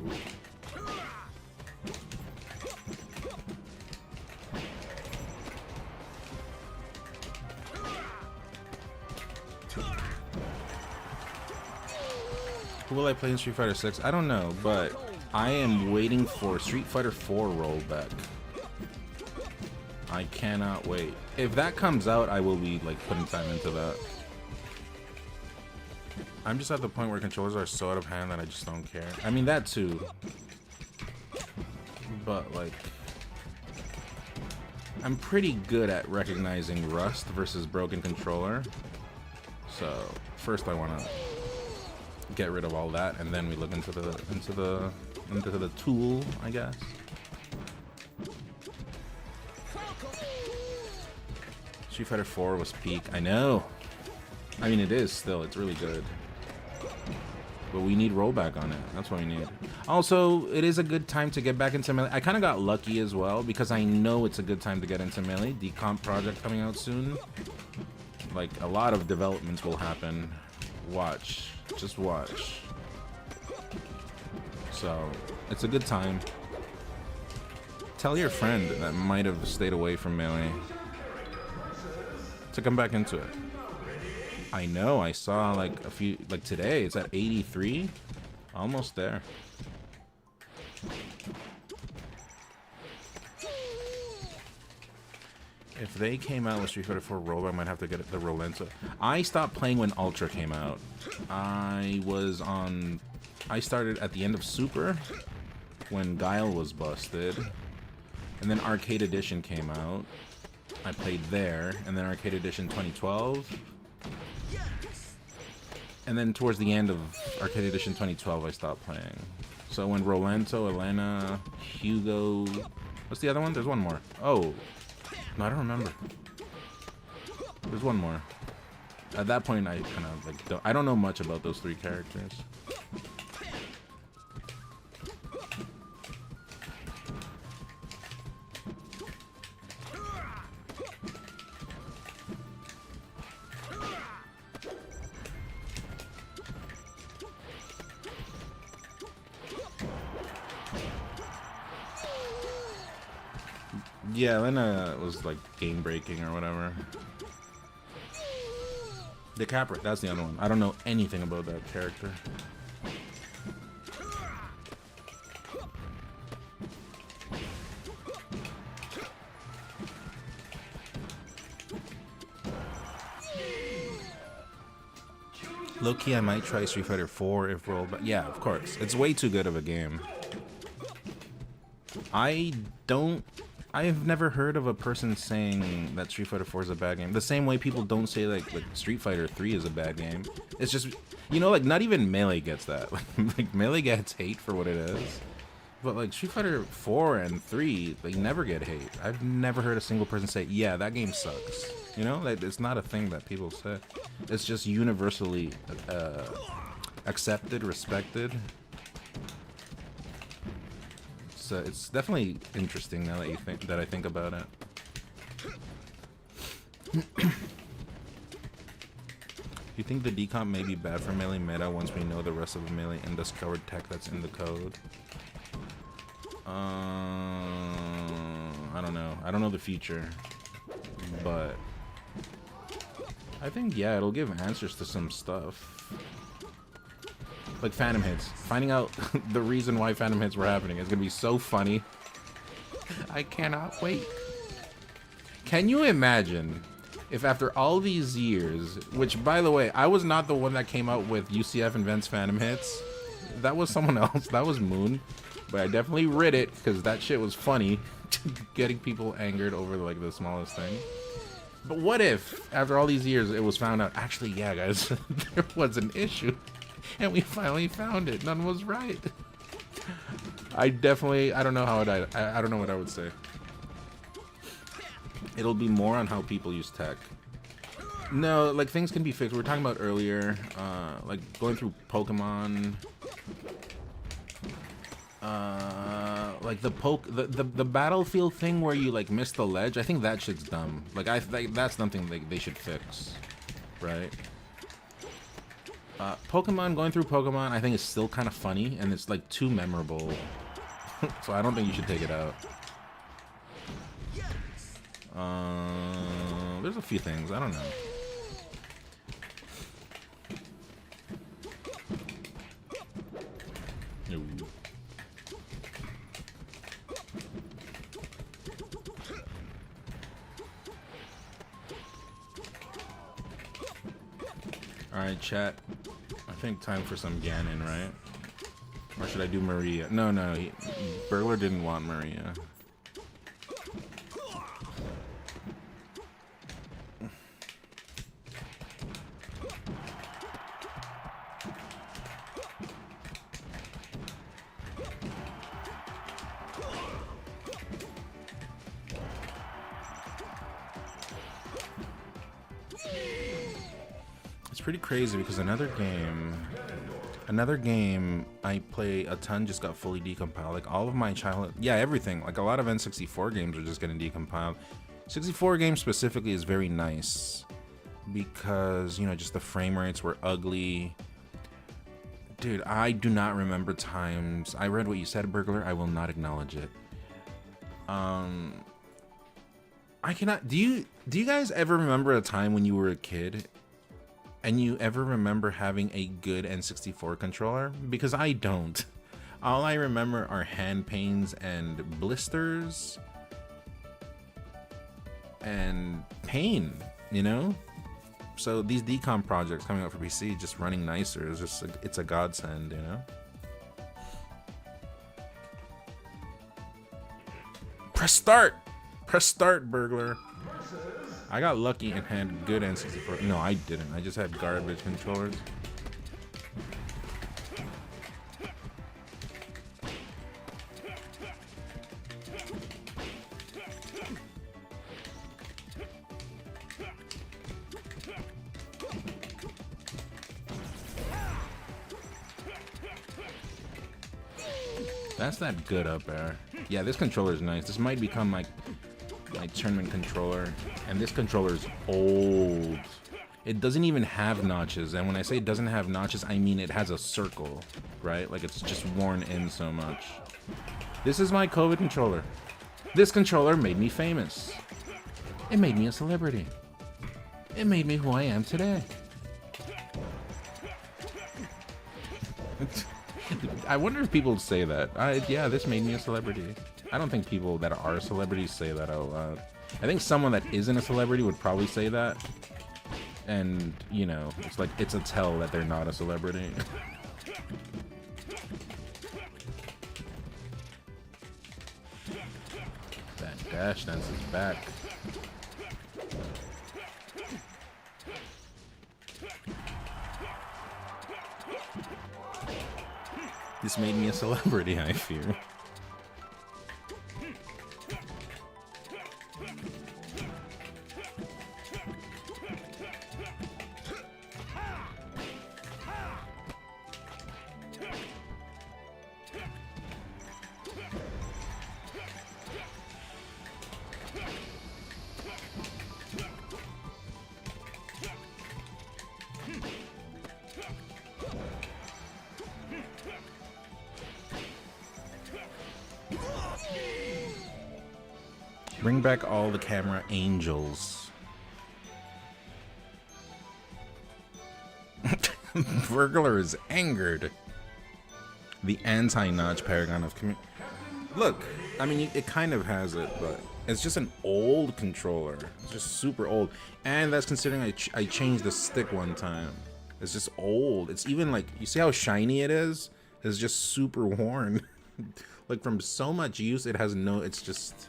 Who will I play in Street Fighter 6? I don't know, but I am waiting for Street Fighter 4 rollback. I cannot wait. If that comes out, I will be like putting time into that. I'm just at the point where controllers are so out of hand that I just don't care. I mean, that too. But like, I'm pretty good at recognizing rust versus broken controller. So first I want to get rid of all that, and then we look into the tool, I guess. Street Fighter 4 was peak. I know. I mean, it is still. It's really good. But we need rollback on it. That's what we need. Also, it is a good time to get back into Melee. I kind of got lucky as well because I know it's a good time to get into Melee. Decomp project coming out soon. Like, a lot of developments will happen. Watch. Just watch. So, it's a good time. Tell your friend that might have stayed away from Melee to come back into it. I know, I saw like a few, like today, it's at 83. Almost there. If they came out with Street Fighter 4 Rollback, I might have to get the Rolento. I stopped playing when Ultra came out. I started at the end of Super, when Guile was busted. And then Arcade Edition came out. I played there, and then Arcade Edition 2012. And then towards the end of Arcade Edition 2012, I stopped playing. So when Rolento, Elena, Hugo... What's the other one? There's one more. Oh. No, I don't remember. There's one more. At that point, I kind of like... I don't know much about those three characters. Yeah, Elena was like game breaking or whatever. The Capra, that's the other one. I don't know anything about that character. Low-key, I might try Street Fighter 4 if rolled, but yeah, of course. It's way too good of a game. I've never heard of a person saying that Street Fighter 4 is a bad game. The same way people don't say like Street Fighter 3 is a bad game. It's just, you know, like not even Melee gets that. Like Melee gets hate for what it is. But like Street Fighter 4 and 3, they never get hate. I've never heard a single person say, yeah, that game sucks. You know, like it's not a thing that people say. It's just universally accepted, respected. So it's definitely interesting now that I think about it. You think the decomp may be bad for Melee meta once we know the rest of the Melee undiscovered tech that's in the code? I don't know. I don't know the future, but I think yeah, it'll give answers to some stuff. Like Phantom Hits. Finding out the reason why Phantom Hits were happening is gonna be so funny. I cannot wait. Can you imagine if after all these years, which by the way, I was not the one that came out with UCF invents Phantom Hits. That was someone else. That was Moon. But I definitely read it because that shit was funny. Getting people angered over like the smallest thing. But what if after all these years it was found out, actually, yeah guys, there was an issue. And we finally found it. None was right. I don't know how I don't know what I would say. It'll be more on how people use tech. No, like things can be fixed. We were talking about earlier, like going through Pokemon. Like the battlefield thing where you like miss the ledge. I think that shit's dumb. Like that's something they should fix, right? Pokemon, going through Pokemon, I think is still kind of funny, and it's like too memorable. So I don't think you should take it out. There's a few things, I don't know. No. Alright, chat. I think time for some Ganon, right? Or should I do Maria? No, Burglar didn't want Maria. pretty crazy because another game I play a ton just got fully decompiled. Like all of my childhood, yeah, everything. Like a lot of N64 games are just getting decompiled. 64 games specifically is very nice because, you know, just the frame rates were ugly. Dude, I do not remember times. I read what you said, Burglar. I will not acknowledge it. I cannot. Do you guys ever remember a time when you were a kid and you ever remember having a good N64 controller? Because I don't. All I remember are hand pains and blisters and pain, you know? So these decom projects coming out for PC just running nicer is just it's a godsend, you know? Press start! Press start, Burglar. I got lucky and had good N64. No, I didn't. I just had garbage controllers. That's that good up air. Yeah, this controller is nice. This might become my tournament controller. And this controller is old. It doesn't even have notches. And when I say it doesn't have notches, I mean it has a circle, right? Like it's just worn in so much. This is my COVID controller. This controller made me famous. It made me a celebrity. It made me who I am today. I wonder if people say that. Yeah, this made me a celebrity. I don't think people that are celebrities say that out loud. I think someone that isn't a celebrity would probably say that. And, you know, it's like, it's a tell that they're not a celebrity. That dash dance is back. This made me a celebrity, I fear. Bring back all the camera angels. Burglar is angered. The anti-notch paragon of community. Look, I mean, it kind of has it, but it's just an old controller. It's just super old. And that's considering I changed the stick one time. It's just old. It's even like, you see how shiny it is? It's just super worn. Like from so much use, it has no, it's just...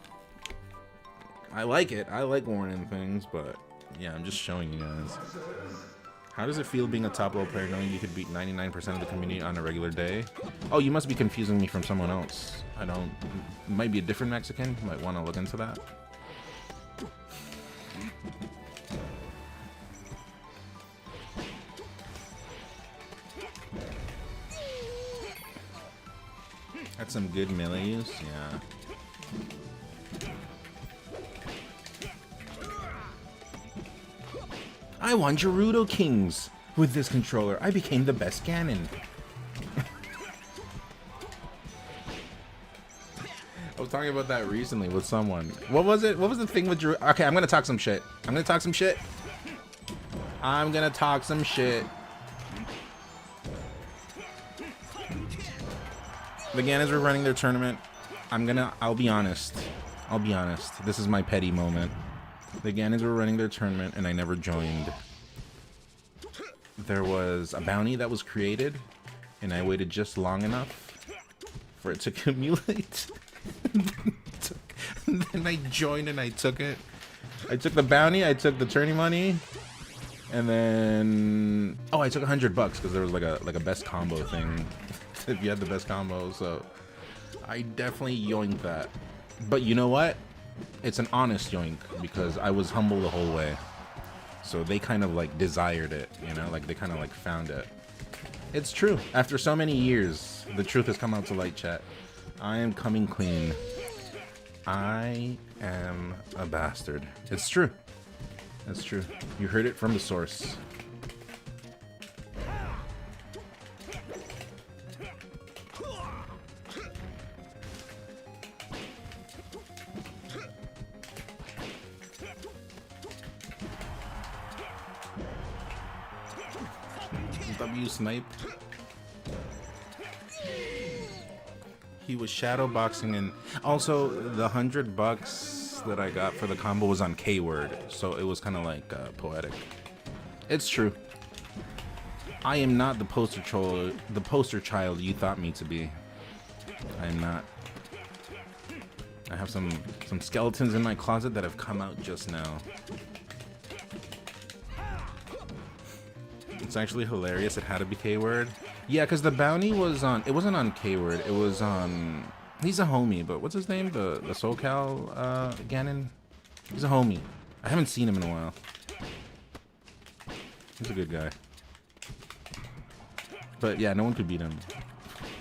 I like it. I like worn in things, but yeah, I'm just showing you guys. How does it feel being a top level player knowing you could beat 99% of the community on a regular day? Oh, you must be confusing me from someone else. I don't... It might be a different Mexican. Might want to look into that. That's some good melee use, yeah. I won Gerudo Kings with this controller. I became the best Ganon. I was talking about that recently with someone. What was it? What was the thing with Gerudo? Okay, I'm gonna talk some shit. I'm gonna talk some shit. The Ganons were running their tournament. I'll be honest. This is my petty moment. The Ganons were running their tournament and I never joined. There was a bounty that was created and I waited just long enough for it to accumulate. And then I joined and I took it. I took the bounty, I took the tourney money, and then... Oh, I took $100 because there was like a best combo thing. If you had the best combo, so... I definitely yoinked that. But you know what? It's an honest yoink because I was humble the whole way. So they kind of like desired it, you know, like they kind of like found it. It's true. After so many years, the truth has come out to light, chat. I am coming clean. I am a bastard. It's true. That's true. You heard it from the source. W snipe. He was shadow boxing, and also the $100 that I got for the combo was on K-word, so it was kind of like poetic. It's true. I am not the poster child you thought me to be. I am not. I have some skeletons in my closet that have come out just now. It's actually hilarious. It had to be K-word. Yeah, because the bounty was on... It wasn't on K-word. It was on... He's a homie, but what's his name? The SoCal Ganon? He's a homie. I haven't seen him in a while. He's a good guy. But yeah, no one could beat him.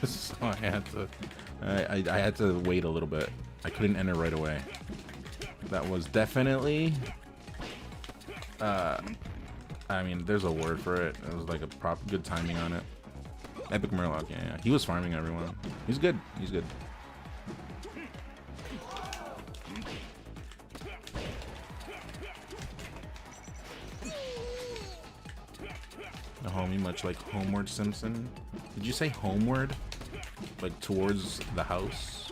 So I had to... I had to wait a little bit. I couldn't enter right away. That was definitely... I mean, there's a word for it. It was like a good timing on it. Epic Murloc, yeah. He was farming everyone. He's good. He's good. A homie, much like Homeward Simpson. Did you say homeward? Like towards the house?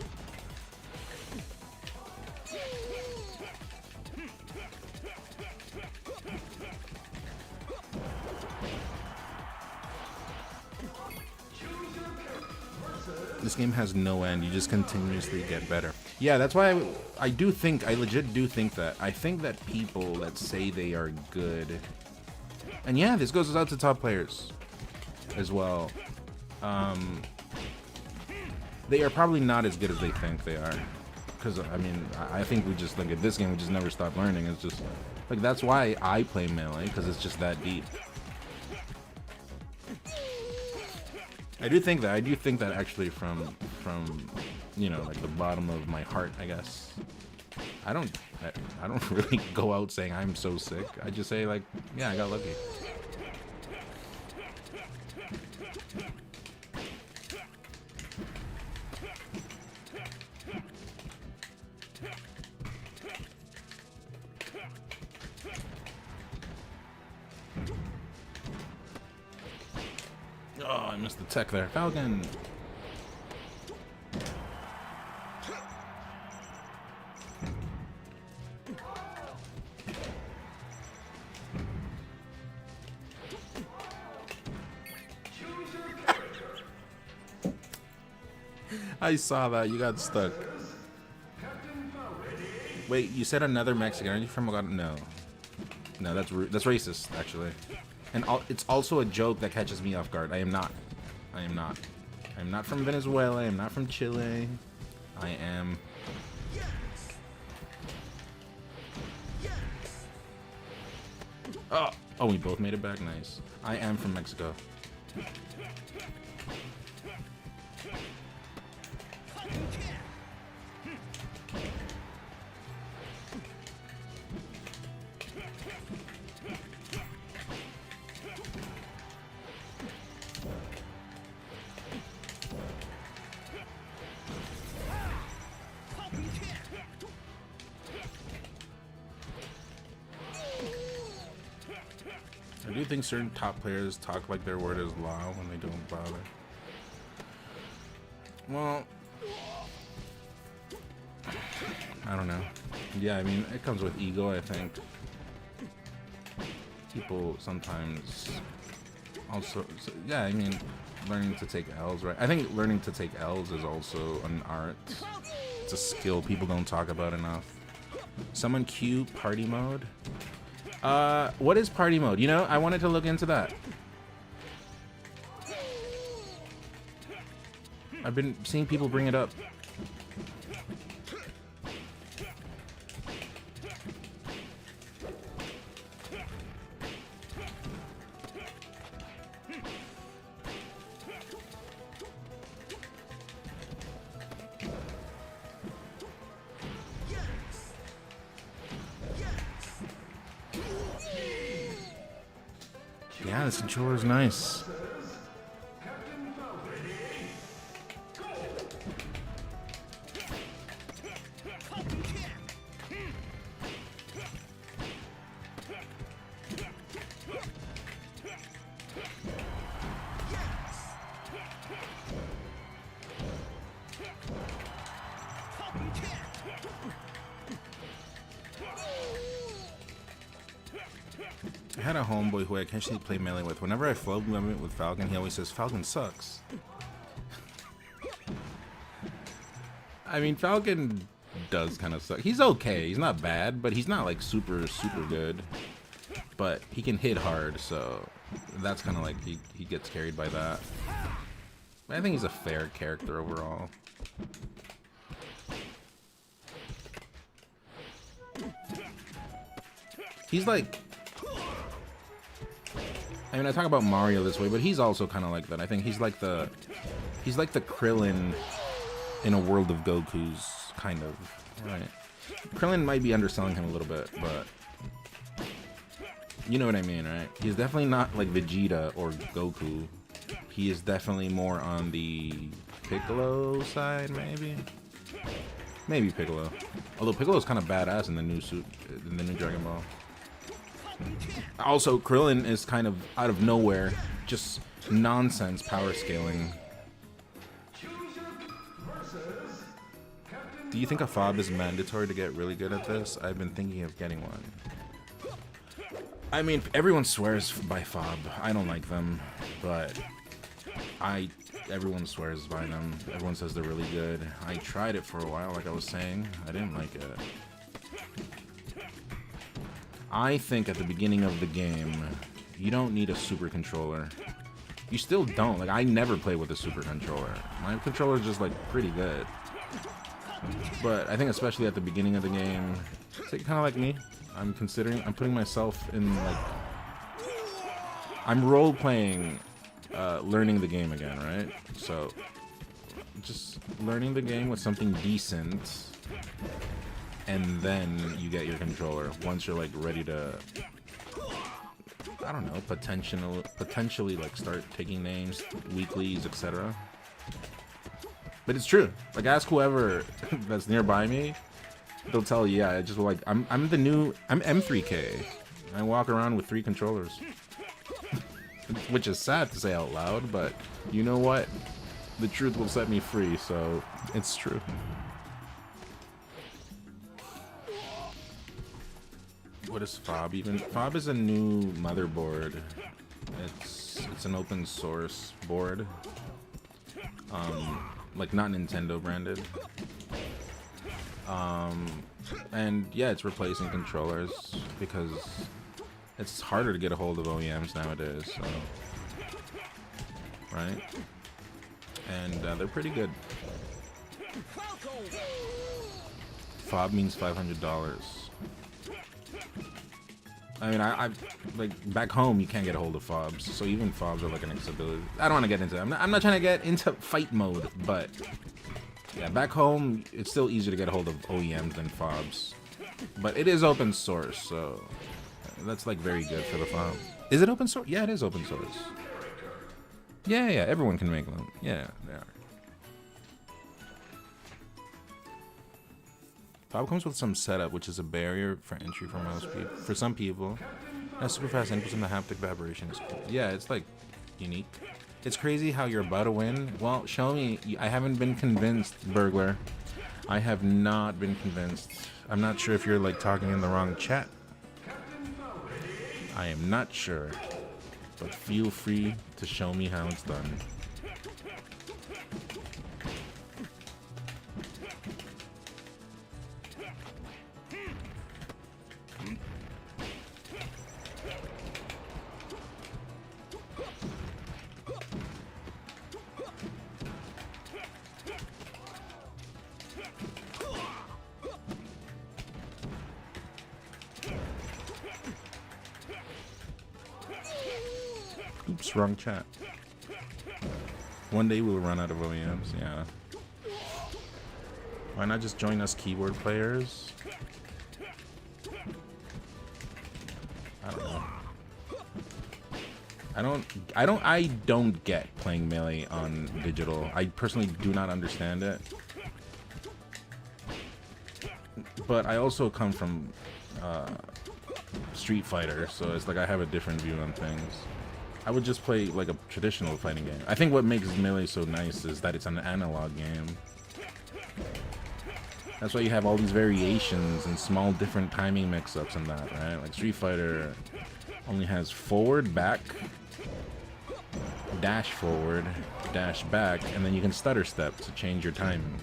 This game has no end. You just continuously get better. Yeah, that's why I legit do think that. I think that people that say they are good, and yeah, this goes out to top players as well. They are probably not as good as they think they are. Because, I mean, I think we just look at this game, we just never stop learning. It's just, like, that's why I play Melee, because it's just that deep. I do think that actually from you know, like the bottom of my heart, I guess. I don't really go out saying I'm so sick. I just say like, yeah, I got lucky. Oh, I missed the tech there. Falcon! I saw that. You got stuck. Wait, you said another Mexican. Are you from Oaxaca? No. No, that's racist, actually. And it's also a joke that catches me off guard. I am not. I am not. I am not from Venezuela. I am not from Chile. I am... Oh, we both made it back. Nice. I am from Mexico. I do think certain top players talk like their word is law when they don't bother. Well, I don't know. Yeah, I mean, it comes with ego, I think. People sometimes also, yeah, I mean, learning to take L's, right? I think learning to take L's is also an art. It's a skill people don't talk about enough. Someone cue party mode. What is party mode? You know, I wanted to look into that. I've been seeing people bring it up. this controller's nice. I had a homeboy who I occasionally play Melee with. Whenever I flow with Falcon, he always says, Falcon sucks. I mean, Falcon does kind of suck. He's okay. He's not bad, but he's not like super good. But he can hit hard, so that's kind of like he gets carried by that. I think he's a fair character overall. He's like, I mean, I talk about Mario this way, but he's also kind of like that. I think he's like the Krillin in a world of Goku's, kind of, right? Krillin might be underselling him a little bit, but you know what I mean, right? He's definitely not like Vegeta or Goku. He is definitely more on the Piccolo side, maybe. Maybe Piccolo. Although Piccolo's kind of badass in the new suit, in the new Dragon Ball. Also, Krillin is kind of out of nowhere, just nonsense power scaling. Do you think a fob is mandatory to get really good at this? I've been thinking of getting one. I mean, everyone swears by fob. I don't like them, but everyone swears by them. Everyone says they're really good. I tried it for a while, like I was saying. I didn't like it. I think at the beginning of the game, you don't need a super controller. You still don't. Like, I never play with a super controller. My controller's just, like, pretty good. But I think especially at the beginning of the game, it's like, kind of like me. I'm putting myself in, like, I'm role-playing, learning the game again, right? So, just learning the game with something decent, and then you get your controller once you're like ready to, I don't know, potentially like start taking names, weeklies, etc. But it's true. Like, ask whoever that's nearby me, they'll tell you, yeah, I just like I'm M3K. I walk around with 3 controllers. Which is sad to say out loud, but you know what? The truth will set me free, so it's true. What is FOB even? FOB is a new motherboard. It's an open source board. Like not Nintendo branded. And yeah, it's replacing controllers because it's harder to get a hold of OEMs nowadays, so, right? And they're pretty good. FOB means $500. I mean, I like back home you can't get a hold of FOBs, so even FOBs are like an accessibility. I don't want to get into it. I'm not trying to get into fight mode, but yeah, back home it's still easier to get a hold of OEMs than FOBs. But it is open source, so that's like very good for the FOB. Is it open source? Yeah, it is open source. Yeah, everyone can make them. Yeah, they are. FOB comes with some setup, which is a barrier for entry for most people. For some people, has super fast inputs and the haptic vibration is cool. Yeah, it's like unique. It's crazy how you're about to win. Well, show me. I haven't been convinced, Burglar. I have not been convinced. I'm not sure if you're like talking in the wrong chat. I am not sure, but feel free to show me how it's done. Oops, wrong chat. One day we'll run out of OEMs, yeah. Why not just join us keyboard players? I don't know. I don't get playing Melee on digital. I personally do not understand it. But I also come from Street Fighter, so it's like I have a different view on things. I would just play like a traditional fighting game. I think what makes Melee so nice is that it's an analog game. That's why you have all these variations and small different timing mix-ups and that, right? Like Street Fighter only has forward, back, dash forward, dash back, and then you can stutter step to change your timing.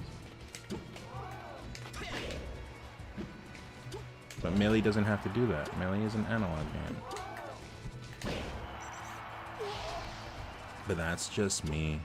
But Melee doesn't have to do that. Melee is an analog game. But that's just me.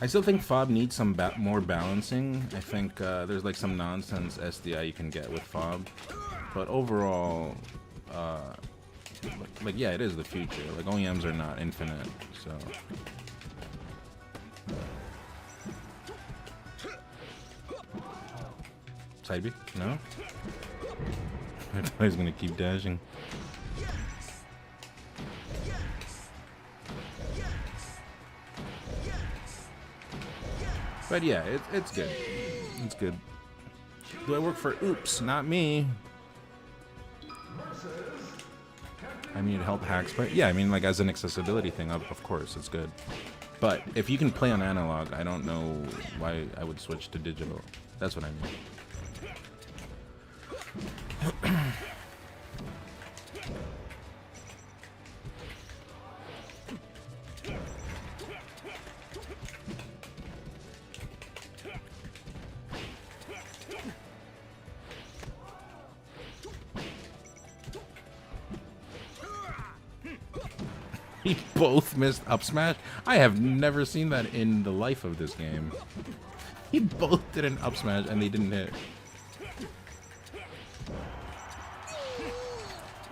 I still think FOB needs some more balancing. I think there's like some nonsense SDI you can get with FOB, but overall, like yeah, it is the future. Like OEMs are not infinite, so. Side B? No? I thought he was gonna keep dashing. But yeah, it's good. It's good. Do I work for Oops? Not me. I mean, it help hacks, but yeah, I mean, like as an accessibility thing, of course, it's good. But if you can play on analog, I don't know why I would switch to digital. That's what I mean. We both missed up smash. I have never seen that in the life of this game. We both did an up smash and they didn't hit.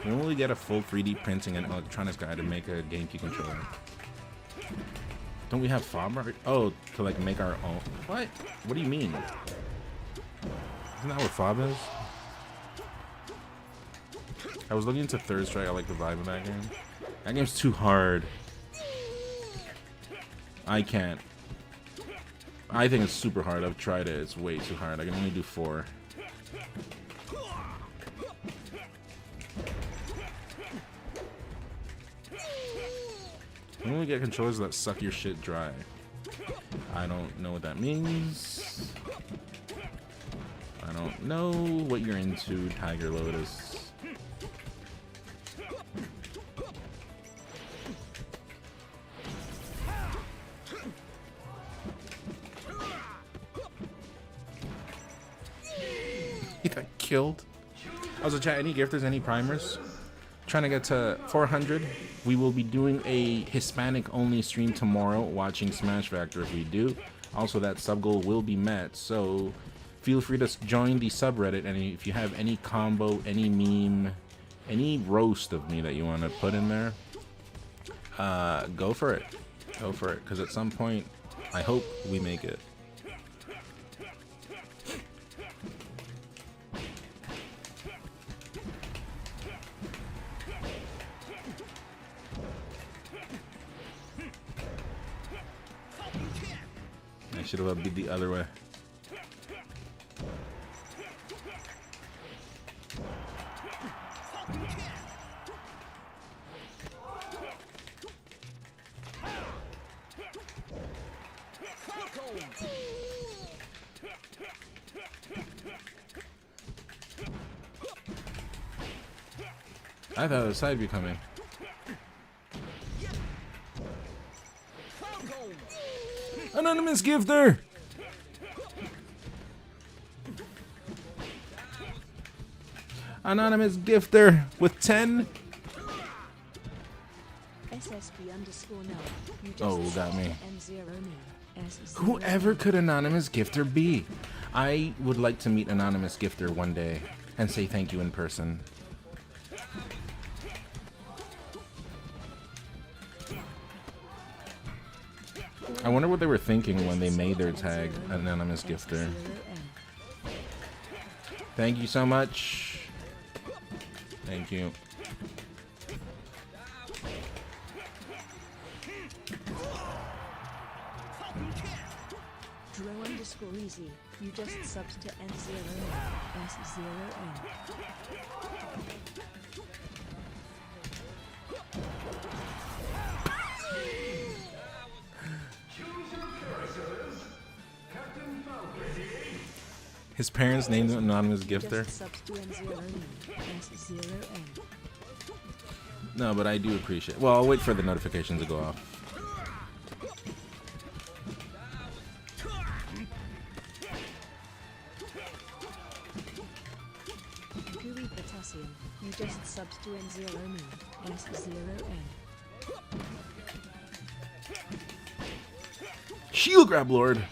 When will we get a full 3D printing and electronics guy to make a GameCube controller? Don't we have FOB? Oh, to like make our own. What? What do you mean? Isn't that what FOB is? I was looking into Third Strike. I like the vibe of that game. That game's too hard. I can't. I think it's super hard. I've tried it. It's way too hard. I can only do 4. When we get controllers that suck your shit dry. I don't know what that means. I don't know what you're into, Tiger Lotus. He got killed. Also, chat, any gifters, any primers? Trying to get to 400. We will be doing a Hispanic only stream tomorrow, watching Smash Factor if we do. Also, that sub goal will be met, so feel free to join the subreddit, and if you have any combo, any meme, any roast of me that you want to put in there, go for it. Go for it, because at some point, I hope we make it. I should have beat the other way. I thought it was side view coming. Anonymous gifter! Anonymous gifter with 10 SB_no. You just Oh, got me. N0 me. S0 Whoever could Anonymous Gifter be? I would like to meet Anonymous Gifter one day and say thank you in person. I wonder what they were thinking when they made their tag Anonymous Gifter. Thank you so much. Thank you. Dro_easy. You just subbed to N0 S0N. His parents named him Anonymous Gifter. Just subbed to N0 S0N. No, but I do appreciate. Well, I'll wait for the notification to go off. Gooey Potassium. You just subbed to N0 me. S0N. Shield Grab Lord.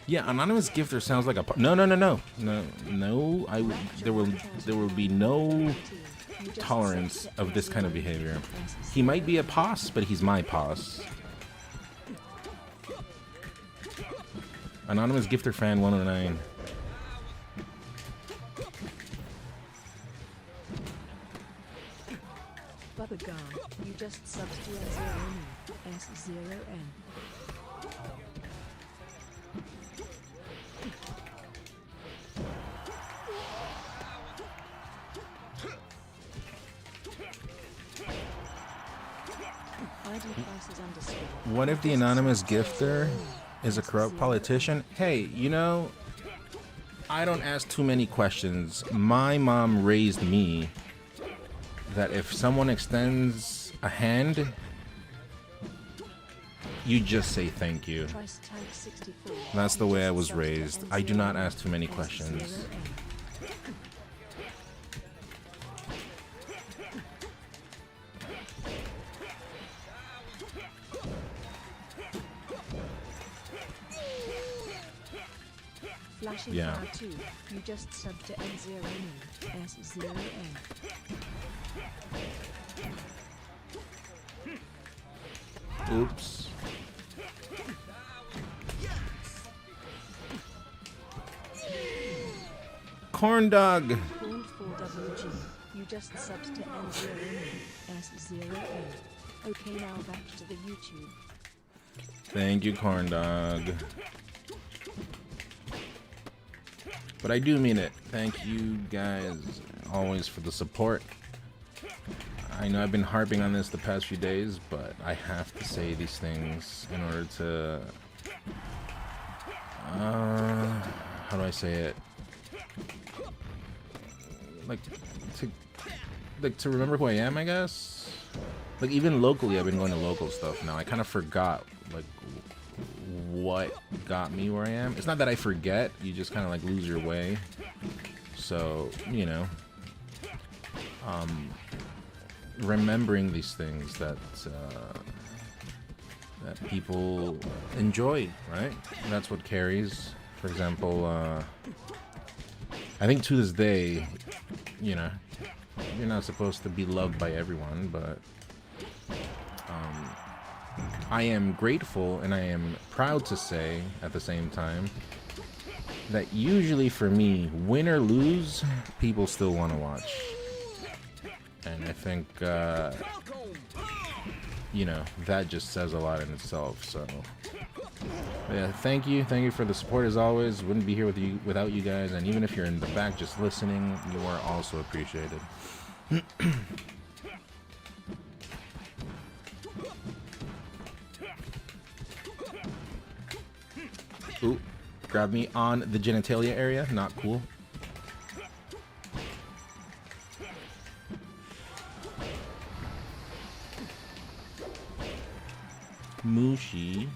Yeah, Anonymous Gifter sounds like a no. There will be no tolerance of this kind of behavior. He might be a POS, but he's my POS. Anonymous Gifter fan 109. Bubba Gar. You just subbed to N0 me. S0N. What if the Anonymous Gifter is a corrupt politician? Hey, you know, I don't ask too many questions. My mom raised me that if someone extends a hand, you just say thank you. That's the way I was raised. I do not ask too many questions. Flashing Yeah. Fire 2. You just subbed to N0 me. S0N. Oops. Corn dog. Corn 4WG. You just subbed to N0 me. S0N. Okay, now back to the YouTube. Thank you, corn dog. But I do mean it. Thank you guys always for the support. I know I've been harping on this the past few days, but I have to say these things in order to how do I say it? Like to remember who I am, I guess. Like even locally, I've been going to local stuff now. I kind of forgot like what got me where I am. It's not that I forget, you just kind of like lose your way. So, you know, remembering these things that that people enjoy, right? That's what carries. For example, I think to this day, you know, you're not supposed to be loved by everyone, but I am grateful and I am proud to say at the same time that usually for me, win or lose, people still want to watch. And I think, you know, that just says a lot in itself. So, yeah, thank you for the support as always. Wouldn't be here without you guys. And even if you're in the back just listening, you are also appreciated. Ooh, grab me on the genitalia area. Not cool. Mushi.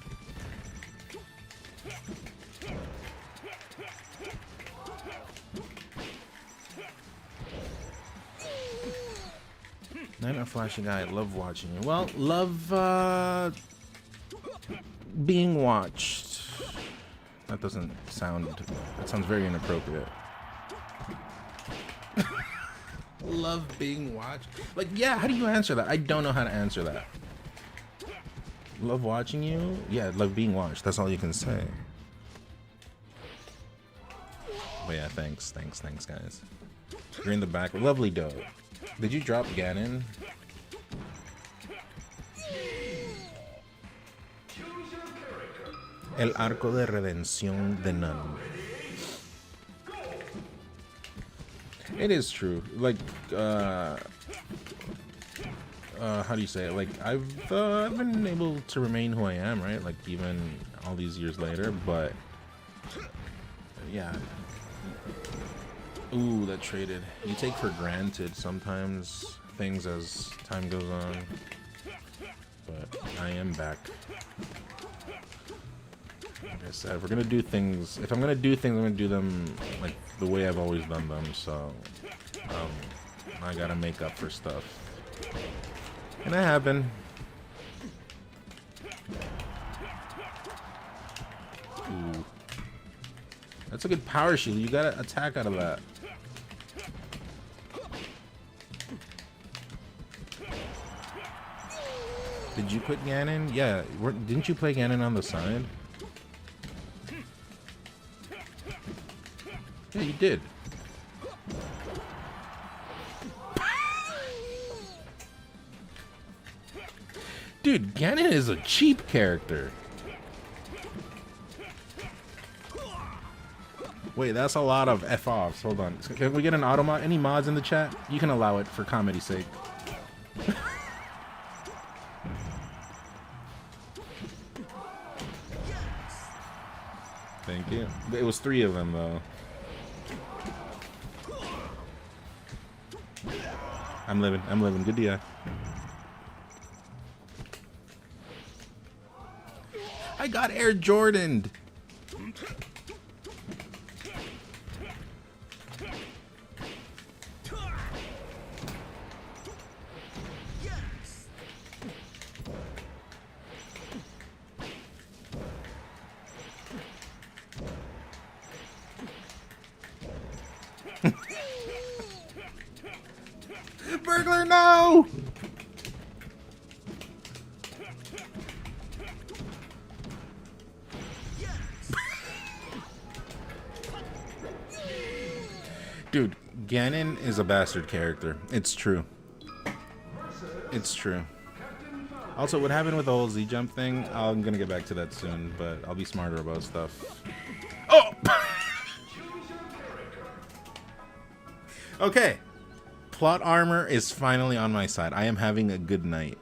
I'm a flashy guy. I love watching you. Well, love being watched. That doesn't sound. That sounds very inappropriate. Love being watched. Like, yeah. How do you answer that? I don't know how to answer that. Love watching you. Yeah, love being watched. That's all you can say. But yeah, thanks, guys. You're in the back. Lovely dough. Did you drop Ganon? El Arco de Redención de Nun. It is true. Like, how do you say it? Like, I've been able to remain who I am, right? Like, even all these years later, but yeah. Ooh, that traded. You take for granted sometimes things as time goes on, but I am back. Like I said, if we're gonna do things, if I'm gonna do things, I'm gonna do them like the way I've always done them. So, I gotta make up for stuff, and I have been. Ooh, that's a good power shield. You gotta attack out of that. Did you put Ganon? Yeah, didn't you play Ganon on the side? Yeah, you did. Dude, Ganon is a cheap character. Wait, that's a lot of F-offs. Hold on. Can we get an auto mod? Any mods in the chat? You can allow it for comedy's sake. Thank you. It was 3 of them, though. I'm living. Good deal. I got Air Jordaned. Burglar, no! Dude, Ganon is a bastard character. It's true. It's true. Also, what happened with the whole Z-jump thing, I'm gonna get back to that soon, but I'll be smarter about stuff. Oh! Okay. Plot armor is finally on my side. I am having a good night.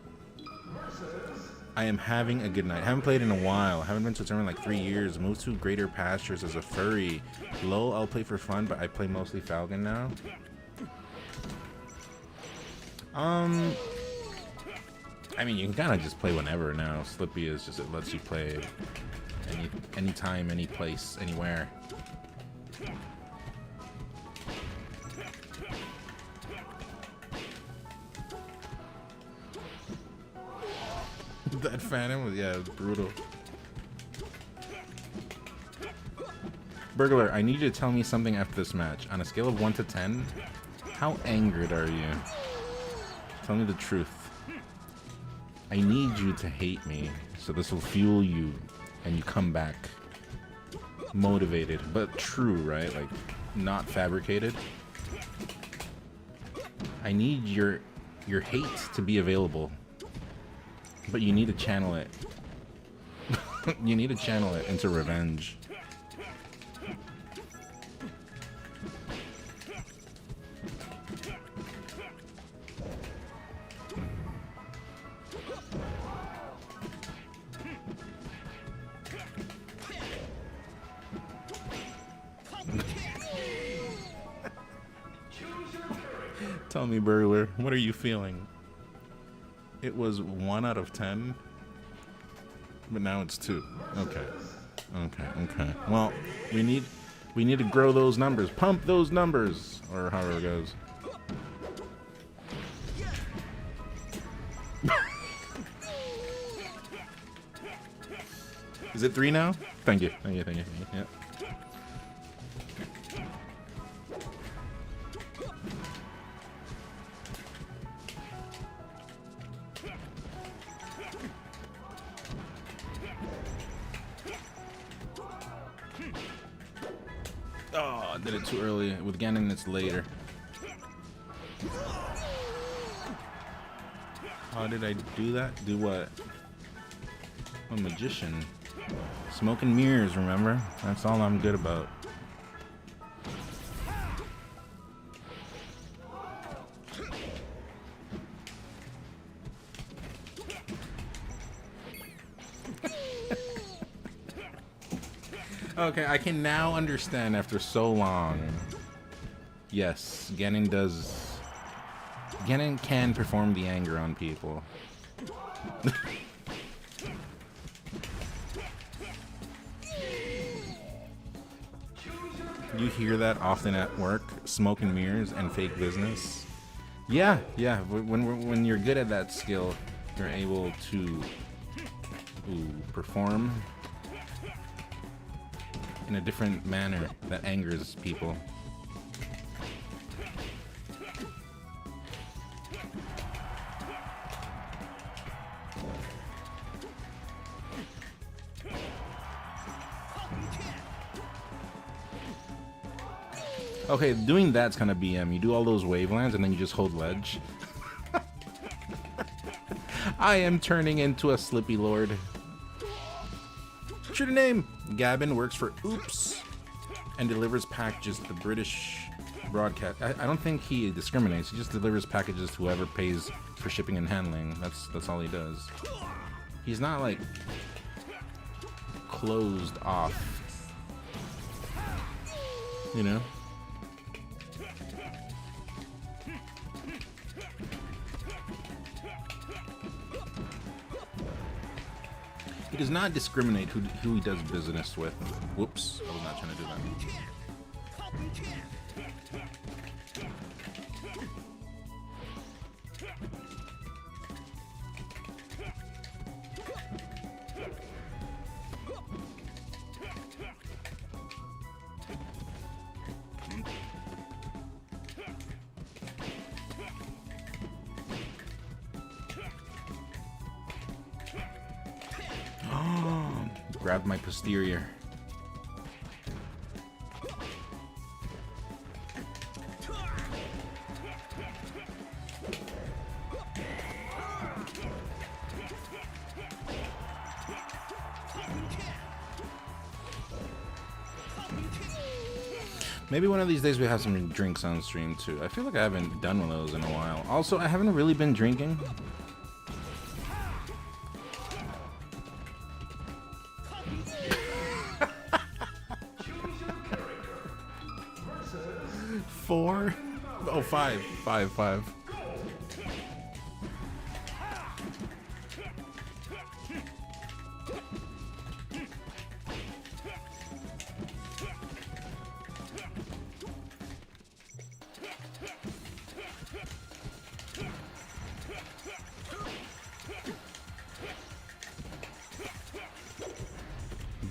I haven't played in a while. Haven't been to a tournament in like 3 years. Moved to greater pastures as a furry. LOL, I'll play for fun, but I play mostly Falcon now. I mean, you can kind of just play whenever now. Slippy is just, it lets you play anytime, any place, anywhere. That Phantom was, yeah, it was brutal. Burglar, I need you to tell me something after this match. On a scale of 1 to 10, how angered are you? Tell me the truth. I need you to hate me, so this will fuel you, and you come back motivated, but true, right? Like, not fabricated. I need your hate to be available. But you need to channel it. You need to channel it into revenge. Tell me, Burglar, what are you feeling? It was 1 out of 10, but now it's 2. Okay. Well, we need to grow those numbers, pump those numbers, or however it goes. Is it 3 now? Thank you. Thank you. Thank you. Thank you. Yeah. Oh, I did it too early. With Ganon, it's later. How did I do that? Do what? I'm a magician. Smoke and mirrors, remember? That's all I'm good about. Okay, I can now understand after so long. Yes, Ganon does. Ganon can perform the anger on people. You hear that often at work? Smoke and mirrors and fake business? Yeah, yeah. When you're good at that skill, you're able to perform in a different manner that angers people. Okay, doing that's kind of BM. You do all those wavelands and then you just hold ledge. I am turning into a Slippy Lord. True to name, Gavin works for Oops and delivers packages to the British broadcast. I don't think he discriminates. He just delivers packages to whoever pays for shipping and handling. That's all he does. He's not like closed off, you know? He does not discriminate who he does business with. Whoops, I was not trying to do that. Grabbed my posterior. Maybe one of these days we have some drinks on stream too. I feel like I haven't done one of those in a while. Also, I haven't really been drinking. Four? Oh, five. Five.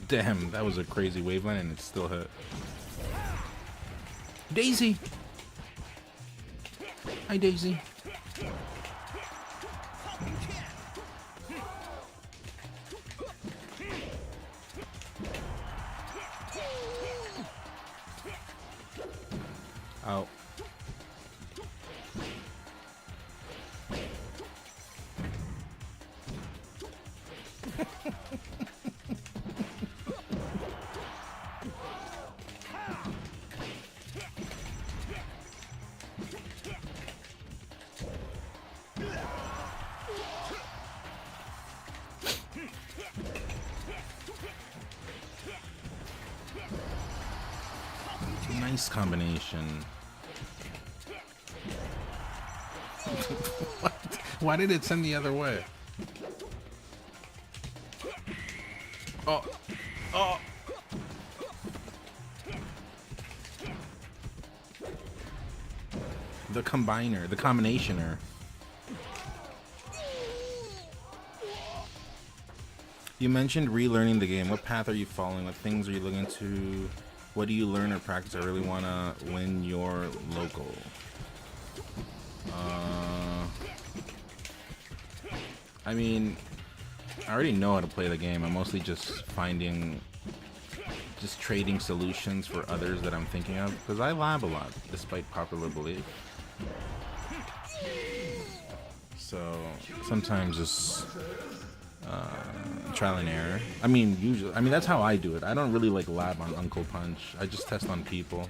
Damn, that was a crazy waveline and it still hit. Daisy! Hi, Daisy. Out. Nice combination. What? Why did it send the other way? Oh. Oh. The combiner, the combinationer. You mentioned relearning the game. What path are you following? What things are you looking to? What do you learn or practice? I really want to win your local. I mean, I already know how to play the game. I'm mostly just trading solutions for others that I'm thinking of, because I lab a lot, despite popular belief. So sometimes just trial and error. I mean, usually, that's how I do it. I don't really like lab on Uncle Punch. I just test on people.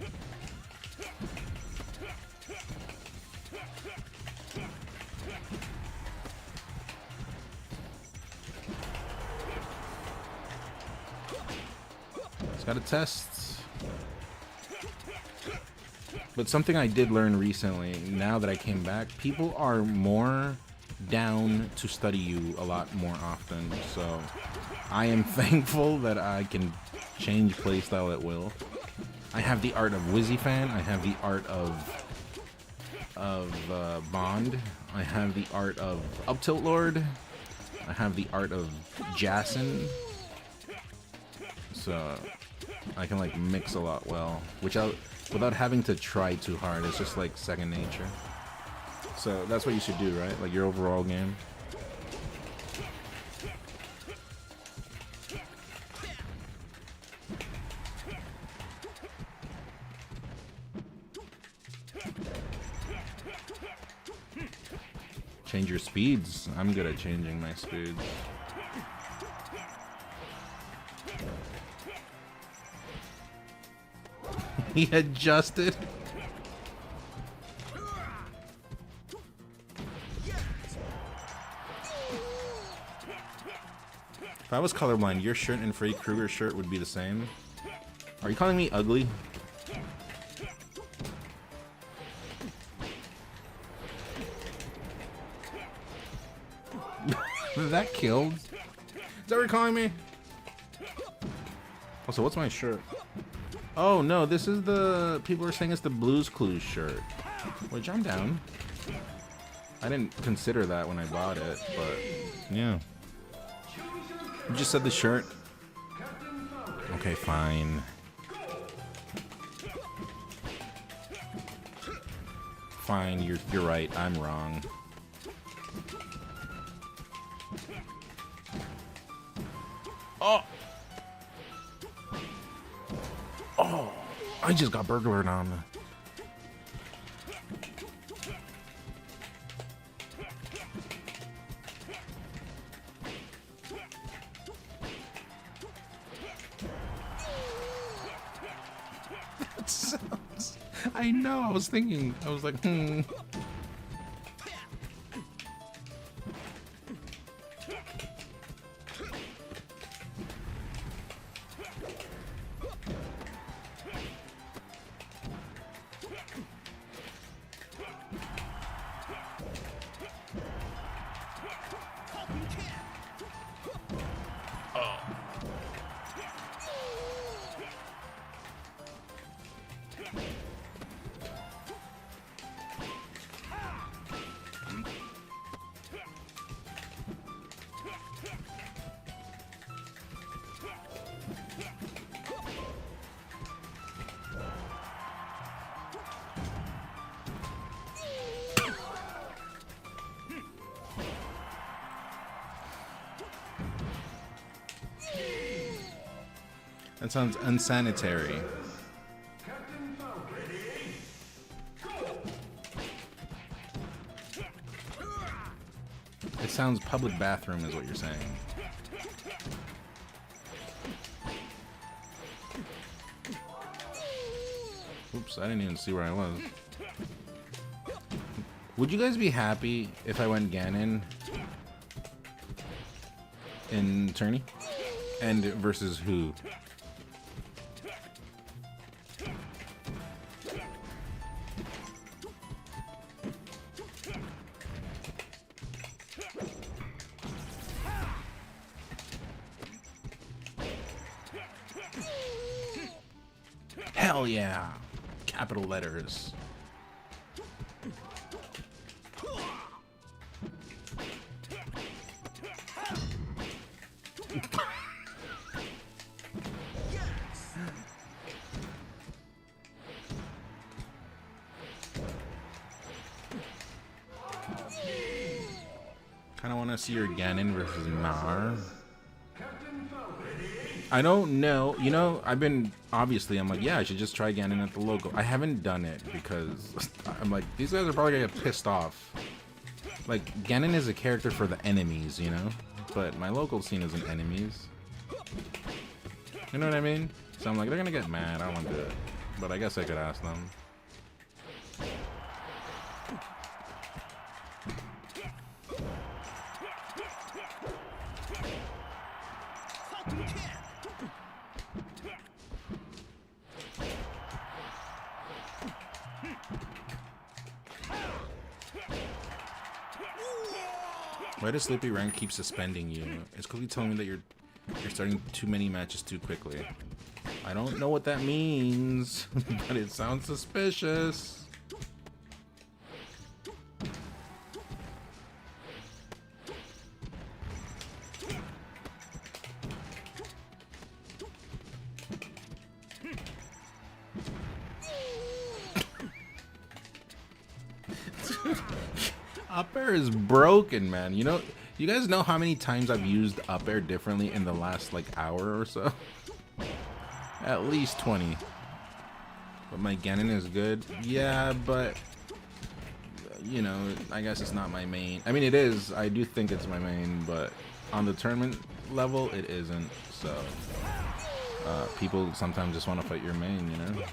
Just gotta test. But something I did learn recently, now that I came back, people are more down to study you a lot more often. So I am thankful that I can change playstyle at will. I have the art of Wizzifan. I have the art of Bond. I have the art of Up Tilt Lord. I have the art of Jason. So I can like mix a lot well, without having to try too hard. It's just like second nature. So that's what you should do, right? Like your overall game. Change your speeds. I'm good at changing my speeds. He adjusted. If I was colorblind, your shirt and Freddy Krueger's shirt would be the same. Are you calling me ugly? That killed? Is that what you're calling me? Also, what's my shirt? Oh no, this is the... People are saying it's the Blues Clues shirt. Which I'm down. I didn't consider that when I bought it, but... Yeah. You just said the shirt? Okay, fine. Fine, you're right, I'm wrong. Oh! Oh! I just got burglared on. That sounds... I know, I was thinking, I was like, that sounds unsanitary. It sounds public bathroom is what you're saying. Oops, I didn't even see where I was. Would you guys be happy if I went Ganon in tourney? And versus who? Hell yeah! Capital letters. to see your Ganon versus Mar. I don't know. You know, I'm like, yeah, I should just try Ganon at the local. I haven't done it because I'm like, these guys are probably gonna get pissed off. Like, Ganon is a character for the enemies, you know? But my local scene isn't enemies. You know what I mean? So I'm like, they're gonna get mad. I don't want to do it. But I guess I could ask them. Why does Sleepy Rank keep suspending you? It's quickly telling me that you're starting too many matches too quickly. I don't know what that means, but it sounds suspicious. Up air is broken, man. You know, you guys know how many times I've used up air differently in the last like hour or so? At least 20. But my Ganon is good. Yeah, but you know, I guess it's not my main. I mean, it is. I do think it's my main, but on the tournament level, it isn't. So people sometimes just want to fight your main, you know?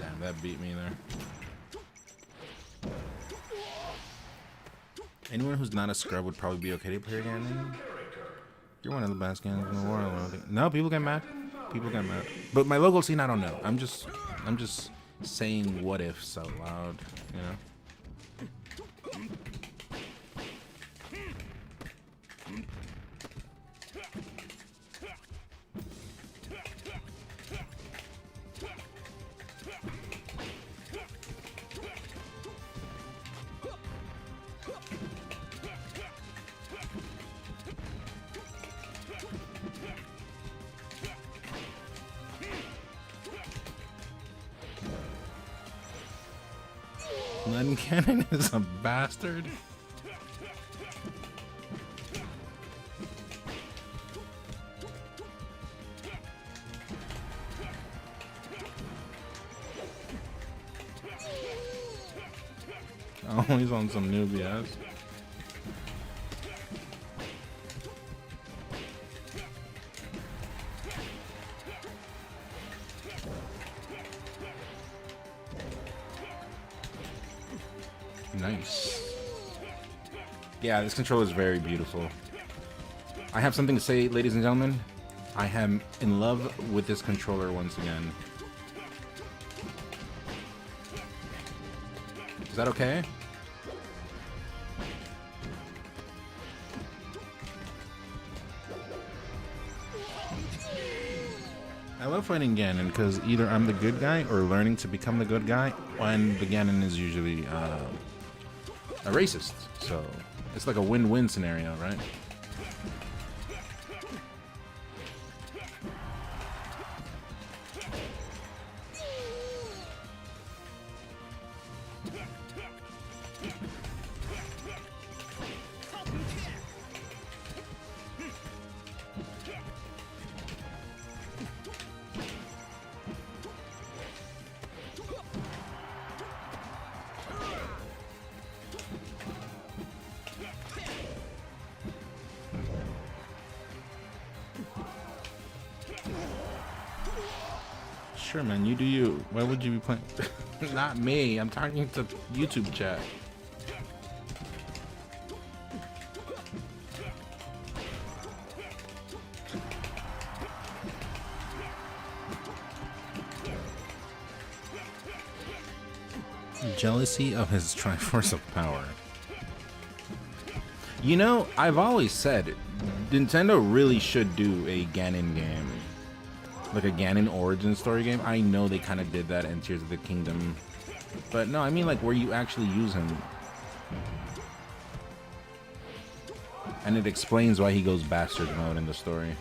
Damn, that beat me there. Anyone who's not a scrub would probably be okay to play Ganon. You're one of the best Ganons in the world. No, people get mad. People get mad. But my local scene, I don't know. I'm just saying what ifs out loud, you know? Len Cannon is a bastard. Oh, he's on some new BS. Nice. Yeah, this controller is very beautiful. I have something to say, ladies and gentlemen. I am in love with this controller once again. Is that okay? I love fighting Ganon because either I'm the good guy or learning to become the good guy, and the Ganon is usually a racist. So it's like a win-win scenario, right? Sure, man, you do you. Why would you be playing? Not me. I'm talking to YouTube chat. Jealousy of his Triforce of Power. You know, I've always said Nintendo really should do a Ganon game. Like a Ganon origin story game. I know they kind of did that in Tears of the Kingdom. But no, I mean like where you actually use him. And it explains why he goes bastard mode in the story.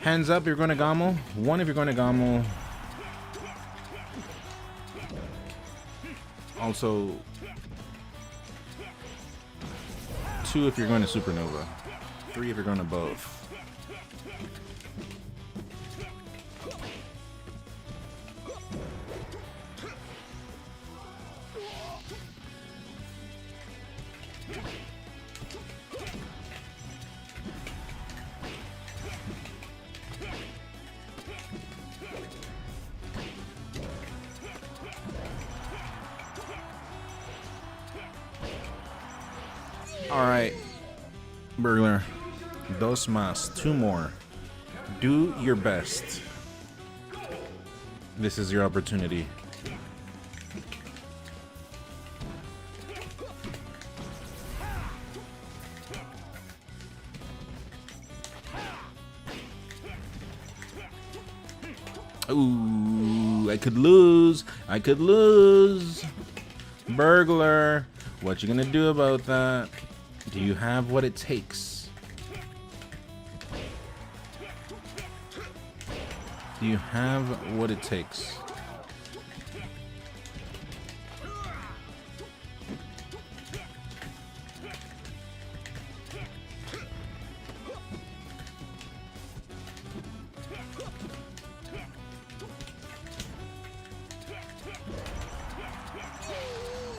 Hands up, you're going to Gamo. 1 if you're going to Gamo. Also, 2 if you're going to Supernova. 3 if you're going to both. Alright, Burglar. 2 más, 2 more. Do your best. This is your opportunity. Ooh, I could lose. I could lose. Burglar, what you gonna do about that? Do you have what it takes? Do you have what it takes?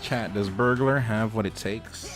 Chat, does Burglar have what it takes?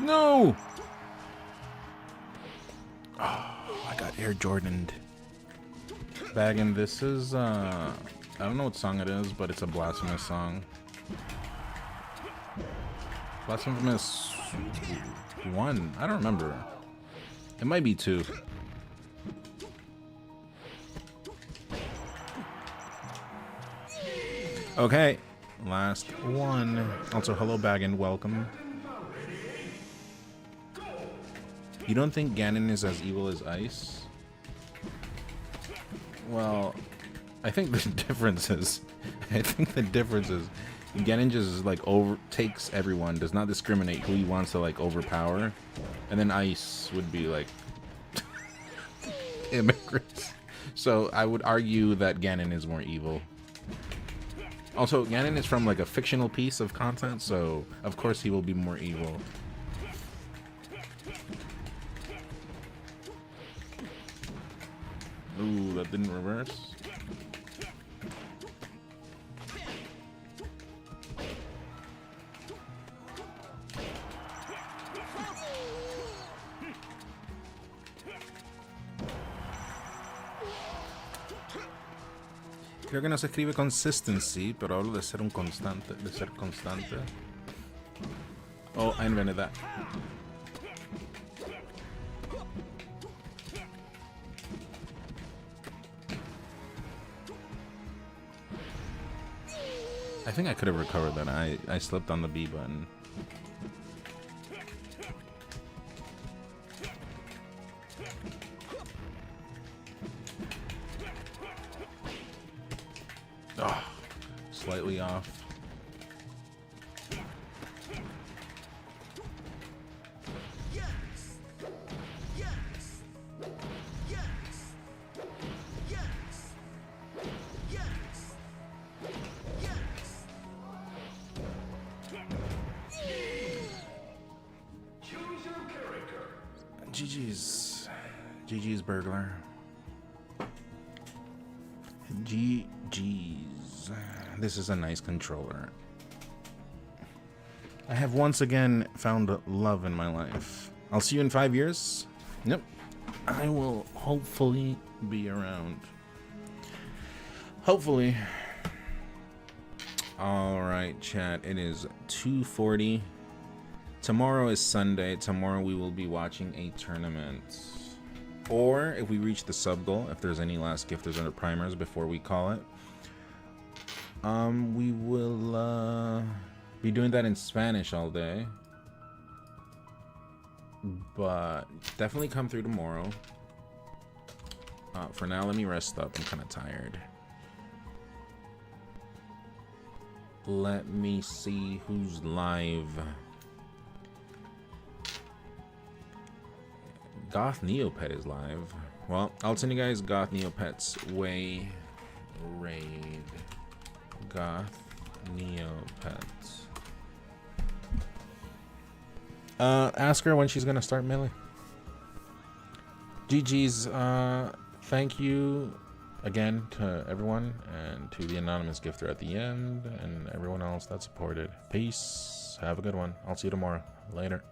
No! Oh, I got Air Jordaned. Baggin', this is, I don't know what song it is, but it's a Blasphemous song. Blasphemous 1? I don't remember. It might be 2. Okay, last one. Also, hello Baggin', welcome. You don't think Ganon is as evil as Ice? Well, I think the difference is, Ganon just like takes everyone, does not discriminate who he wants to like overpower, and then Ice would be like immigrants. So I would argue that Ganon is more evil. Also, Ganon is from like a fictional piece of content, so of course he will be more evil. Ooh, that didn't reverse. Creo que no se escribe consistency, pero hablo de ser un constante, de ser constante. Oh, I invented that. I think I could have recovered that. I slipped on the B button. Oh, slightly off. GG's. GG's burglar. GG's. This is a nice controller. I have once again found love in my life. I'll see you in 5 years. Yep. I will hopefully be around. Hopefully. Alright, chat. It is 2:40. Tomorrow is Sunday. Tomorrow we will be watching a tournament. Or if we reach the sub goal, if there's any last gifters or primers before we call it, we will be doing that in Spanish all day. But definitely come through tomorrow. For now, let me rest up. I'm kind of tired. Let me see who's live. Goth Neopet is live. Well, I'll send you guys Goth Neopet's way raid. Goth Neopet. Ask her when she's gonna start Melee. GG's. Thank you again to everyone and to the anonymous gifter at the end and everyone else that supported. Peace. Have a good one. I'll see you tomorrow. Later.